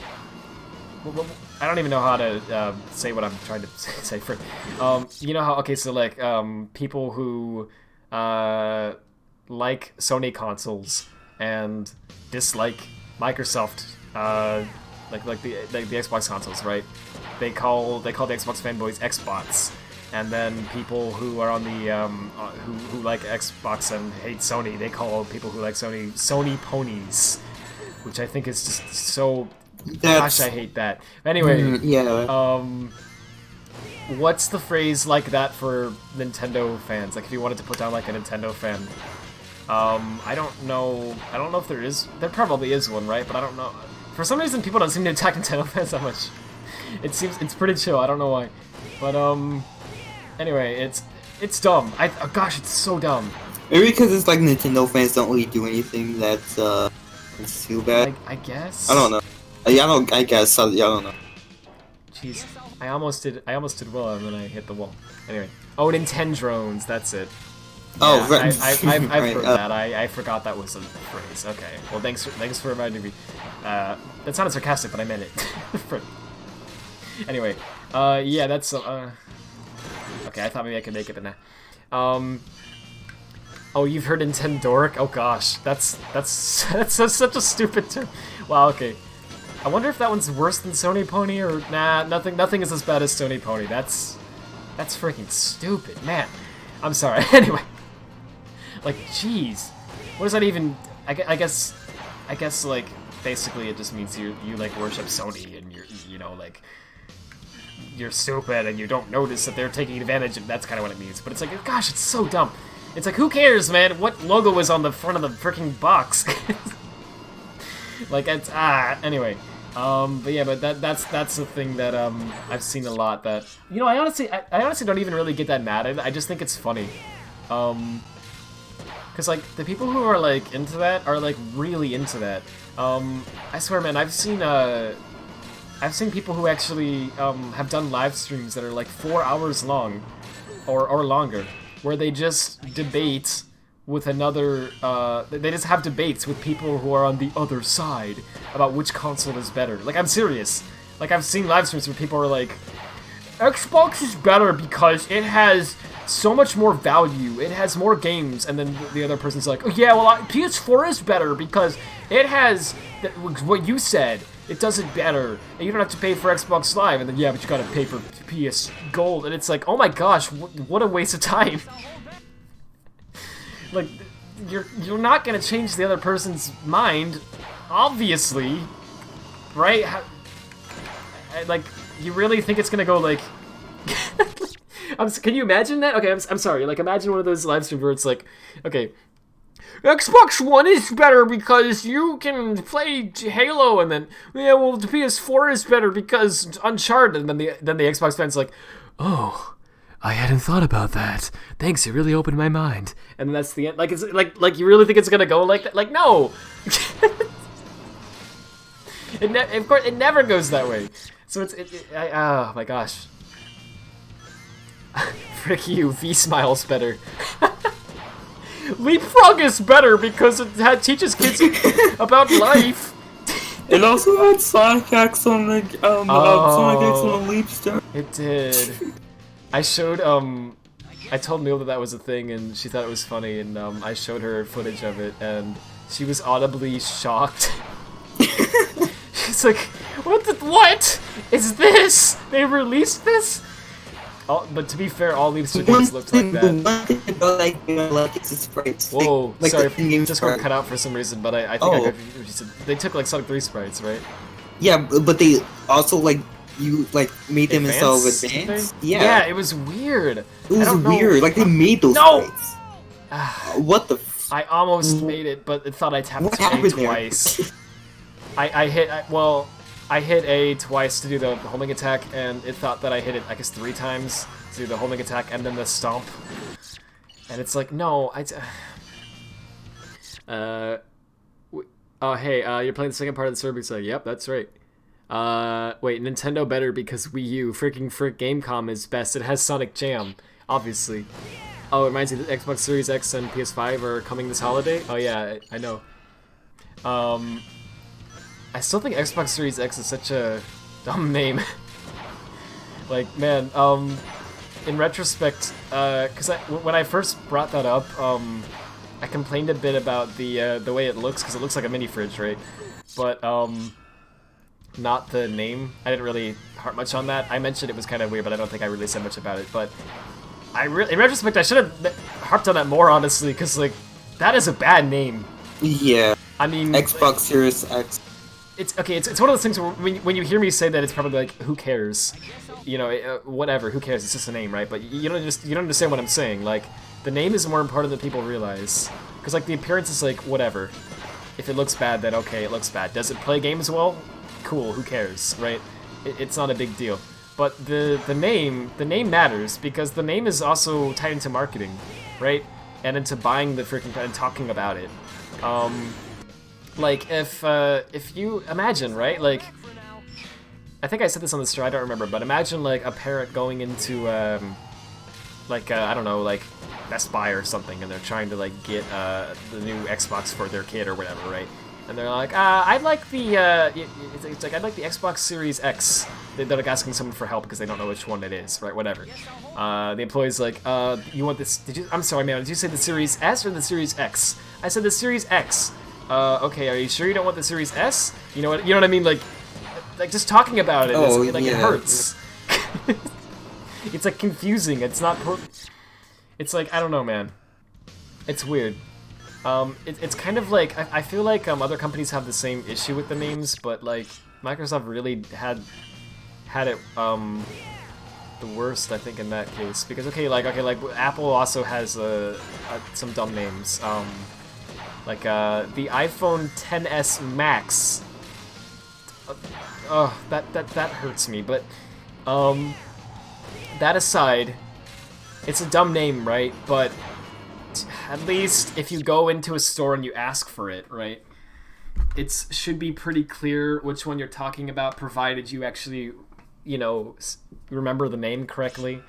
I don't even know how to say what I'm trying to say for you know how, okay, so, like, people who like Sony consoles and dislike Microsoft, like the Xbox consoles, right? They call the Xbox fanboys Xbots. And then people who are on the who like Xbox and hate Sony, they call people who like Sony ponies, which I think is just so. Gosh, I hate that. Anyway, yeah. What's the phrase like that for Nintendo fans? Like if you wanted to put down like a Nintendo fan, I don't know. I don't know if there is. There probably is one, right? But I don't know. For some reason, people don't seem to attack Nintendo fans that much. It seems it's pretty chill. I don't know why, but Anyway, it's dumb. Gosh, it's so dumb. Maybe because it's like Nintendo fans don't really do anything that's too bad. I guess. I don't know. I guess. I don't know. Jeez, I almost did well, and then I hit the wall. Anyway, oh, Nintendrones. That's it. Oh, yeah, right. I've heard that. I forgot that was a phrase. Okay. Well, thanks for reminding me. That sounded sarcastic, but I meant it. Anyway, yeah, that's okay, I thought maybe I could make it, but nah. Oh, you've heard Nintendoric? Oh gosh, that's such a stupid term. Wow, okay. I wonder if that one's worse than Sony Pony, or nah, nothing is as bad as Sony Pony. That's freaking stupid, man. I'm sorry. Anyway, like, jeez, what does that even? I guess like basically it just means you like worship Sony and you know like you're stupid and you don't notice that they're taking advantage of. That's kind of what it means. But it's like, gosh, it's so dumb. It's like, who cares, man? What logo is on the front of the freaking box? Like, it's anyway. But yeah, but that's the thing that I've seen a lot. That, you know, I honestly don't even really get that mad at it. I just think it's funny, because like the people who are like into that are like really into that. I swear, man, I've seen people who actually have done live streams that are like 4 hours long, or longer, where they just debate with another, they just have debates with people who are on the other side about which console is better. Like, I'm serious. Like, I've seen live streams where people are like, Xbox is better because it has so much more value, it has more games, and then the other person's like, oh yeah, well, PS4 is better because it has what you said, it does it better, and you don't have to pay for Xbox Live, and then yeah, but you gotta pay for PS Gold, and it's like, oh my gosh, what a waste of time. Like, you're not gonna change the other person's mind, obviously, right? Like, you really think it's gonna go like? Can you imagine that? Okay, I'm sorry. Like, imagine one of those live streams where it's like, okay, Xbox One is better because you can play Halo, and then yeah, well, the PS4 is better because Uncharted, and then the Xbox fan's like, oh, I hadn't thought about that. Thanks, it really opened my mind. And then that's the end. Like, it's like you really think it's gonna go like that? Like, no. Of course, it never goes that way. So oh my gosh. Frick you, V-Smile's better. Leapfrog is better because it teaches kids about life. It also had Sonic X on the Sonic X on the Leap Star. It did. I showed I told Neil that was a thing, and she thought it was funny, and I showed her footage of it, and she was audibly shocked. She's like, what is this? They released this? But to be fair, all Leap Star games looked like that. Whoa, sorry, Discord cut out for some reason, but I think I got you said. They took like Sonic 3 sprites, right? Yeah, but they also made them install advanced. Yeah, it was weird. It was weird. Like, they made those sprites. What the? I almost made it, but it thought I tapped A twice. I hit A twice to do the homing attack, and it thought that I hit it, I guess, 3 times to do the homing attack and then the stomp. And it's like, no, oh, hey, you're playing the second part of the survey, so yep, that's right. Wait, Nintendo better because Wii U. Frick Gamecom is best. It has Sonic Jam, obviously. Oh, it reminds me that Xbox Series X and PS5 are coming this holiday? Oh yeah, I know. I still think Xbox Series X is such a dumb name. Like, man, in retrospect, because when I first brought that up, I complained a bit about the way it looks, because it looks like a mini fridge, right? But, not the name. I didn't really harp much on that. I mentioned it was kind of weird, but I don't think I really said much about it. But in retrospect, I should have harped on that more, honestly, because, like, that is a bad name. Yeah. I mean, Xbox Series X. It's okay. It's one of those things where when you hear me say that, it's probably like, who cares? You know, whatever. Who cares? It's just a name, right? But you don't understand what I'm saying. Like, the name is more important than people realize. Because like the appearance is like whatever. If it looks bad, then okay, it looks bad. Does it play games well? Cool. Who cares, right? It's not a big deal. But the name matters because the name is also tied into marketing, right? And into buying the freaking and talking about it. Like, if you imagine, right, like, I think I said this on the stream, I don't remember, but imagine, like, a parent going into, like, I don't know, like, Best Buy or something, and they're trying to, like, get, the new Xbox for their kid or whatever, right? And they're like, I'd like the, it's like, I'd like the Xbox Series X. They're, like, asking someone for help because they don't know which one it is, right, whatever. The employee's like, you want this, I'm sorry, man, did you say the Series S or the Series X? I said the Series X. Okay, are you sure you don't want the Series S? You know what I mean? Like, like just talking about it, is, like yeah. it hurts. It's like confusing. It's not. It's like I don't know, man. It's weird. It's kind of like I feel like other companies have the same issue with the names, but like Microsoft really had it the worst, I think, in that case, because like Apple also has some dumb names, like the iPhone XS Max. Oh, that hurts me. But that aside, it's a dumb name, right? But at least if you go into a store and you ask for it, right? It should be pretty clear which one you're talking about, provided you actually, you know, remember the name correctly.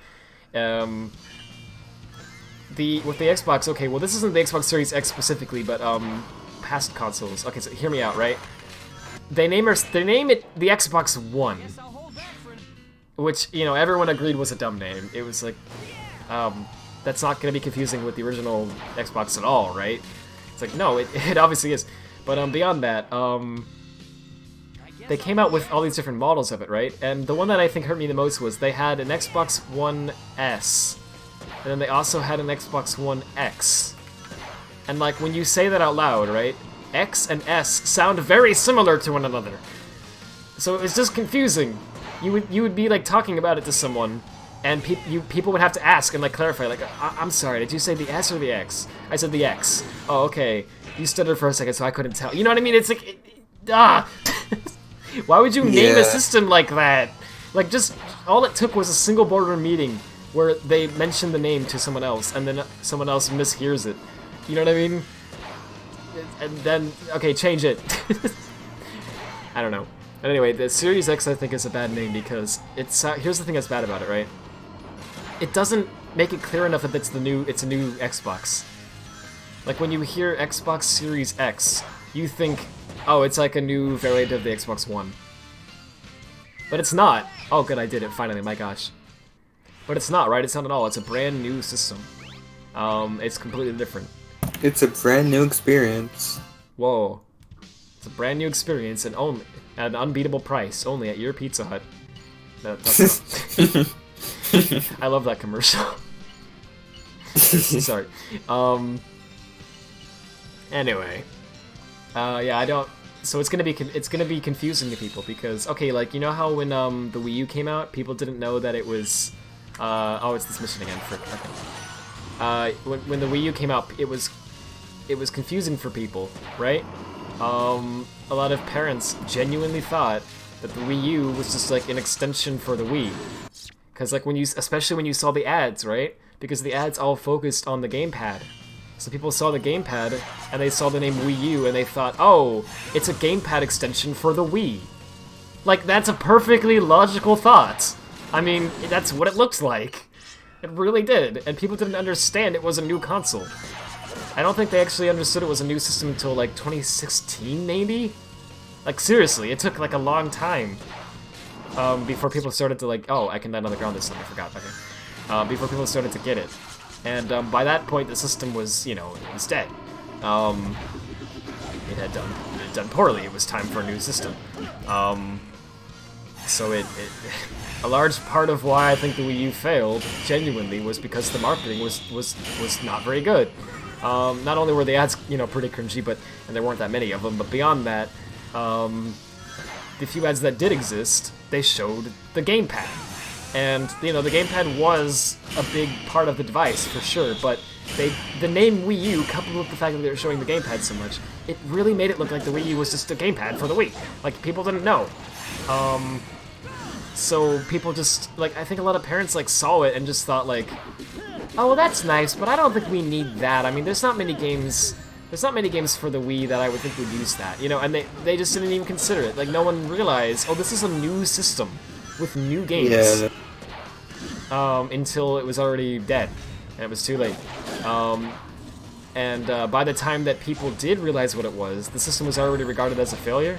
With the Xbox, okay, well this isn't the Xbox Series X specifically, but past consoles. Okay, so hear me out, right? They name it the Xbox One, which, you know, everyone agreed was a dumb name. It was like, that's not going to be confusing with the original Xbox at all, right? It's like, no, it obviously is. But beyond that, they came out with all these different models of it, right? And the one that I think hurt me the most was they had an Xbox One S, and then they also had an Xbox One X. And like when you say that out loud, right? X and S sound very similar to one another. So it's just confusing. You would be like talking about it to someone, and people would have to ask and like clarify, like, I'm sorry, did you say the S or the X? I said the X. Oh, okay. You stuttered for a second, so I couldn't tell. You know what I mean? It's like, why would you name a system like that? Like, just all it took was a single boardroom meeting where they mentioned the name to someone else, and then someone else mishears it. You know what I mean? And then, okay, change it. I don't know. But anyway, the Series X I think is a bad name because it's here's the thing that's bad about it, right? It doesn't make it clear enough that it's a new Xbox. Like when you hear Xbox Series X, you think, oh, it's like a new variant of the Xbox One. But it's not. Oh, good, I did it finally. My gosh. But it's not, right? It's not at all. It's a brand new system. It's completely different. It's a brand new experience. Whoa. It's a brand new experience and only at an unbeatable price, only at your Pizza Hut. I love that commercial. Sorry. Anyway. Yeah, I don't. So it's gonna be confusing to people because, okay, like, you know how when the Wii U came out, people didn't know that it was oh, it's this mission again. When the Wii U came out, it was confusing for people, right? A lot of parents genuinely thought that the Wii U was just like an extension for the Wii, because like especially when you saw the ads, right? Because the ads all focused on the gamepad. So people saw the gamepad and they saw the name Wii U and they thought, oh, it's a gamepad extension for the Wii. Like, that's a perfectly logical thought. I mean, that's what it looks like. It really did, and people didn't understand it was a new console. I don't think they actually understood it was a new system until like 2016, maybe? Like, seriously, it took like a long time before people started to like, oh, I can land on the ground this time, I forgot, okay. Before people started to get it. And by that point, the system was, you know, it was dead. It had done poorly. It was time for a new system. So a large part of why I think the Wii U failed, genuinely, was because the marketing was not very good. Not only were the ads, you know, pretty cringy, and there weren't that many of them, but beyond that, the few ads that did exist, they showed the gamepad. And, you know, the gamepad was a big part of the device, for sure, but the name Wii U, coupled with the fact that they were showing the gamepad so much, it really made it look like the Wii U was just a gamepad for the Wii. Like, people didn't know. So people just, like, I think a lot of parents, like, saw it and just thought, like, oh, well, that's nice, but I don't think we need that. I mean, there's not many games for the Wii that I would think would use that, you know, and they just didn't even consider it. Like, no one realized, oh, this is a new system with new games. Yeah. Until it was already dead, and it was too late. By the time that people did realize what it was, the system was already regarded as a failure,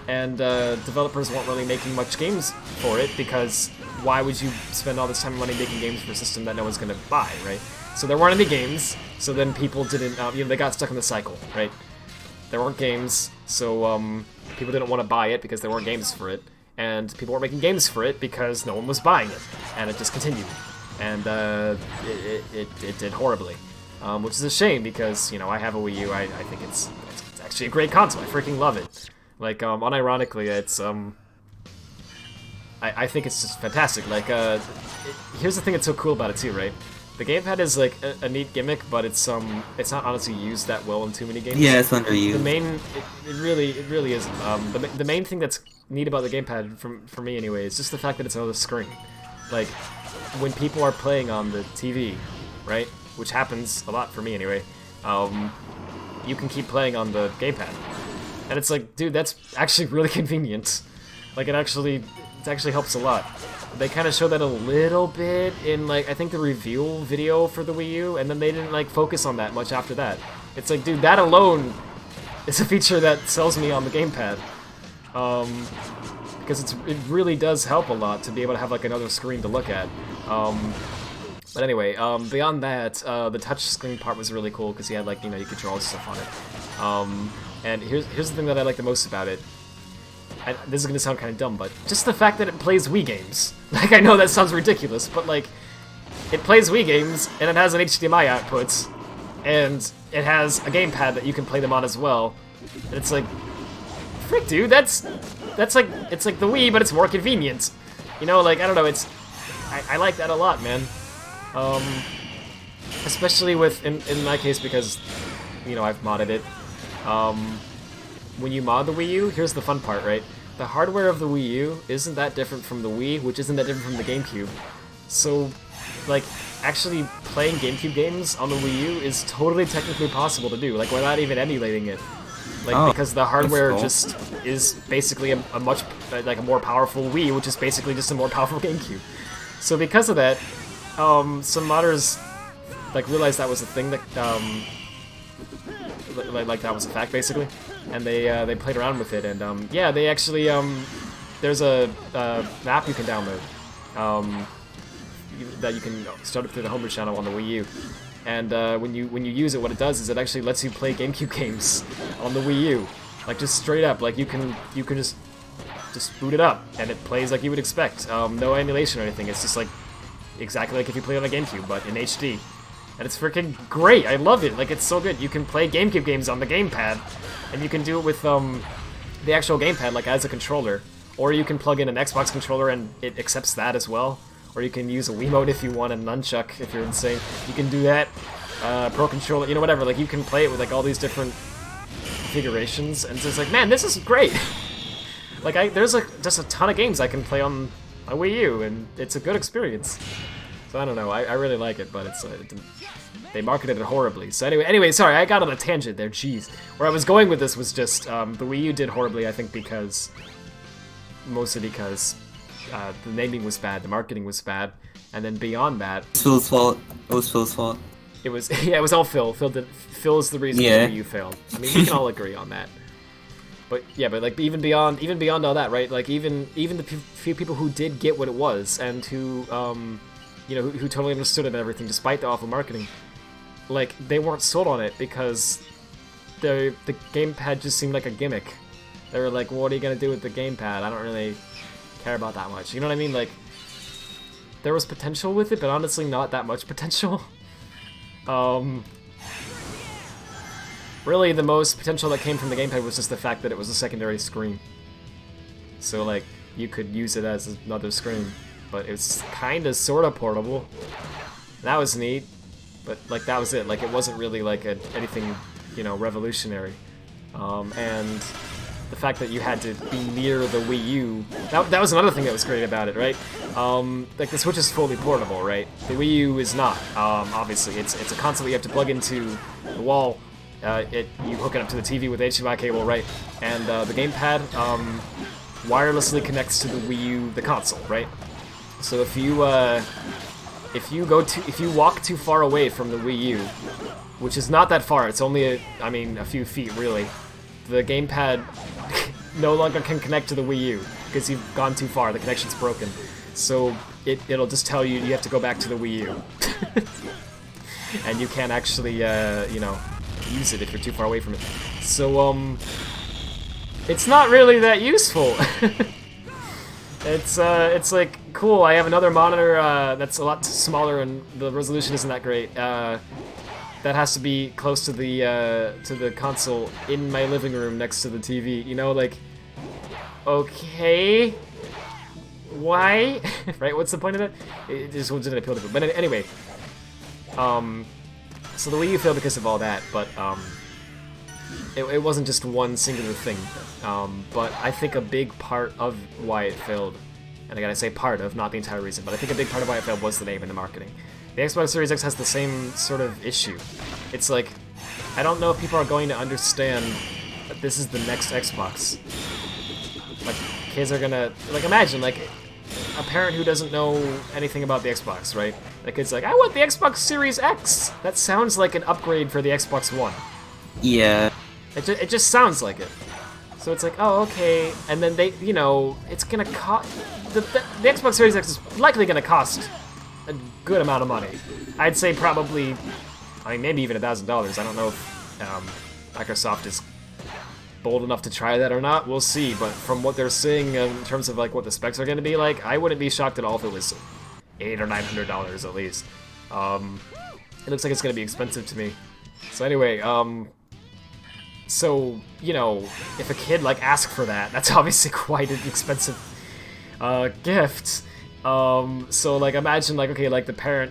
and developers weren't really making much games for it, because why would you spend all this time and money making games for a system that no one's gonna buy, right? So there weren't any games, so then people didn't, you know, they got stuck in the cycle, right? there weren't games, so people didn't want to buy it because there weren't games for it, and people weren't making games for it because no one was buying it, and it just continued, and it did horribly, which is a shame because, you know, I have a Wii U. I think it's actually a great console. I freaking love it. Like, unironically, it's I think it's just fantastic. Like, here's the thing that's so cool about it too, right? The gamepad is like a neat gimmick, but it's not honestly used that well in too many games. Yeah, it's underused. The main, it really isn't. The main thing that's neat about the gamepad, for me anyway, is just the fact that it's another screen. Like, when people are playing on the TV, right, which happens a lot for me anyway, you can keep playing on the gamepad, and it's like, dude, that's actually really convenient. Like, it actually helps a lot. They kind of show that a little bit in, like, I think the review video for the Wii U, and then they didn't, like, focus on that much after that. It's like, dude, that alone is a feature that sells me on the gamepad. Because it really does help a lot to be able to have, like, another screen to look at. But anyway, beyond that, the touchscreen part was really cool, because you had, like, you know, you could draw stuff on it. And here's the thing that I like the most about it. This is gonna sound kind of dumb, but just the fact that it plays Wii games. Like, I know that sounds ridiculous, but like, it plays Wii games, and it has an HDMI output, and it has a gamepad that you can play them on as well. And it's like, frick, dude, that's like, it's like the Wii, but it's more convenient. You know, like, I don't know, I like that a lot, man. Especially with, in my case, because, you know, I've modded it. When you mod the Wii U, here's the fun part, right? The hardware of the Wii U isn't that different from the Wii, which isn't that different from the GameCube. So, like, actually playing GameCube games on the Wii U is totally technically possible to do, like, without even emulating it. Like, because the hardware just is basically a much, like, a more powerful Wii, which is basically just a more powerful GameCube. So because of that, some modders, like, realized that was a thing that, like that was a fact, basically, and they played around with it, and yeah, they actually there's a map you can download that you can start up through the homebrew channel on the Wii U, and when you use it, what it does is it actually lets you play GameCube games on the Wii U, like, just straight up, like, you can just boot it up and it plays like you would expect, no emulation or anything. It's just like exactly like if you played on a GameCube, but in HD. And it's freaking great. I love it. Like, it's so good. You can play GameCube games on the gamepad, and you can do it with the actual gamepad, like, as a controller. Or you can plug in an Xbox controller and it accepts that as well. Or you can use a Wiimote if you want, a nunchuck if you're insane. You can do that. Pro controller, you know, whatever. Like, you can play it with, like, all these different configurations, and it's just like, man, this is great. Like, there's like just a ton of games I can play on a Wii U, and it's a good experience. So I don't know, I really like it, but it's they marketed it horribly. So anyway, sorry, I got on a tangent there, jeez. Where I was going with this was just, the Wii U did horribly, I think, mostly because the naming was bad, the marketing was bad, and then beyond that... It's Phil's fault. It was Phil's fault. It was, yeah, it was all Phil. Phil's the reason the Wii U failed. I mean, we can all agree on that. But yeah, but like even beyond all that, right? Like even the few people who did get what it was, and who you know, who totally understood it and everything, despite the awful marketing, like, they weren't sold on it because the gamepad just seemed like a gimmick. They were like, well, what are you gonna do with the gamepad? I don't really care about that much. You know what I mean? Like, there was potential with it, but honestly not that much potential. Really, the most potential that came from the gamepad was just the fact that it was a secondary screen. So, like, you could use it as another screen. But it's kinda sorta portable. That was neat, but like that was it. Like, it wasn't really like anything, you know, revolutionary. And the fact that you had to be near the Wii U, that was another thing that was great about it, right? Like, the Switch is fully portable, right? The Wii U is not. Obviously, it's a console that you have to plug into the wall. You hook it up to the TV with HDMI cable, right? And the gamepad wirelessly connects to the Wii U, the console, right? So if you walk too far away from the Wii U, which is not that far, it's only a few feet really, the gamepad no longer can connect to the Wii U because you've gone too far. The connection's broken. So it'll just tell you have to go back to the Wii U, and you can't actually you know, use it if you're too far away from it. So, it's not really that useful. It's like, cool, I have another monitor that's a lot smaller and the resolution isn't that great. That has to be close to the console in my living room next to the TV. You know, like, okay, why? Right? What's the point of it? It just didn't appeal to me. But anyway, so the Wii U failed because of all that, but it wasn't just one singular thing. But I think a big part of why it failed, and again I say part of, not the entire reason, but I think a big part of why it failed was the name and the marketing. The Xbox Series X has the same sort of issue. It's like, I don't know if people are going to understand that this is the next Xbox. Like, kids are gonna, like, imagine, like, a parent who doesn't know anything about the Xbox, right? The kid's like, I want the Xbox Series X! That sounds like an upgrade for the Xbox One. Yeah. It just sounds like it. So it's like, oh, okay, and then they, you know, it's gonna cost, the Xbox Series X is likely gonna cost a good amount of money. I'd say probably, I mean, maybe even $1,000. I don't know if Microsoft is bold enough to try that or not. We'll see, but from what they're saying in terms of like what the specs are gonna be like, I wouldn't be shocked at all if it was $800 or $900 at least. It looks like it's gonna be expensive to me. So anyway, so, you know, if a kid, like, asks for that, that's obviously quite an expensive, gift. So, like, imagine, like, okay, like, the parent,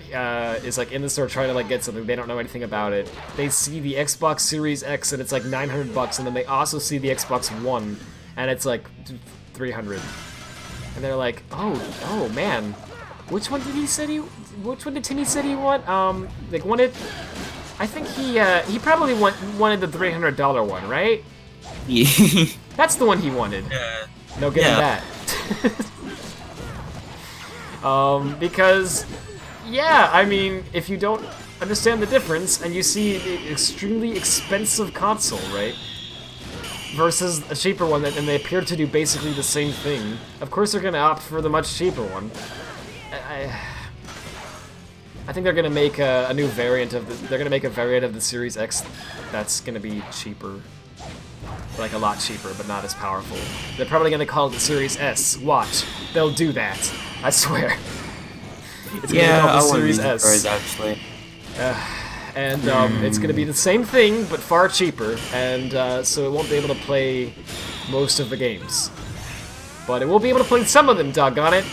is, like, in the store trying to, like, get something, they don't know anything about it. They see the Xbox Series X, and it's, like, $900, and then they also see the Xbox One, and it's, like, $300. And they're like, oh, man, which one did Timmy said he want? Like, wanted... I think he probably wanted the $300 one, right? Yeah. That's the one he wanted. No, get him that. Because, yeah, I mean, if you don't understand the difference and you see the extremely expensive console, right, versus a cheaper one, and they appear to do basically the same thing, of course they're gonna opt for the much cheaper one. I think they're gonna make a new variant of the. They're gonna make a variant of the Series X that's gonna be cheaper, like a lot cheaper, but not as powerful. They're probably gonna call it the Series S. Watch, they'll do that. I swear. It's gonna be called the Series S. Actually. And it's gonna be the same thing, but far cheaper, and so it won't be able to play most of the games. But it will be able to play some of them, doggone it,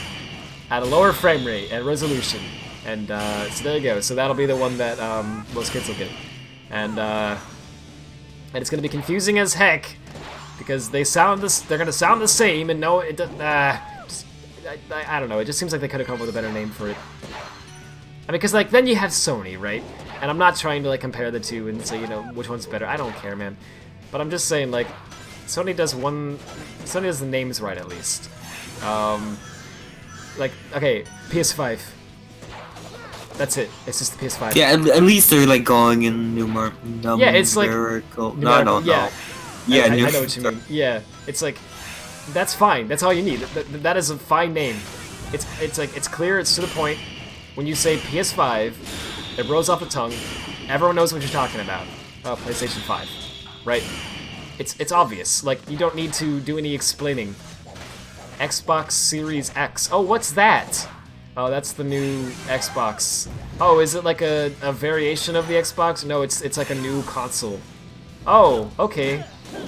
at a lower frame rate and resolution. And so there you go. So that'll be the one that most kids will get, and it's gonna be confusing as heck because they're gonna sound the same, and no, it doesn't. I don't know. It just seems like they could have come up with a better name for it. I mean, because like then you have Sony, right? And I'm not trying to like compare the two and say, you know, which one's better. I don't care, man. But I'm just saying, like, Sony does the names right at least. Like, okay, PS5. That's it. It's just the PS5. Yeah, at least they're like going in yeah, it's like numerical. No, I don't know. Yeah, I know what you mean. Yeah, it's like that's fine. That's all you need. That is a fine name. It's like it's clear. It's to the point. When you say PS5, it rolls off the tongue. Everyone knows what you're talking about. Oh, PlayStation 5, right? It's obvious. Like you don't need to do any explaining. Xbox Series X. Oh, what's that? Oh, that's the new Xbox. Oh, is it like a variation of the Xbox? No, it's like a new console. Oh, okay.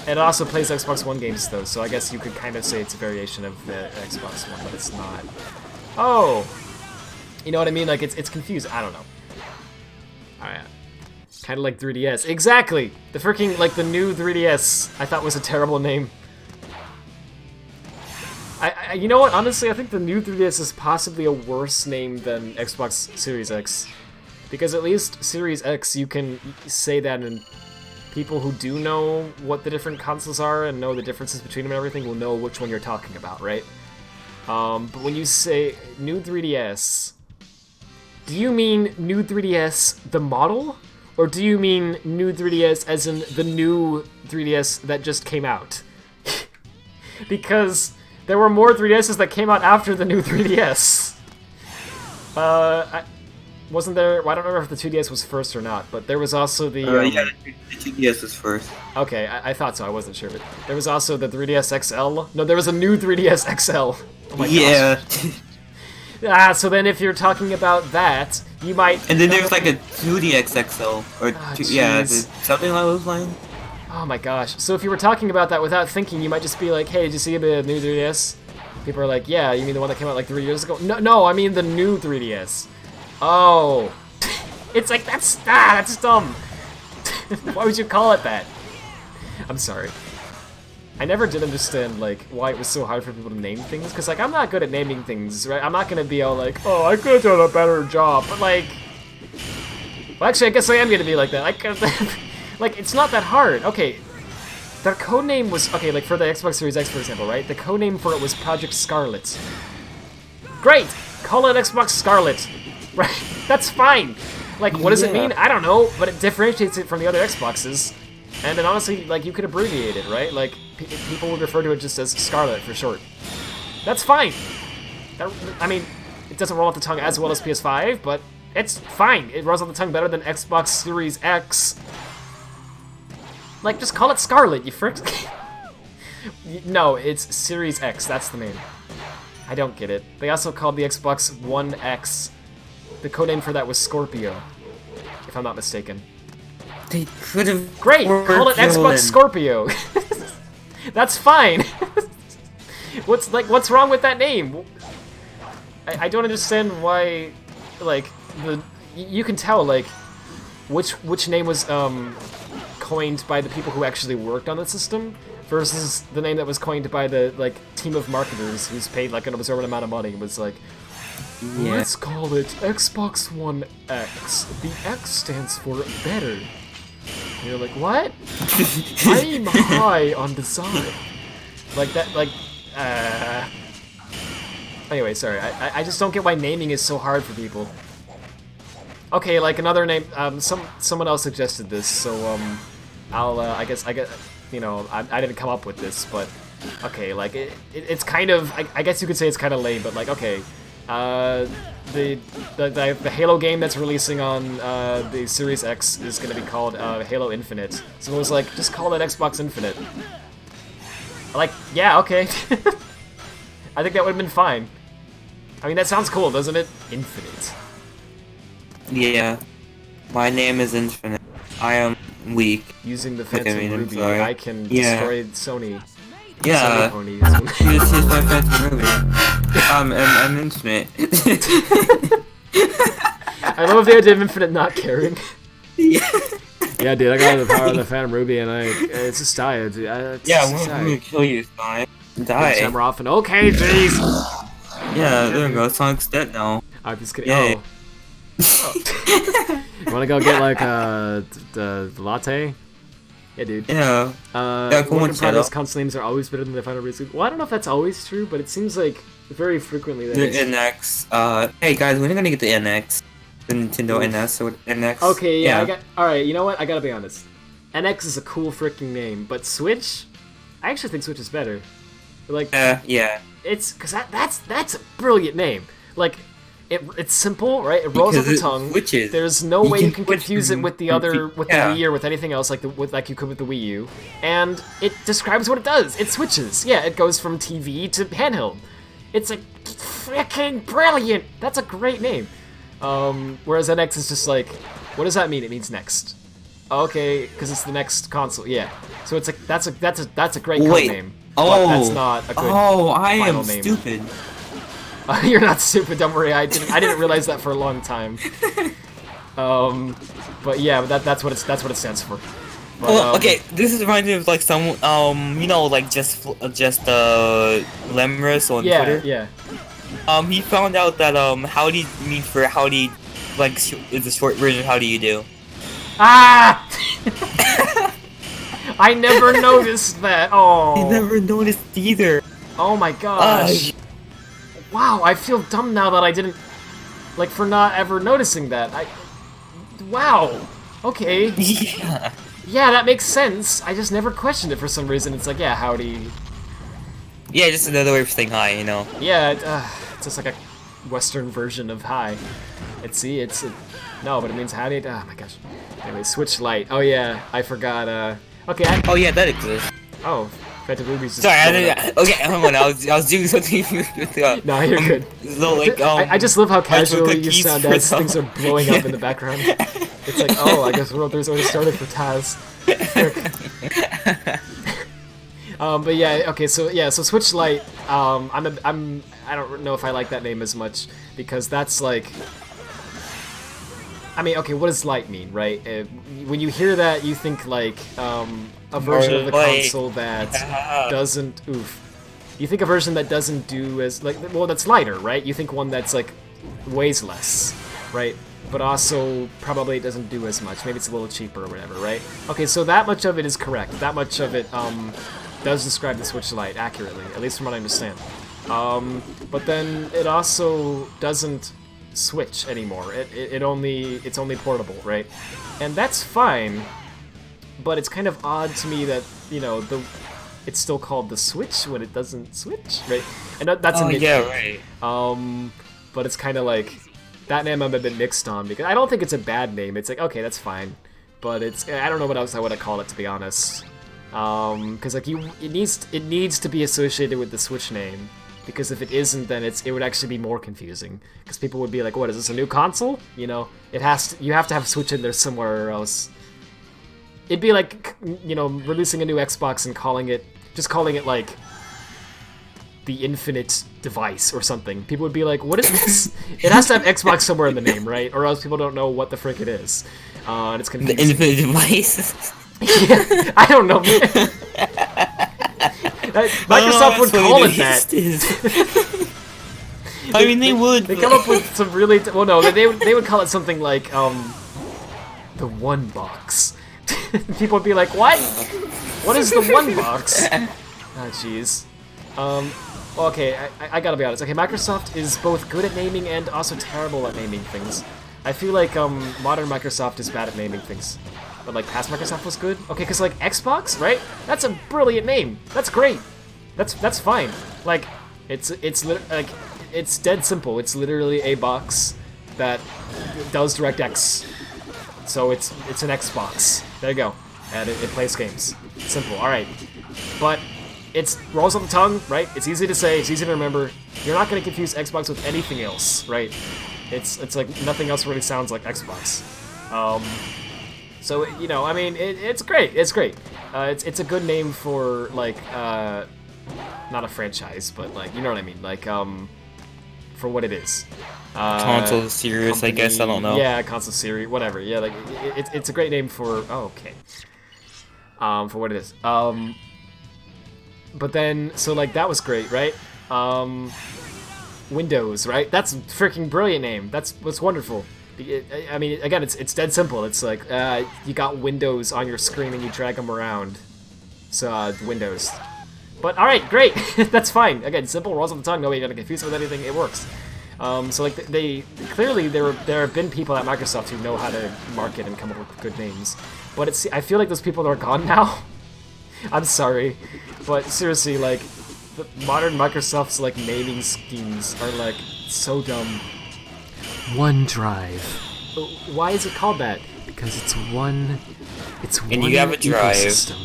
It also plays Xbox One games though, so I guess you could kind of say it's a variation of the Xbox One, but it's not. Oh, you know what I mean? Like it's confusing. I don't know. Alright. Kind of like 3DS. Exactly! The freaking, like the new 3DS, I thought was a terrible name. You know what? Honestly, I think the new 3DS is possibly a worse name than Xbox Series X. Because at least Series X, you can say that and people who do know what the different consoles are and know the differences between them and everything will know which one you're talking about, right? But when you say new 3DS, do you mean new 3DS the model? Or do you mean new 3DS as in the new 3DS that just came out? Because there were more 3DSs that came out after the new 3DS. wasn't there? Well, I don't remember if the 2DS was first or not, but there was also the. Yeah, the 2DS was first. Okay, I thought so. I wasn't sure, but there was also the 3DS XL. No, there was a new 3DS XL. Oh my gosh. So then if you're talking about that, you might. And then there's like a 2DX XL or something along those lines. Oh my gosh. So if you were talking about that without thinking, you might just be like, "Hey, did you see the new 3DS?" People are like, "Yeah, you mean the one that came out like 3 years ago?" No, I mean the new 3DS. Oh, it's like that's dumb. Why would you call it that? I'm sorry. I never did understand like why it was so hard for people to name things, because like I'm not good at naming things, right? I'm not gonna be all like, "Oh, I could have done a better job," but like, well, actually, I guess I am gonna be like that. Like, it's not that hard. Okay, the codename was okay. Like for the Xbox Series X, for example, right? The codename for it was Project Scarlet. Great, call it Xbox Scarlet. Right, that's fine. Like, what does it mean? I don't know, but it differentiates it from the other Xboxes. And then honestly, like, you could abbreviate it, right? Like, people would refer to it just as Scarlet for short. That's fine. I mean, it doesn't roll off the tongue as well as PS5, but it's fine. It rolls off the tongue better than Xbox Series X. Like, just call it Scarlet, you frick. No, it's Series X. That's the name. I don't get it. They also called the Xbox One X. The codename for that was Scorpio, if I'm not mistaken. They could have. Great! Call it Xbox Scorpio! That's fine! What's wrong with that name? I don't understand why, like, you can tell, like, which name was, coined by the people who actually worked on the system versus the name that was coined by the, like, team of marketers who's paid, like, an absorbent amount of money. It was like, let's call it Xbox One X. The X stands for better. And you're like, what? I'm high on design. Like that, like, Anyway, sorry. I just don't get why naming is so hard for people. Okay, like another name. Someone else suggested this, so I guess you know, I didn't come up with this, but okay, like it's kind of. I guess you could say it's kind of lame, but like okay. The Halo game that's releasing on the Series X is going to be called Halo Infinite. So it was like, just call it Xbox Infinite. Like, yeah, okay. I think that would have been fine. I mean, that sounds cool, doesn't it? Infinite. Yeah. My name is Infinite. I am weak. Using the Phantom Ruby, I can destroy Sony. Yeah. Sony This is my Phantom Ruby. I'm Infinite. I love the idea of Infinite not caring. Yeah. Yeah, dude, I got the power of the Phantom Ruby, and it's just die. Dude. I'm gonna kill you, Sonic. Die. Hammer off and okay, jeez. Yeah, there we go. Sonic's dead now. I'm just kidding. Oh. You wanna go get like the latte? Yeah, dude. Yeah. Work in progress console names are always better than the final release. Well, I don't know if that's always true, but it seems like very frequently that the NX. Hey guys, when are gonna get the NX? The Nintendo NS or NX? Okay, yeah. Alright, you know what? I gotta be honest. NX is a cool freaking name, but Switch? I actually think Switch is better. Like, yeah. It's because that's a brilliant name. Like, it's simple, right? It rolls off the tongue. Switches. There's no way you can confuse it with the other, with the Wii or with anything else like you could with the Wii U. And it describes what it does. It switches. Yeah, it goes from TV to handheld. It's like freaking brilliant. That's a great name. Whereas NX is just like, what does that mean? It means next. Okay, because it's the next console. Yeah. So it's like that's a great code name. But that's not a good I am final name. stupid. You're not stupid. Don't worry. I didn't realize that for a long time. But yeah, that's what it stands for. But, well, okay, this reminds me of like some you know, like just Lemris on Twitter. Yeah. He found out that howdy means for howdy, like is the short version. How do you do? Ah! I never noticed that. Oh. I never noticed either. Oh my gosh. Wow, I feel dumb now that I didn't, like, for not ever noticing that. Wow. Okay. Yeah. Yeah, that makes sense. I just never questioned it for some reason. It's like, yeah, howdy. Yeah, just another way of saying hi, you know. Yeah, it's just like a Western version of hi. It's no, but it means how do you? Oh my gosh. Anyway, Switch Lite. Oh yeah, I forgot. Okay. Oh yeah, that exists. Oh, Phantom Ruby's just. Sorry, blowing up. okay, hold on. I was doing something with No, you're good. So, like, I just love how casually you cookies sound for as them. things are blowing up in the background. It's like, oh, I guess World 3's already started for Taz. But yeah, okay, so Switch Lite. I don't know if I like that name as much because that's like. I mean, okay, what does Lite mean, right? When you hear that, you think like a version of the console that doesn't. Oof. You think a version that doesn't do as like well, that's lighter, right? You think one that's like weighs less, right? But also probably doesn't do as much. Maybe it's a little cheaper or whatever, right? Okay, so that much of it is correct. That much of it does describe the Switch Lite accurately, at least from what I understand. But then it also doesn't switch anymore. It's only portable, right? And that's fine. But it's kind of odd to me that it's still called the Switch when it doesn't switch, right? And that's a nitpick. Yeah, right. But it's kind of like that name I'm a bit mixed on because I don't think it's a bad name. It's like okay, that's fine, but I don't know what else I would have called it to be honest. Because like it needs to be associated with the Switch name because if it isn't, then it would actually be more confusing because people would be like, what is this, a new console? You have to have Switch in there somewhere or else. It'd be like releasing a new Xbox and calling it like the Infinite Device or something. People would be like, what is this? It has to have Xbox somewhere in the name, right? Or else people don't know what the frick it is. And it's confusing. The Infinite Device. Yeah, I don't know. Microsoft would call it that. I mean, they would. They come up with some really well. No, they would call it something like the One Box. People would be like, what? What is the One Box? Oh, jeez. Okay, I gotta be honest. Okay, Microsoft is both good at naming and also terrible at naming things. I feel like modern Microsoft is bad at naming things. But like past Microsoft was good. Okay, because like Xbox, right? That's a brilliant name. That's great. That's fine. Like it's dead simple. It's literally a box that does DirectX. So it's an Xbox. There you go. And it plays games. Simple. All right. But it rolls off the tongue, right? It's easy to say. It's easy to remember. You're not going to confuse Xbox with anything else, right? It's like nothing else really sounds like Xbox. So I mean, it's great. It's great. It's a good name for like not a franchise, but like you know what I mean, like for what it is. Console series, company, I guess. I don't know. Yeah, console series, whatever. Yeah, like it's a great name for. Oh, okay. For what it is. But then so like that was great, right? Windows, right? That's a freaking brilliant name. That's wonderful. I mean, again, it's dead simple. It's like you got windows on your screen and you drag them around. So Windows. But all right, great. That's fine. Again, simple, rolls off the tongue. Nobody got confused with anything. It works. So like they clearly there have been people at Microsoft who know how to market and come up with good names. But I feel like those people are gone now. I'm sorry, but seriously, like the modern Microsoft's like naming schemes are like so dumb. OneDrive. Why is it called that? Because it's one. It's one. And you have a drive. Ecosystem.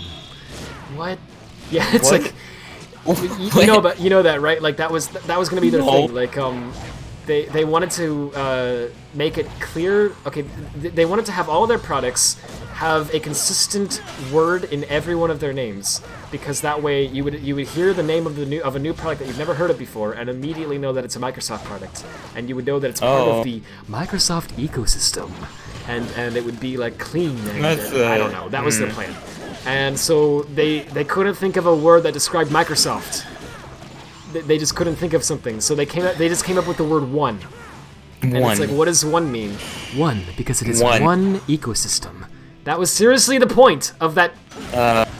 What? Yeah, it's what? Like you know that, right? Like that was gonna be their thing. Like they wanted to make it clear. Okay, they wanted to have all their products have a consistent word in every one of their names, because that way you would hear the name of a new product that you've never heard of before and immediately know that it's a Microsoft product, and you would know that it's part of the Microsoft ecosystem, and it would be like clean. And, I don't know. That was their plan, and so they couldn't think of a word that described Microsoft. They just couldn't think of something, so they just came up with the word one. And it's like, what does one mean? One, because it is one ecosystem. That was seriously the point of that.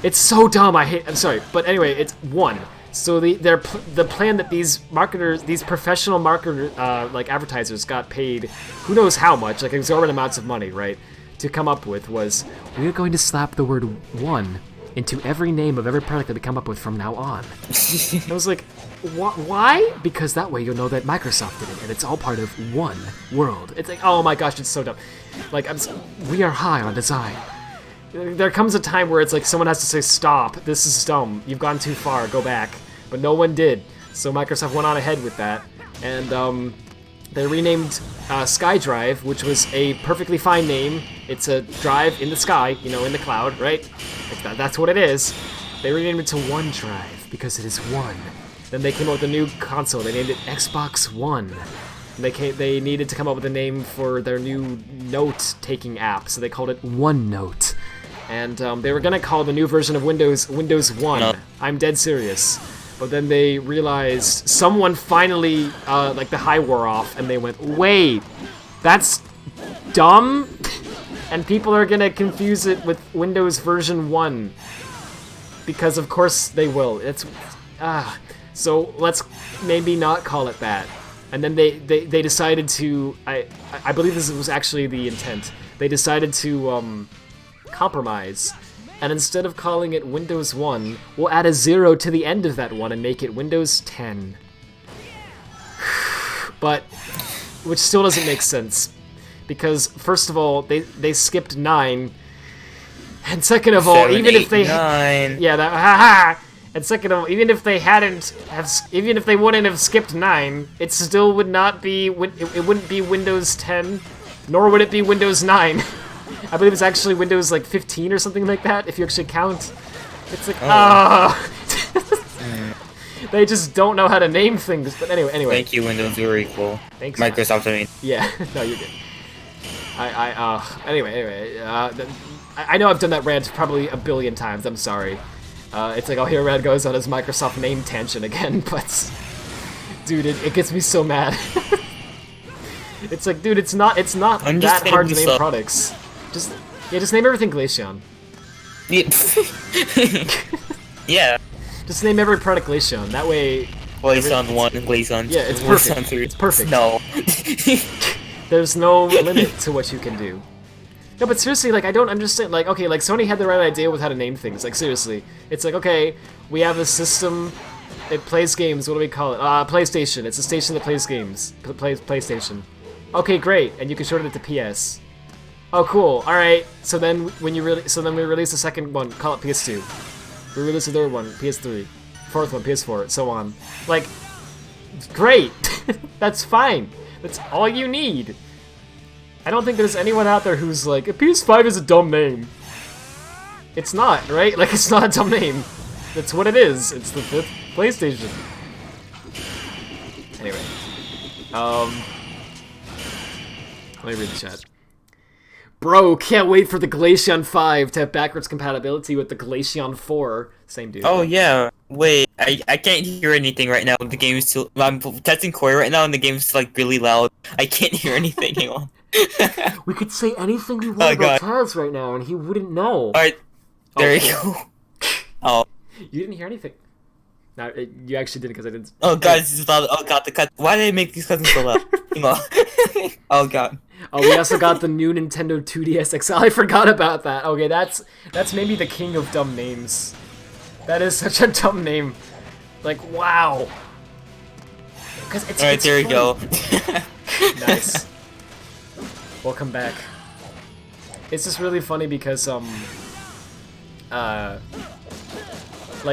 It's so dumb. I'm sorry, but anyway, it's one. So the plan that these marketers, these professional marketer like advertisers, got paid, who knows how much, like exorbitant amounts of money, right, to come up with was, we're going to slap the word one into every name of every product that we come up with from now on. I was like, why? Because that way you'll know that Microsoft did it, and it's all part of one world. It's like, oh my gosh, it's so dumb. Like, we are high on design. There comes a time where it's like someone has to say, stop, this is dumb, you've gone too far, go back. But no one did, so Microsoft went on ahead with that, and they renamed SkyDrive, which was a perfectly fine name. It's a drive in the sky, you know, in the cloud, right? That's what it is. They renamed it to OneDrive because it is one. Then they came up with a new console. They named it Xbox One. They needed to come up with a name for their new note-taking app, so they called it OneNote. And they were gonna call the new version of Windows 1. No. I'm dead serious. But then they realized someone finally, like the high wore off, and they went, wait, that's dumb? And people are gonna confuse it with Windows version 1. Because of course they will. So let's maybe not call it that. And then they decided to, I believe this was actually the intent, they decided to compromise. And instead of calling it Windows 1, we'll add a 0 to the end of that one and make it Windows 10. But, which still doesn't make sense. Because, first of all, they skipped 9. And second of all, 7, even 8, if they... 9. Yeah, that... Haha! And second of all, even if they even if they wouldn't have skipped 9, it still would not be... It wouldn't be Windows 10, nor would it be Windows 9. I believe it's actually Windows like 15 or something like that, if you actually count. It's like, They just don't know how to name things, but anyway. Thank you, Windows, you're equal. Thanks. Microsoft, I mean. Yeah, no, you're good. Anyway, I know I've done that rant probably a billion times, I'm sorry. It's like, oh, here Red goes on his Microsoft name tangent again, but... Dude, it gets me so mad. It's like, dude, it's not that hard to name products. Just name everything Glaceon. Yeah. Just name every product Glaceon. That way. Glaceon 1 and Glaceon 2. Yeah, it's perfect. It's perfect. No. There's no limit to what you can do. No, but seriously, like, I don't understand. Like, okay, like Sony had the right idea with how to name things. Like, seriously, it's like, okay, we have a system. It plays games. What do we call it? PlayStation. It's a station that plays games. PlayStation. Okay, great. And you can shorten it to PS. Oh, cool. All right. So then, we release the second one. Call it PS2. We release the third one, PS3. Fourth one, PS4. So on. Like, great. That's fine. That's all you need. I don't think there's anyone out there who's like, PS5 is a dumb name. It's not, right? Like, it's not a dumb name. That's what it is. It's the fifth PlayStation. Anyway. Let me read the chat. Bro, can't wait for the Glaceon 5 to have backwards compatibility with the Glaceon 4. Same dude. Oh, yeah. Wait, I can't hear anything right now. The game's still... I'm testing Corey right now, and the game's, like, really loud. I can't hear anything. Hang on. We could say anything we want about Taz right now, and he wouldn't know. Alright, there you go. Oh. You didn't hear anything. No, you actually didn't, because I didn't... Oh, God, this is loud. Oh, God, the cut... Why did I make these cuts so loud? Hang on. Oh, God. Oh, we also got the new Nintendo 2DS XL. I forgot about that. Okay, that's maybe the king of dumb names. That is such a dumb name. Like, wow. Alright, there you go. Nice. Welcome back. It's just really funny because, like,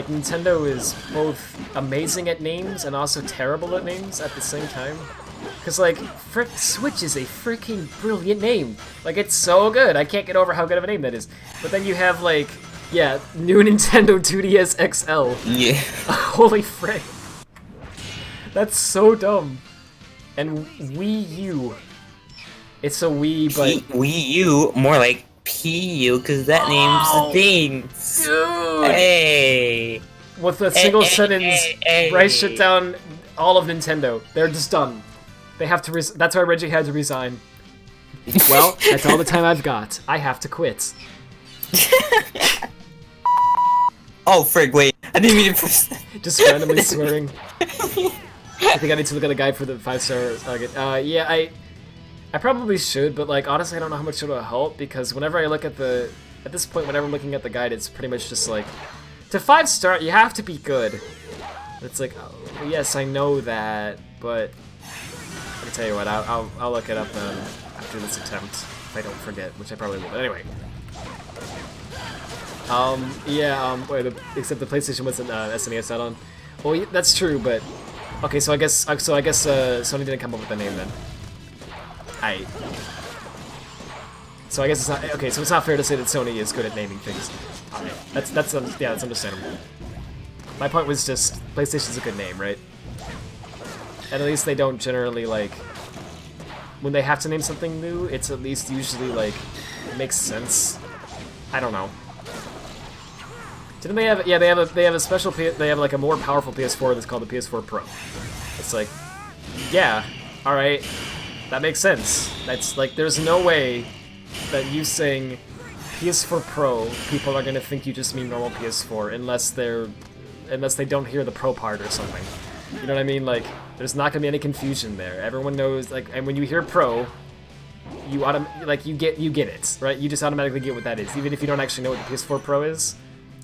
Nintendo is both amazing at names and also terrible at names at the same time. Because, like, Switch is a freaking brilliant name. Like, it's so good. I can't get over how good of a name that is. But then you have, like, yeah, new Nintendo 2DS XL. Yeah. Holy frick. That's so dumb. And Wii U. It's a Wii, but... Wii U? More like PU, because that name's the thing. Dude! Hey! With a single sentence, Bryce shut down all of Nintendo. They're just done. They have to. That's why Reggie had to resign. Well, that's all the time I've got. I have to quit. Oh, frig! Wait, I didn't mean to press. Just randomly swearing. I think I need to look at the guide for the 5-star target. Yeah, I probably should, but like honestly, I don't know how much it'll help because whenever I look at the at this point, whenever I'm looking at the guide, it's pretty much just like, to 5-star, you have to be good. It's like, oh, yes, I know that, but let me tell you what, I'll look it up after this attempt, if I don't forget, which I probably will. But anyway, except the PlayStation was an SNES add-on. Well, yeah, that's true, but okay, so I guess Sony didn't come up with a name then. So I guess it's not okay. So it's not fair to say that Sony is good at naming things. Alright, that's understandable. My point was just PlayStation's a good name, right? And at least they don't generally like when they have to name something new. It's at least usually like it makes sense. I don't know. Didn't they have? Yeah, they have a special. They have like a more powerful PS4 that's called the PS4 Pro. It's like, yeah, all right, that makes sense. That's like, there's no way that you saying PS4 Pro, people are gonna think you just mean normal PS4 unless they don't hear the Pro part or something. You know what I mean? Like, there's not gonna be any confusion there. Everyone knows, like, and when you hear Pro, you get it, right? You just automatically get what that is, even if you don't actually know what the PS4 Pro is.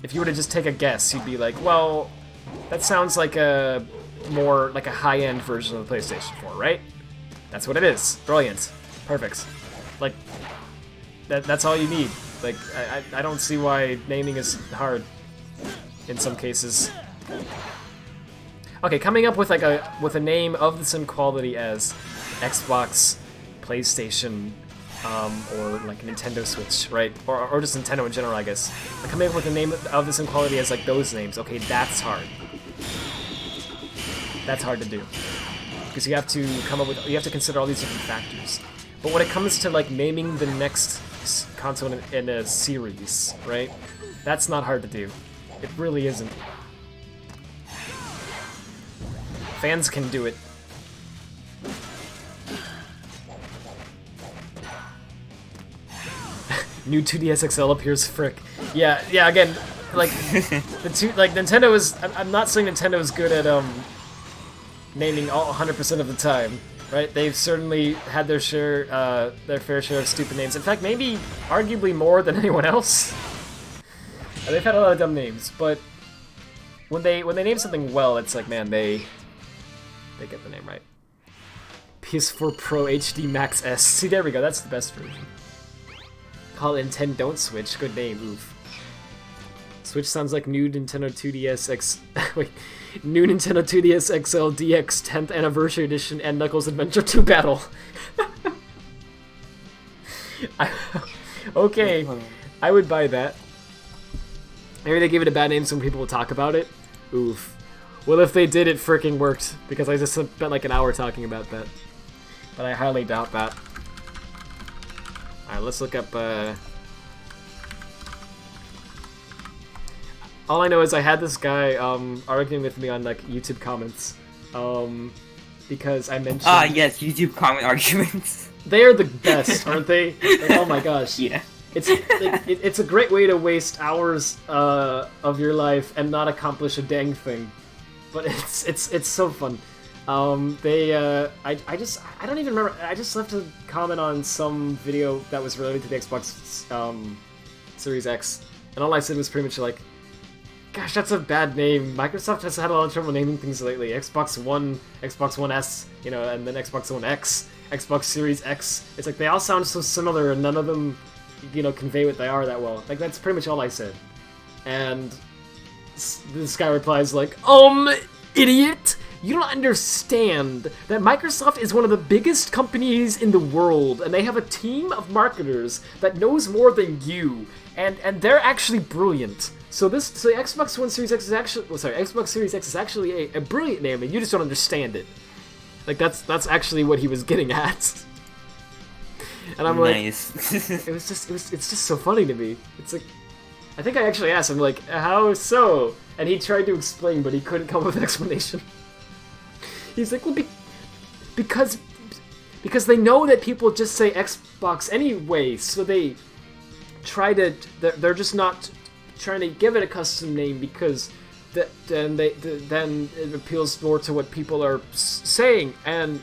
If you were to just take a guess, you'd be like, well, that sounds like a more like a high-end version of the PlayStation 4, right? That's what it is. Brilliant. Perfect. Like, that's all you need. Like, I don't see why naming is hard in some cases. Okay, coming up with like a name of the same quality as Xbox, PlayStation, or like Nintendo Switch, right? Or just Nintendo in general, I guess. Like, coming up with a name of the same quality as like those names. Okay, that's hard. That's hard to do because you have to consider all these different factors. But when it comes to like naming the next console in a series, right? That's not hard to do. It really isn't. Fans can do it. New 2DS XL appears, frick. Yeah, again, like, Nintendo is, I'm not saying Nintendo is good at, naming all 100% of the time, right? They've certainly had their fair share of stupid names. In fact, maybe arguably more than anyone else. They've had a lot of dumb names, but when they name something well, it's like, man, they get the name right. PS4 Pro HD Max S. See, there we go. That's the best version. Call it Nintendo Don't Switch. Good name. Oof. Switch sounds like new Nintendo 2DS X. Wait. New Nintendo 2DS XL DX 10th Anniversary Edition and Knuckles Adventure 2 Battle. Okay. I would buy that. Maybe they gave it a bad name so people will talk about it. Oof. Well, if they did, it freaking worked, because I just spent like an hour talking about that. But I highly doubt that. Alright, let's look up, all I know is I had this guy, arguing with me on, like, YouTube comments, because I mentioned... Ah, yes, YouTube comment arguments. They are the best, aren't they? Like, oh my gosh. Yeah. It's a great way to waste hours, of your life and not accomplish a dang thing. But it's so fun. I don't even remember. I just left a comment on some video that was related to the Xbox Series X, and all I said was pretty much like, "Gosh, that's a bad name. Microsoft has had a lot of trouble naming things lately. Xbox One, Xbox One S, you know, and then Xbox One X, Xbox Series X. It's like they all sound so similar, and none of them, you know, convey what they are that well. Like that's pretty much all I said." And this guy replies like, idiot! You don't understand that Microsoft is one of the biggest companies in the world, and they have a team of marketers that knows more than you, and they're actually brilliant. So Xbox One Series X is actually, Xbox Series X is actually a brilliant name, and you just don't understand it. Like that's actually what he was getting at. And I'm nice. Like, it's just so funny to me. It's like, I think I actually asked him like, how so? And he tried to explain, but he couldn't come up with an explanation. He's like, well, because they know that people just say Xbox anyway, so they try to. They're just not trying to give it a custom name because then it appeals more to what people are saying, and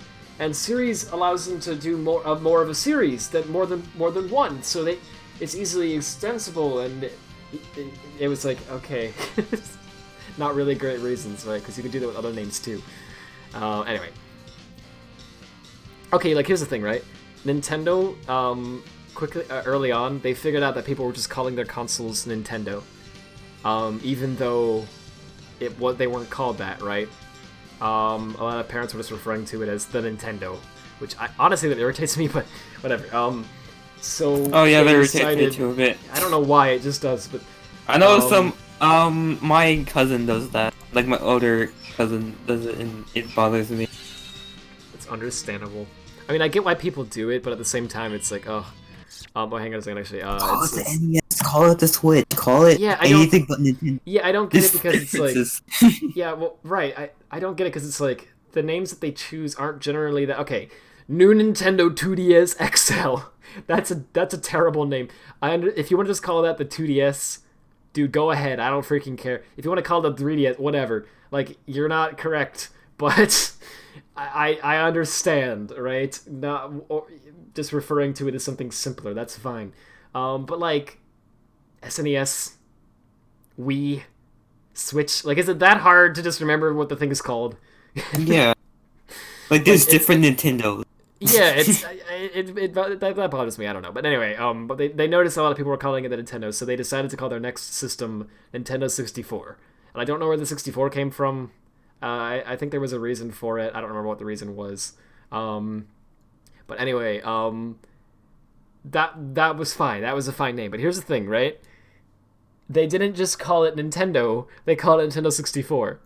series allows them to do more of a series more than one. So it's easily extensible, and it was like, okay. Not really great reasons, right? Because you can do that with other names too. Anyway. Okay, like here's the thing, right? Nintendo, quickly, early on, they figured out that people were just calling their consoles Nintendo. Even though they weren't called that, right? A lot of parents were just referring to it as the Nintendo, which honestly that irritates me, but whatever. So Oh yeah, that irritates decided, me too a bit. I don't know why it just does, but I know my cousin does that. Like my older cousin does it, and it bothers me. it's understandable. I mean, I get why people do it, but at the same time, it's like, oh, hang on a second, actually. Call it the NES. Call it the Switch. Call it anything but Nintendo. Yeah, I don't get it because it's like, yeah, well, right. I don't get it because it's like the names that they choose aren't generally that. Okay, new Nintendo 2DS XL. That's a terrible name. If you want to just call that the 2DS, dude, go ahead. I don't freaking care. If you want to call it the 3DS, whatever. Like, you're not correct, but I understand, right? Not or just referring to it as something simpler. That's fine. But like SNES, Wii, Switch. Like, is it that hard to just remember what the thing is called? Yeah. Like, there's different Nintendos. Yeah, that bothers me. I don't know, but anyway, but they noticed a lot of people were calling it the Nintendo, so they decided to call their next system Nintendo 64. And I don't know where the 64 came from. I think there was a reason for it. I don't remember what the reason was. But anyway, that was fine. That was a fine name. But here's the thing, right? They didn't just call it Nintendo. They called it Nintendo 64.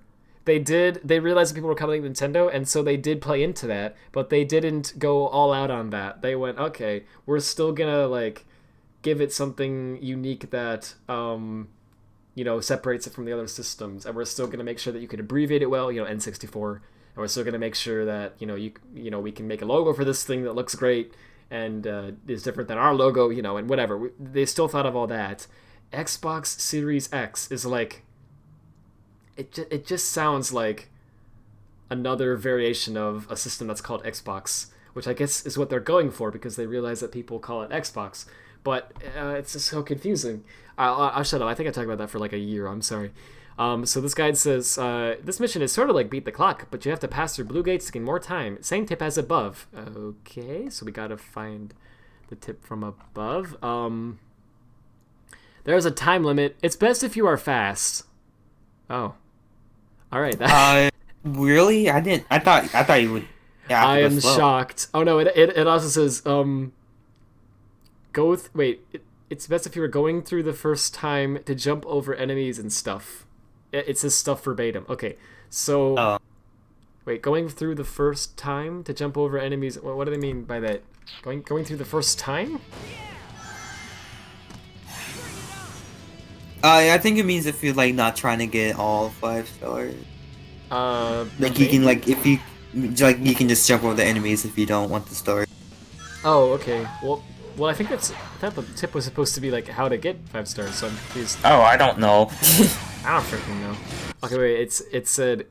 They realized that people were calling it Nintendo, and so they did play into that, but they didn't go all out on that. They went, okay, we're still gonna, like, give it something unique that, separates it from the other systems, and we're still gonna make sure that you can abbreviate it well, N64, and we're still gonna make sure that, we can make a logo for this thing that looks great, and is different than our logo, and whatever. They still thought of all that. Xbox Series X is like... It just sounds like another variation of a system that's called Xbox, which I guess is what they're going for because they realize that people call it Xbox. But it's just so confusing. I'll shut up. I think I talked about that for like a year. I'm sorry. So this guide says, this mission is sort of like Beat the Clock, but you have to pass through blue gates to gain more time. Same tip as above. Okay, so we gotta find the tip from above. There's a time limit. It's best if you are fast. Oh. All right. Really? I thought you would. Yeah, I am shocked. Oh no! It also says it's best if you were going through the first time to jump over enemies and stuff. It says stuff verbatim. Okay, so going through the first time to jump over enemies. What do they mean by that? Going through the first time? I think it means if you're like not trying to get all 5 stars. Like you can you can just jump over the enemies if you don't want the story. Oh, okay. Well, I think I thought the tip was supposed to be like how to get 5 stars. So I'm confused. Oh, I don't know. I don't freaking know. Okay, wait. It said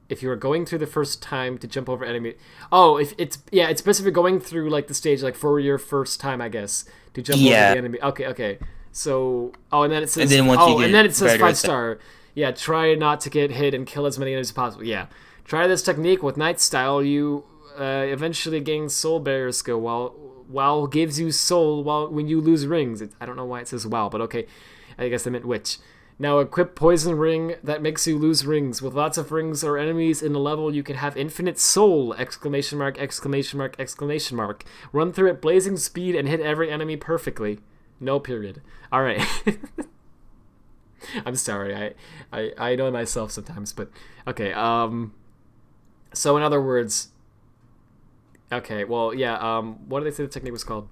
if you were going through the first time to jump over enemy. Oh, it's best if you're going through like the stage like for your first time, I guess, to jump over the enemy. Okay. So, and then it says, and then it says 5-star. Yeah, try not to get hit and kill as many enemies as possible. Yeah, try this technique with Night Style. You eventually gain Soul Barrier skill while gives you soul when you lose rings. I don't know why it says wow, but okay. I guess they meant which. Now equip Poison Ring that makes you lose rings. With lots of rings or enemies in the level, you can have infinite soul! ! Run through at blazing speed and hit every enemy perfectly. No period. All right. I'm sorry. I know myself sometimes, but okay. So in other words, okay. Well, yeah. What did they say the technique was called?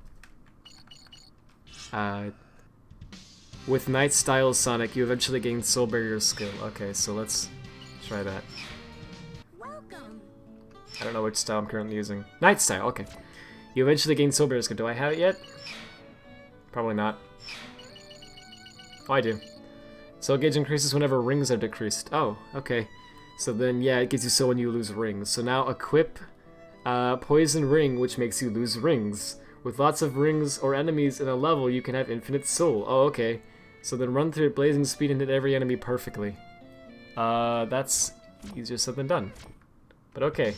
With Night Style Sonic, you eventually gain Soul Barrier skill. Okay, so let's try that. Welcome. I don't know which style I'm currently using. Night Style. Okay. You eventually gain Soul Barrier skill. Do I have it yet? Probably not. Oh, I do. Soul gauge increases whenever rings are decreased. Oh, okay. So then, yeah, it gives you soul when you lose rings. So now equip Poison Ring, which makes you lose rings. With lots of rings or enemies in a level, you can have infinite soul. Oh, okay. So then run through at blazing speed and hit every enemy perfectly. That's easier said than done. But okay.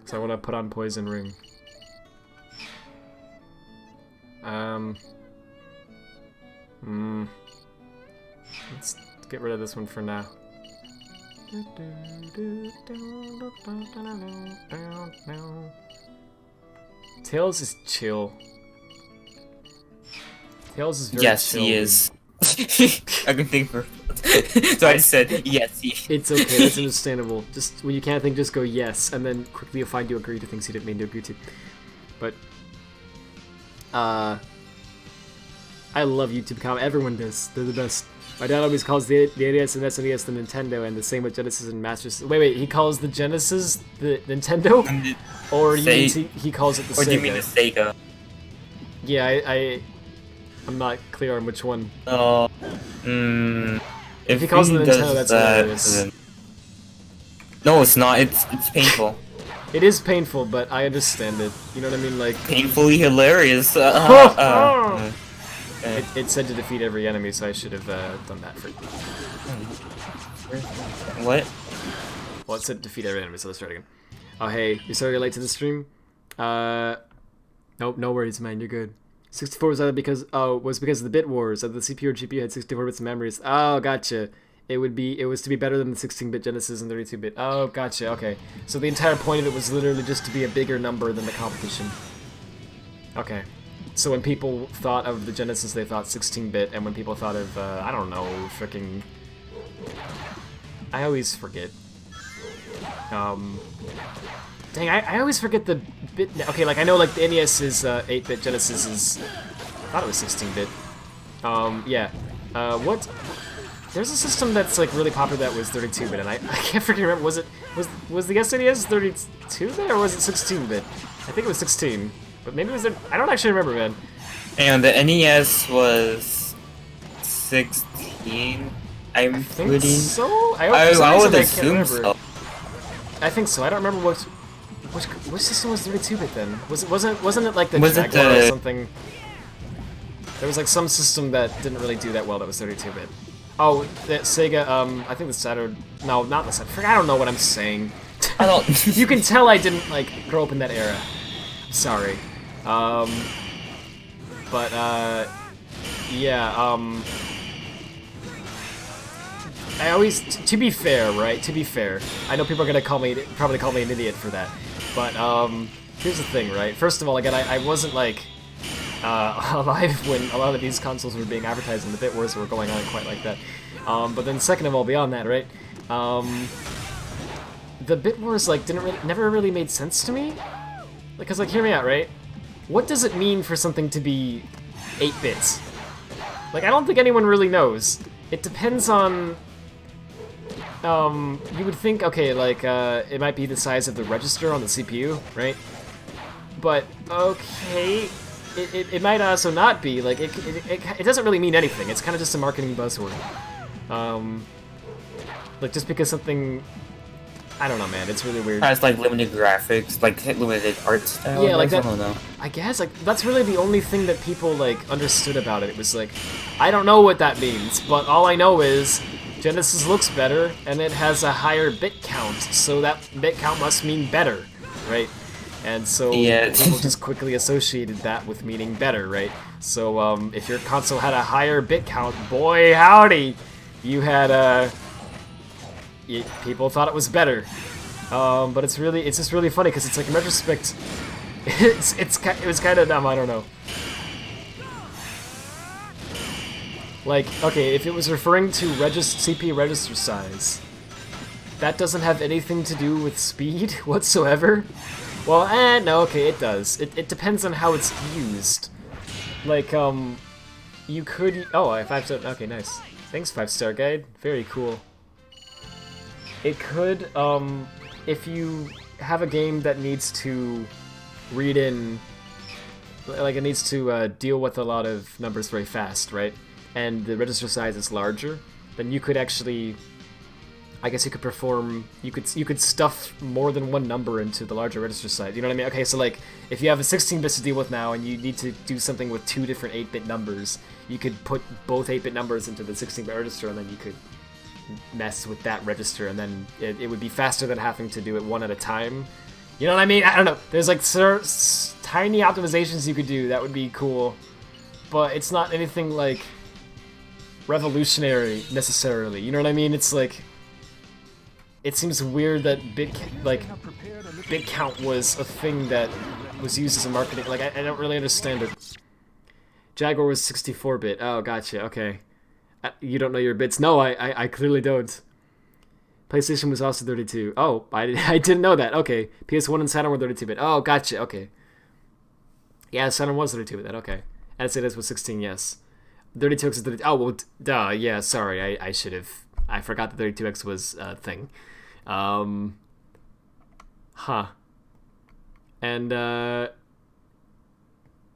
So I want to put on Poison Ring. Let's get rid of this one for now. Tails is chill. Tails is very Yes, chill. he is. I can think for. So I said yes. It's okay. That's understandable. Just when you can't think, just go yes, and then quickly you'll find you agree to things you didn't mean to agree to. But I love YouTube comment. Everyone does. They're the best. My dad always calls the NES and SNES the Nintendo, and the same with Genesis and Master System. Wait, he calls the Genesis the Nintendo? Or you mean he calls it the Sega? Or do you mean the Sega? Yeah, I'm not clear on which one. If he calls it the does Nintendo, that's that, hilarious. then- No, it's not. It's painful. It is painful, but I understand it. You know what I mean? Like, Painfully hilarious. it said to defeat every enemy, so I should have done that for. What? Well, it said defeat every enemy, so let's start again. Oh, hey, you're sorry you're late to the stream. Nope, no worries, man. You're good. 64 was either because was because of the bit wars. That the CPU or GPU had 64 bits of memories. Oh, gotcha. It was to be better than the 16-bit Genesis and 32-bit. Oh, gotcha. Okay, so the entire point of it was literally just to be a bigger number than the competition. Okay. So when people thought of the Genesis, they thought 16-bit, and when people thought of I don't know, freaking. I always forget. Dang, I always forget the bit. Okay, like I know like the NES is 8-bit, Genesis is. I thought it was 16-bit. Yeah. What? There's a system that's like really popular that was 32-bit, and I can't freaking remember. Was the SNES 32-bit or was it 16-bit? I think it was 16, but maybe it was. I don't actually remember, man. And the NES was 16. I'm Think pretty. so? I I would can't assume remember. so. I think so. I don't remember which system was 32-bit then. Wasn't it like the Was it Jaguar or the- something? There was like some system that didn't really do that well that was 32-bit. Oh, the Sega. I think the Saturn. No, not the Saturn. I don't know what I'm saying. I don't. You can tell I didn't like grow up in that era. Sorry. But yeah. I always, to be fair, right? To be fair, I know people are gonna probably call me an idiot for that, but here's the thing, right? First of all, again, I wasn't like alive when a lot of these consoles were being advertised and the bit wars were going on quite like that. But then second of all, beyond that, right? The bit wars like never really made sense to me, because like hear me out, right? What does it mean for something to be 8 bits? Like I don't think anyone really knows. It depends on. You would think, okay, like, it might be the size of the register on the CPU, right? But, okay, it might also not be, like, it doesn't really mean anything, it's kind of just a marketing buzzword. Like, just because something, I don't know, man, it's really weird. Has like limited graphics, like limited art style. Yeah, like that, I don't know. I guess, like, that's really the only thing that people, like, understood about it. It was like, I don't know what that means, but all I know is Genesis looks better, and it has a higher bit count, so that bit count must mean better, right? And so Yeah. people just quickly associated that with meaning better, right? So if your console had a higher bit count, boy howdy, you had people thought it was better. But it's just really funny because it's like in retrospect, it was kind of dumb. I don't know. Like, okay, if it was referring to CPU register size, that doesn't have anything to do with speed whatsoever. Well, no, okay, it does. It depends on how it's used. Like, you could... Oh, a 5-star... Okay, nice. Thanks, 5-star guide. Very cool. It could, if you have a game that needs to read in... Like, it needs to deal with a lot of numbers very fast, right? And the register size is larger, then you could actually I guess you could perform, you could stuff more than one number into the larger register side. You know what I mean? Okay, so like if you have a 16 bits to deal with now and you need to do something with 2 different 8-bit numbers, you could put both 8-bit numbers into the 16-bit register and then you could mess with that register, and then it would be faster than having to do it one at a time. You know what I mean? I don't know. There's like tiny optimizations you could do that would be cool, but it's not anything like revolutionary necessarily. You know what I mean? It's like, it seems weird that bit count was a thing that was used as a marketing. Like I don't really understand it. Jaguar was 64-bit. Oh, gotcha. Okay. You don't know your bits? No, I clearly don't. PlayStation was also 32. Oh, I didn't know that. Okay. PS1 and Saturn were 32-bit. Oh, gotcha. Okay. Yeah, Saturn was 32-bit. That okay. And NCS was 16. Yes. 32X is 32. Oh well, duh. Yeah. Sorry, I should have. I forgot that 32X was a thing. Huh. And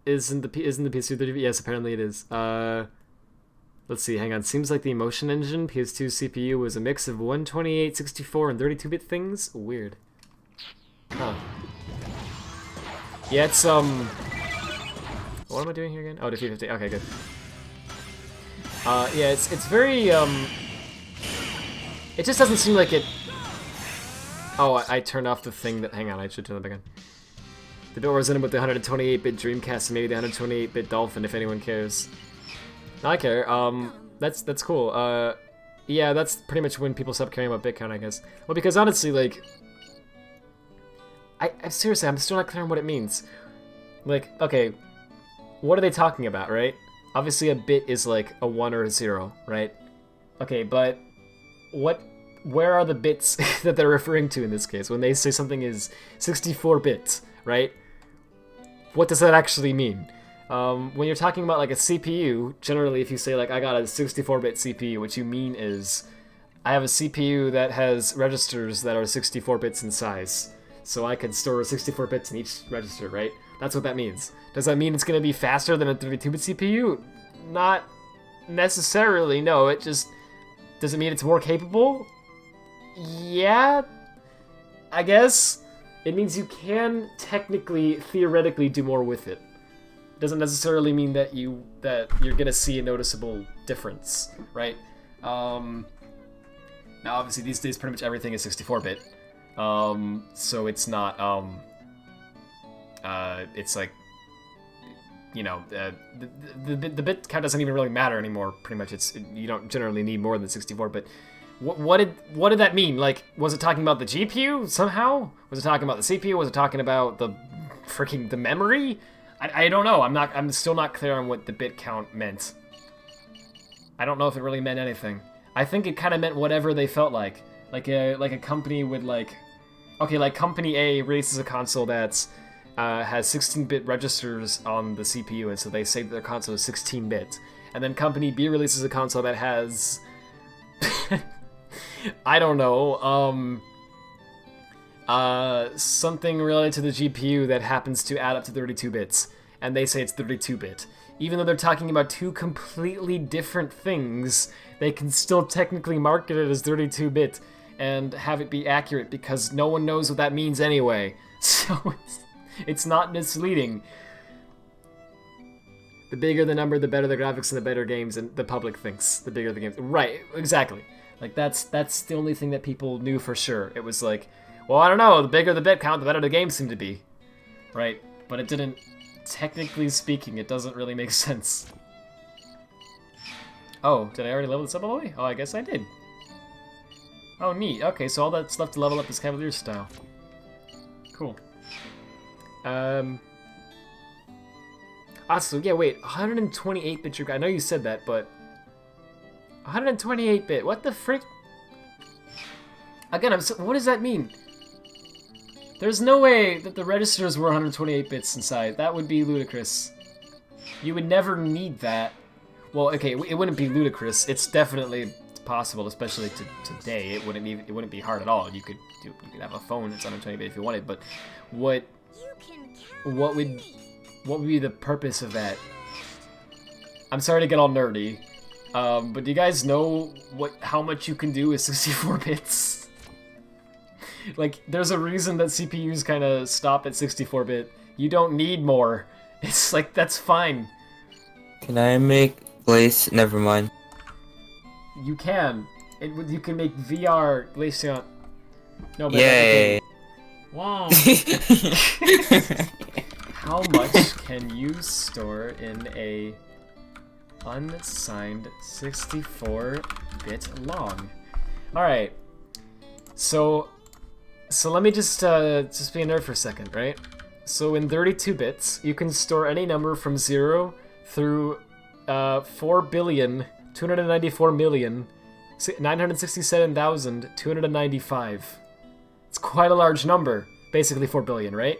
isn't the PS2 30-bit? Yes, apparently it is. Let's see, hang on. Seems like the Emotion Engine PS2 CPU was a mix of 128, 64, and 32-bit things? Weird. Huh. Yeah, it's, what am I doing here again? Oh, defeat 50. Okay, good. Yeah, it's very, it just doesn't seem like it... Oh, I turned off the thing that... Hang on, I should turn that back on. The bit was in with the 128-bit Dreamcast and maybe the 128-bit Dolphin, if anyone cares. I care. That's cool. Yeah, that's pretty much when people stop caring about bit count, I guess. Well, because honestly, like, I seriously, I'm still not clear on what it means. Like, okay, what are they talking about, right? Obviously, a bit is like a 1 or a 0, right? Okay, but where are the bits that they're referring to in this case when they say something is 64 bits, right? What does that actually mean? When you're talking about like a CPU, generally if you say like I got a 64-bit CPU, what you mean is I have a CPU that has registers that are 64 bits in size, so I can store 64 bits in each register, right? That's what that means. Does that mean it's going to be faster than a 32-bit CPU? Not necessarily, no. It just... Does it mean it's more capable? Yeah, I guess. It means you can technically, theoretically do more with it. Doesn't necessarily mean that you're gonna see a noticeable difference, right? Now obviously these days pretty much everything is 64-bit, so it's not it's like, you know, the bit count doesn't even really matter anymore. Pretty much, you don't generally need more than 64. But what did that mean? Like, was it talking about the GPU somehow? Was it talking about the CPU? Was it talking about the memory? I don't know. I'm still not clear on what the bit count meant. I don't know if it really meant anything. I think it kind of meant whatever they felt like. Like a company would like, okay, like company A releases a console that's has 16-bit registers on the CPU, and so they say that their console is 16-bit. And then company B releases a console that has I don't know, something related to the GPU that happens to add up to 32 bits, and they say it's 32-bit. Even though they're talking about two completely different things, they can still technically market it as 32-bit and have it be accurate because no one knows what that means anyway. So it's not misleading. The bigger the number, the better the graphics and the better games, and the public thinks the bigger the games. Right, exactly. Like that's the only thing that people knew for sure. It was like, well, I don't know, the bigger the bit count, the better the games seem to be. Right? But it didn't, technically speaking, it doesn't really make sense. Oh, did I already level this up all the way? Oh, I guess I did. Oh, neat. Okay, so all that's left to level up is Cavalier style. Cool. So yeah, wait, 128-bit, I know you said that, but 128-bit, what the frick? Again, what does that mean? There's no way that the registers were 128 bits inside. That would be ludicrous. You would never need that. Well, okay, it wouldn't be ludicrous. It's definitely possible, especially today. It wouldn't be hard at all. You could have a phone that's 128 if you wanted. But what would be the purpose of that? I'm sorry to get all nerdy. But do you guys know how much you can do with 64 bits? Like, there's a reason that CPUs kind of stop at 64-bit. You don't need more. It's like, that's fine. Can I make Glace? Never mind. You can. You can make VR Glaceon. No, but Yay! wow. How much can you store in a unsigned 64-bit long? All right. So let me just be a nerd for a second, right? So in 32 bits, you can store any number from 0 through 4,294,967,295. It's quite a large number. Basically 4 billion, right?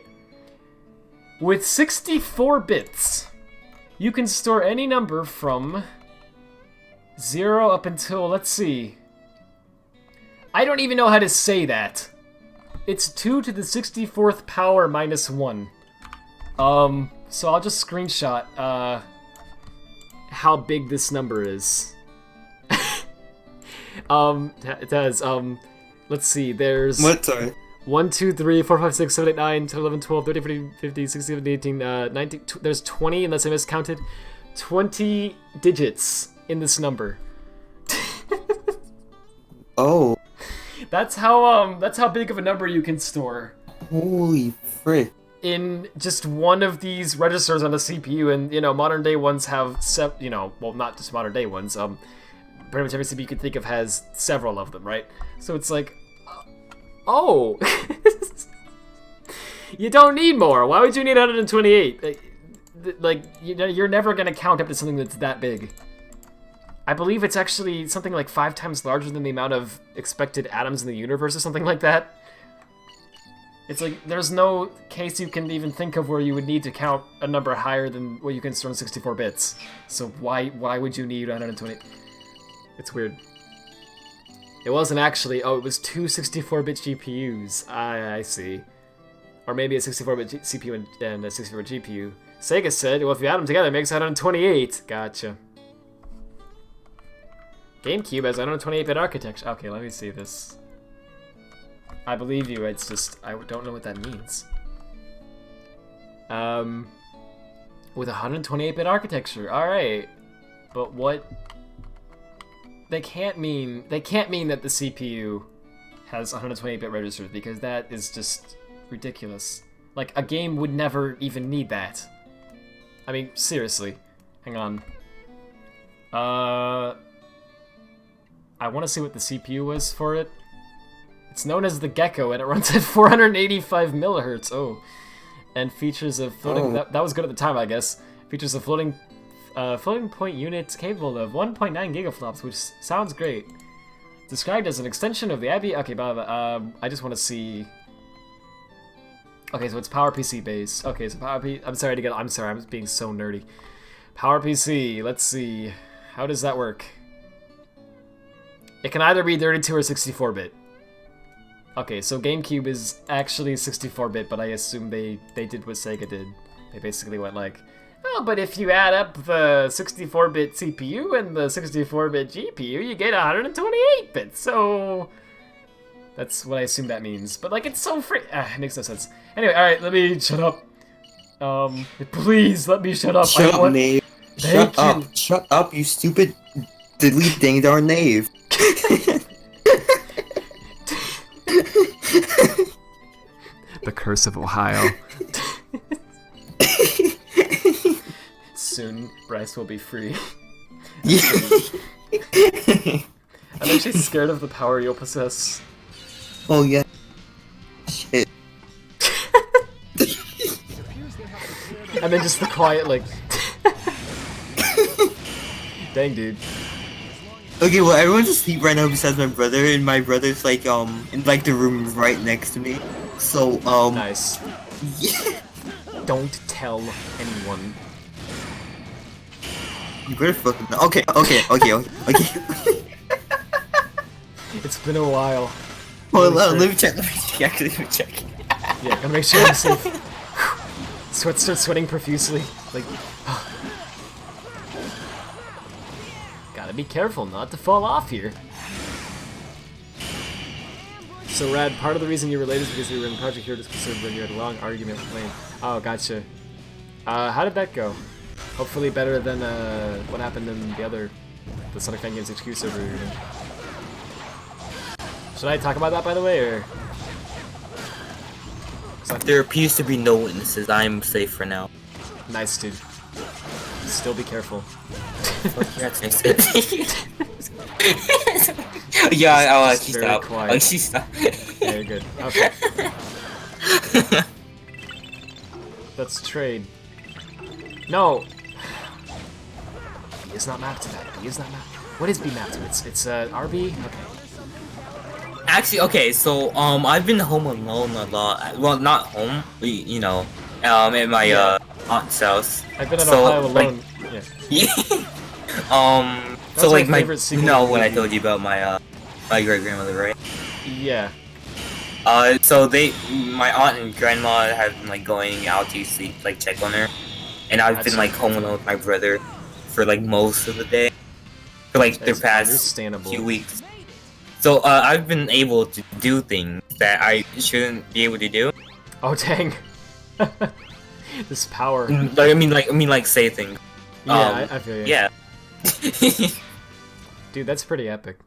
With 64 bits, you can store any number from 0 up until, let's see. I don't even know how to say that. It's 2 to the 64th power minus 1. So I'll just screenshot how big this number is. It has, let's see, there's... What? Sorry. 1, 2, 3, 4, 5, 6, 7, 8, 9, 10, 11, 12, 13, 14, 15, 16, 17, 18, 19... There's 20, unless I miscounted. 20 digits in this number. Oh. That's how big of a number you can store. Holy frick. In just one of these registers on a CPU, and, you know, modern day ones have, well, not just modern day ones, pretty much every CPU you can think of has several of them, right? So it's like, oh, you don't need more. Why would you need 128? Like, you're never gonna count up to something that's that big. I believe it's actually something like 5 times larger than the amount of expected atoms in the universe or something like that. It's like, there's no case you can even think of where you would need to count a number higher than what you can store in 64 bits. So why would you need 128? It's weird. It wasn't actually, it was 2 64-bit GPUs. I see. Or maybe a 64-bit CPU and a 64-bit GPU. Sega said, well, if you add them together, it makes 128. Gotcha. GameCube has 128-bit architecture. Okay, let me see this. I believe you, it's just, I don't know what that means. With 128-bit architecture, alright. But what... They can't mean that the CPU has 128-bit registers, because that is just ridiculous. Like, a game would never even need that. I mean, seriously. Hang on. I want to see what the CPU was for it. It's known as the Gecko, and it runs at 485 millihertz. Oh, and features a floating. That was good at the time, I guess. Features a floating point unit capable of 1.9 gigaflops, which sounds great. Described as an extension of the IB. Okay, I just want to see. Okay, so it's PowerPC based. Okay, so I'm sorry, I'm being so nerdy. PowerPC. Let's see. How does that work? It can either be 32 or 64-bit. Okay, so GameCube is actually 64-bit, but I assume they did what Sega did. They basically went like, oh, but if you add up the 64-bit CPU and the 64-bit GPU, you get 128-bit. So that's what I assume that means. But like, it's so free. It makes no sense. Anyway, all right, let me shut up. Please let me shut up. Shut up, knave. Shut up. Shut up, you stupid diddly ding darn knave. The curse of Ohio. Soon, Bryce will be free. I'm actually scared of the power you'll possess. Oh yeah. Shit. And then just the quiet, like... Dang, dude. Okay, well, everyone's asleep right now besides my brother, and my brother's like, in like the room right next to me. So, Nice. Yeah. Don't tell anyone. You better fucking... Okay. It's been a while. Hold on, let me check. Actually, let me check. Yeah, gotta make sure I'm safe. Start sweating profusely. Like... Got it. be careful not to fall off here. So Rad, part of the reason you were late is because you were in Project Hero Discord when you had a long argument with Lane. Oh, gotcha. How did that go? Hopefully better than what happened in the Sonic Fan Games HQ server. Should I talk about that, by the way, or? There appears to be no witnesses. I'm safe for now. Nice, dude. Still be careful. Yeah, Just she very stopped. quiet. She stopped. Yeah, you're good. Okay. Let's trade. No! B is not mapped to that. B is not mapped. What is B mapped to? It's RB? Okay. Actually, okay, so I've been home alone a lot. Well, not home, but, you know, at my aunt's house. I've been at So, Ohio like- alone. Yeah. Yeah. That's So my like favorite sequel you know to when I the- told you about my my great grandmother, right? Yeah. So my aunt and grandma have been like going out to sleep, like check on her, and I've That's been like home alone with my brother for like most of the day, for like the That's past understandable. few weeks. So I've been able to do things that I shouldn't be able to do. Oh dang. This power. Like I mean like say things. Yeah, I feel you. Yeah. Dude, that's pretty epic.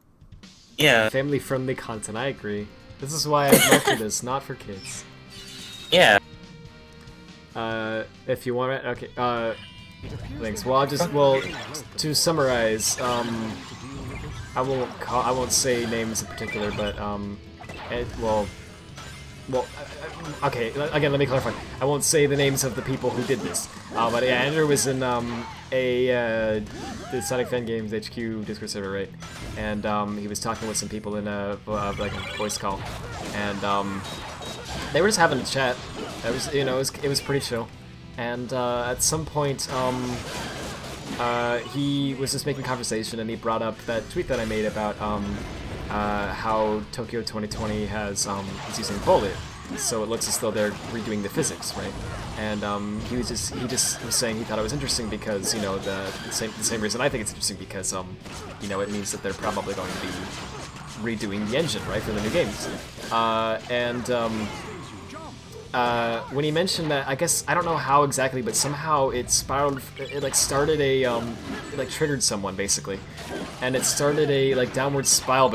Yeah. Family-friendly content, I agree. This is why I marked this, not for kids. Yeah. If you want it, okay, thanks. Well, to summarize, I won't say names in particular, but, okay, again, let me clarify. I won't say the names of the people who did this. But yeah, Andrew was in, the Sonic Fan Games HQ Discord server, right? And, he was talking with some people in like a voice call. And, they were just having a chat. It was, you know, it was pretty chill. And, at some point, he was just making conversation, and he brought up that tweet that I made about, how Tokyo 2020 is using bullet. So it looks as though they're redoing the physics, right? And he just was saying he thought it was interesting because, you know, the same reason I think it's interesting, because you know, it means that they're probably going to be redoing the engine, right, for the new games. When he mentioned that, I guess I don't know how exactly, but somehow it spiraled. It like started a it like triggered someone basically, and it started a like downward spiral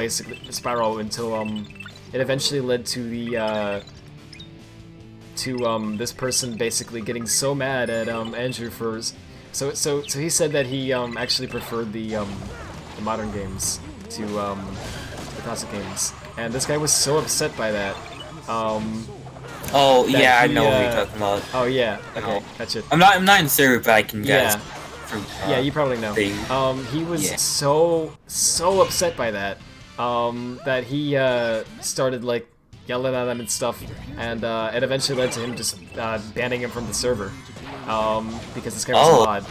spiral until it eventually led to the this person basically getting so mad at Andrew for so he said that he actually preferred the modern games to the classic games, and this guy was so upset by that. Oh that yeah, I he, know what you're talking about. Oh yeah, okay, Oh. that's it. I'm not in server, but I can guess. Yeah. From, Yeah, you probably know. He was Yeah. so upset by that, that he started like yelling at him and stuff, and it eventually led to him just banning him from the server, because this guy was a mod,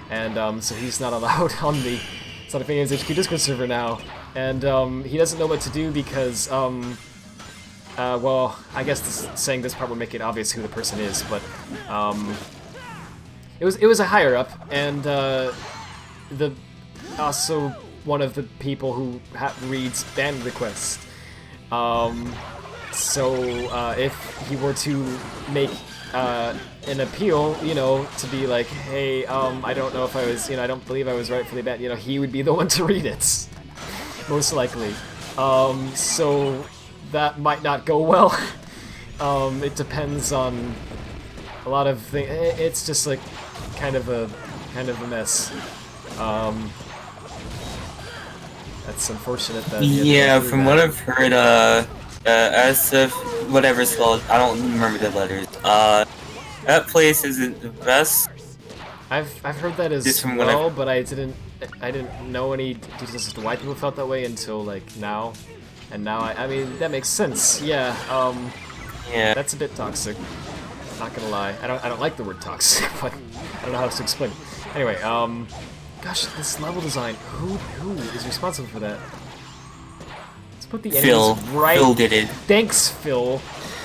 and so he's not allowed on the Sonic Fan Games HQ Discord server now, and he doesn't know what to do because well, I guess saying this part would make it obvious who the person is, but it was a higher up, and also one of the people who reads ban requests. So if he were to make an appeal, you know, to be like, hey, I don't know if I was, you know, I don't believe I was rightfully banned, you know, he would be the one to read it, most likely. So that might not go well. It depends on a lot of things. It's just like kind of a mess. That's unfortunate that. Yeah, from what I've heard, SF, whatever it's called, I don't remember the letters. That place isn't the best. I've heard that as Just from what well, but I didn't know any details as to why people felt that way until like now. And now I mean that makes sense. Yeah. Yeah. That's a bit toxic. Not gonna lie. I don't like the word toxic, but I don't know how else to explain it. Anyway, gosh, this level design. Who is responsible for that? Let's put the Phil. enemies right. Phil did it. Thanks, Phil.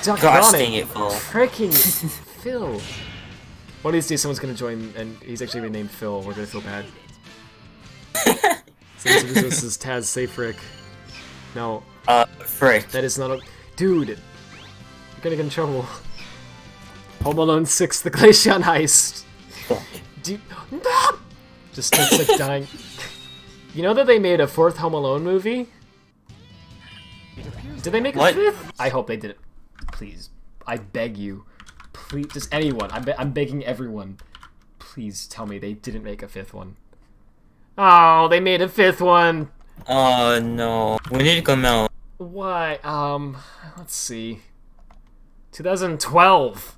Gosh Doggone dang it, Phil. Freaking Phil. One of these days, someone's gonna join, and he's actually gonna be named Phil. We're gonna feel bad. This is Taz, say frick. No, Frick. that is not a... Dude! You're gonna get in trouble. Home Alone 6, The Glaceon Heist. Dude, no! Just starts like dying. You know that they made a 4th Home Alone movie? Did they make a 5th? I hope they did it. Please. I beg you. Please, just anyone. I'm begging everyone. Please tell me they didn't make a 5th one. Oh, they made a 5th one! Oh no. When did it come out? Why? Let's see. 2012!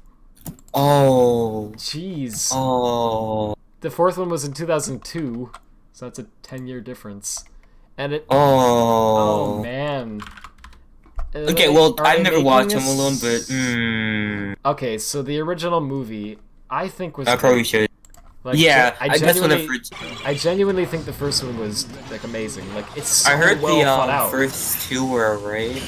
Oh. Jeez. Oh. The 4th one was in 2002, so that's a 10-year difference. And it... Oh. Oh, man. Okay, well, Are I've they never making watched a Home Alone, but Okay, so the original movie, I think was... I probably should. Like, Yeah, I that's when the genuinely, first. I genuinely think the first one was, like, amazing. Like, it's so I heard well thought the out. first 2 were right.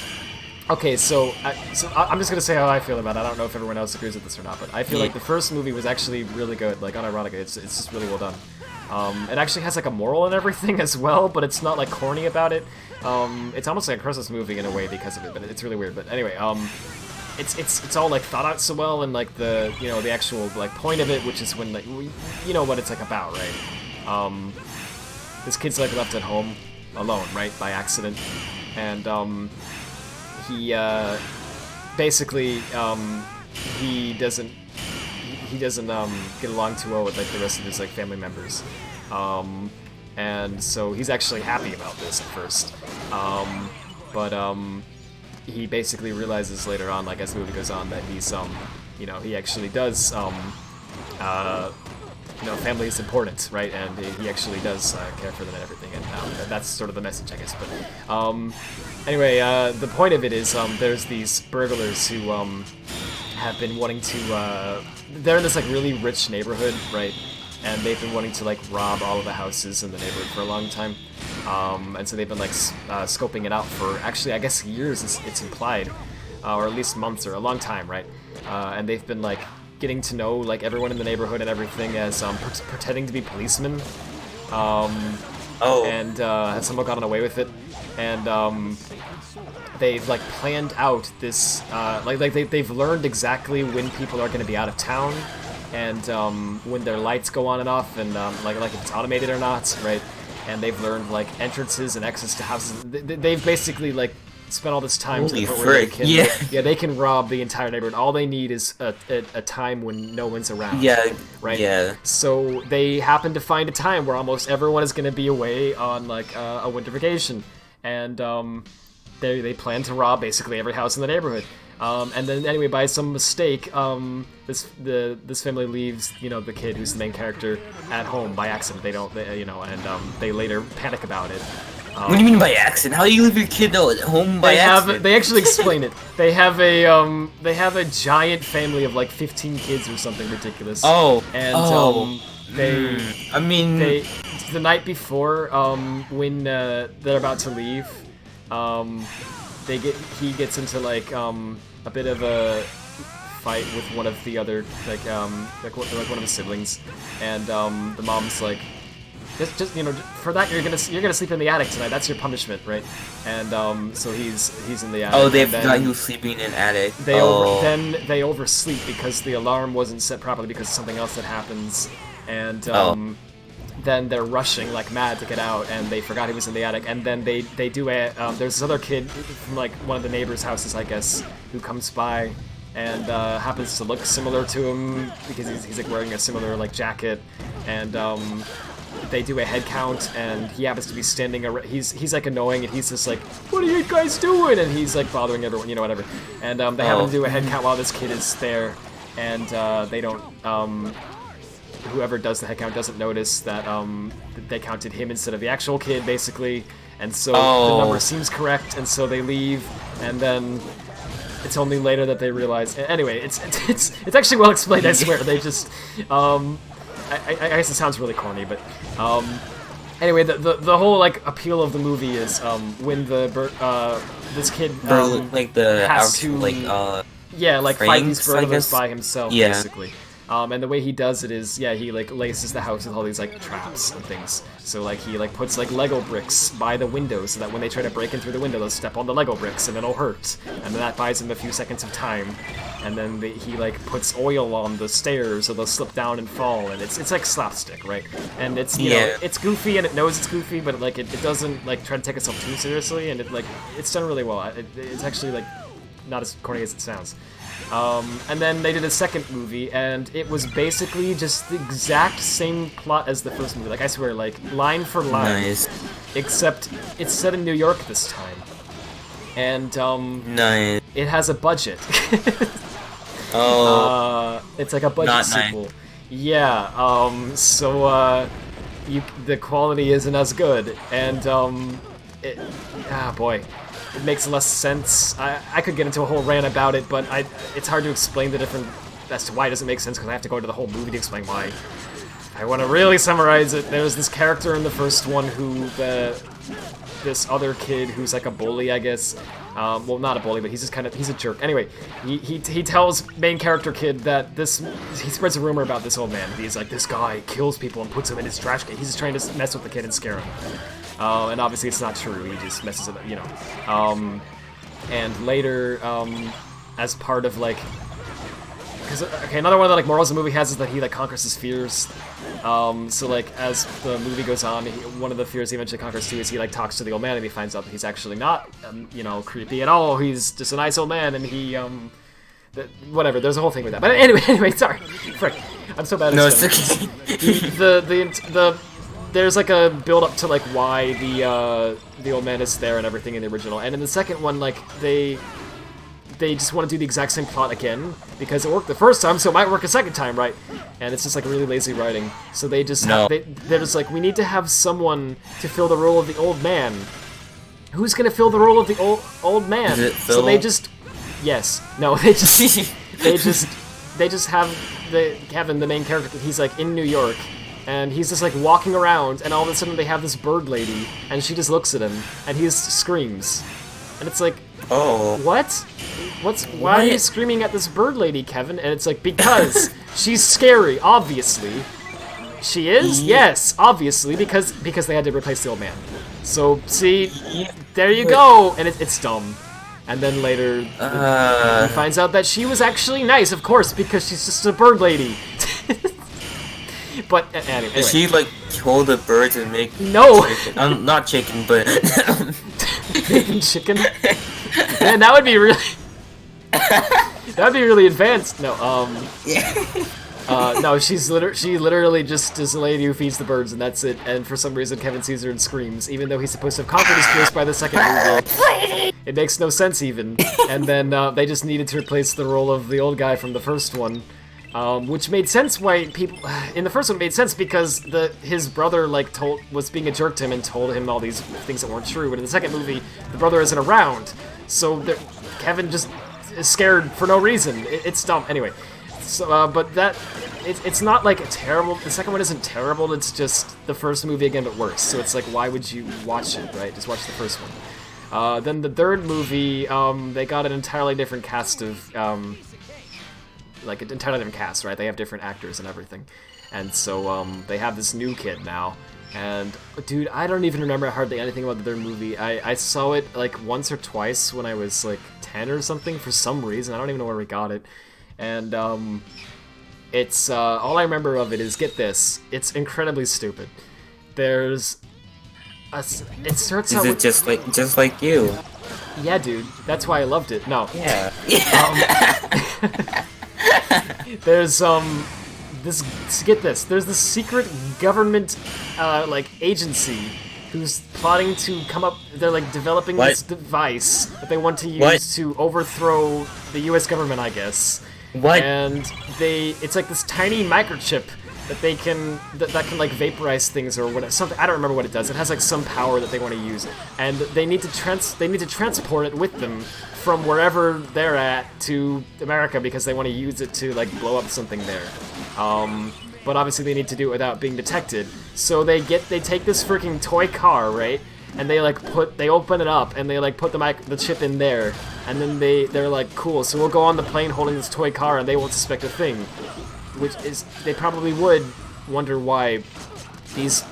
Okay, so I'm just gonna say how I feel about it. I don't know if everyone else agrees with this or not, but I feel like the first movie was actually really good. Like, unironically, it's just really well done. It actually has like a moral and everything as well, but it's not like corny about it. It's almost like a Christmas movie in a way because of it, but it's really weird. But anyway, it's all like thought out so well, and like the the actual like point of it, which is when like you know what it's like about, right? This kid's like left at home alone, right, by accident, and he basically he doesn't get along too well with like the rest of his like family members, and so he's actually happy about this at first, but he basically realizes later on, like as the movie goes on, that he's he actually does family is important, right? And he actually does care for them and everything, and that's sort of the message, I guess. But anyway, the point of it is there's these burglars who have been wanting to. They're in this like really rich neighborhood, right? And they've been wanting to like rob all of the houses in the neighborhood for a long time, and so they've been like scoping it out for actually I guess years. It's implied, or at least months or a long time, right? And they've been like getting to know like everyone in the neighborhood and everything as pretending to be policemen. And has somehow gotten away with it, and they've like planned out this they've learned exactly when people are going to be out of town, and when their lights go on and off, and like if it's automated or not, right? And they've learned like entrances and exits to houses. They've basically like spent all this time to the point where they can rob the entire neighborhood. All they need is a time when no one's around. Yeah. Right. Yeah. So they happen to find a time where almost everyone is going to be away on like a winter vacation, and they plan to rob basically every house in the neighborhood. And then anyway, by some mistake, this family leaves the kid who's the main character at home by accident. They later panic about it. What do you mean by accident? How do you leave your kid at home by accident? They actually explain it. They have a giant family of like 15 kids or something ridiculous. And they the night before when they're about to leave, he gets into like a bit of a fight with one of the other like one of his siblings, and the mom's like, just for that you're gonna sleep in the attic tonight. That's your punishment, right? And so he's in the attic. Oh, they forgot he was sleeping in an attic. Then they oversleep because the alarm wasn't set properly because of something else that happens, and then they're rushing like mad to get out, and they forgot he was in the attic. And then they do there's this other kid from like one of the neighbors' houses, I guess, who comes by and happens to look similar to him because he's like wearing a similar like jacket, and they do a head count, and he happens to be standing around. He's like annoying, and he's just like, "What are you guys doing?" And he's like bothering everyone, whatever. And they happen to do a head count while this kid is there, and they don't. Whoever does the head count doesn't notice that they counted him instead of the actual kid, basically, and so the number seems correct, and so they leave, and then it's only later that they realize. Anyway, it's actually well explained. I swear. They just I guess it sounds really corny, but anyway, the whole like appeal of the movie is when this kid like the has to like fight these burglars by himself, Yeah. basically. And the way he does it is, yeah, he like laces the house with all these like traps and things. So like he like puts like Lego bricks by the window so that when they try to break in through the window, they'll step on the Lego bricks and it'll hurt. And then that buys him a few seconds of time. And then he like puts oil on the stairs so they'll slip down and fall. And it's like slapstick, right? And it's you know it's goofy and it knows it's goofy, but like it doesn't like try to take itself too seriously. And it's done really well. It's actually like not as corny as it sounds. And then they did a second movie, and it was basically just the exact same plot as the first movie. Like, I swear, like, line for line. Nice. Except it's set in New York this time. And, Nice. it has a budget. Oh. It's like a budget Not sequel. nice. Yeah, so, the quality isn't as good. And, boy. It makes less sense. I could get into a whole rant about it, but it's hard to explain the different as to why it doesn't make sense because I have to go into the whole movie to explain why. I want to really summarize it. There's this character in the first one who this other kid who's like a bully, I guess. Well, not a bully, but he's just he's a jerk. Anyway, he tells main character kid that he spreads a rumor about this old man. He's like, this guy kills people and puts them in his trash can. He's just trying to mess with the kid and scare him. And obviously it's not true, he just messes with it, you know. And later, as part of, like... Okay, another one of the, like, morals the movie has is that he, like, conquers his fears. So, like, as the movie goes on, one of the fears he eventually conquers, too, is he, like, talks to the old man and he finds out that he's actually not, you know, creepy at all. He's just a nice old man, and he, whatever, there's a whole thing with that. But anyway, sorry. Frick. I'm so bad at No, this. it's okay. There's like a build up to like why the old man is there and everything in the original, and in the second one, like they just want to do the exact same plot again because it worked the first time, so it might work a second time, right? And it's just like really lazy writing. So they just they're just like, we need to have someone to fill the role of the old man. Who's gonna fill the role of the old man? Is it Phil? So they just they just have Kevin, the main character. He's like in New York. And he's just like walking around, and all of a sudden they have this bird lady, and she just looks at him, and he screams. And it's like, Oh. what? Why are you screaming at this bird lady, Kevin? And it's like, because she's scary, obviously. She is? Yes, obviously, because they had to replace the old man. So, see, there you go, and it's dumb. And then later, he finds out that she was actually nice, of course, because she's just a bird lady. But anyway. She like kill the birds and make chicken. Not chicken, but making chicken. Man, that would be really advanced. No, no, she literally just is a lady who feeds the birds, and that's it. And for some reason, Kevin sees her and screams, even though he's supposed to have conquered his fears by the second movie. It makes no sense even. And then they just needed to replace the role of the old guy from the first one. Which made sense why people in the first one made sense because his brother like was being a jerk to him and told him all these things that weren't true. But in the second movie, the brother isn't around, so Kevin just is scared for no reason. It's dumb. Anyway, so but it's not like a terrible. The second one isn't terrible. It's just the first movie again, but worse. So it's like, why would you watch it? Right? Just watch the first one. Then the third movie, they got an entirely different cast of. Like an entirely different cast, right? They have different actors and everything. And so, they have this new kid now. And, dude, I don't even remember hardly anything about their movie. I saw it, like, once or twice when I was, like, 10 or something for some reason. I don't even know where we got it. And, it's, all I remember of it is, get this, it's incredibly stupid. There's it starts out with... Is it just like you? Yeah, dude. That's why I loved it. No. Yeah. There's get this. There's this secret government like agency who's plotting to come up. They're like developing this device that they want to use to overthrow the U.S. government, I guess. What? And it's like this tiny microchip that they can that can like vaporize things or whatever. Something I don't remember what it does. It has like some power that they want to use, and they need to transport it with them from wherever they're at to America because they want to use it to like blow up something there. But obviously they need to do it without being detected. So they take this freaking toy car, right? And they open it up and they like put the chip in there, and then they're like, cool. So we'll go on the plane holding this toy car and they won't suspect a thing. which is they probably would wonder why these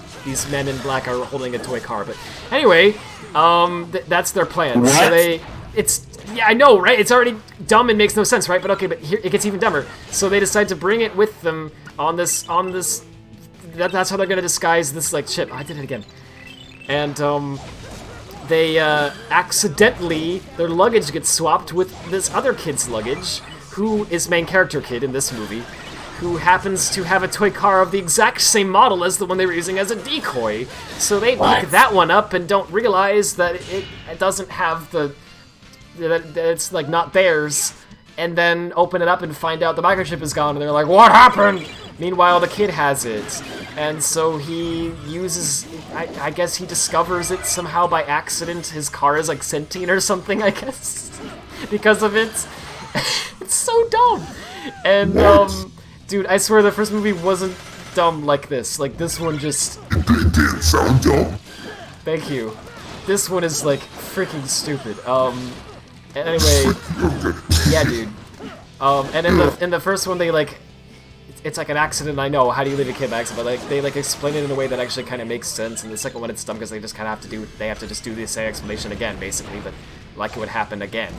men in black are holding a toy car. But anyway, that's their plan. What? So yeah, I know, right? It's already dumb and makes no sense, right? But okay, but here it gets even dumber. So they decide to bring it with them on this. That's how they're gonna disguise this like chip. I did it again. And they accidentally, their luggage gets swapped with this other kid's luggage, who is main character kid in this movie, who happens to have a toy car of the exact same model as the one they were using as a decoy. So they pick that one up and don't realize that it doesn't have that it's like not theirs, and then open it up and find out the microchip is gone, and they're like, what happened? Meanwhile, the kid has it, and so he uses, I guess he discovers it somehow by accident. His car is like sentient or something, I guess, because of it. It's so dumb. And, dude, I swear the first movie wasn't dumb like this. Like, this one just... It didn't sound dumb. Thank you. This one is, like, freaking stupid. Anyway, yeah, dude. And in the first one, they, like... It's like an accident, I know. How do you leave a kid by accident? But like they like explain it in a way that actually kind of makes sense. And the second one, it's dumb because they just kind of have to just do the same explanation again, basically, but like it would happen again.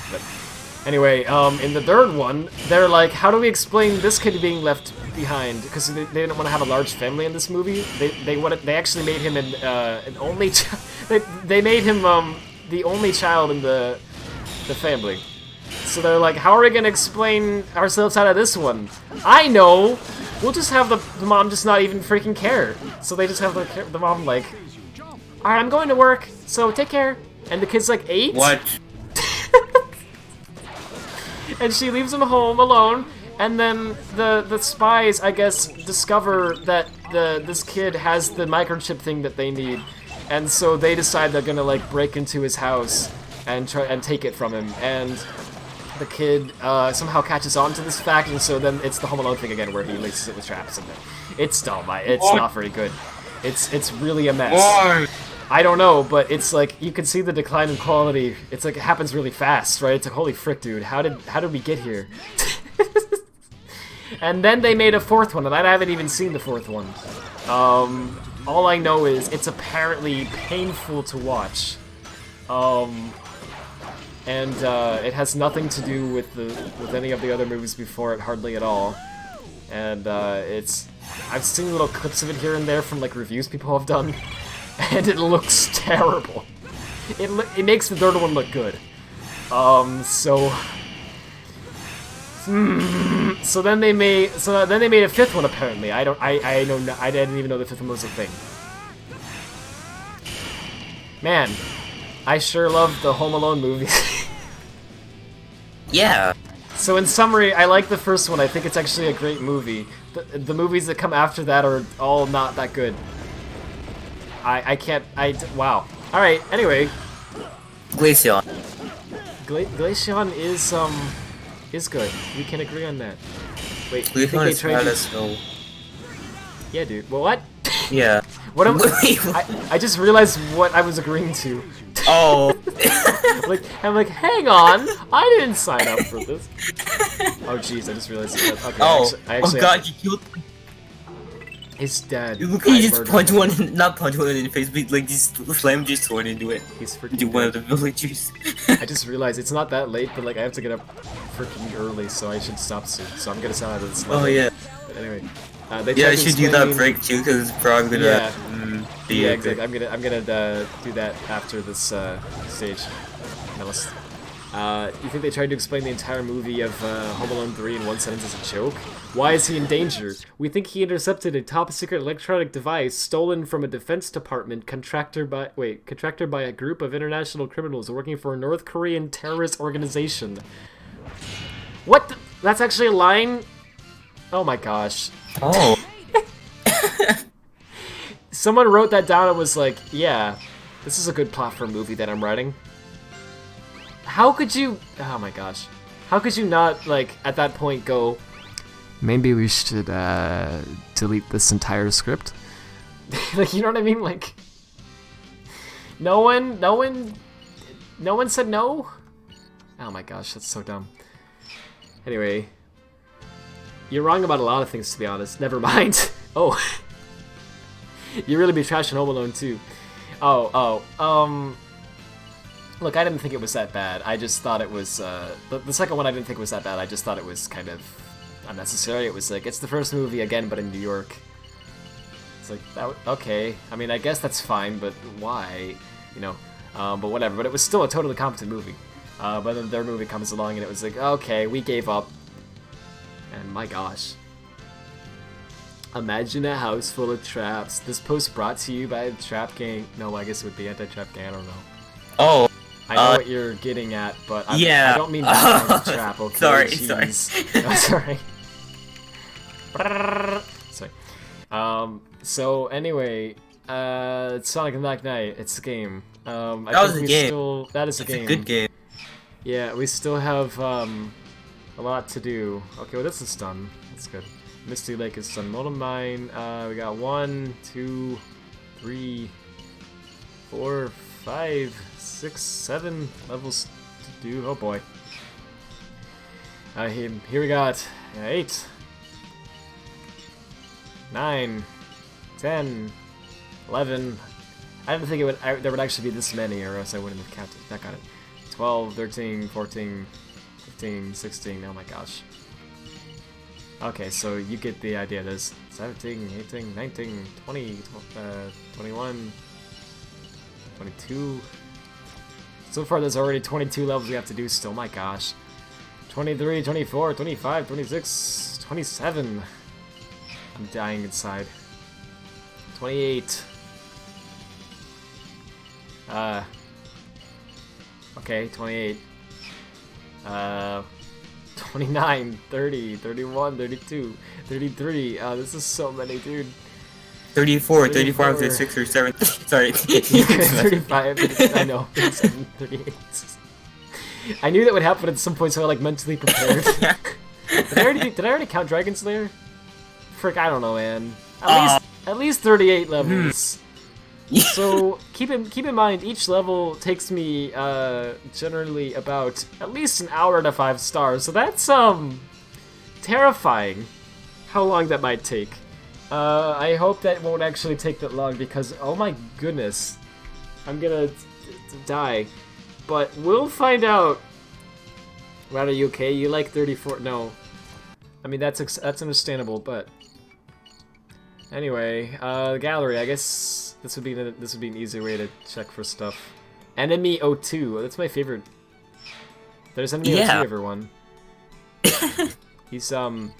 But anyway, in the third one, they're like, how do we explain this kid being left behind? Because they didn't want to have a large family in this movie. They actually made him an only. They made him the only child in the family. So they're like, how are we gonna explain ourselves out of this one? I know! We'll just have the mom just not even freaking care. So they just have the mom like, alright, I'm going to work, so take care. And the kid's like 8? What? And she leaves him home alone, and then the spies, I guess, discover that this kid has the microchip thing that they need. And so they decide they're gonna like break into his house and try and take it from him. And the kid somehow catches on to this fact, and so then it's the Home Alone thing again, where he laces it with traps, and it's dumb. It's not very good. It's really a mess. Why? I don't know, but it's like you can see the decline in quality. It's like it happens really fast, right? It's like, holy frick, dude, how did we get here? And then they made a fourth one, and I haven't even seen the fourth one. All I know is it's apparently painful to watch. And it has nothing to do with any of the other movies before it, hardly at all. And I've seen little clips of it here and there from like reviews people have done, and it looks terrible. It makes the third one look good. So then they made a fifth one apparently. I didn't even know the fifth one was a thing. Man, I sure love the Home Alone movies. Yeah. So in summary, I like the first one. I think it's actually a great movie. The movies that come after that are all not that good. Wow. Alright, anyway. Glaceon. Glaceon is good. We can agree on that. Wait, you think Glaceon they is tried bad to... as hell. Yeah, dude. Well, what? Yeah. What am I just realized what I was agreeing to. Oh. I'm like, hang on, I didn't sign up for this. Oh jeez, I just realized that. Okay, Oh. I actually Oh god, you killed. his dad. Look, he just punched one, not punch one in the face, but like just slammed his sword into it. He's freaking Into one of dead. the villagers. I just realized it's not that late, but like I have to get up freaking early, so I should stop soon. So I'm gonna sign out of this level. Oh yeah. But anyway, Yeah, I should do that break too, because it's probably gonna be yeah, epic. exactly. I'm gonna do that after this stage. You think they tried to explain the entire movie of Home Alone 3 in one sentence as a joke? Why is he in danger? We think he intercepted a top-secret electronic device stolen from a Defense Department contractor by a group of international criminals working for a North Korean terrorist organization. What? That's actually a line? Oh my gosh. Oh. Someone wrote that down and was like, yeah, this is a good plot for a movie that I'm writing. How could you... Oh my gosh. How could you not, like, at that point go, maybe we should, delete this entire script? Like, you know what I mean? Like, no one said no? Oh my gosh, that's so dumb. Anyway. You're wrong about a lot of things, to be honest. Never mind. Oh. You really be trashing Home Alone too. Look, I didn't think it was that bad. I just thought it was, the second one I didn't think was that bad. I just thought it was kind of unnecessary. It was like, it's the first movie again, but in New York. It's like, okay. I mean, I guess that's fine, but why? You know, but whatever. But it was still a totally competent movie. But then their movie comes along and it was like, okay, we gave up. And my gosh. Imagine a house full of traps. This post brought to you by the Trap Gang. No, I guess it would be Anti-Trap Gang, I don't know. Oh. I know what you're getting at, but I don't mean that kind of trap, okay? Sorry, Jeez. No, sorry. So anyway, it's Sonic and Black Knight. It's a game. That is a game. That's a good game. Yeah, we still have a lot to do. Okay, well this is done. That's good. Misty Lake is done. Mold of Mine. We got 1, 2, 3, 4, 5, 6, 7 levels to do. Oh boy. Here we got 8, 9, 10, 11. I didn't think there would actually be this many, or else I wouldn't have counted. That got it. 12, 13, 14, 15, 16. Oh my gosh. Okay, so you get the idea. There's 17, 18, 19, 20, 21, 22. So far, there's already 22 levels we have to do still. My gosh. 23, 24, 25, 26, 27. I'm dying inside. 28. Okay, 28. 29, 30, 31, 32, 33. This is so many, dude. 34, 36, or 7. Sorry. 35, I know. 37, 38. I knew that would happen at some point, so I like mentally prepared. Did I already count Dragon Slayer? Frick, I don't know, man. At least 38 levels. So keep in mind, each level takes me generally about at least an hour to 5 stars. So that's terrifying. How long that might take. I hope that won't actually take that long because oh my goodness, I'm gonna die. But we'll find out. Rad, are you okay? You like 34? No. I mean that's understandable, but anyway, gallery. I guess this would be an easy way to check for stuff. Enemy 02. That's my favorite. There's Enemy 02, everyone. He's oh.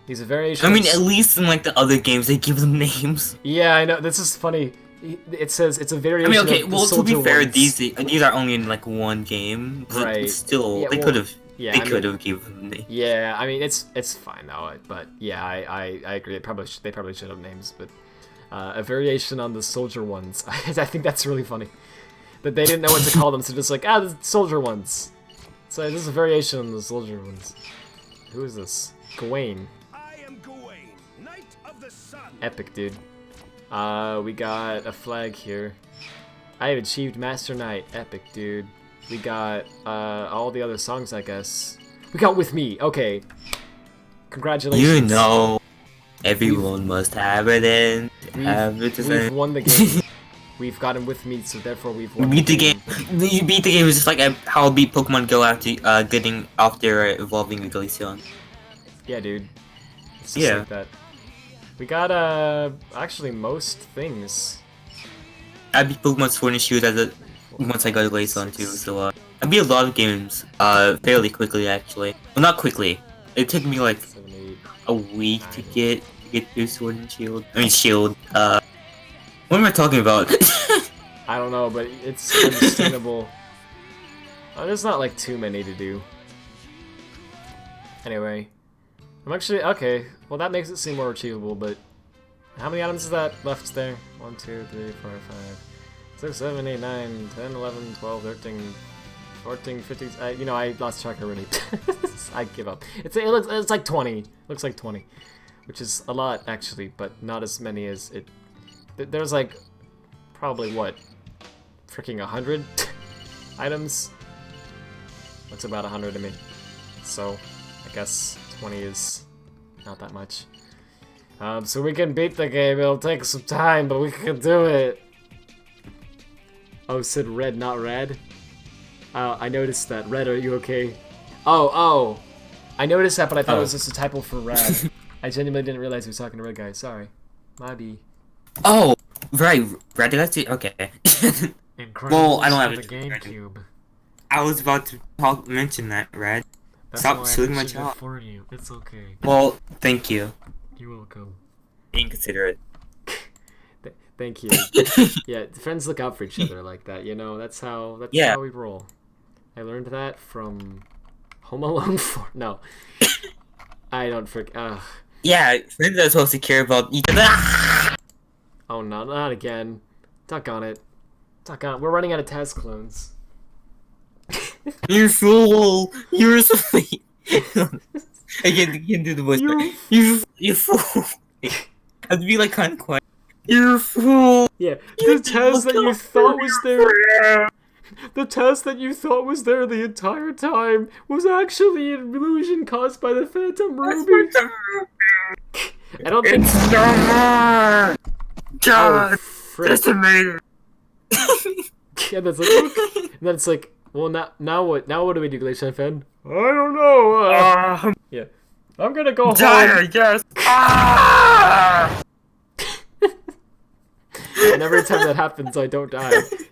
He's a variation. I mean, at least in like the other games, they give them names. Yeah, I know. This is funny. It says it's a variation. I mean, okay. Of Well, to be Soldier fair, ones. these are only in like one game, but Right. still, Yeah, they well, could have. yeah, they I could mean- have given them names. Yeah, I mean it's fine though. But yeah, I agree. They probably should have names, but a variation on the soldier ones. I think that's really funny that they didn't know what to call them, so just like the soldier ones. So this is a variation on the soldier ones. Who is this? Gawain. Epic, dude. We got a flag here. I have achieved Master Knight. Epic, dude. We got all the other songs, I guess. We got With Me. Okay. Congratulations. You know, everyone must have it in. We've won the game. We've gotten With Me, so therefore we've won. You beat the game. You beat the game is just like how I beat Pokemon Go after getting off their evolving Glaceon. Yeah, dude. It's just like that. We got actually most things. I beat Pokemon Sword and Shield once I got a Glaceon too, so I beat a lot of games fairly quickly actually. Well, not quickly. It took me like 7, 8, a week 9. to get through Sword and Shield. I mean Shield. What am I talking about? I don't know, but it's understandable. There's not like too many to do. Anyway, I'm actually okay. Well, that makes it seem more achievable, but how many items is that left there? 1, 2, 3, 4, 5, 6, 7, 8, 9, 10, 11, 12, 13, 14, 15. You know, I lost track already. I give up. It's like 20. Looks like 20, which is a lot actually, but not as many as it. There's like probably what, freaking 100 items. Looks about 100 to me. So I guess 20 is not that much. So we can beat the game. It'll take some time, but we can do it. Oh, said red, not red. I noticed that. Red, are you okay? Oh. I noticed that, but I thought it was just a typo for red. I genuinely didn't realize he was talking to red guy. Sorry. Maybe. Oh, right. Red, that's it. Okay. Well, I don't have the it. GameCube. I was about to mention that, Red. Stop stealing my job. For you. It's okay. Well, thank you. You're welcome. Being considerate. Thank you. Yeah, friends look out for each other like that. You know, that's how we roll. I learned that from Home Alone 4. No, I don't Yeah, friends are supposed to care about each other. Oh no, not again. Duck on it. We're running out of Taz clones. You fool! You're so I can't do the voice. You fool! I'd be like kind of quiet. You fool! Yeah, the Taz that you thought was there. The Taz that you thought was there the entire time was actually an illusion caused by the Phantom Ruby. I don't think. It's no more. God, decimated. Yeah, that's like. Okay. And then it's like, well, now what? Now what do we do, Glacier Fan? I don't know. Yeah, I'm gonna go home. I guess. And every time that happens, I don't die.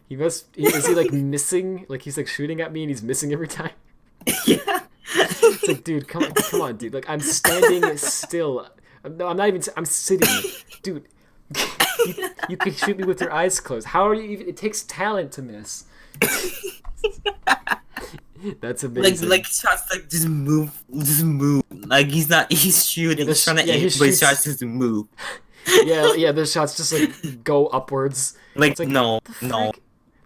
Is he like missing? Like he's like shooting at me and he's missing every time? Yeah. It's like, dude, come on, dude. Like I'm standing still. No, I'm not even. I'm sitting. Dude, you can shoot me with your eyes closed. How are you even? It takes talent to miss. That's amazing. Like shots like just move. Like he's shooting. He's trying to aim, but his shots just move. Yeah, the shots just like go upwards. Like, like no.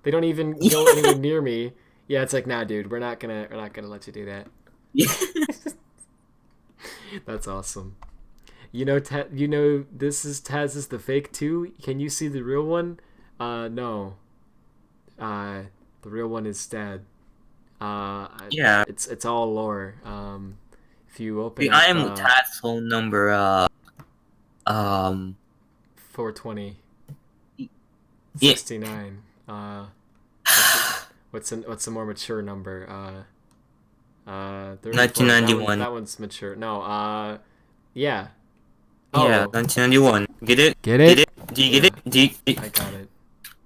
They don't even go anywhere near me. Yeah, it's like, nah, dude, we're not gonna let you do that. That's awesome. You know, this is Taz is the fake too. Can you see the real one? No. The real one is dead. Yeah. It's all lore. If you open I am Taz's phone number. 420. 69. What's a more mature number? 1991. That one's mature. No, yeah. Yeah, 1991. Get it? Get it? Do you get it? Do you... I got it.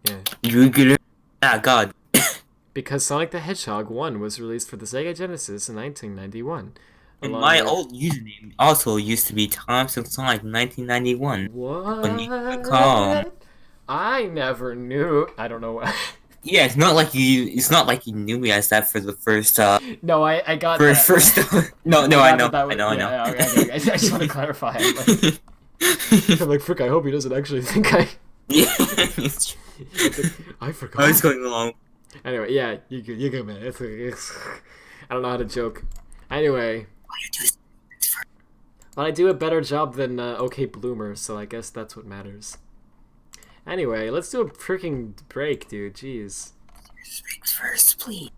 Yeah. You get it? Ah, God. Because Sonic the Hedgehog 1 was released for the Sega Genesis in 1991. And my old username also used to be Thompson Sonic 1991. What? When you call. I never knew. I don't know why. Yeah, it's not like you knew me as that for the first. No, I got for that. First. No, I know. Yeah, okay. I just want to clarify. I'm like, frick. I hope he doesn't actually think I. Yeah. I forgot. I was going along. Anyway, yeah, you good, man. I don't know how to joke. Anyway. Well, I do a better job than OK Bloomer, so I guess that's what matters. Anyway, let's do a freaking break, dude. Jeez. Serious breaks first, please.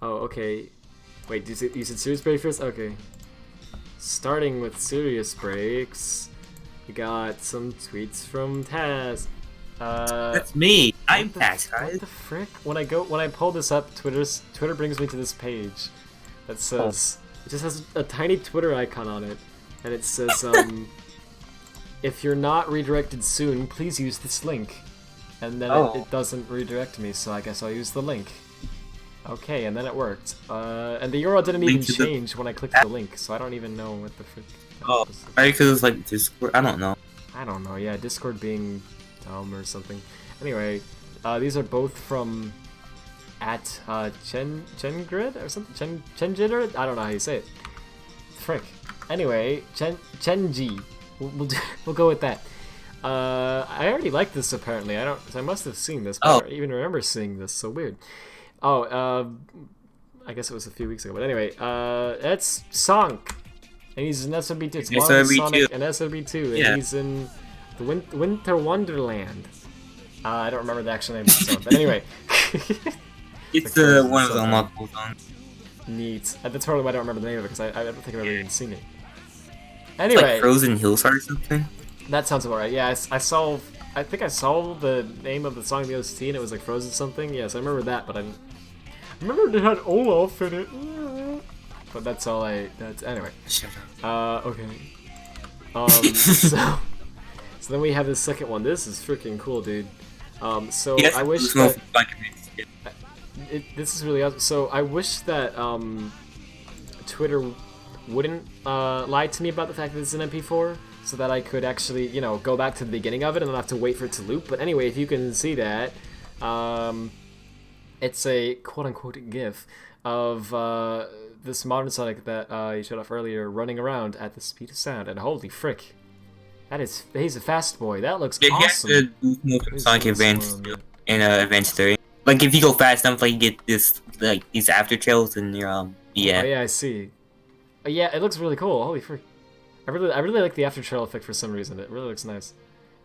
Oh, okay. Wait, you said serious break first? Okay. Starting with serious breaks, we got some tweets from Taz. That's me. I'm Taz, guys. What the frick? When I pull this up, Twitter brings me to this page that says it just has a tiny Twitter icon on it, and it says if you're not redirected soon, please use this link. And then it doesn't redirect me, so I guess I'll use the link. Okay, and then it worked. And the URL didn't even change when I clicked the link, so I don't even know what the frick. Oh, right, because it's like Discord. I don't know. Yeah, Discord being dumb or something. Anyway, these are both from @Chengrid or something. Chenjitter? I don't know how you say it. Frick. Anyway, Chenji. We'll go with that. I already like this apparently. I must have seen this, but I don't even remember seeing this. So weird. I guess it was a few weeks ago. But anyway, it's Sonk, and he's in SRB2. It's Mario, Sonic, and SRB2, and he's in the Winter Wonderland. I don't remember the actual name of the song, but anyway. It's one of the multiple songs. Neat. That's probably why I don't remember the name of it, because I don't think I've ever even seen it. It's Anyway, like Frozen Hillside or something. that sounds about right. Yeah, I think I saw the name of the song in the OST, and it was like Frozen something. Yes, I remember that, but I remember it had Olaf in it. But that's all anyway. Shut up. Okay. So then we have the second one. This is freaking cool, dude. So Yes, I wish no that this is really awesome. So I wish that Twitter wouldn't lie to me about the fact that it's an MP4, so that I could actually, you know, go back to the beginning of it and not have to wait for it to loop. But anyway, if you can see that, it's a quote-unquote GIF of this modern Sonic that you showed off earlier running around at the speed of sound, and holy frick, he's a fast boy. That looks awesome. You have to do Sonic Advance in Advance 3. Like if you go fast enough, like you get this like these after trails and your yeah. Oh yeah, I see. Yeah, it looks really cool. Holy frick. I really like the after trail effect for some reason. It really looks nice.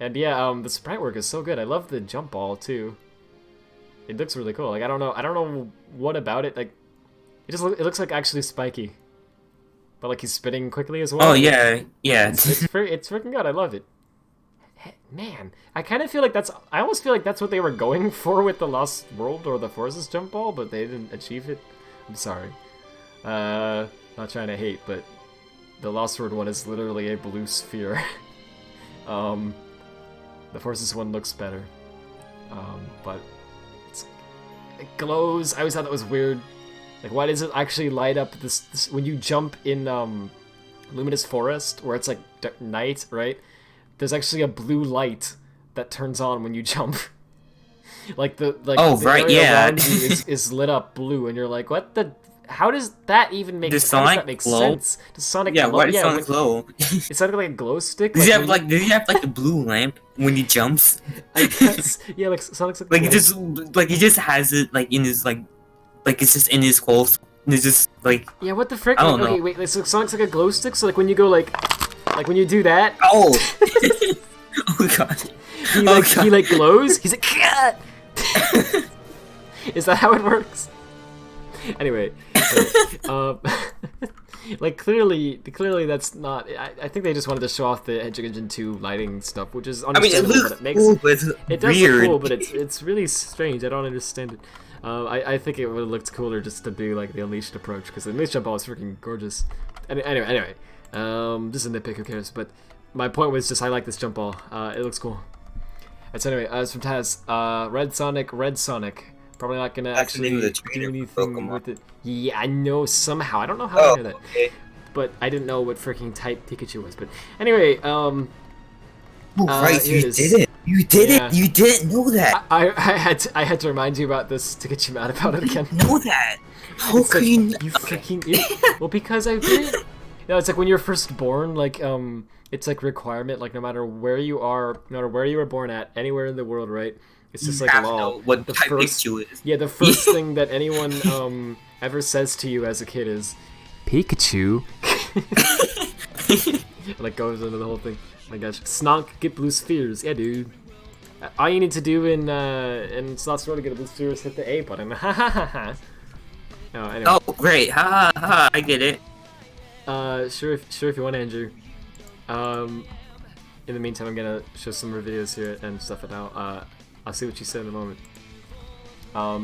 And yeah, the sprite work is so good. I love the jump ball too. It looks really cool. Like I don't know what about it. Like it looks like actually spiky. But like he's spinning quickly as well. Oh yeah, yeah. It's freaking good. I love it. Man, I kind of feel like I almost feel like that's what they were going for with the Lost World or the Forces jump ball, but they didn't achieve it. I'm sorry. Not trying to hate, but the Lost World one is literally a blue sphere. The Forces one looks better. But it glows. I always thought that was weird. Like, why does it actually light up this when you jump in Luminous Forest, where it's like night, right? There's actually a blue light that turns on when you jump. Like the area around you is lit up blue, and you're like, what the? How does that even make sense? Sonic that make glow? sense? Does Sonic glow? Why does Sonic glow? It's something like a glow stick. Does he have like the blue lamp when he jumps? I guess. Yeah, like Sonic's like he just has it like in his like it's just in his hole. And it's just like yeah, what the frick? I don't know. Okay, wait. So Sonic's like a glow stick. So like when you go like when you do that. Oh. Oh god. He like glows. He's like. Cat! Is that how it works? Anyway, like clearly that's not. I think they just wanted to show off the Hedgehog Engine 2 lighting stuff, which is understandable. It looks cool, but it does look cool, but it's really strange. I don't understand it. I think it would have looked cooler just to do like the Unleashed approach, because the Unleashed jump ball is freaking gorgeous. Anyway, just a nitpick. Who cares? But my point was just I like this jump ball. It looks cool. And so anyway, as from Taz, Red Sonic. Probably not gonna actually do anything with it. Yeah, I know somehow. I don't know how I know that. Okay. But I didn't know what freaking type Pikachu was. But anyway, right, you did it. You did it. You didn't know that. I had to remind you about this to get you mad about it again. Know that? How could you? You freaking well, because I did. No, it's like when you're first born, like it's like requirement, like no matter where you were born at, anywhere in the world, right? It's just like a law. What the type Pikachu is. Yeah, the first thing that anyone ever says to you as a kid is Pikachu. Like goes into the whole thing. Oh my gosh, Snonk, get blue spheres. Yeah, dude. All you need to do in Slots Road to get a blue sphere is hit the A button. Ha ha ha ha. Oh, anyway. Oh, great. Ha ha ha. I get it. Sure if you want, Andrew. In the meantime, I'm gonna show some more videos here and stuff, and I'll see what you said in a moment.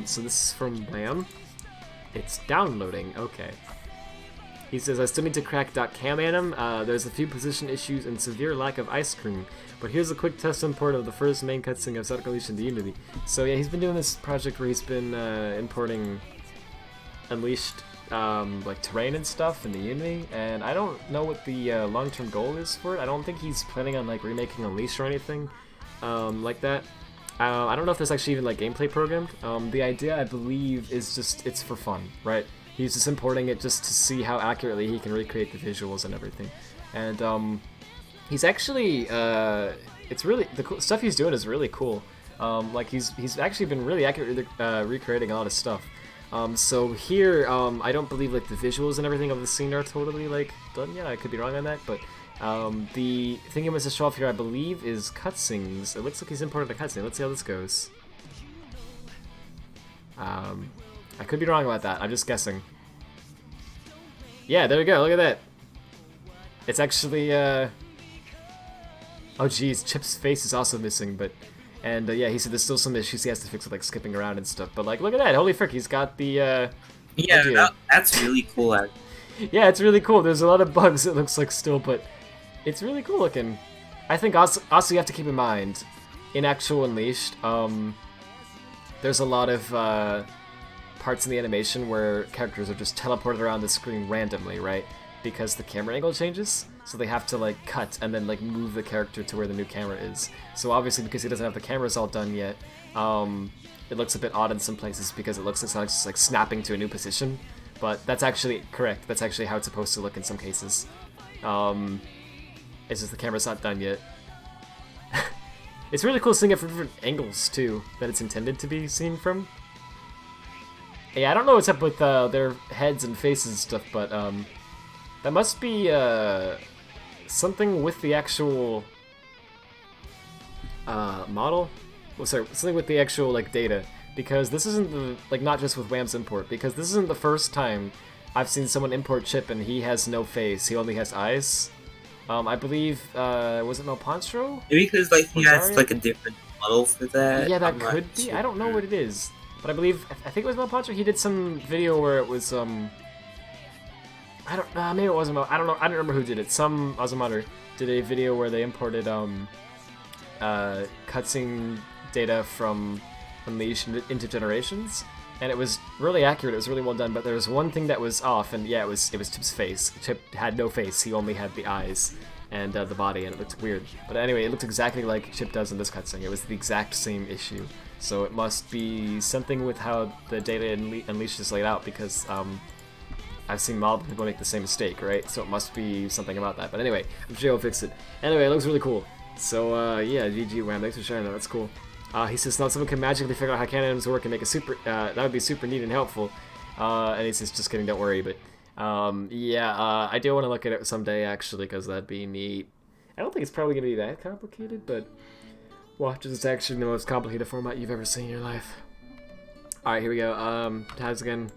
So this is from Lamb. It's downloading. Okay. He says, I still need to crack .cam anim. There's a few position issues and severe lack of ice cream. But here's a quick test import of the first main cutscene of Sonic Unleashed into Unity. So yeah, he's been doing this project where he's been importing Unleashed like terrain and stuff into Unity, and I don't know what the long-term goal is for it. I don't think he's planning on like remaking Unleashed or anything like that. I don't know if there's actually even like gameplay programmed. The idea, I believe, is just it's for fun, right? He's just importing it just to see how accurately he can recreate the visuals and everything. And he's actually it's really the stuff he's doing is really cool. Like he's actually been really accurately recreating a lot of stuff. So here, I don't believe like the visuals and everything of the scene are totally like done yet. I could be wrong on that, but the thing he wants to show off here, I believe, is cutscenes. It looks like he's imported a cutscene. Let's see how this goes. I could be wrong about that. I'm just guessing. Yeah, there we go. Look at that. It's actually, oh geez, Chip's face is also missing, but... And, yeah, he said there's still some issues he has to fix with, like, skipping around and stuff. But, like, look at that. Holy frick, he's got the, Yeah, that's really cool. Yeah, it's really cool. There's a lot of bugs, it looks like, still, but it's really cool looking. I think also you have to keep in mind, in actual Unleashed, there's a lot of, parts in the animation where characters are just teleported around the screen randomly, right? Because the camera angle changes, so they have to like cut and then like move the character to where the new camera is. So obviously because he doesn't have the cameras all done yet, it looks a bit odd in some places because it looks like it's just like snapping to a new position. But that's actually correct. That's actually how it's supposed to look in some cases. It's just the camera's not done yet. It's really cool seeing it from different angles too, that it's intended to be seen from. Yeah, I don't know what's up with their heads and faces and stuff, but that must be something with the actual model. Well, sorry, something with the actual like data, because this isn't the like not just with Wham's import, because this isn't the first time I've seen someone import Chip and he has no face, he only has eyes. I believe was it Melponstro? Maybe because like he has like a different model for that. Yeah, that could be. I don't know what it is. But I believe, I think it was Melponstro, he did some video where it was, I don't know, maybe it wasn't I don't know, I don't remember who did it. Some Ozomater did a video where they imported, cutscene data from Unleashed into Generations, and it was really accurate, it was really well done, but there was one thing that was off, and yeah, it was Chip's face. Chip had no face, he only had the eyes and the body, and it looked weird. But anyway, it looked exactly like Chip does in this cutscene. It was the exact same issue. So it must be something with how the data in Unleashed is laid out, because I've seen multiple people make the same mistake, right? So it must be something about that. But anyway, I'm sure he'll fix it. Anyway, it looks really cool. So yeah, GG Wham, thanks for sharing that, that's cool. He says, now someone can magically figure out how cannons work and make a super, that would be super neat and helpful. And he says, just kidding, don't worry, but yeah, I do want to look at it someday, actually, because that'd be neat. I don't think it's probably going to be that complicated, but watch, it's actually the most complicated format you've ever seen in your life. Alright, here we go. Tags again.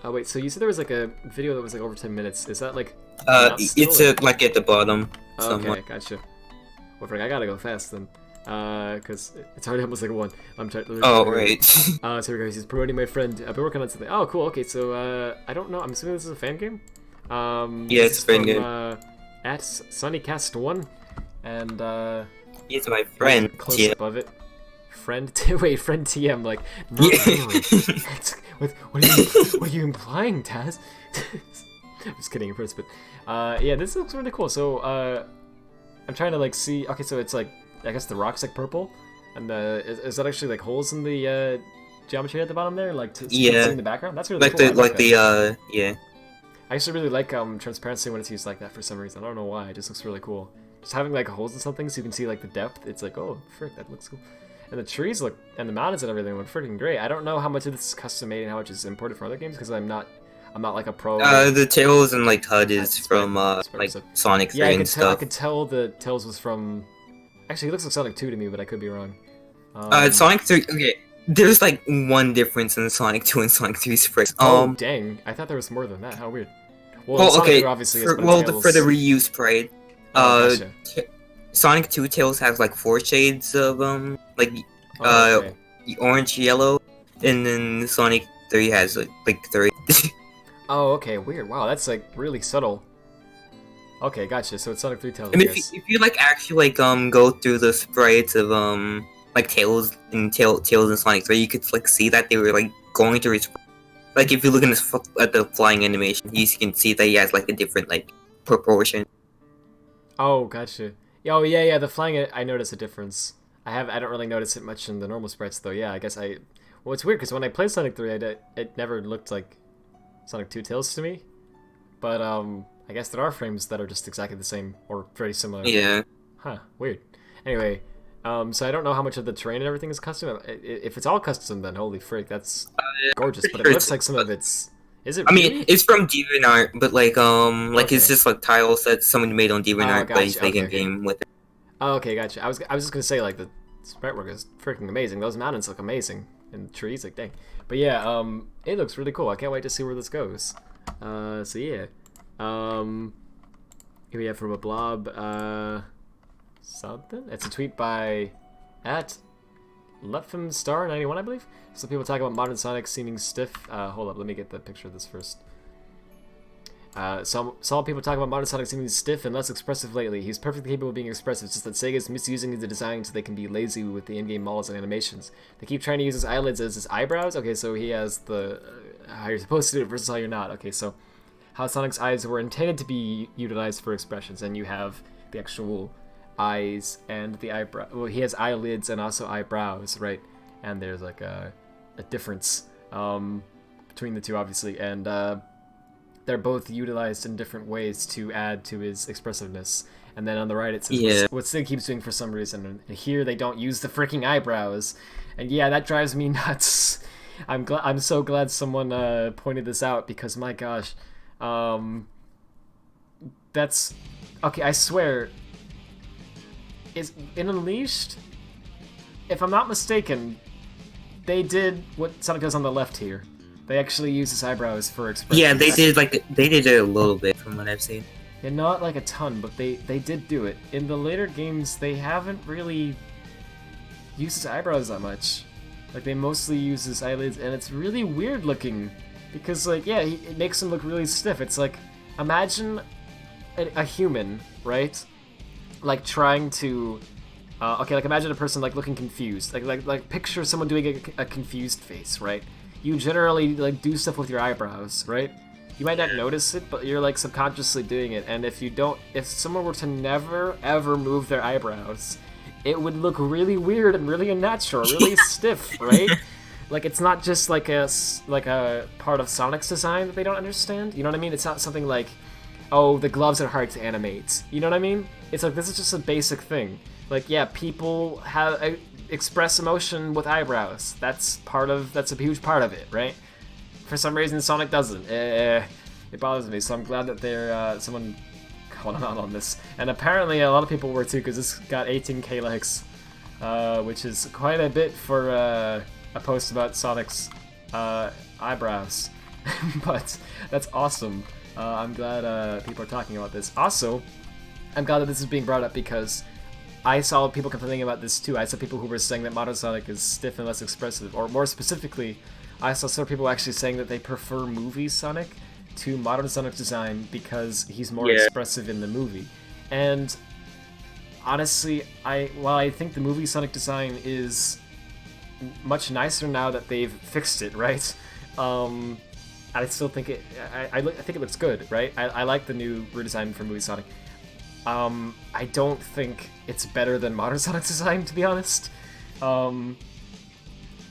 Oh, wait, so you said there was like a video that was like over 10 minutes. Is that like... it's like at the bottom. Okay, gotcha. Well, Frank, I gotta go fast then. Because it's already almost like a 1. I'm trying to... Oh, right. So here we go. He's promoting my friend. I've been working on something. Oh, cool. Okay, so, I don't know. I'm assuming this is a fan game? Yeah, it's a fan game. At SunnyCast1. And, He's my friend. Close up of it. Friend wait, friend TM, like, no, what are you implying, Taz? I'm just kidding at first, but yeah, this looks really cool. So I'm trying to like see. Okay, so it's like, I guess the rock's like purple, and is that actually like holes in the geometry at the bottom there, like to see in the background? That's really like cool. Yeah. I actually really like transparency when it's used like that for some reason. I don't know why. It just looks really cool. Just having like holes in something so you can see like the depth. It's like, oh frick, that looks cool. And the trees look, and the mountains and everything look freaking great. I don't know how much of this is custom made and how much is imported from other games because I'm not like a pro. The tails and like HUD is from like Sonic 3 and stuff. I could tell the tails was from. Actually, it looks like Sonic 2 to me, but I could be wrong. Sonic 3. Okay, there's like one difference in Sonic 2 and Sonic 3 sprites. Oh dang! I thought there was more than that. How weird. Well, okay. Obviously for the reuse sprite, gotcha. Sonic 2 tails has like 4 shades of like orange, yellow, and then Sonic 3 has like 3. Oh, okay, weird. Wow, that's like really subtle. Okay, gotcha. So it's Sonic 3 tails. And if you like actually like go through the sprites of like tails and Sonic 3, you could like see that they were like going through his. Like if you look at the flying animation, you can see that he has like a different like proportion. Oh, gotcha. Oh yeah, the flying. I notice a difference. I don't really notice it much in the normal sprites though. Yeah, I guess well, it's weird because when I played Sonic 3, it never looked like Sonic 2 tails to me. But I guess there are frames that are just exactly the same or very similar. Yeah. Huh. Weird. Anyway, so I don't know how much of the terrain and everything is custom. If it's all custom, then holy frick, that's gorgeous. But it looks like some of it's. Is it? I really? mean, it's from DeviantArt, but like it's just like tiles that someone made on DeviantArt that they can game with it. Oh, okay, gotcha. I was just gonna say like the sprite work is freaking amazing. Those mountains look amazing, and the trees, like dang. But yeah, it looks really cool. I can't wait to see where this goes. So yeah, Here we have from a blob, something? It's a tweet by at LetFimStar91, I believe. Some people talk about modern Sonic seeming stiff. Hold up, let me get the picture of this first. Some people talk about modern Sonic seeming stiff and less expressive lately. He's perfectly capable of being expressive, it's just that Sega is misusing the design so they can be lazy with the in-game models and animations. They keep trying to use his eyelids as his eyebrows? Okay, so he has the... how you're supposed to do it versus how you're not. Okay, so how Sonic's eyes were intended to be utilized for expressions, and you have the actual eyes and the eyebrow. Well, he has eyelids and also eyebrows, right? And there's like a difference between the two, obviously, and they're both utilized in different ways to add to his expressive-ness. And then on the right it says what Sig keeps doing for some reason, and here they don't use the freaking eyebrows, and yeah, that drives me nuts. I'm so glad someone pointed this out, because my gosh, that's okay. I swear, is in Unleashed, if I'm not mistaken, they did what Sonic does on the left here. They actually use his eyebrows for expression. Yeah, they did it a little bit from what I've seen. Yeah, not like a ton, but they did do it. In the later games, they haven't really used his eyebrows that much. Like, they mostly use his eyelids, and it's really weird looking. Because, like, yeah, it makes him look really stiff. It's like, imagine a human, right? Like, trying to... okay, like, imagine a person, like, looking confused. Like picture someone doing a confused face, right? You generally, like, do stuff with your eyebrows, right? You might not notice it, but you're, like, subconsciously doing it. And if someone were to never, ever move their eyebrows, it would look really weird and really unnatural, really stiff, right? Like, it's not just, like a part of Sonic's design that they don't understand. You know what I mean? It's not something like, oh, the gloves are hard to animate. You know what I mean? It's like, this is just a basic thing. Like, yeah, people have... express emotion with eyebrows. That's a huge part of it, right? For some reason, Sonic doesn't. It bothers me, so I'm glad that someone called out on this. And apparently a lot of people were too, because this got 18k likes, which is quite a bit for a post about Sonic's eyebrows. But that's awesome. I'm glad people are talking about this. Also, I'm glad that this is being brought up, because I saw people complaining about this too. I saw people who were saying that modern Sonic is stiff and less expressive, or more specifically, I saw some people actually saying that they prefer movie Sonic to modern Sonic design because he's more expressive in the movie. And honestly, while I think the movie Sonic design is much nicer now that they've fixed it, right? I still think I think it looks good, right? I like the new redesign for movie Sonic. I don't think it's better than modern Sonic's design, to be honest.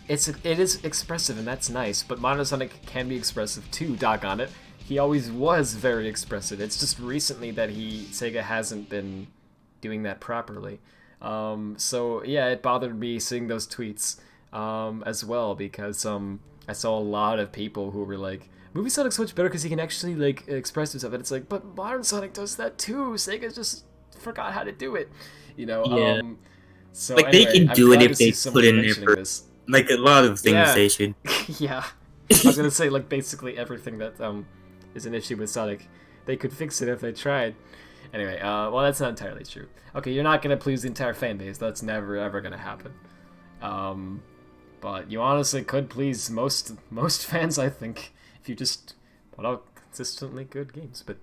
It is expressive, and that's nice, but modern Sonic can be expressive too, doggone it. He always was very expressive. It's just recently that Sega hasn't been doing that properly. So yeah, it bothered me seeing those tweets as well, because I saw a lot of people who were like, movie Sonic's much better because he can actually, like, express himself, and it's like, but modern Sonic does that too. Sega just forgot how to do it, you know. Yeah. So like, anyway, they can do it if they put in effort. This. Like, a lot of things they should. Yeah, I was gonna say, like, basically everything that is an issue with Sonic, they could fix it if they tried. Anyway, well, that's not entirely true. Okay, you're not gonna please the entire fan base. That's never ever gonna happen. But you honestly could please most fans, I think, if you just put out consistently good games. But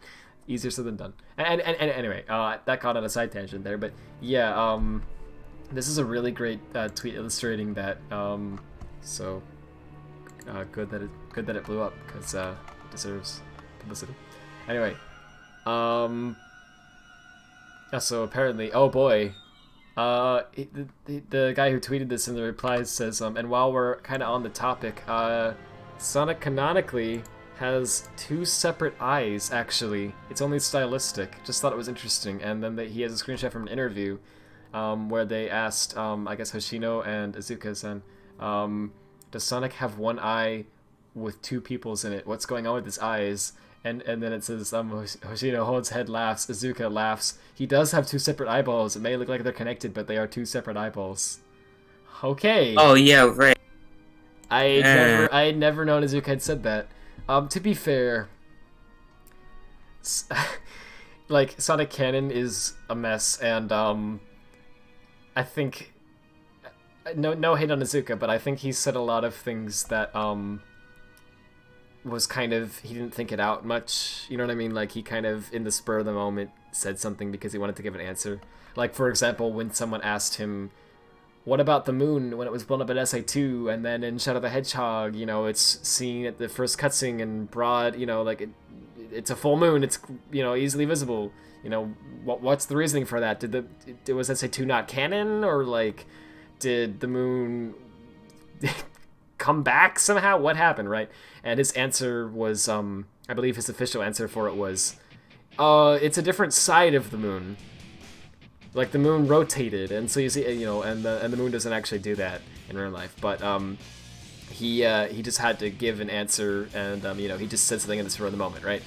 easier said than done. And anyway, that got on a side tangent there. But yeah, this is a really great tweet illustrating that. So good that it blew up, because it deserves publicity. Anyway, so apparently, oh boy. The guy who tweeted this in the replies says, and while we're kind of on the topic, Sonic canonically has 2 separate eyes, actually. It's only stylistic. Just thought it was interesting. And then he has a screenshot from an interview where they asked, I guess, Hoshino and Izuka-san, does Sonic have one eye with 2 peoples in it? What's going on with his eyes? And then it says, Hoshino holds head, laughs, Izuka laughs. He does have 2 separate eyeballs. It may look like they're connected, but they are 2 separate eyeballs. Okay. Oh, yeah, right. I had never known Izuka had said that. To be fair, like, Sonic canon is a mess, and I think no hate on Izuka, but I think he said a lot of things that was kind of, he didn't think it out much, you know what I mean? Like, he kind of, in the spur of the moment, said something because he wanted to give an answer. Like, for example, when someone asked him, what about the moon when it was blown up at SA2, and then in Shadow the Hedgehog, you know, it's seen at the first cutscene and broad, you know, like, it's a full moon, it's, you know, easily visible. You know, what's the reasoning for that? Was SA2 not canon, or, like, did the moon come back somehow? What happened, right? And his answer was, I believe his official answer for it was, it's a different side of the moon. Like, the moon rotated, and so you see, you know, and the moon doesn't actually do that in real life. But he just had to give an answer, and you know, he just said something in the spur of the moment, right?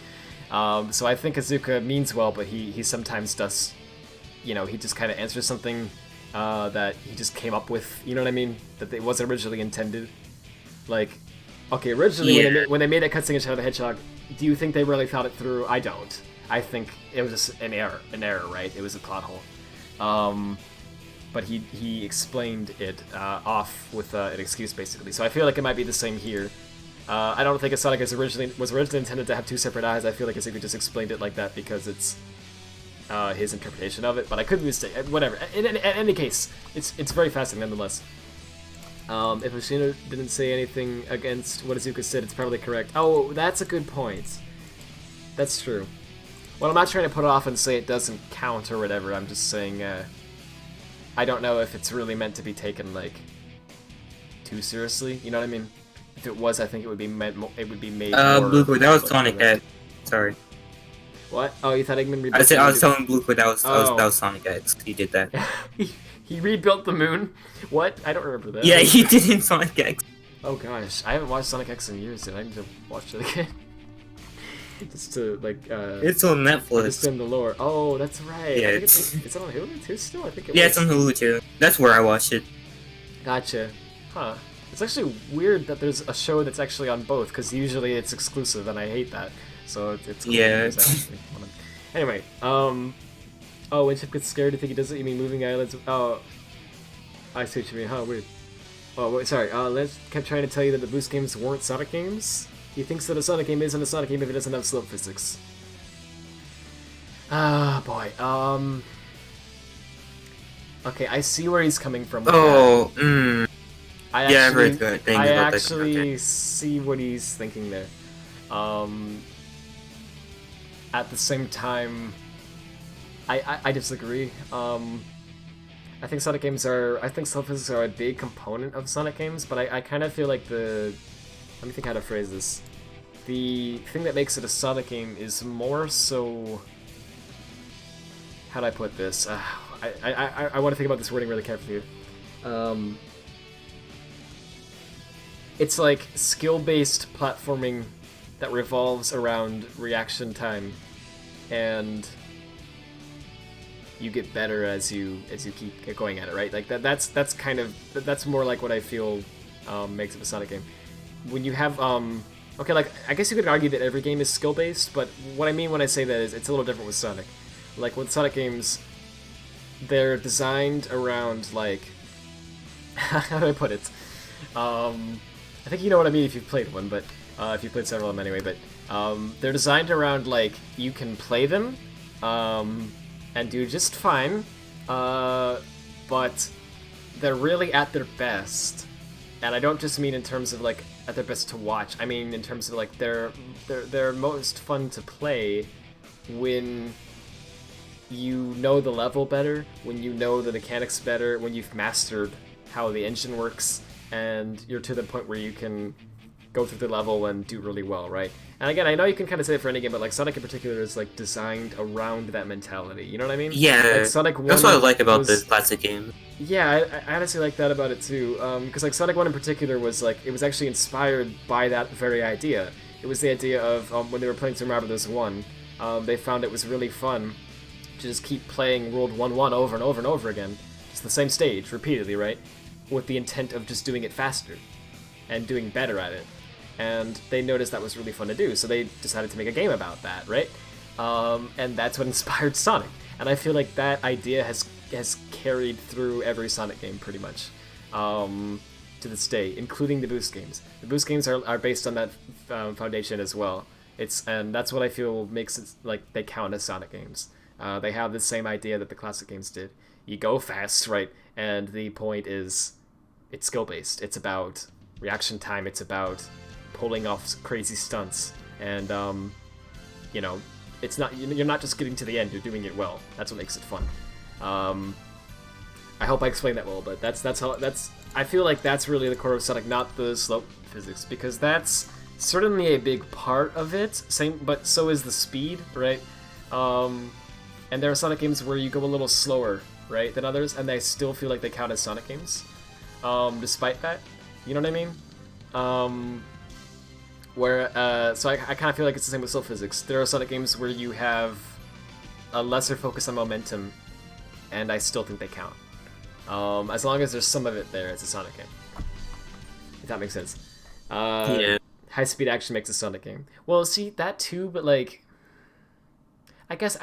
So I think Izuka means well, but he sometimes does, you know, he just kind of answers something that he just came up with, you know what I mean? That it wasn't originally intended. Like, okay, originally when they made that cutscene in Shadow the Hedgehog, do you think they really thought it through? I don't. I think it was just an error, right? It was a plot hole. But he explained it off with an excuse, basically. So I feel like it might be the same here. I don't think Sonic was originally intended to have two separate eyes. I feel like Izuka just explained it like that because it's his interpretation of it. But I could be mistaken. Whatever. In any case, it's very fascinating nonetheless. If Hoshino didn't say anything against what Izuka said, it's probably correct. Oh, that's a good point. That's true. Well, I'm not trying to put it off and say it doesn't count or whatever. I'm just saying, I don't know if it's really meant to be taken, like, too seriously. You know what I mean? If it was, I think it would be made more... Blue, that was Sonic X. Sorry. What? Oh, you thought Eggman rebuilt I said I was telling Blue, that was Sonic X. He did that. He rebuilt the moon? What? I don't remember that. Yeah, he did in Sonic X. Oh gosh, I haven't watched Sonic X in years, and I need to watch it again. Just to, like, it's on Netflix. Understand the lore. Oh, that's right. Yeah, it's on Hulu too still? I think it was. Yeah, it's on Hulu too. That's where I watched it. Gotcha. Huh. It's actually weird that there's a show that's actually on both, because usually it's exclusive, and I hate that. So it's cool. Yeah. Anyway, oh, when Chip gets scared, you think he does it? You mean moving islands? Oh, I see what you mean. Huh, weird. Oh, wait, sorry. Les kept trying to tell you that the Boost games weren't Sonic games. He thinks that a Sonic game isn't a Sonic game if it doesn't have slope physics. Ah, boy. Okay, I see where he's coming from. I've heard good things I about actually see what he's thinking there. At the same time, I disagree. I think Sonic games I think slope physics are a big component of Sonic games, but I kind of feel like let me think how to phrase this. The thing that makes it a Sonic game is more so... How do I put this? I want to think about this wording really carefully. It's like skill-based platforming that revolves around reaction time, and you get better as you keep going at it, right? Like that's kind of that's more like what I feel makes it a Sonic game. When you have okay, like I guess you could argue that every game is skill based, but what I mean when I say that is it's a little different with Sonic. Like with Sonic games, they're designed around like how do I put it? I think you know what I mean if you've played one, but if you've played several of them anyway. But they're designed around like you can play them and do just fine, but they're really at their best. And I don't just mean in terms of like at their best to watch. I mean in terms of like they're most fun to play when you know the level better, when you know the mechanics better, when you've mastered how the engine works, and you're to the point where you can go through the level and do really well, right? And again, I know you can kind of say it for any game, but like Sonic in particular is like designed around that mentality. You know what I mean? Yeah, like Sonic 1 that's what I like about this classic game. Yeah, I honestly like that about it too, because like Sonic 1 in particular was like, it was actually inspired by that very idea. It was the idea of when they were playing Super Mario Bros. 1, they found it was really fun to just keep playing World 1-1 over and over and over again, just the same stage repeatedly, right? With the intent of just doing it faster and doing better at it. And they noticed that was really fun to do, so they decided to make a game about that, right? and that's what inspired Sonic. And I feel like that idea has carried through every Sonic game pretty much to this day, including the Boost games. The Boost games are based on that foundation as well. And that's what I feel makes it like they count as Sonic games. They have the same idea that the classic games did. You go fast, right? And the point is, it's skill based. It's about reaction time. It's about pulling off crazy stunts, and you know, it's not, you're not just getting to the end. You're doing it well. That's what makes it fun. I hope I explained that well, but that's I feel like that's really the core of Sonic, not the slope physics, because that's certainly a big part of it. But so is the speed, right? And there are Sonic games where you go a little slower, right, than others, and I still feel like they count as Sonic games, despite that. You know what I mean? So I kind of feel like it's the same with slope physics. There are Sonic games where you have a lesser focus on momentum, and I still think they count. As long as there's some of it there, it's a Sonic game. If that makes sense. Yeah. High-speed action makes a Sonic game. Well, see, that too, but like, I guess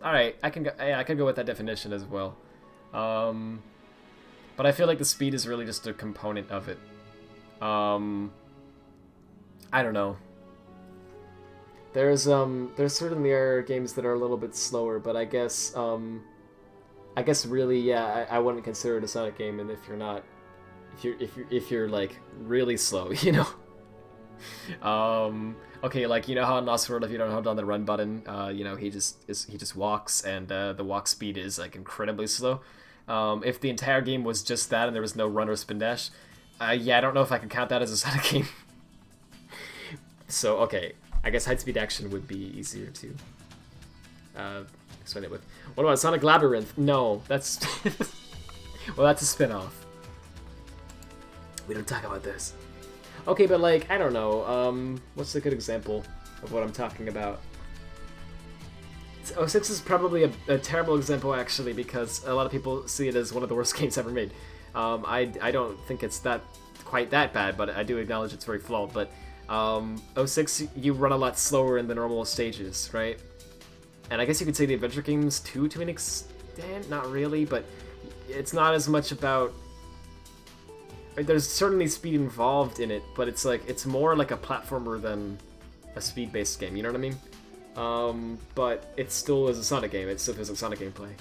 all right. I can go with that definition as well. But I feel like the speed is really just a component of it. I don't know. There's certainly are games that are a little bit slower, but I guess really, yeah, I wouldn't consider it a Sonic game. And if you're like really slow, you know. Okay, like, you know how in Lost World, if you don't hold down the run button, you know, he just walks, and the walk speed is like incredibly slow. If the entire game was just that and there was no run or spin dash, yeah, I don't know if I can count that as a Sonic game. So, okay, I guess high-speed action would be easier to explain it with. What about Sonic Labyrinth? No, that's... well, that's a spin-off. We don't talk about this. Okay, but like, I don't know, what's a good example of what I'm talking about? 06 is probably a terrible example, actually, because a lot of people see it as one of the worst games ever made. I don't think it's quite that bad, but I do acknowledge it's very flawed. But 06, you run a lot slower in the normal stages, right? And I guess you could say the adventure games too, to an extent. Not really, but it's not as much about... There's certainly speed involved in it, but it's more like a platformer than a speed-based game, you know what I mean? But it still is a Sonic game. It still feels like Sonic gameplay.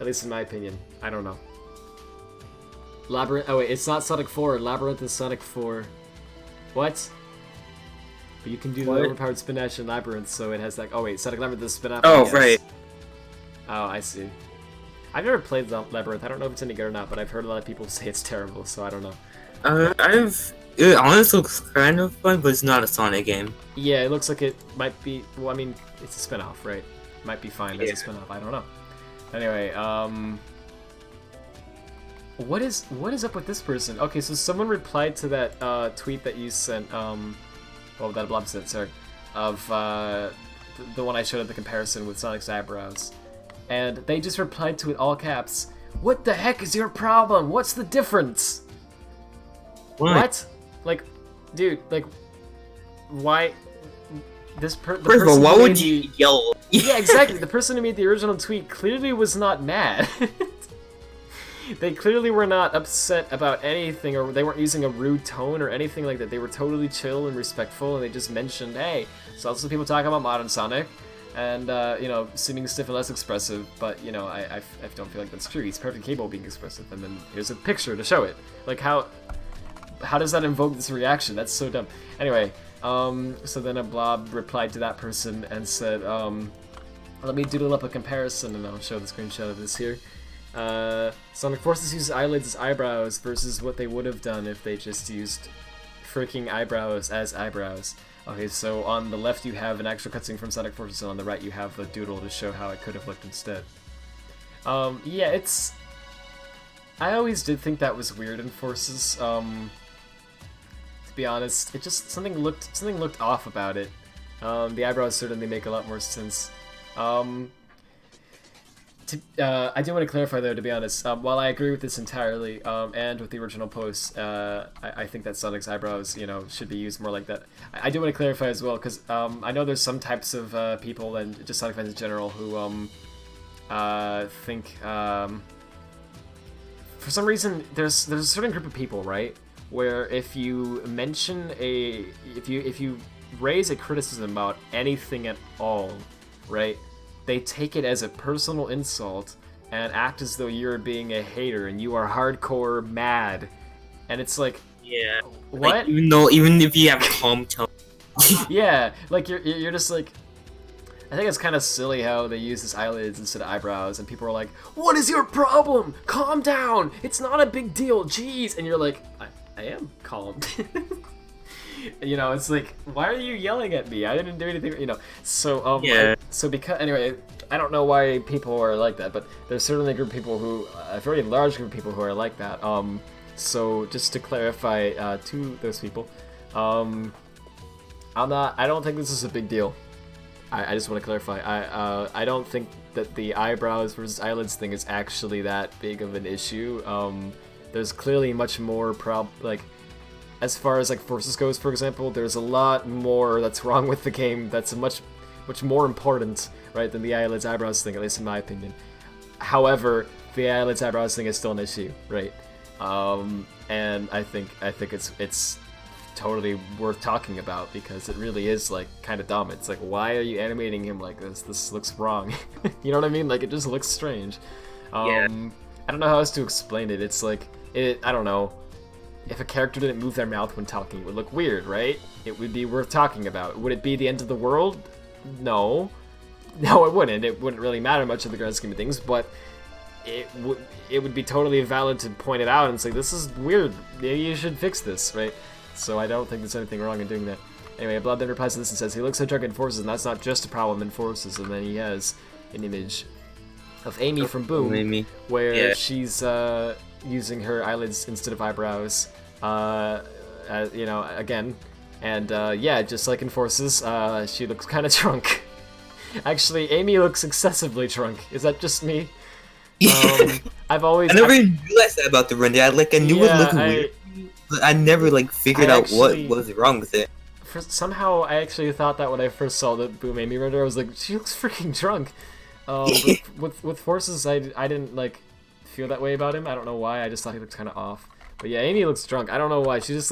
At least in my opinion. I don't know. Labyrinth... Oh wait, it's not Sonic 4. Labyrinth is Sonic 4. What? But you can do the overpowered spin dash in Labyrinth, so it has like... Oh wait, Sonic Labyrinth is spin-off? Oh, right. Oh, I see. I've never played the Labyrinth. I don't know if it's any good or not, but I've heard a lot of people say it's terrible, so I don't know. It honestly looks kind of fun, but it's not a Sonic game. Yeah, it looks like it might be... Well, I mean, it's a spin-off, right? Might be fine as a spin-off. I don't know. Anyway, what is up with this person? Okay, so someone replied to that tweet that you sent, well, that Blob sent, sorry, of the one I showed of the comparison with Sonic's eyebrows. And they just replied to it all caps. What the heck is your problem? What's the difference? What? Like, dude, like, why? First of all, why would you yell? Yeah, exactly. The person who made the original tweet clearly was not mad. They clearly were not upset about anything, or they weren't using a rude tone or anything like that. They were totally chill and respectful, and they just mentioned, hey, so lots of people talking about modern Sonic, and, you know, seeming stiff and less expressive, but, you know, I don't feel like that's true. He's perfectly capable of being expressive, and then here's a picture to show it. Like, how does that invoke this reaction? That's so dumb. Anyway, so then a blob replied to that person and said, let me doodle up a comparison, and I'll show the screenshot of this here. Sonic Forces uses eyelids as eyebrows versus what they would have done if they just used freaking eyebrows as eyebrows. Okay, so on the left you have an actual cutscene from Sonic Forces, and on the right you have the doodle to show how it could have looked instead. Yeah, it's... I always did think that was weird in Forces, to be honest. It just... something looked off about it. The eyebrows certainly make a lot more sense. I do want to clarify though, to be honest. While I agree with this entirely, and with the original post, I think that Sonic's eyebrows, should be used more like that. I do want to clarify as well, because I know there's some types of people and just Sonic fans in general who think for some reason there's a certain group of people, right, where if you mention if you raise a criticism about anything at all, right, they take it as a personal insult and act as though you're being a hater and you are hardcore mad. And it's like, Yeah. what? Like, even if you have calm tone. Yeah, like you're just like, I think it's kind of silly how they use this eyelids instead of eyebrows, and people are like, "What is your problem? Calm down. It's not a big deal. Jeez." And you're like, I am calm. It's like, why are you yelling at me? I didn't do anything. So Yeah. So because anyway, I don't know why people are like that, but there's certainly a group of people a very large group of people who are like that. So just to clarify to those people, I don't think this is a big deal. I just want to clarify. I don't think that the eyebrows versus eyelids thing is actually that big of an issue. There's clearly much more as far as like Forces goes, for example, there's a lot more that's wrong with the game that's much more important, right, than the eyelids eyebrows thing, at least in my opinion. However, the eyelids eyebrows thing is still an issue, right? And I think it's totally worth talking about, because it really is like kind of dumb. It's like, why are you animating him like this? This looks wrong. You know what I mean? Like, it just looks strange. Yeah. I don't know how else to explain it. It's like, I don't know. If a character didn't move their mouth when talking, it would look weird, right? It would be worth talking about. Would it be the end of the world? No, it wouldn't. It wouldn't really matter much in the grand scheme of things, but it would be totally valid to point it out and say, this is weird, maybe you should fix this, right? So I don't think there's anything wrong in doing that. Anyway, Blood then replies to this and says, he looks so drunk in Forces, and that's not just a problem in Forces. And then he has an image of Amy from Boom, where she's using her eyelids instead of eyebrows, again, and just like in Forces, she looks kind of drunk. Actually, Amy looks excessively drunk. Is that just me? I never even realized that about the render. I knew it looked weird, but I never figured out what was wrong with it. Somehow, I actually thought that when I first saw the Boom Amy render, I was like, she looks freaking drunk. With Forces, I didn't feel that way about him. I don't know why. I just thought he looked kind of off. But yeah, Amy looks drunk. I don't know why. She's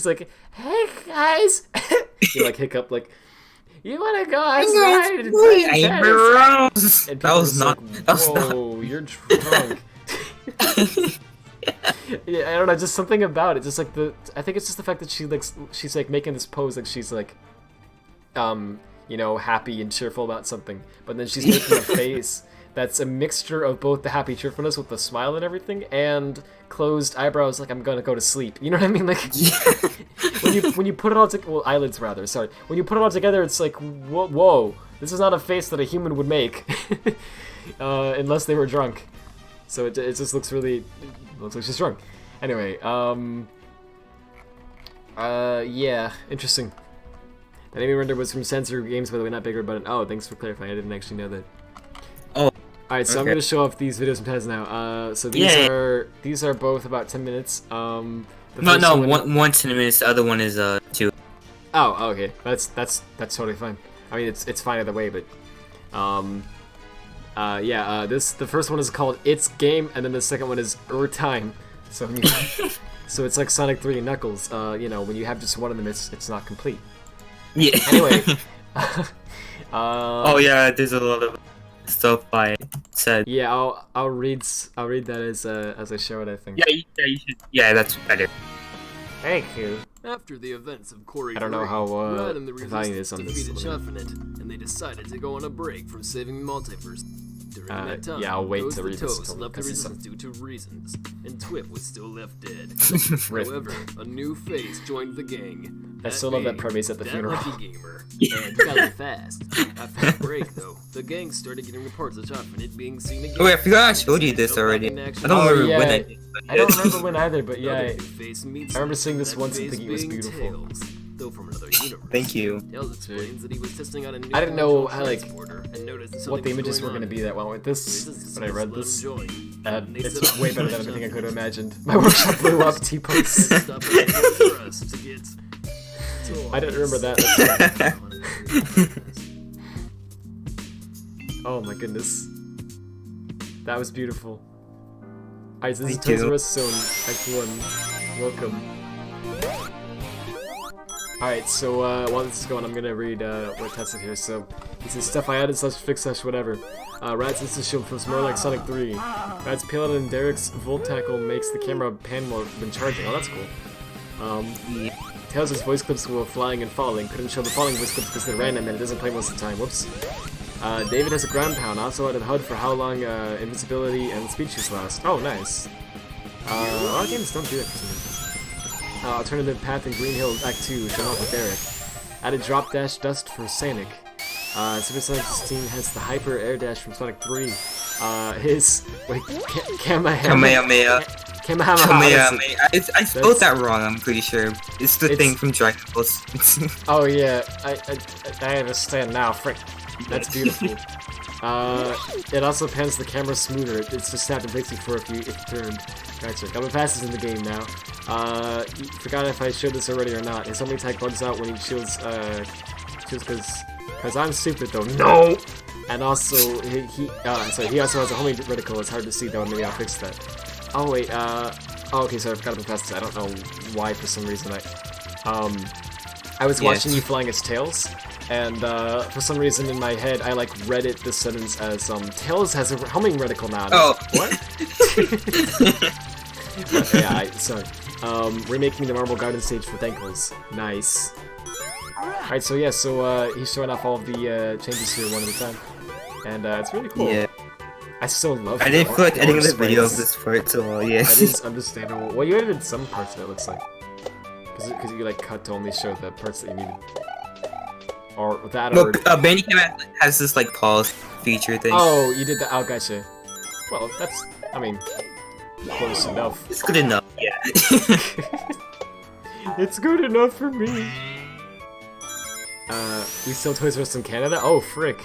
like, hey guys. You hiccup you wanna go outside and play tennis? And That was not. Whoa, you're drunk. Yeah, I don't know. Just something about it. Just I think it's just the fact that she's making this pose she's happy and cheerful about something, but then she's making a face that's a mixture of both the happy cheerfulness with the smile and everything, and closed eyebrows I'm gonna go to sleep. You know what I mean? When you put it all together, well, eyelids rather, sorry. When you put it all together, it's like, whoa, this is not a face that a human would make, unless they were drunk. So it just looks like she's drunk. Anyway, yeah, interesting. That Amy render was from Sensor Games, by the way, not Bigger Button. Oh, thanks for clarifying. I didn't actually know that. Oh. Alright, so I'm gonna show off these videos sometimes now. So these are both about 10 minutes. One's 10 minutes. The other one is 2. Oh, okay. That's totally fine. I mean, it's fine either way, but the first one is called It's Game, and then the second one is Time. So so it's like Sonic 3 and Knuckles. When you have just one of them, it's not complete. Yeah. Anyway. Oh yeah, there's a lot of stuff I said. Yeah, I'll read that as I show it, I think. Yeah, you should. Yeah, that's better. Thank you. After the events of Corey, I don't know how Red and the value is on this. defeated Shuffnet, and they decided to go on a break from saving the multiverse. During that time, yeah, I'll wait Ghost to the read this. Toast left the resistance due to reasons, and Twip was still left dead. However, a new face joined the gang. I still love that premise at the funeral. Lucky Gamer, and Sally Fast. After the break, though, the gang started getting reports of Shuffnet being seen again. Oh wait, I forgot I showed you this already. I don't remember when I did. I don't remember when either, but yeah, I remember seeing this once and thinking it was beautiful. also from another universe. Thank you. Tails explains that he was testing out a new I didn't know how, like, transporter and noticed that what the something was images were going going to on. be that went with this, This but I read this. join. And They it's set up way better than workshop anything I could have and imagined. My workshop blew up, T-Post. set up a place for us to get I didn't remember that. Oh my goodness. That was beautiful. Alright, so this is Thank you. Toys R Us Zone Act 1. Welcome. Alright, so while this is going, I'm gonna read what tested here. So, it says stuff I added / fix / whatever. Rad's Instant Shield feels more like Sonic 3. Rad's payload and Derek's Volt Tackle makes the camera pan more when charging. Oh, that's cool. Tails' voice clips were flying and falling. Couldn't show the falling voice clips because they're random and it doesn't play most of the time. Whoops. David has a ground pound. Also added HUD for how long invincibility and speed shoots last. Oh, nice. A lot of games don't do that for some reason. Alternative path in Green Hill Act 2, shown off with Derek. Added drop dash dust for Sonic. Super Sonic's team has the hyper air dash from Sonic 3. Kamehameha. Kamehameha. I spelled that wrong, I'm pretty sure. It's the thing from Dragon Ball. Oh yeah, I understand now, frick. That's beautiful. It also pans the camera smoother. It's just snapped and placed before if you turn. Gotcha. Coming fast is in the game now. Forgot if I showed this already or not. His homing tag bugs out when he shields, cause I'm stupid though. No! And also, he also has a homing reticle. It's hard to see though, maybe I'll fix that. Oh wait, oh okay, so I forgot about fast. I don't know why for some reason I was watching you flying as Tails, and for some reason in my head I like read it this sentence as Tails has a homing reticle now. Oh, what? Yeah, sorry. Remaking the Marble Garden stage with ankles. Nice. Alright, so yeah, he's showing off all of the changes here one at a time, and it's really cool. yeah. I still love. I didn't feel like editing the video of sprays. this part so well, yeah. That is understandable. Well, you edited some parts of it, looks like. Because you like cut to only show the parts that you needed. Or that or... Look, Bandicam has this like pause feature thing. Oh, you did that. Oh, gotcha. Well, that's, I mean, close enough. It's good enough, yeah. It's good enough for me. We still Toys R Us in Canada? Oh, frick.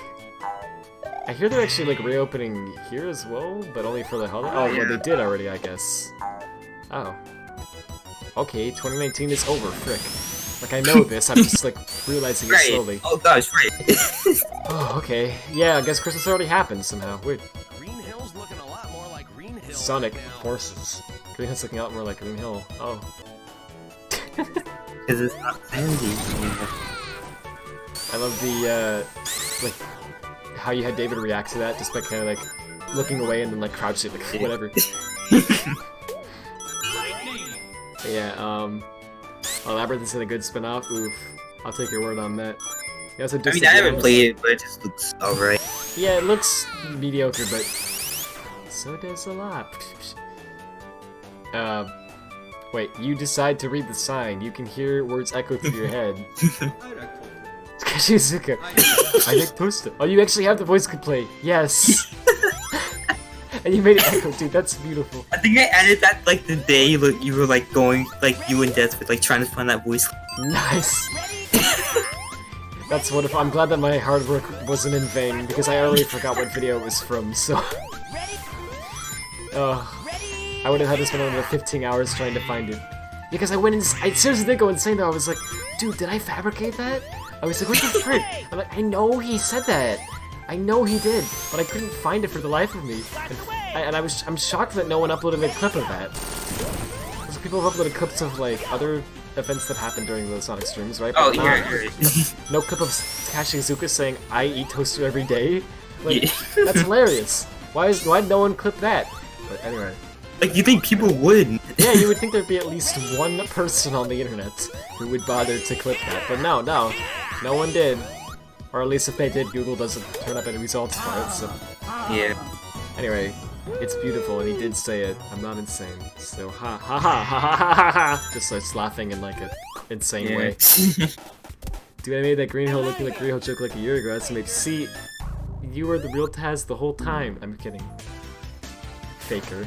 I hear they're actually like reopening here as well, but only for the holiday. Oh, well, they did already, I guess. Oh. Okay, 2019 is over, frick. Like, I know this, I'm just like realizing it slowly. Oh gosh, right. Oh, okay. Yeah, I guess Christmas already happened somehow. Weird. Green Hill's looking a lot more like Green Hill. Sonic now. Horses. Green Hill's looking a lot more like Green Hill. Oh. Because it's not sandy. I love the, like, how you had David react to that, just by kind of like looking away and then like crouching, like whatever. But yeah, well, Labyrinth is a good spin-off. Oof, I'll take your word on that. You also I mean, I haven't played it, but it just looks alright. Yeah, it looks mediocre, but so does a lot. Wait, you decide to read the sign. You can hear words echo through your head. Shizuka. I like toaster. Oh, you actually have the voice could play. Yes. And you made it echo, dude. That's beautiful. I think I added that like the day you were like going, like you and Death were like trying to find that voice. Nice. That's wonderful. I'm glad that my hard work wasn't in vain because I already forgot what video it was from. So. I would have had to spend another 15 hours trying to find it. Because I went I seriously did go insane though. I was like, dude, did I fabricate that? I was like, what the frick? I'm like, I know he said that. I know he did, but I couldn't find it for the life of me. And I'm shocked that no one uploaded a clip of that. Because people have uploaded clips of like other events that happened during the Sonic streams, right? Oh, But here. no clip of Takashi Iizuka saying, I eat toaster every day. Like, that's hilarious. Why did no one clip that? But anyway. Like, you think people would? Yeah, you would think there'd be at least one person on the internet who would bother to clip that, but no one did. Or at least if they did, Google doesn't turn up any results for it, so... Yeah. Anyway, it's beautiful, and he did say it. I'm not insane, so ha ha ha ha ha ha ha! Just starts laughing in like an insane way. Dude, I made that Green Hill looking like Green Hill joke like a year ago. That's made. See, you were the real Taz the whole time. I'm kidding. Faker.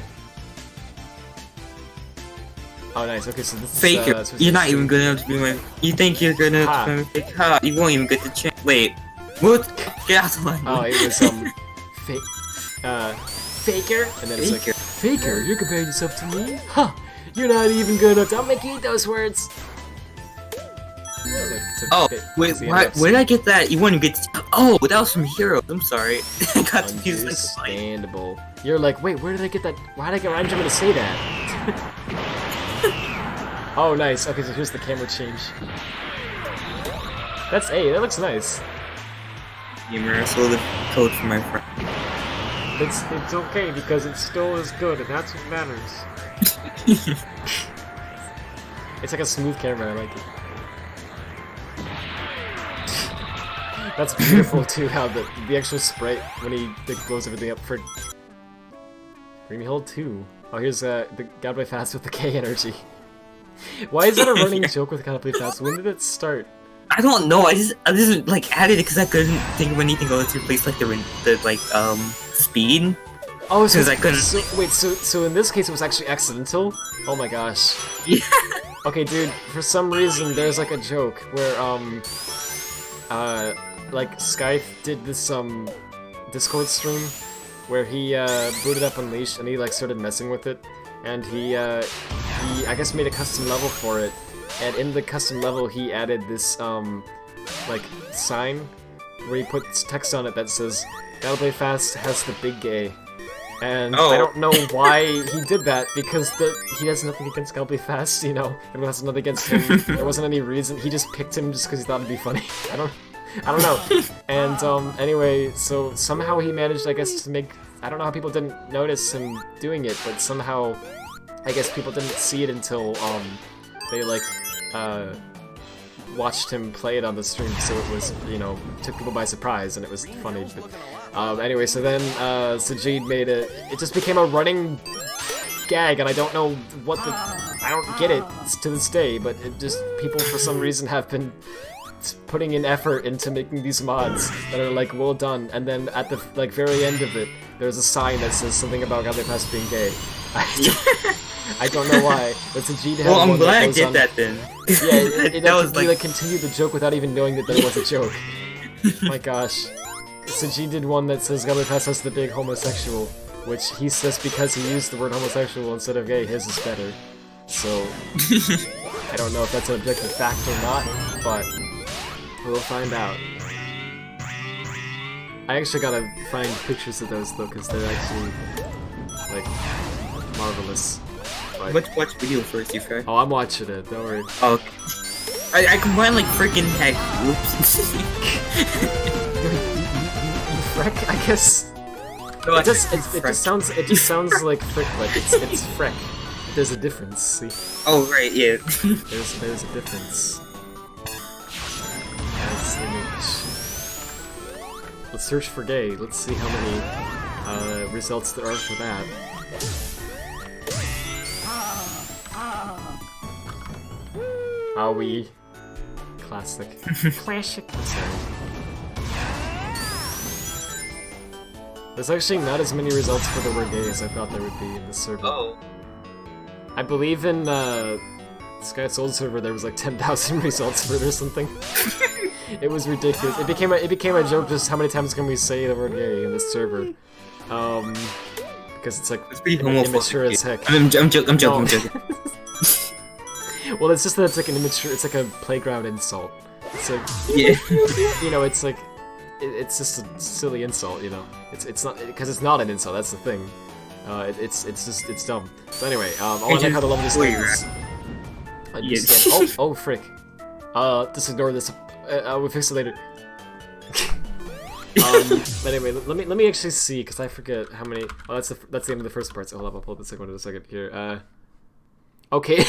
Oh, nice. Okay, so this is Faker. You're not even good enough to be my. You think you're good enough to be my fake? Ha! You won't even get the chance. Wait. What? Get out of the line. Oh, it was Faker, and then it's like Faker. You're comparing yourself to me? Huh? You're not even good enough. Don't make me eat those words. Oh, wait, where did I get that? You wouldn't get. Oh, that was from Hero. I'm sorry. I got confused. Understandable. You're like, wait, where did I get that? Why did I get Rhyme to say that? Oh, nice. Okay, so here's the camera change. That's A. That looks nice. Gamer, I stole the code from my friend. It's okay because it still is good, and that's what matters. It's like a smooth camera. I like it. That's beautiful too. How the extra sprite when he blows everything up for Dreamy Hole 2. Oh, here's the Gotta Play Fast with the K energy. Why is that a running joke with Gotta Play Fast? When did it start? I don't know. I just like added it because I couldn't think of anything else to replace like the speed. Oh, so I couldn't. So in this case it was actually accidental. Oh my gosh. Yeah. Okay, dude. For some reason there's like a joke where like Skype did this Discord stream where he booted up Unleashed and he like started messing with it, and he I guess made a custom level for it, and in the custom level he added this like sign where he puts text on it that says Gotta Play Fast has the big gay. And I don't know why he did that, because he has nothing against Gotta Play Fast, you know? Everyone has nothing against him. There wasn't any reason. He just picked him just because he thought it'd be funny. I don't know. And anyway, so somehow he managed, I guess, to make. I don't know how people didn't notice him doing it, but somehow I guess people didn't see it until they like watched him play it on the stream, so it was, you know, took people by surprise, and it was funny. But anyway, so then Sajid made it just became a running gag, and I don't know what I don't get it to this day, but it just, people for some reason have been putting in effort into making these mods that are like well done, and then at the like very end of it there's a sign that says something about Gotta Play Fast being gay. I don't know why, but Sajid had I'm one glad I that did that then. Yeah, that was like continued the joke without even knowing that there was a joke. My gosh. Sajid did one that says Gotta Play Fast has the big homosexual, which he says because he used the word homosexual instead of gay, his is better. So, I don't know if that's an objective fact or not, but we'll find out. I actually gotta find pictures of those though, because they're actually, like, marvelous. But... Let's watch video first, you fair? Oh, I'm watching it, don't worry. Oh, okay. I combined like freaking heck. Whoops. You freck, I guess. No, it just sounds like frick, but it's freck. There's a difference, see? Oh right, yeah. there's a difference. As image. Let's search for gay. Let's see how many results there are for that. Are we? Classic. Classic. Sorry. There's actually not as many results for the word gay as I thought there would be in this server. Oh. I believe in Sky's old server there was like 10,000 results for it or something. It was ridiculous. It became a joke just how many times can we say the word gay in this server. Because it's like immature as heck. I'm joking. Well, it's just that it's like an immature, it's like a playground insult. It's like, yeah. You know, it's like, it's just a silly insult, you know? It's not, because it's not an insult, that's the thing. It's dumb. So anyway, I want to know how the level is. Oh, frick. Just ignore this. We'll fix it later. But anyway, let me actually see, because I forget how many. Oh, that's the end of the first part. So hold up, I'll pull up the second one in a second here. Okay,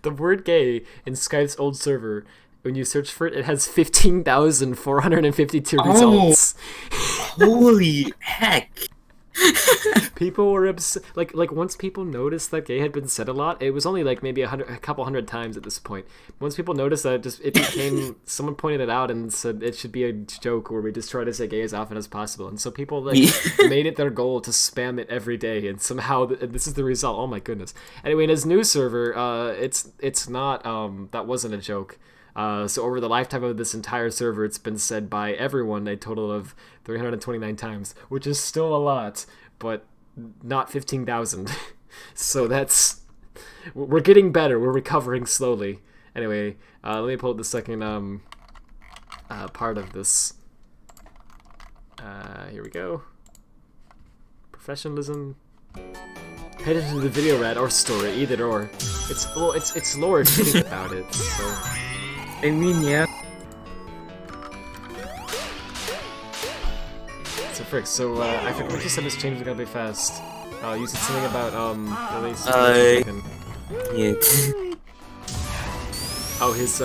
the word gay in Skype's old server, when you search for it, it has 15,452 results. Holy heck! People were like once people noticed that gay had been said a lot, it was only like maybe a couple hundred times at this point. Once people noticed that, it became someone pointed it out and said it should be a joke where we just try to say gay as often as possible, and so people like made it their goal to spam it every day, and somehow this is the result. Oh my goodness. Anyway, in his new server, it's not that wasn't a joke. So over the lifetime of this entire server, it's been said by everyone a total of 329 times, which is still a lot, but not 15,000. So we're getting better. We're recovering slowly. Anyway, let me pull up the second part of this. Here we go. Professionalism. Pay attention to the video, Rad, or story, either or. It's lore tweeting about it. So. I mean, yeah. So frick, I forget what you said this change is gonna be fast. You said something about release. Yeah. Oh, his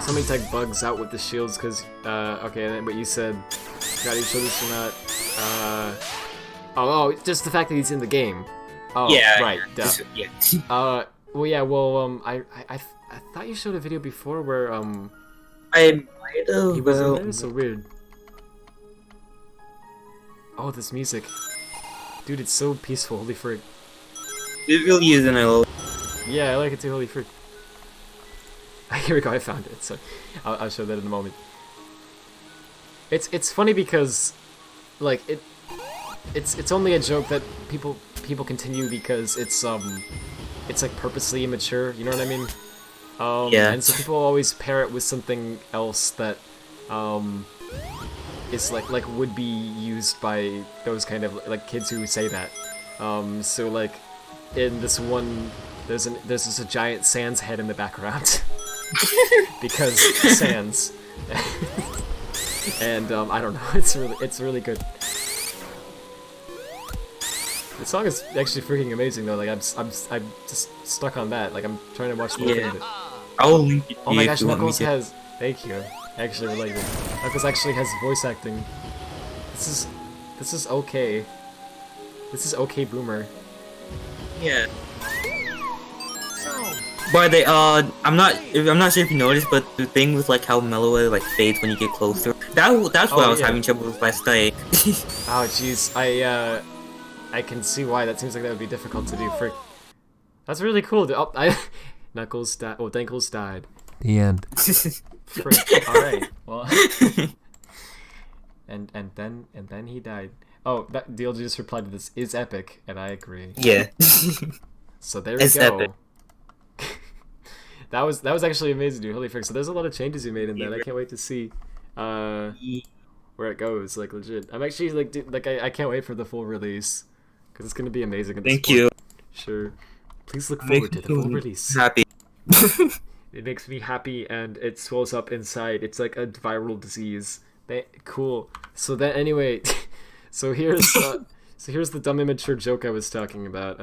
homing tech bugs out with the shields because okay, but you said God, you show this or not? Oh, just the fact that he's in the game. Oh, Yeah. right. Duh. Yeah. Well, yeah. Well, I thought you showed a video before where I might have. he was in there. So weird. Oh, this music, dude, it's so peaceful. Holy frick. It really is, and I love. Yeah, I like it too. Holy frick. Here we go. I found it. So I'll show that in a moment. It's funny because, like it's only a joke that people continue because it's like purposely immature. You know what I mean? Yeah. And so people always pair it with something else that is like would be used by those kind of like kids who say that. So like in this one, there's just a giant Sans head in the background because Sans. And I don't know, it's really good. The song is actually freaking amazing though. Like I'm just stuck on that. Like I'm trying to watch the whole thing of it. I'll link it. Oh my gosh, Knuckles has. Thank you. Actually related. Knuckles actually has voice acting. This is okay. This is okay, Boomer. Yeah. By the I'm not sure if you noticed, but the thing with like how mellow it like fades when you get closer. That's why I was having trouble with last night. Oh jeez, I can see why. That seems like that would be difficult to do. Frick. That's really cool. Oh, Knuckles died. Oh, Dankles died. The end. Frick. All right. Well. and then he died. Oh, that DLG just replied to this. Is epic, and I agree. Yeah. So there we go. Epic. That was actually amazing, dude. Holy frick! So there's a lot of changes you made in that. I can't wait to see where it goes. Like legit, I'm actually like, dude, like I can't wait for the full release because it's gonna be amazing. Thank you. Sure. Please look forward to the full release. Happy. It makes me happy, and it swells up inside. It's like a viral disease. Cool. So then anyway, so here's the dumb immature joke I was talking about.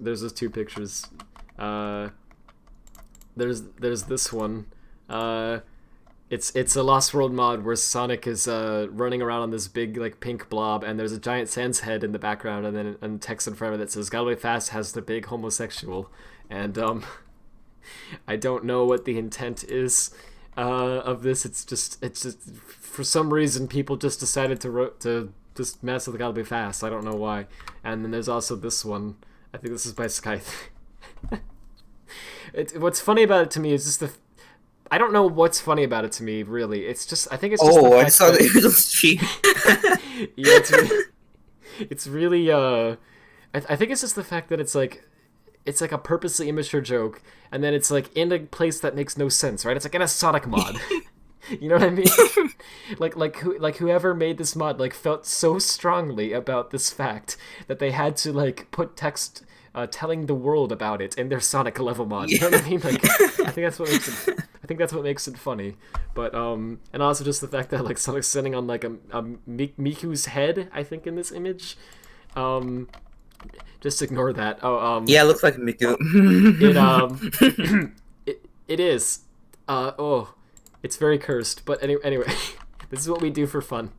There's those two pictures. There's this one. It's a Lost World mod where Sonic is running around on this big like pink blob, and there's a giant Sans head in the background, and then and text in front of it that says "Galway Fast has the big homosexual," and I don't know what the intent is of this. It's just for some reason people just decided to just mess with Galway Fast. I don't know why. And then there's also this one. I think this is by Scythe. What's funny about it to me is just I don't know what's funny about it to me, really. It's just, I think it's just I saw that it was cheap. Yeah, it's really, I think it's just the fact that it's like a purposely immature joke, and then it's like in a place that makes no sense, right? It's like in a Sonic mod. You know what I mean? like whoever made this mod like felt so strongly about this fact that they had to like put text telling the world about it in their Sonic level mod. You know what I mean? Like, I think that's what makes it funny. But and also just the fact that like Sonic's sitting on like a Miku's head, I think, in this image. Just ignore that. Oh, yeah, it looks like Miku. It is. It's very cursed. But anyway, this is what we do for fun.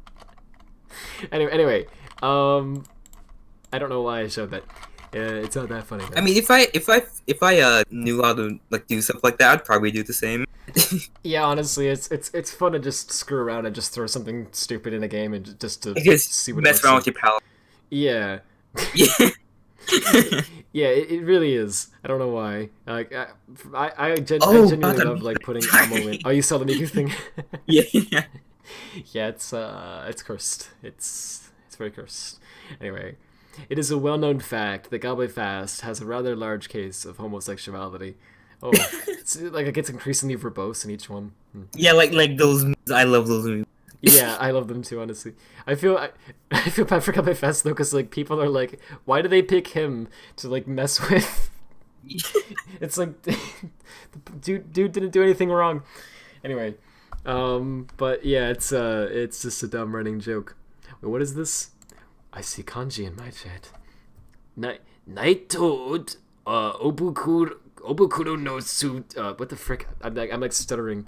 Anyway, I don't know why I showed that. It's not that funny. I mean, if I knew how to like do stuff like that, I'd probably do the same. Yeah, honestly, it's fun to just screw around and just throw something stupid in a game and just to Just see what it mess looks around like. with your palette. Yeah. Yeah. Yeah, it really is. I don't know why. Like, I Oh, genuinely God, that love like putting ammo in. Oh, you saw the Miku thing? Yeah. Yeah, it's cursed. It's very cursed. Anyway, it is a well-known fact that Goblet Fast has a rather large case of homosexuality. Oh, it's, like it gets increasingly verbose in each one. Yeah, like those. I love those movies. Yeah, I love them too. Honestly, I feel bad for Goblet Fast though, because like people are like, why do they pick him to like mess with? It's like, dude didn't do anything wrong. Anyway, but yeah, it's just a dumb running joke. Wait, what is this? I see kanji in my chat. Naito, obukuro no su. What the frick? I'm like stuttering.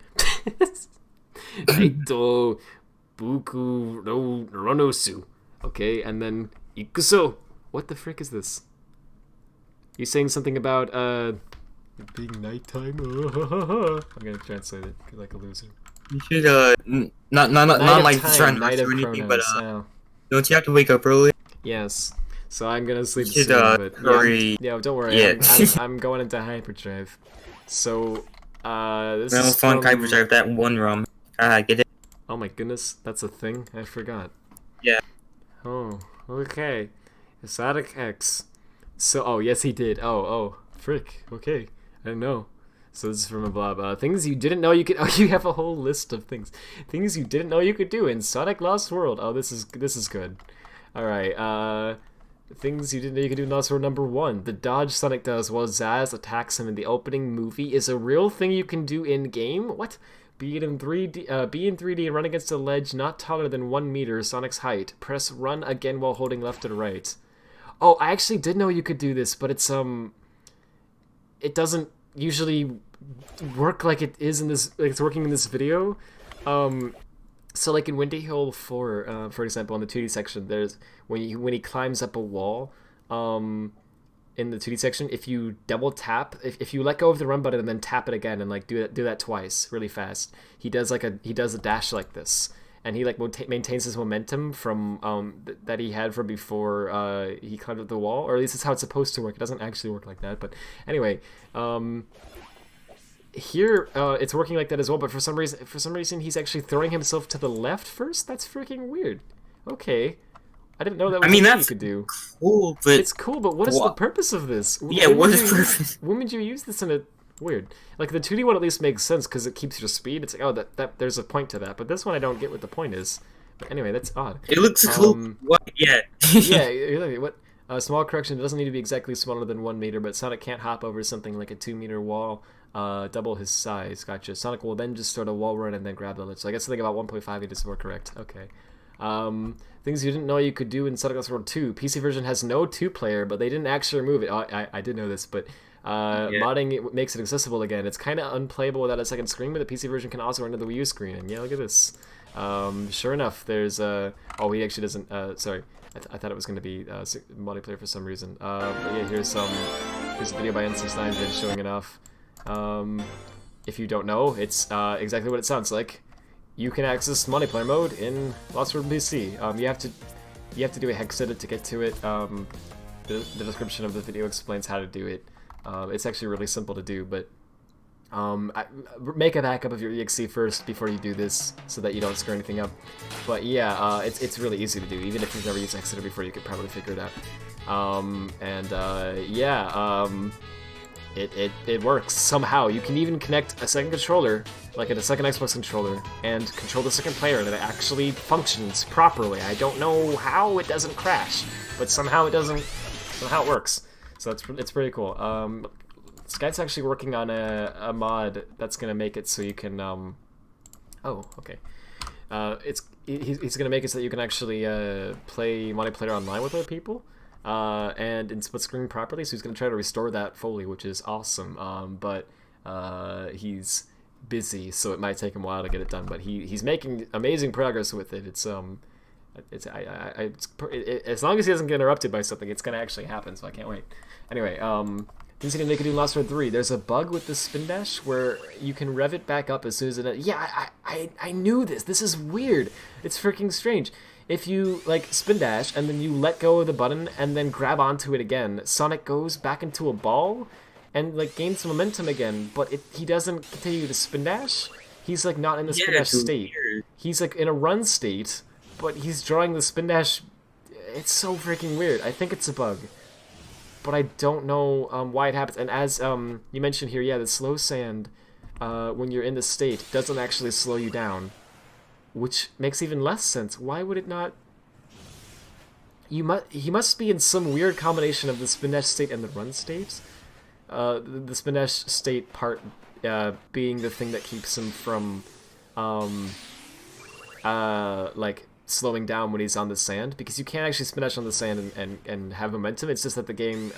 Naito, buku no ronosu. Okay, and then ikuso. What the frick is this? You saying something about it being nighttime? I'm gonna translate it like a loser. You should not like try and night rush of or anything, chronos. but don't you have to wake up early? Yes. So I'm gonna sleep You should, soon, but hurry. yeah, don't worry. Yeah. I'm going into hyperdrive. So this Well, is fun from... hyperdrive that one ROM. Get it? Oh my goodness, that's a thing? I forgot. Yeah. Oh, okay. Sonic X. So, oh, yes he did. Oh, frick. Okay. I didn't know. So this is from a blob. Things you didn't know you could... Oh, you have a whole list of things. Things you didn't know you could do in Sonic Lost World. Oh, this is good. Alright, things you didn't know you could do in Lost World number 1. The dodge Sonic does while Zaz attacks him in the opening movie is a real thing you can do in-game? What? Be in 3D and run against a ledge not taller than 1 meter Sonic's height. Press run again while holding left and right. Oh, I actually did know you could do this, but it's it doesn't usually work like it is in this, like it's working in this video. So like in Windy Hill 4, for example, in the 2D section, there's when he climbs up a wall, in the 2D section, if you double tap, if you let go of the run button and then tap it again and like do that twice really fast, he does a dash like this, and he like maintains his momentum from that he had from before he climbed up the wall, or at least it's how it's supposed to work. It doesn't actually work like that, but anyway, here it's working like that as well. But for some reason he's actually throwing himself to the left first. That's freaking weird. Okay. I didn't know that was something you could do. Cool, but it's cool, but what is the purpose of this? Yeah, what is the purpose? When would you use this in a weird? Like the 2D one at least makes sense because it keeps your speed. It's like, oh, that there's a point to that. But this one I don't get what the point is. But anyway, that's odd. It looks cool. What? Yeah. Yeah. What? Small correction. It doesn't need to be exactly smaller than 1 meter, but Sonic can't hop over something like a 2-meter wall. Double his size. Gotcha. Sonic will then just start a wall run and then grab the ledge. So I guess something about 1.5 is more correct. Okay. Things you didn't know you could do in Sonic Lost World 2. PC version has no 2-player, but they didn't actually remove it. Oh, I did know this, but modding it makes it accessible again. It's kind of unplayable without a second screen, but the PC version can also run to the Wii U screen. And yeah, look at this. Sure enough, there's oh, he actually doesn't. Sorry, I thought it was going to be multiplayer for some reason. But yeah, here's a video by NC9 showing it off. If you don't know, it's exactly what it sounds like. You can access multiplayer mode in Lost World PC. You have to do a hex edit to get to it. The description of the video explains how to do it. It's actually really simple to do, but make a backup of your exe first before you do this, so that you don't screw anything up. But yeah, it's really easy to do. Even if you've never used hex edit before, you could probably figure it out. It works somehow. You can even connect a second controller, like a second Xbox controller, and control the second player, and it actually functions properly. I don't know how it doesn't crash, but somehow it works. So it's pretty cool. Sky's actually working on a mod that's gonna make it so you can oh, okay. He's gonna make it so that you can actually play multiplayer online with other people. And in split screen properly, so he's going to try to restore that fully, which is awesome. But he's busy, so it might take him a while to get it done. But he's making amazing progress with it. It's As long as he doesn't get interrupted by something, it's gonna actually happen. So I can't wait. Anyway, didn't see Nickelodeon Lost World 3. There's a bug with the spin dash where you can rev it back up as soon as it. Yeah, I knew this. This is weird. It's freaking strange. If you like spin dash and then you let go of the button and then grab onto it again, Sonic goes back into a ball and like gains momentum again. But he doesn't continue to spin dash. He's like not in the spin dash state. Weird. He's like in a run state, but he's drawing the spin dash. It's so freaking weird. I think it's a bug, but I don't know why it happens. And as you mentioned here, yeah, the slow sand when you're in the state doesn't actually slow you down, which makes even less sense. Why would it not? He must be in some weird combination of the spin dash state and the run state. The spin dash state part being the thing that keeps him from like slowing down when he's on the sand, because you can't actually spin dash on the sand and have momentum. It's just that the game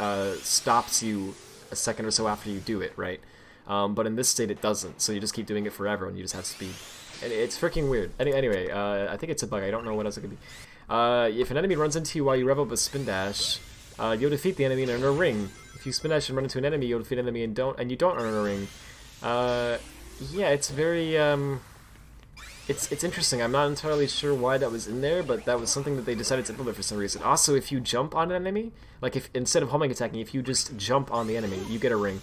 stops you a second or so after you do it, right? But in this state it doesn't, so you just keep doing it forever and you just have speed. And it's freaking weird. Anyway, I think it's a bug. I don't know what else it could be. If an enemy runs into you while you rev up a spin dash, you'll defeat the enemy and earn a ring. If you spin dash and run into an enemy, you'll defeat an enemy and you don't earn a ring. Yeah, it's very it's interesting. I'm not entirely sure why that was in there, but that was something that they decided to implement for some reason. Also, if you jump on an enemy, like if instead of homing attacking, if you just jump on the enemy, you get a ring.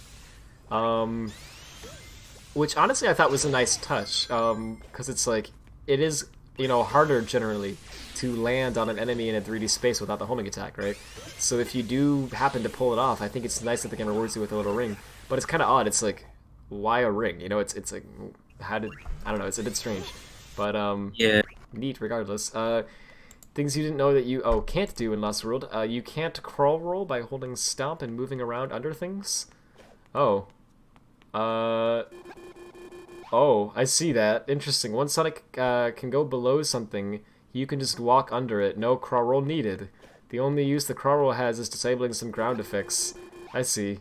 Which honestly I thought was a nice touch, because it's like, it is, you know, harder generally to land on an enemy in a 3D space without the homing attack, right? So if you do happen to pull it off, I think it's nice that the game rewards you with a little ring. But it's kind of odd. It's like, why a ring? You know, it's like, I don't know, it's a bit strange. But, yeah, neat regardless. Things you didn't know that you, can't do in Lost World. You can't crawl roll by holding stomp and moving around under things. Oh, I see that. Interesting. Once Sonic can go below something, you can just walk under it. No crawl roll needed. The only use the crawl roll has is disabling some ground effects. I see.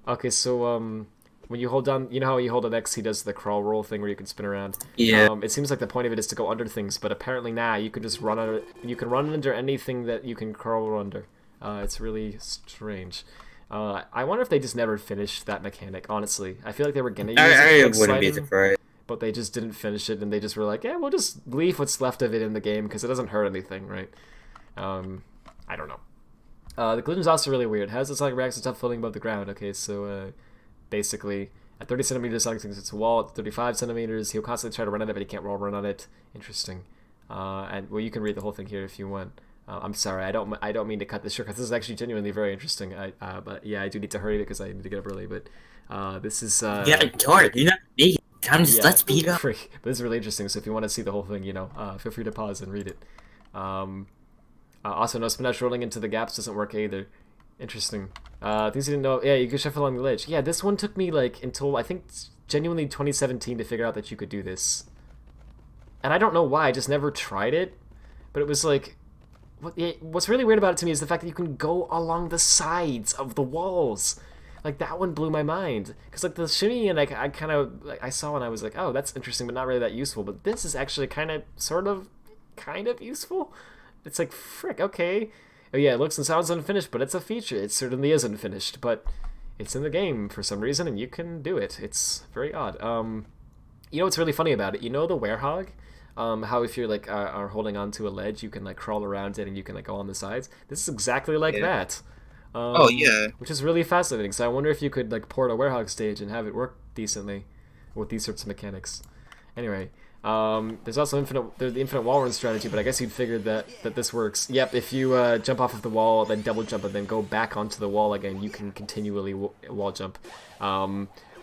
Okay, so when you hold down, you know how you hold an X, he does the crawl roll thing where you can spin around. Yeah. It seems like the point of it is to go under things, but apparently you can just run under. You can run under anything that you can crawl roll under. It's really strange. I wonder if they just never finished that mechanic. Honestly, I feel like they were gonna use it. I wouldn't be surprised. But they just didn't finish it, and they just were like, yeah, we'll just leave what's left of it in the game because it doesn't hurt anything, right? I don't know. The collision's also really weird. How does the Sonic react to stuff floating above the ground? Okay, so basically, at 30 centimeters, Sonic thinks it's a wall. At 35 centimeters, he'll constantly try to run on it, but he can't run on it. Interesting. And well, you can read the whole thing here if you want. I'm sorry, I don't mean to cut this short, because this is actually genuinely very interesting. But yeah, I do need to hurry because I need to get up early. But this is yeah, George, you're not me. Let's speed up. But this is really interesting. So if you want to see the whole thing, you know, feel free to pause and read it. Also, no spin dash rolling into the gaps doesn't work either. Interesting. Things you didn't know. Yeah, you can shuffle along the ledge. Yeah, this one took me like until I think genuinely 2017 to figure out that you could do this. And I don't know why. I just never tried it. But it was like, what's really weird about it to me is the fact that you can go along the sides of the walls. Like, that one blew my mind. Because, like, the shimmy, and like, I kind of, like, I saw and I was like, oh, that's interesting, but not really that useful. But this is actually kind of useful. It's like, frick, okay. Oh, yeah, it looks and sounds unfinished, but it's a feature. It certainly is unfinished, but it's in the game for some reason, and you can do it. It's very odd. You know what's really funny about it? You know the werehog? How if you're, like, are holding onto a ledge, you can, like, crawl around it, and you can, like, go on the sides? This is exactly like that. Oh, yeah. Which is really fascinating. So I wonder if you could like port a werehog stage and have it work decently with these sorts of mechanics. Anyway, there's also the infinite wall run strategy, but I guess you'd figure that this works. Yep, if you jump off of the wall, then double jump, and then go back onto the wall again, you can continually wall jump.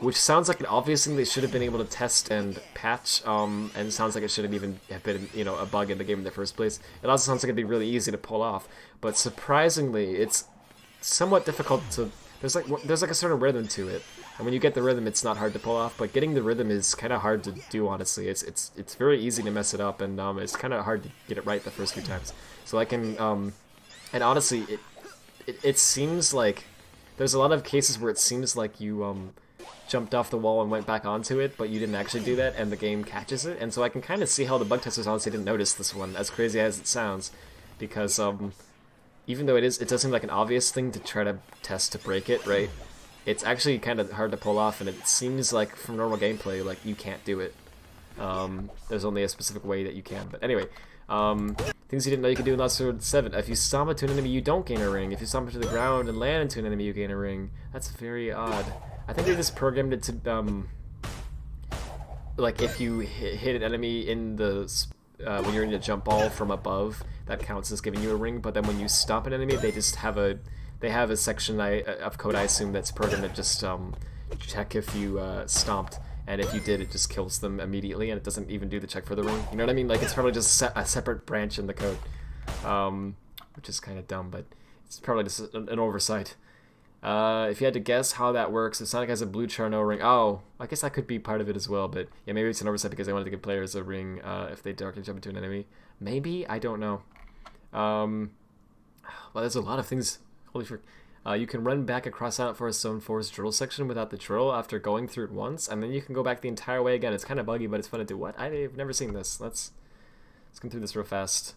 Which sounds like an obvious thing they should have been able to test and patch, and sounds like it shouldn't even have been, you know, a bug in the game in the first place. It also sounds like it'd be really easy to pull off, but surprisingly, it's somewhat difficult to. There's like a certain rhythm to it, and when you get the rhythm, it's not hard to pull off. But getting the rhythm is kind of hard to do. Honestly, it's very easy to mess it up, and it's kind of hard to get it right the first few times. So I can, and honestly, it seems like there's a lot of cases where it seems like you jumped off the wall and went back onto it, but you didn't actually do that, and the game catches it. And so I can kind of see how the bug testers honestly didn't notice this one, as crazy as it sounds, because even though it does seem like an obvious thing to try to test to break it, right? It's actually kind of hard to pull off, and it seems like from normal gameplay, like you can't do it. There's only a specific way that you can. But anyway, things you didn't know you could do in Lost Sword 7. If you stomp into an enemy, you don't gain a ring. If you stomp into the ground and land into an enemy, you gain a ring. That's very odd. I think they just programmed it to, like if you hit an enemy in the, when you're in a jump ball from above, that counts as giving you a ring. But then when you stomp an enemy, they just have a, section of code, I assume, that's programmed to just check if you stomped. And if you did, it just kills them immediately, and it doesn't even do the check for the ring. You know what I mean? Like, it's probably just a separate branch in the code. Which is kind of dumb, but it's probably just an oversight. If you had to guess how that works, if Sonic has a blue char no ring... Oh, I guess that could be part of it as well, but yeah, maybe it's an oversight because they wanted to give players a ring if they directly jump into an enemy. Maybe? I don't know. Well, there's a lot of things... Holy frick. You can run back across Silent Forest Zone 4's drill section without the drill after going through it once, and then you can go back the entire way again. It's kind of buggy, but it's fun to do. What? I've never seen this. Let's come through this real fast.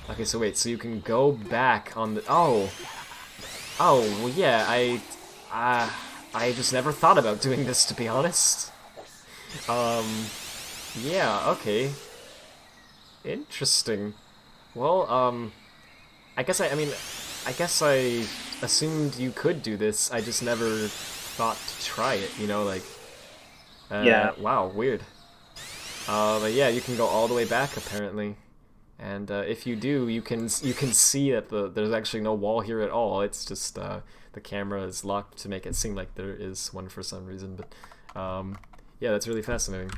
Okay, so wait, so you can go back on the... Oh, well, yeah, I just never thought about doing this, to be honest. Yeah, okay. Interesting. Well, I guess I assumed you could do this. I just never thought to try it, you know, like... Yeah. Wow, weird. But yeah, you can go all the way back, apparently. And if you do, you can see that there's actually no wall here at all. It's just the camera is locked to make it seem like there is one for some reason. But yeah, that's really fascinating.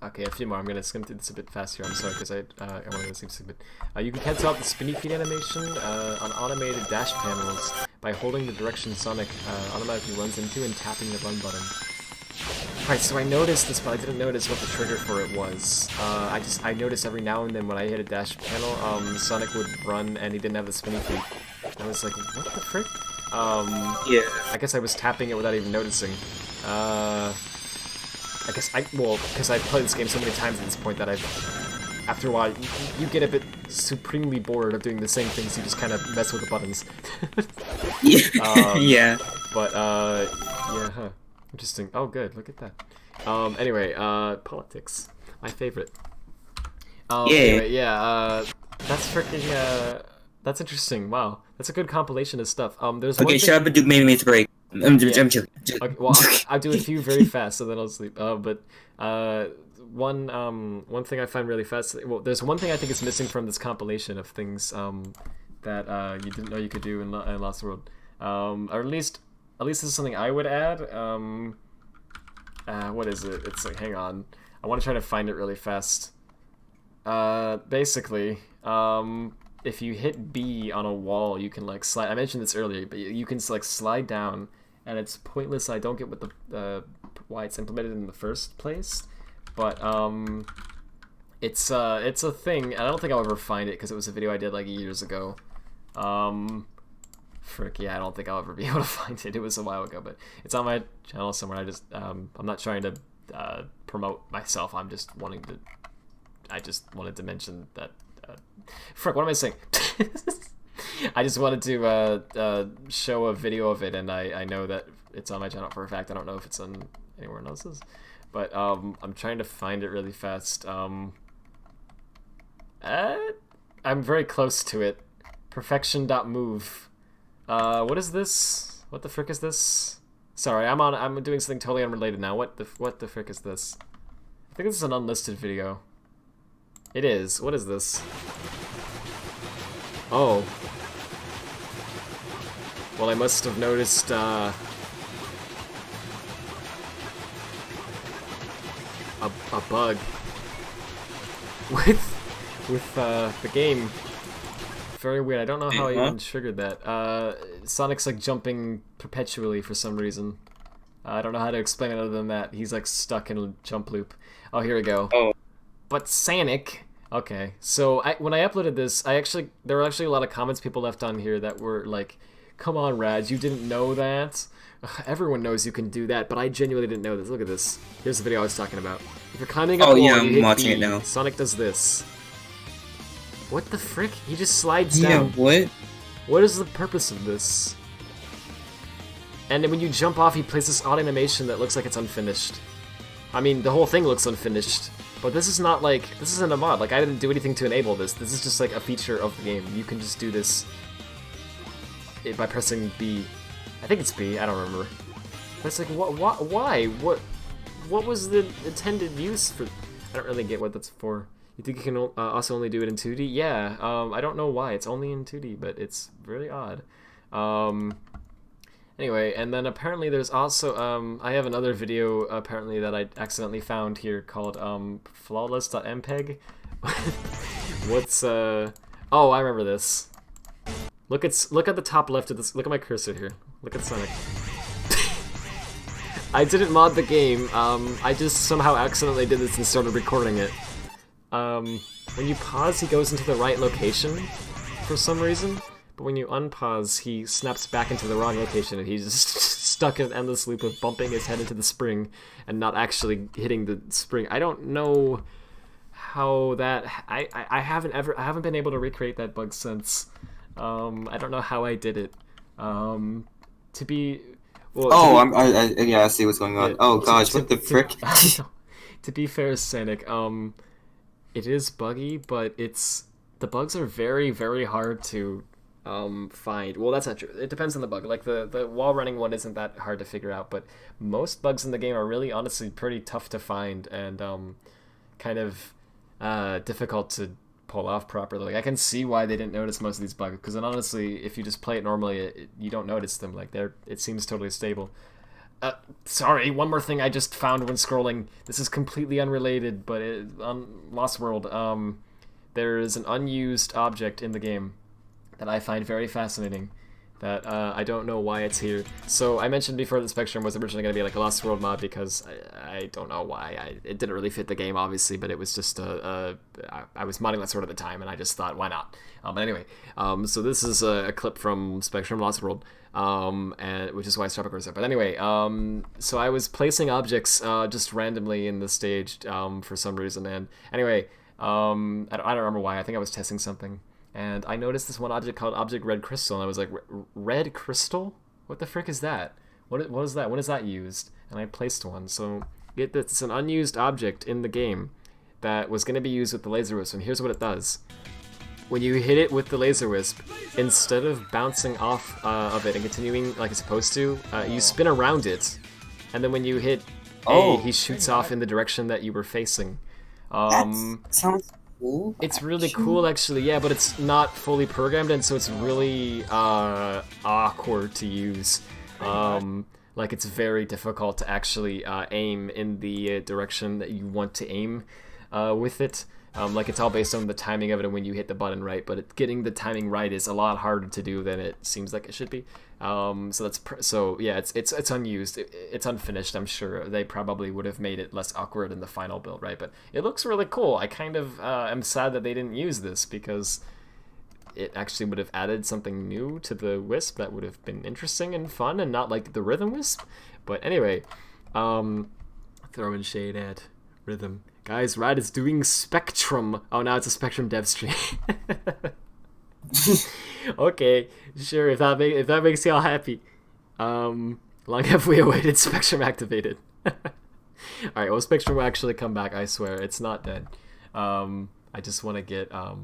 Okay, a few more. I'm gonna skim through this a bit faster. I'm sorry, because I want to go see bit. You can cancel out the spinny feet animation on automated dash panels by holding the direction Sonic automatically runs into and tapping the run button. Alright, so I noticed this, but I didn't notice what the trigger for it was. I noticed every now and then when I hit a dash panel, Sonic would run and he didn't have the spinny feet. I was like, what the frick? Yeah. I guess I was tapping it without even noticing. Because I've played this game so many times at this point that after a while, you get a bit supremely bored of doing the same things, you just kind of mess with the buttons. Yeah. But, yeah, huh. Interesting. Oh, good. Look at that. Anyway, politics. My favorite. Yeah. Anyway, yeah, that's freaking, that's interesting. Wow. That's a good compilation of stuff. There's one Okay, thing... shut up and do maybe it's a break. I'm joking. Okay, well, I'll do a few very fast, so then I'll sleep. But one thing I find really fascinating. Well, there's one thing I think is missing from this compilation of things that you didn't know you could do in Lost World. Or at least this is something I would add. What is it? It's like, hang on. I want to try to find it really fast. Basically, if you hit B on a wall, you can like slide. I mentioned this earlier, but you can like slide down, and it's pointless. I don't get what why it's implemented in the first place, but it's a thing. And I don't think I'll ever find it because it was a video I did like years ago. Frick, yeah, I don't think I'll ever be able to find it. It was a while ago, but it's on my channel somewhere. I'm not trying to promote myself. I just wanted to mention that. Frick, what am I saying? I just wanted to show a video of it, and I know that it's on my channel for a fact. I don't know if it's on anyone else's, but I'm trying to find it really fast. I'm very close to it. Perfection.move. What is this? What the frick is this? Sorry, I'm doing something totally unrelated now. What the frick is this? I think this is an unlisted video. It is. What is this? Oh. Well, I must have noticed, a bug with the game. Very weird. I don't know how I even triggered that. Sonic's like jumping perpetually for some reason. I don't know how to explain it other than that. He's like stuck in a jump loop. Oh, here we go. Oh. But Sonic. Okay, so when I uploaded this, there were actually a lot of comments people left on here that were like Come on, Rad, you didn't know that? Ugh, everyone knows you can do that, but I genuinely didn't know this. Look at this. Here's the video I was talking about. If you're climbing up a wall and you hit watching B, it now. Sonic does this. What the frick? He just slides Yeah, down. what? What is the purpose of this? And then when you jump off, he plays this odd animation that looks like it's unfinished. I mean, the whole thing looks unfinished, but this is not like, this isn't a mod. Like, I didn't do anything to enable this. This is just like a feature of the game. You can just do this by pressing B. I think it's B, I don't remember. But it's like, why? What was the intended use for... I don't really get what that's for. You think you can also only do it in 2D? Yeah, I don't know why. It's only in 2D, but it's really odd. Anyway, and then apparently there's also, I have another video apparently that I accidentally found here called flawless.mpeg. What's, oh, I remember this. Look at the top left of this, look at my cursor here. Look at Sonic. I didn't mod the game, I just somehow accidentally did this and started recording it. When you pause, he goes into the right location for some reason, but when you unpause, he snaps back into the wrong location and he's just stuck in an endless loop of bumping his head into the spring and not actually hitting the spring. I don't know how that... I haven't been able to recreate that bug since. I don't know how I did it. To be... Well, I see what's going on. Yeah, oh gosh, what the frick? To be fair, Sanic, it is buggy, but the bugs are very, very hard to find. Well, that's not true. It depends on the bug. Like the wall running one isn't that hard to figure out, but most bugs in the game are really honestly pretty tough to find and kind of difficult to pull off properly. Like, I can see why they didn't notice most of these bugs, because then honestly, if you just play it normally, you don't notice them. Like, it seems totally stable. Sorry, one more thing I just found when scrolling. This is completely unrelated, but on Lost World, there is an unused object in the game that I find very fascinating, that I don't know why it's here. So I mentioned before that Spectrum was originally going to be like a Lost World mod because I don't know why. It didn't really fit the game, obviously, but it was just I was modding Lost World at the time, and I just thought, why not? But anyway, so this is a clip from Spectrum Lost World, and which is why Star Wars there. But anyway, so I was placing objects just randomly in the stage for some reason, and anyway, I don't remember why. I think I was testing something. And I noticed this one object called Object Red Crystal, and I was like, Red Crystal? What the frick is that? What is that? When is that used? And I placed one. So it's an unused object in the game that was going to be used with the Laser Wisp, and here's what it does. When you hit it with the Laser Wisp, instead of bouncing off of it and continuing like it's supposed to, you spin around it, and then when you hit A, he shoots off in the direction that you were facing. That sounds... It's really cool, actually, yeah, but it's not fully programmed, and so it's really awkward to use. Like, it's very difficult to actually aim in the direction that you want to aim with it. Like, it's all based on the timing of it and when you hit the button right, but getting the timing right is a lot harder to do than it seems like it should be. So yeah, it's unused. It's unfinished. I'm sure they probably would have made it less awkward in the final build, right? But it looks really cool. I kind of am sad that they didn't use this because it actually would have added something new to the Wisp that would have been interesting and fun and not like the Rhythm Wisp. But anyway, throwing shade at Rhythm. Guys, Rad is doing Spectrum. Oh, now it's a Spectrum dev stream. Okay, sure, if that makes y'all happy. Long have we awaited Spectrum activated. Alright, well, Spectrum will actually come back, I swear. It's not dead. I just want to get, I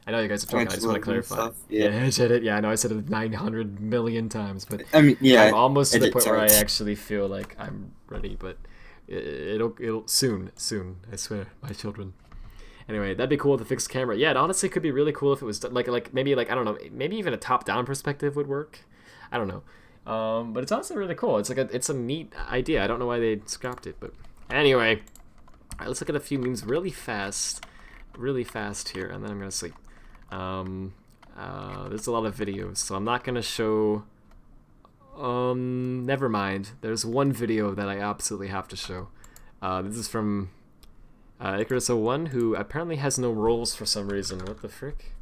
know you guys are talking, I just want to clarify. Stuff, yeah, I said it. Yeah, I know I said it 900 million times, but I mean, yeah, I'm almost to the point where I actually feel like I'm ready, but it'll soon, I swear, my children. Anyway, that'd be cool with a fixed camera. Yeah, it honestly could be really cool if it was like maybe like I don't know, maybe even a top-down perspective would work. I don't know, but it's honestly really cool. It's like it's a neat idea. I don't know why they scrapped it, but anyway, all right, let's look at a few memes really fast here, and then I'm gonna sleep. There's a lot of videos, so I'm not gonna show. Never mind. There's one video that I absolutely have to show. This is from Icarus01, who apparently has no roles for some reason. What the frick?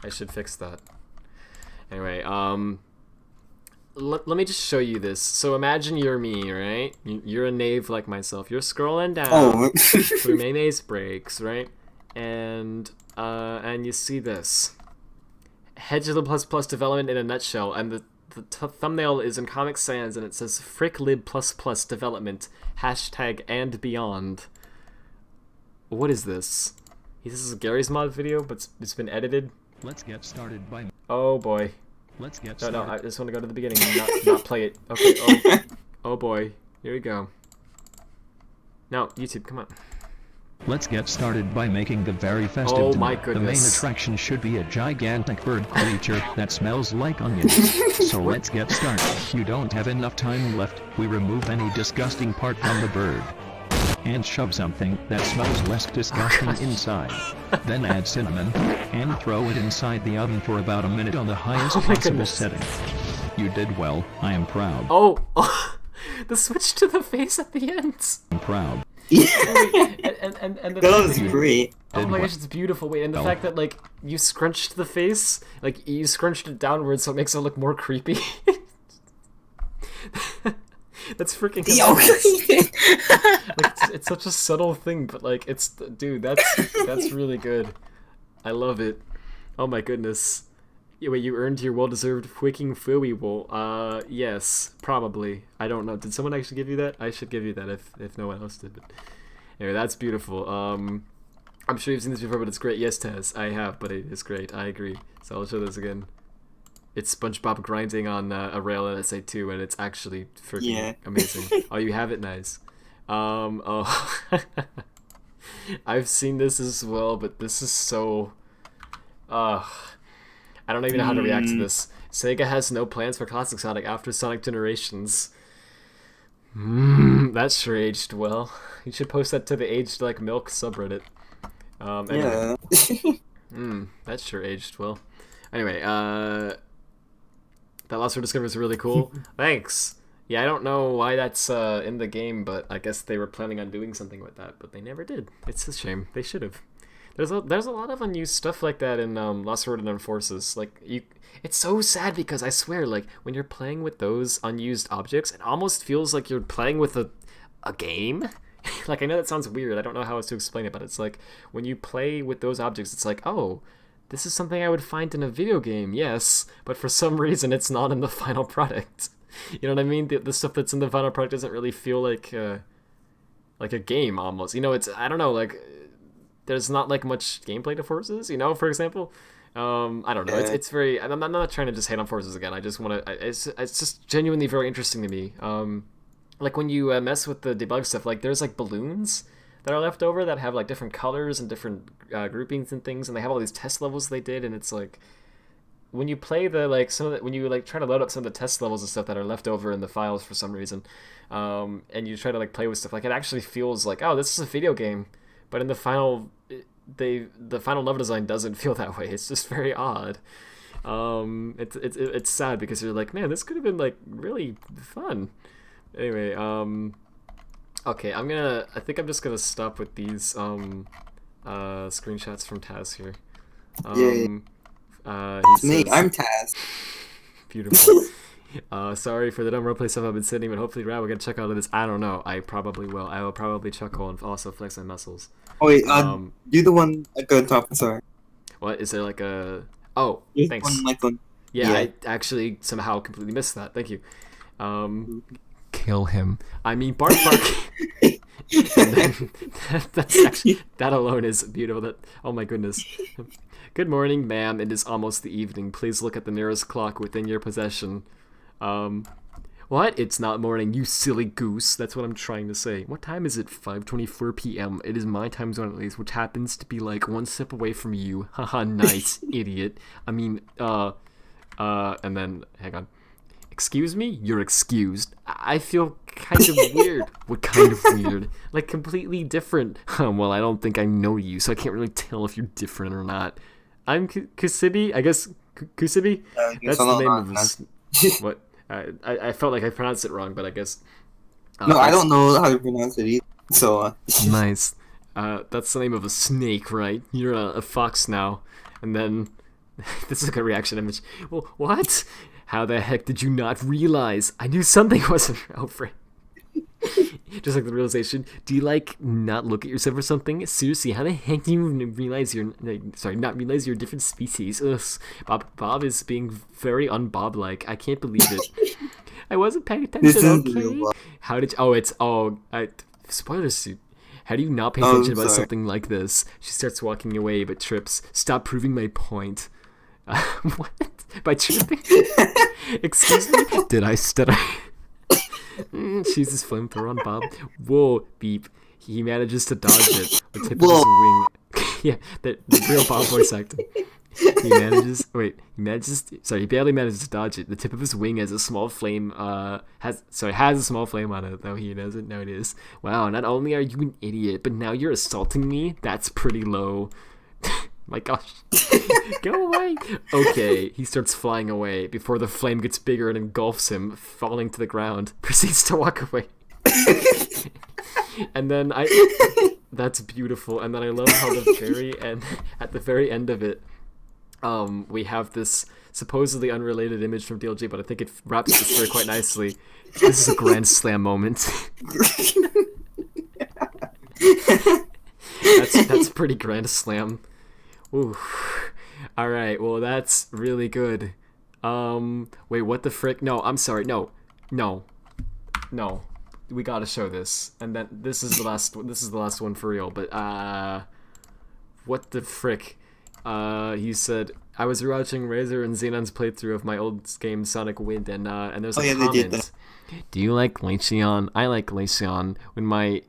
I should fix that. Anyway, let me just show you this. So imagine you're me, right? You're a knave like myself. You're scrolling down through mayonnaise breaks, right? And you see this. Hedgelib++ development in a nutshell, and the thumbnail is in Comic Sans, and it says FrickLib++ development, hashtag and beyond. What is this? This is Gary's mod video, but it's been edited. Let's get started by... Oh boy. Let's get started. No, I just want to go to the beginning and not play it. Okay, oh boy. Here we go. No, YouTube, come on. Let's get started by making the very festive Oh dinner. my The main goodness. attraction should be a gigantic bird creature that smells like onions. So let's get started. You don't have enough time left. We remove any disgusting part from the bird. And shove something that smells less disgusting inside. Then add cinnamon, and throw it inside the oven for about a minute on the highest possible setting. You did well, I am proud. Oh, the switch to the face at the end. I'm proud. And the That was great. Oh my gosh, it's beautiful. Wait, and the fact that, like, you scrunched the face, like, you scrunched it downwards so it makes it look more creepy. That's freaking hilarious. Like, it's such a subtle thing, but, like, it's... Dude, that's really good. I love it. Oh my goodness. Wait, you earned your well-deserved Wicking Fooey Wool. Yes, probably. I don't know. Did someone actually give you that? I should give you that if no one else did. But anyway, that's beautiful. I'm sure you've seen this before, but it's great. Yes, Taz, I have, but it is great. I agree. So I'll show this again. It's SpongeBob grinding on a rail in SA2, and it's actually freaking amazing. Oh, you have it? Nice. Oh. I've seen this as well, but this is so... I don't even know how to react to this. Sega has no plans for Classic Sonic after Sonic Generations. That sure aged well. You should post that to the Aged Like Milk subreddit. Anyway. Yeah. That sure aged well. Anyway, that Lost World Discovery is really cool. Thanks. Yeah, I don't know why that's in the game, but I guess they were planning on doing something with that, but they never did. It's a shame. They should have. There's a lot of unused stuff like that in Lost World and Unforces. Like, it's so sad because I swear, like, when you're playing with those unused objects, it almost feels like you're playing with a game. Like, I know that sounds weird. I don't know how else to explain it, but it's like when you play with those objects, it's like, oh, this is something I would find in a video game, yes, but for some reason it's not in the final product. You know what I mean? The stuff that's in the final product doesn't really feel like a game almost. You know, it's, I don't know, like, there's not like much gameplay to Forces, you know, for example. I don't know. It's very. I'm not trying to just hate on Forces again. I just want to. It's just genuinely very interesting to me. Like when you mess with the debug stuff, like there's like balloons that are left over that have like different colors and different groupings and things, and they have all these test levels they did, and it's like when you play the like some of the, when you like try to load up some of the test levels and stuff that are left over in the files for some reason, and you try to like play with stuff, like it actually feels like, oh, this is a video game. But in the final, the final level design doesn't feel that way. It's just very odd. It's sad because you're like, man, this could have been like really fun. Anyway, okay, I think I'm just gonna stop with these screenshots from Taz here. It's me. I'm Taz. Beautiful. Sorry for the dumb roleplay stuff I've been sitting, but hopefully we're gonna check out of this. I don't know. I probably will. I will probably chuckle and also flex my muscles. Oh wait, do the one go on top. Sorry. What is there like a? Oh, There's thanks. One. Yeah, I actually somehow completely missed that. Thank you. Kill him. I mean, bark. And then, that's actually, that alone is beautiful. That, oh my goodness. Good morning, ma'am. It is almost the evening. Please look at the nearest clock within your possession. What? It's not morning, you silly goose. That's what I'm trying to say. What time is it? 5:24 p.m. It is my time zone at least, which happens to be like one step away from you. Haha, nice, idiot. I mean, and then, hang on. Excuse me? You're excused. I feel kind of weird. What kind of weird? Like, completely different. Well, I don't think I know you, so I can't really tell if you're different or not. I'm Kusibi? I guess Kusibi? That's the name of this. What? I felt like I pronounced it wrong, but I guess... no, I don't know how to pronounce it either, so... Nice. That's the name of a snake, right? You're a fox now. And then... this is a good reaction image. Well, what? How the heck did you not realize? I knew something wasn't right. Just like the realization. Do you not look at yourself or something? Seriously, how the heck do you realize not realize you're a different species? Ugh. Bob is being very un-Bob-like. I can't believe it. I wasn't paying attention, okay? How did spoilers, dude. How do you not pay attention about something like this? She starts walking away, but trips. Stop proving my point. What? By tripping? Excuse me? Did I stutter? She's his flamethrower on Bob. Whoa, beep. He manages to dodge it. The tip of his wing. Yeah, the real Bob voice acting. He barely manages to dodge it. The tip of his wing has a small flame, has a small flame on it, though he doesn't notice. Wow, not only are you an idiot, but now you're assaulting me? That's pretty low. My gosh. Go away. Okay, he starts flying away before the flame gets bigger and engulfs him, falling to the ground. Proceeds to walk away. And then that's beautiful. And then I love how at the very end of it, we have this supposedly unrelated image from DLG, but I think it wraps the story quite nicely. This is a grand slam moment. That's pretty grand slam. Ooh. Alright, well that's really good. Wait, what the frick? No, I'm sorry, no. We gotta show this. And then this is the last one for real, but what the frick? He said, I was rewatching Razor and Xenon's playthrough of my old game Sonic Wind, and there's a comment. Do you like Glaceon? I like Glaceon. When my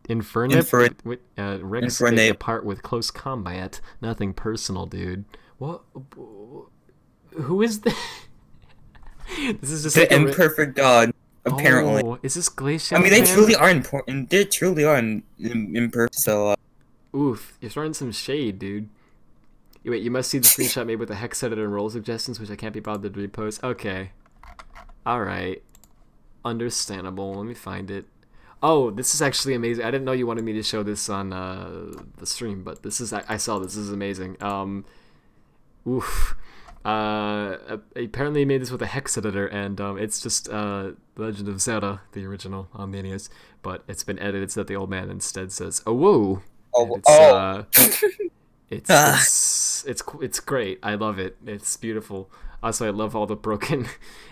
Rex get apart with close combat. Nothing personal, dude. What? Who is this? This is just the imperfect god. Apparently, is this Glaceon? I mean, they truly are important. They truly are imperfect. So, oof, you're throwing some shade, dude. Wait, you must see the screenshot made with the hex editor and role suggestions, which I can't be bothered to repost. Okay, all right, understandable. Let me find it. Oh, this is actually amazing. I didn't know you wanted me to show this on the stream, but I saw this. This is amazing. Apparently he made this with a hex editor, and it's just Legend of Zelda, the original on the NES, but it's been edited so that the old man instead says, "Oh whoa!" It's great. I love it. It's beautiful. Also, I love all the broken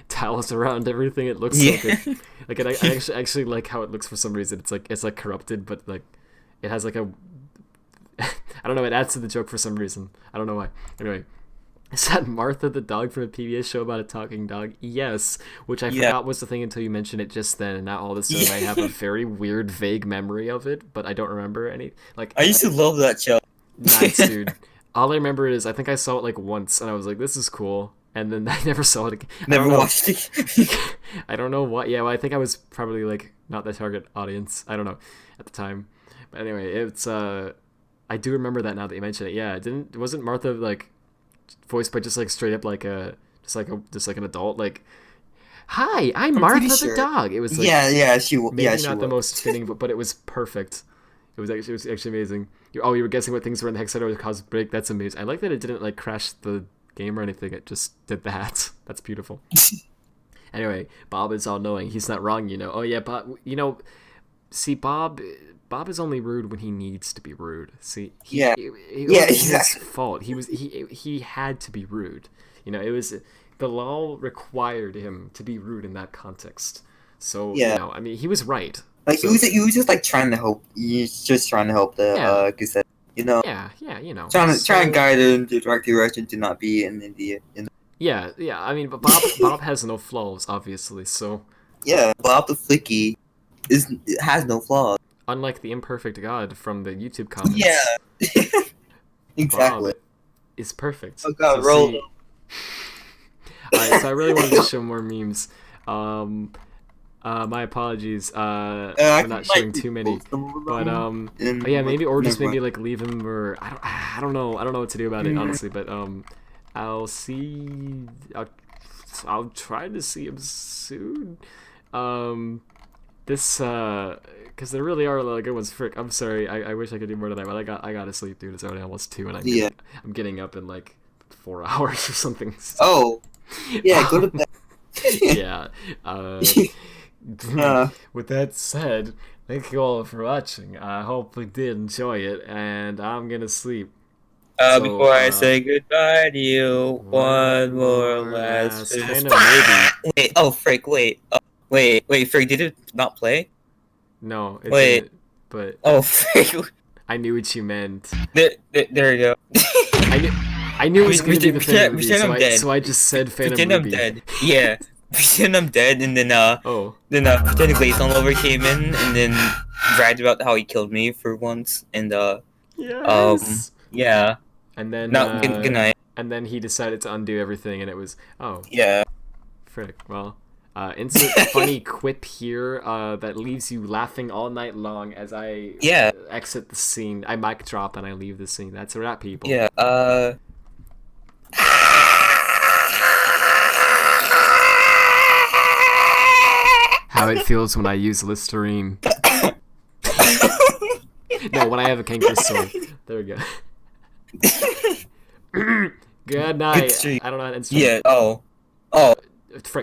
tiles around everything. It looks so good. Like, I actually like how it looks for some reason. It's like corrupted, but like it has like a I don't know. It adds to the joke for some reason. I don't know why. Anyway. Is that Martha the dog from a PBS show about a talking dog? Yes, which I forgot was the thing until you mentioned it just then, and now all of a sudden I have a very weird, vague memory of it, but I don't remember any. Like, I used to love that show. Nice, dude. All I remember is I think I saw it like once, and I was like, "This is cool," and then I never saw it again. Never watched it. I don't know what. Yeah, well, I think I was probably like not the target audience. I don't know at the time, but anyway, it's I do remember that now that you mention it. Yeah, wasn't Martha like voiced by just like straight up like just like an adult, like, "Hi, I'm Martha the dog." It was like, she not the most fitting, but it was perfect. It was actually amazing. You were guessing what things were in the hex editor would cause break. That's amazing. I like that it didn't like crash the game or anything. It just did that. That's beautiful. Anyway, Bob is all knowing. He's not wrong, you know. Oh yeah, Bob. You know, see, Bob is only rude when he needs to be rude. See, it was his fault. He had to be rude. You know, it was the law required him to be rude in that context. So you know, I mean, he was right. Like, so, he was just like trying to help. He's just trying to help the Gazette. You know. Yeah, you know. Trying to guide it in the right direction to not be an idiot. You know? Yeah. I mean, but Bob has no flaws, obviously. So. Yeah, Bob the Flicky has no flaws. Unlike the imperfect god from the YouTube comments. Yeah. Exactly. Bob is perfect. Oh god, so roll. Alright, so I really wanted to show more memes. My apologies for not showing too many, but yeah, maybe maybe like leave him, or I don't know what to do about it, honestly, but I'll try to see him soon. This because there really are a lot of good ones. Frick, I'm sorry, I wish I could do more tonight, but I gotta sleep, dude. It's already almost 2, and I'm getting up in like 4 hours or something. So. Oh, Yeah, go to bed. Yeah. Uh. With that said, thank you all for watching. I hope you did enjoy it, and I'm gonna sleep. So, Before I say goodbye to you, one more last fist. Phantom maybe. Wait, oh frick, wait. Wait, frick, did it not play? No, it Wait. didn't. But Oh frick. I knew what you meant. There we go. I knew it was going to be the Phantom Ruby, pretend I'm dead. so I just said Phantom Pretend Ruby. I'm dead. Yeah. Pretend I'm dead, and then Oh. Then pretend Glaceon Lover came in, and then bragged about how he killed me for once, and Yes. yeah. And then Good night. And then he decided to undo everything, and it was Yeah. frick. Well, insert funny quip here that leaves you laughing all night long as I exit the scene. I mic drop and I leave the scene. That's a wrap, people. Yeah. How it feels when I use Listerine. No, when I have a canker sore. There we go. Good night. I don't know how to insert. Yeah. Oh. Frick.